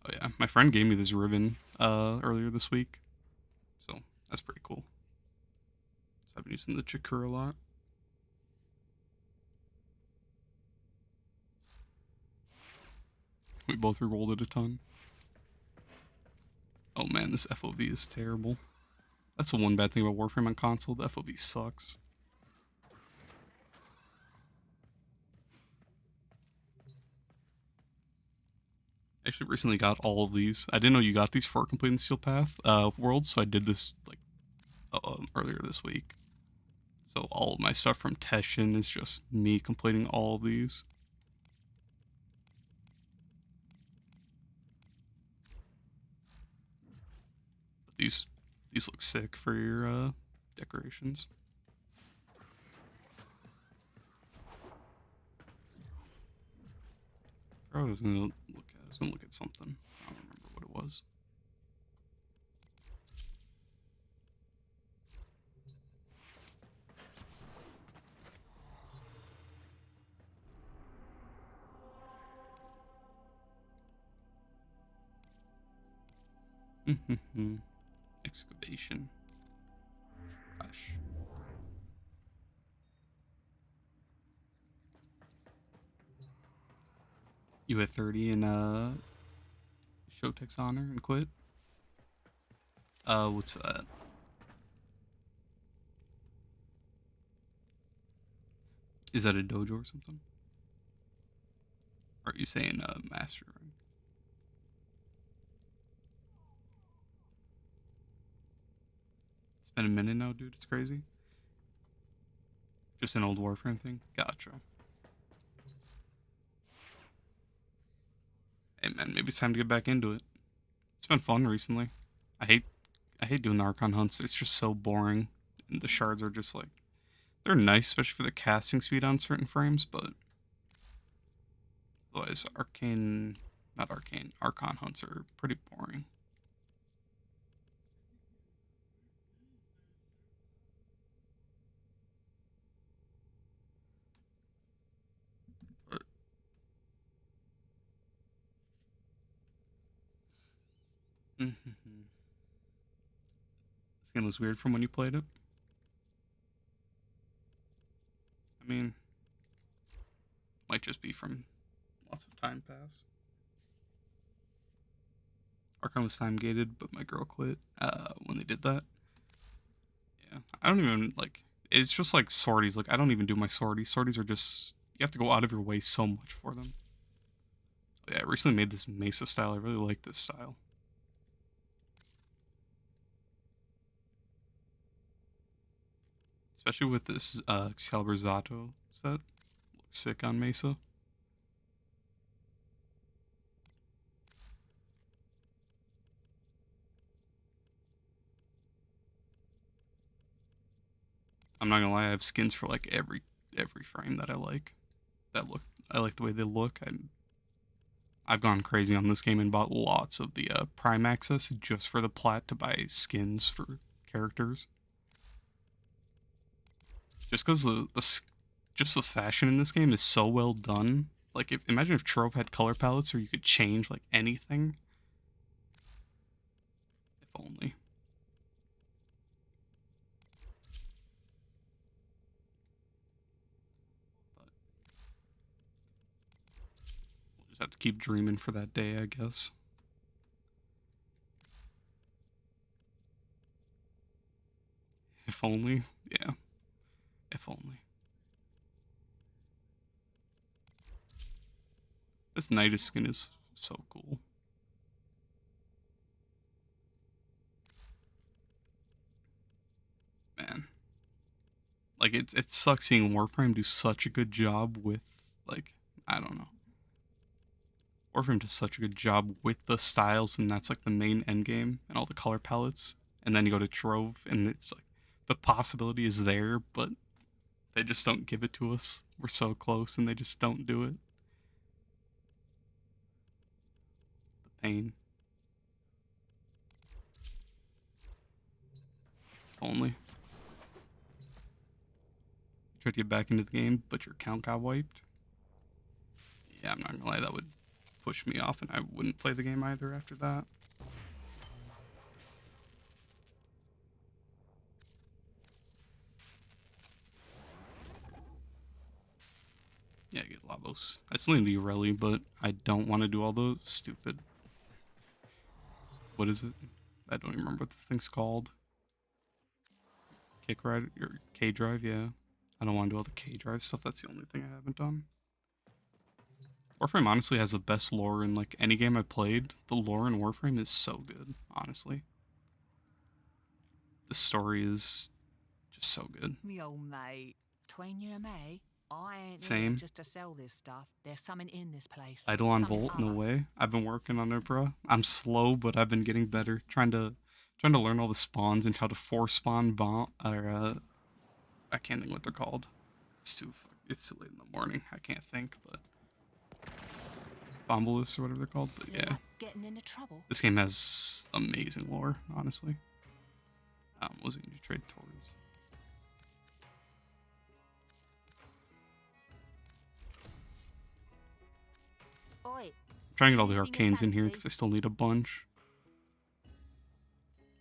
Oh yeah, my friend gave me this ribbon earlier this week, so that's pretty cool. So I've been using the Chakra a lot. We both rerolled it a ton. Oh man, this FOV is terrible. That's the one bad thing about Warframe on console. The FOV sucks. Actually, recently got all of these. I didn't know you got these for completing Steel Path world, so I did this like earlier this week. So all of my stuff from Teshin is just me completing all of these. But these look sick for your decorations. I was gonna look at something. I don't remember what it was. Excavation. Gosh. You hit 30 in Showtech's honor and quit? What's that? Is that a dojo or something? Or are you saying master rank? It's been a minute now, dude. It's crazy. Just an old Warframe thing? Gotcha. Hey man, maybe it's time to get back into it. It's been fun recently. I hate doing the Archon hunts. It's just so boring. And the shards are just like, they're nice, especially for the casting speed on certain frames, but otherwise Arcane, not Arcane, Archon hunts are pretty boring. But this game was weird from when you played it. I mean, might just be from lots of time passed. Archon was time gated, but my girl quit when they did that. Yeah, I don't even like. It's just like sorties. Like I don't even do my sorties. Sorties are just you have to go out of your way so much for them. So, yeah, I recently made this Mesa style. I really like this style. Especially with this Excalibur Zato set. Looks sick on Mesa. I'm not gonna lie, I have skins for like every frame that I like. I like the way they look. I've gone crazy on this game and bought lots of the Prime Access just for the plat to buy skins for characters. Just because just the fashion in this game is so well done. Like, imagine if Trove had color palettes or you could change like anything. If only. But we'll just have to keep dreaming for that day, I guess. If only. Yeah. If only. This Nidus skin is so cool. Man. Like, it sucks seeing Warframe do such a good job with, like, I don't know. Warframe does such a good job with the styles, and that's like the main end game and all the color palettes. And then you go to Trove, and it's like the possibility is there, but they just don't give it to us. We're so close, and they just don't do it. The pain. If only. You tried to get back into the game, but your account got wiped. Yeah, I'm not gonna lie, that would push me off, and I wouldn't play the game either after that. Yeah, get Lavos. I still need the Ureli, but I don't want to do all those stupid. What is it? I don't even remember what this thing's called. Kick ride or K drive, yeah. I don't want to do all the K drive stuff. That's the only thing I haven't done. Warframe honestly has the best lore in like any game I've played. The lore in Warframe is so good, honestly. The story is just so good. Me old mate, between you and me, I ain't Same. here just to sell this stuff. There's something in this place. Idle on Something Volt, no other. way. I've been working on it, bro. I'm slow, but I've been getting better. Trying to learn all the spawns and how to force spawn bomb or I can't think what they're called. It's too late in the morning. I can't think, but Bombolus or whatever they're called. But yeah, Getting into trouble. this game has amazing lore, honestly. What was it going to trade towards? Oi. I'm trying to get all the arcanes in here because I still need a bunch.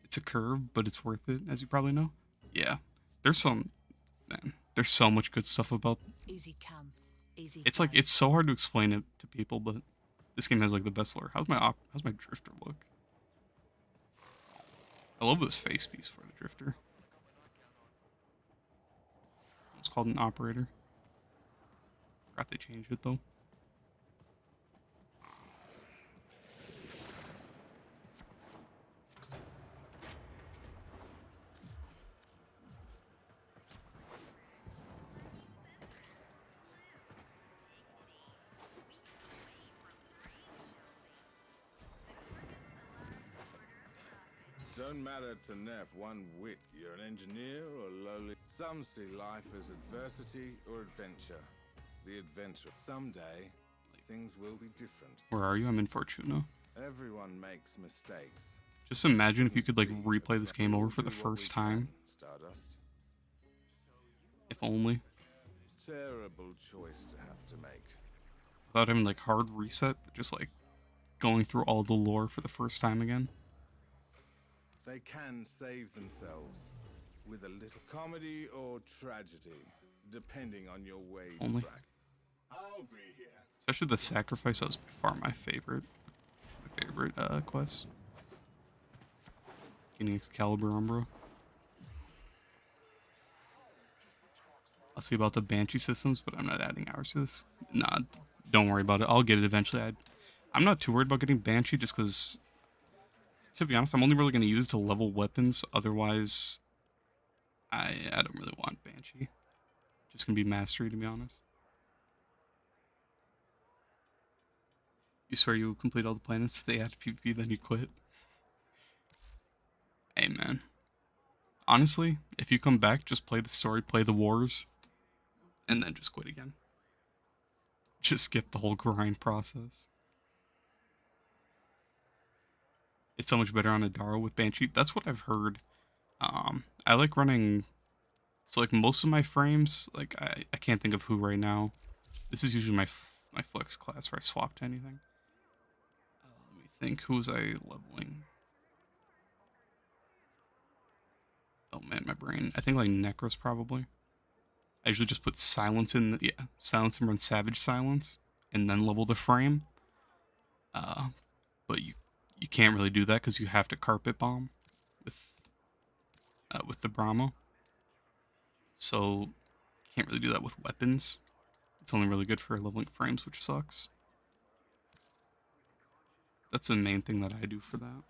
It's a curve, but it's worth it, as you probably know. Yeah, there's some, man. There's so much good stuff about. Easy come, easy. It's like it's so hard to explain it to people, but this game has like the best lore. How's my drifter look? I love this face piece for the drifter. It's called an operator. Forgot they changed it though. Don't matter to Neff one whit. You're an engineer or lowly. Some see life as adversity or adventure. The adventure. Someday, things will be different. Where are you? I'm in Fortuna. Everyone makes mistakes. Just imagine if you could like replay this game over for the first time. Stardust. If only. Terrible choice to have to make. Without having like hard reset, but just like going through all the lore for the first time again. They can save themselves with a little comedy or tragedy, depending on your way. Only. I'll be here. Especially the sacrifice, that was by far my favorite. Quest. Getting Excalibur Umbra. I'll see about the Banshee systems, but I'm not adding hours to this. Nah, don't worry about it. I'll get it eventually. I'm not too worried about getting Banshee just because, to be honest, I'm only really going to use to level weapons. Otherwise, I don't really want Banshee. Just going to be mastery, to be honest. You swear you will complete all the planets, they add PvP, then you quit? Hey, man. Honestly, if you come back, just play the story, play the wars, and then just quit again. Just skip the whole grind process. It's so much better on Adaro with Banshee. That's what I've heard. I like running... So, like, most of my frames, like, I can't think of who right now. This is usually my flex class where I swap to anything. Let me think. Who was I leveling? Oh, man, my brain. I think, like, Necros, probably. I usually just put silence in... silence and run Savage Silence. And then level the frame. But you can't really do that because you have to carpet bomb with the Brahma. So you can't really do that with weapons. It's only really good for leveling frames, which sucks. That's the main thing that I do for that.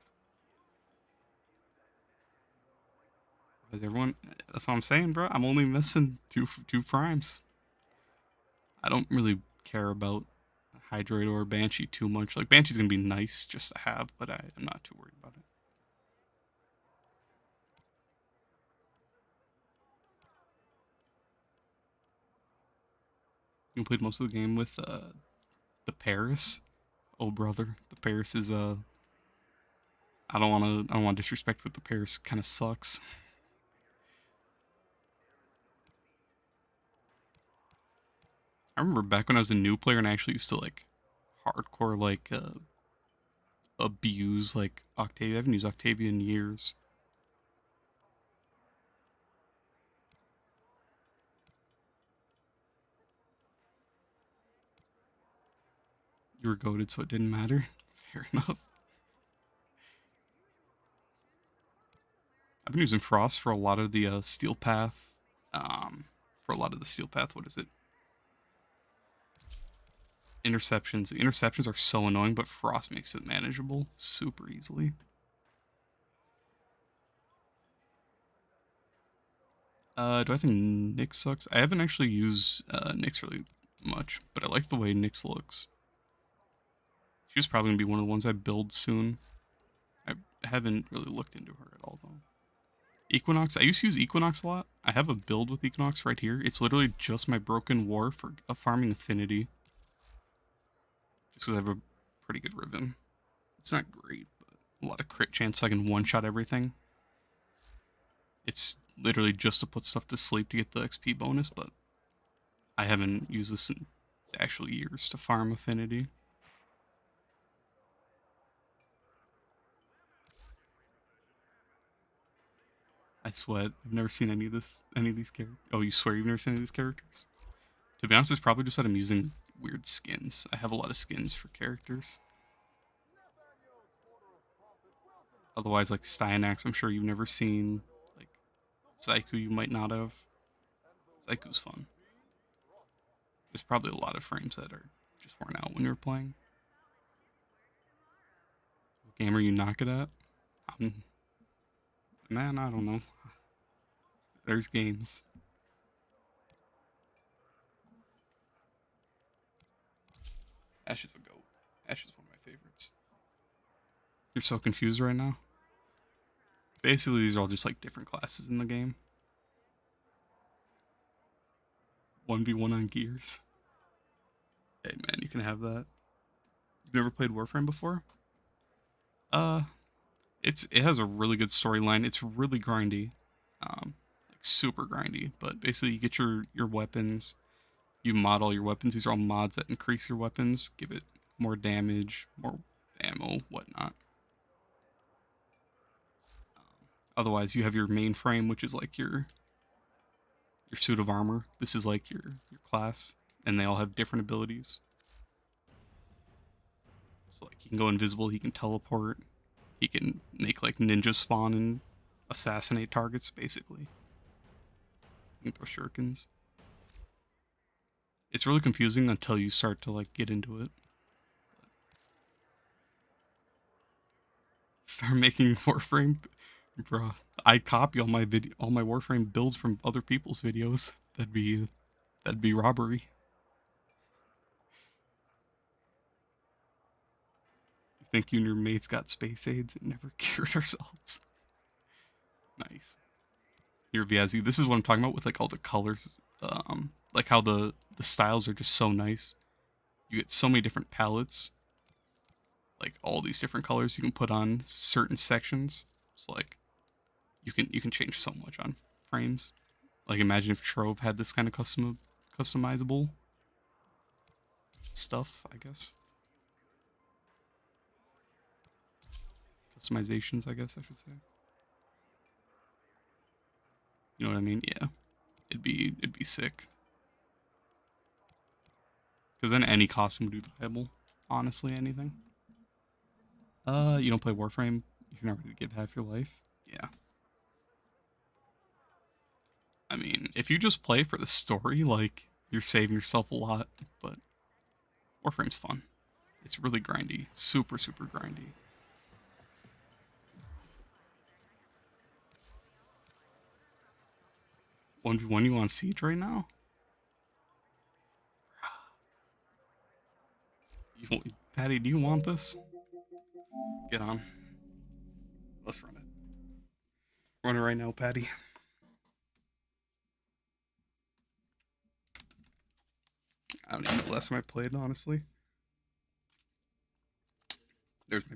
Because everyone, that's what I'm saying, bro. I'm only missing two primes. I don't really care about Hydrate or Banshee too much. Like, Banshee's gonna be nice just to have, but I'm not too worried about it. You played most of the game with the Paris. Oh brother, the Paris is I don't want to disrespect, but the Paris kind of sucks. I remember back when I was a new player and I actually used to like hardcore like abuse like Octavia. I haven't used Octavia in years. You were goated, so it didn't matter. Fair enough. I've been using Frost for a lot of the Steel Path. For a lot of the Steel Path, what is it? Interceptions. The interceptions are so annoying, but Frost makes it manageable super easily. Do I think Nyx sucks? I haven't actually used Nyx really much, but I like the way Nyx looks. She's probably gonna be one of the ones I build soon. I haven't really looked into her at all though. Equinox. I used to use Equinox a lot. I have a build with Equinox right here. It's literally just my Broken War for a farming affinity. Just because I have a pretty good Riven. It's not great, but a lot of crit chance so I can one-shot everything. It's literally just to put stuff to sleep to get the XP bonus, but I haven't used this in actual years to farm affinity. I sweat. I've never seen any of these characters. Oh, you swear you've never seen any of these characters? To be honest, it's probably just that I'm using weird skins. I have a lot of skins for characters. Otherwise, like Styanax, I'm sure you've never seen. Like Zyku, you might not have. Zyku's fun. There's probably a lot of frames that are just worn out when you're playing. What game are you not good at? Man, I don't know. There's games. Ash is a goat. Ash is one of my favorites. You're so confused right now. Basically, these are all just like different classes in the game. 1v1 on gears. Hey man, you can have that. You've never played Warframe before? Uh, it has a really good storyline. It's really grindy. Like super grindy. But basically you get your weapons. You mod all your weapons. These are all mods that increase your weapons, give it more damage, more ammo, whatnot. Otherwise, you have your main frame, which is like your suit of armor. This is like your class, and they all have different abilities. So like he can go invisible, he can teleport, he can make like ninjas spawn and assassinate targets, basically. You can throw shurikens. It's really confusing until you start to like get into it. Start making Warframe, bro. I copy all my Warframe builds from other people's videos. That'd be robbery. You think you and your mates got space aids and never cured ourselves? Nice. Here, Viazzi, this is what I'm talking about with like all the colors. Like how the styles are just so nice. You get so many different palettes. Like all these different colors you can put on certain sections. So like you can change so much on frames. Like imagine if Trove had this kind of customizable stuff, I guess. Customizations, I guess I should say. You know what I mean? Yeah. It'd be sick. Because then any costume would be viable. Honestly, anything. You don't play Warframe? You're not ready to give half your life? Yeah. I mean, if you just play for the story, like, you're saving yourself a lot, but Warframe's fun. It's really grindy. Super, super grindy. One v one you on Siege right now? Patty, do you want this? Get on. Let's run it. Run it right now, Patty. I don't even know the last time I played, honestly. There's my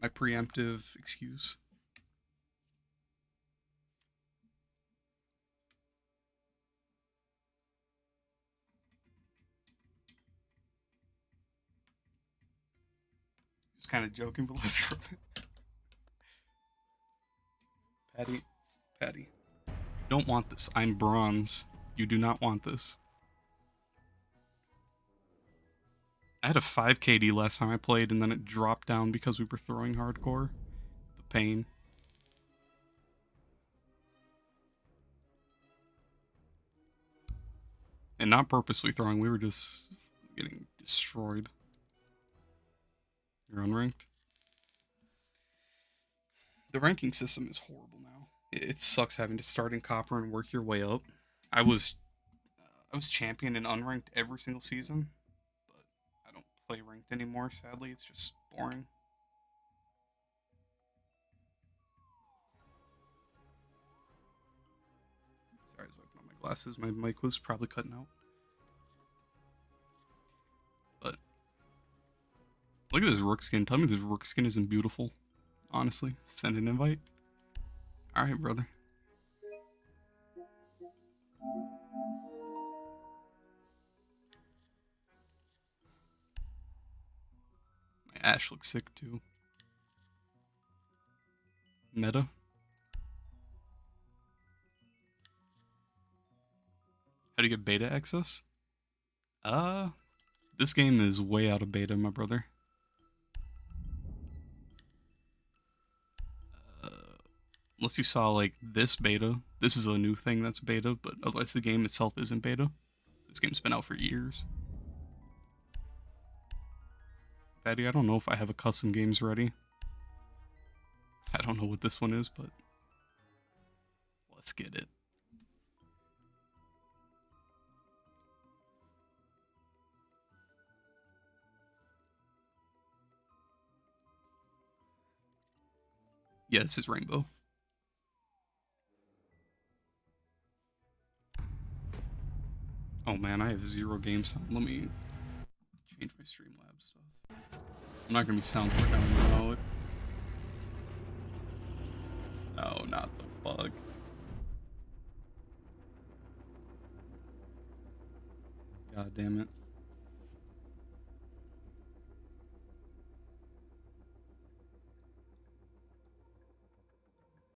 preemptive excuse. kind of joking, but let's run it. Patty. You don't want this. I'm bronze. You do not want this. I had a 5 KD last time I played, and then it dropped down because we were throwing hardcore. The pain. And not purposely throwing, we were just getting destroyed. You're unranked? The ranking system is horrible now. It sucks having to start in copper and work your way up. I was champion and unranked every single season, but I don't play ranked anymore, sadly. It's just boring. Sorry, I was wiping on my glasses. My mic was probably cutting out. But look at this rook skin. Tell me this rook skin isn't beautiful. Honestly, send an invite. Alright, brother. My Ash looks sick too. Meta. How do you get beta access? This game is way out of beta, my brother. Unless you saw, like, this beta. This is a new thing that's beta, but otherwise the game itself isn't beta. This game's been out for years. Patty, I don't know if I have a custom games ready. I don't know what this one is, but let's get it. Yeah, this is Rainbow. Oh man, I have 0 game sound. Let me change my Streamlabs stuff. I'm not gonna be sound working on mode. No, not the bug. God damn it.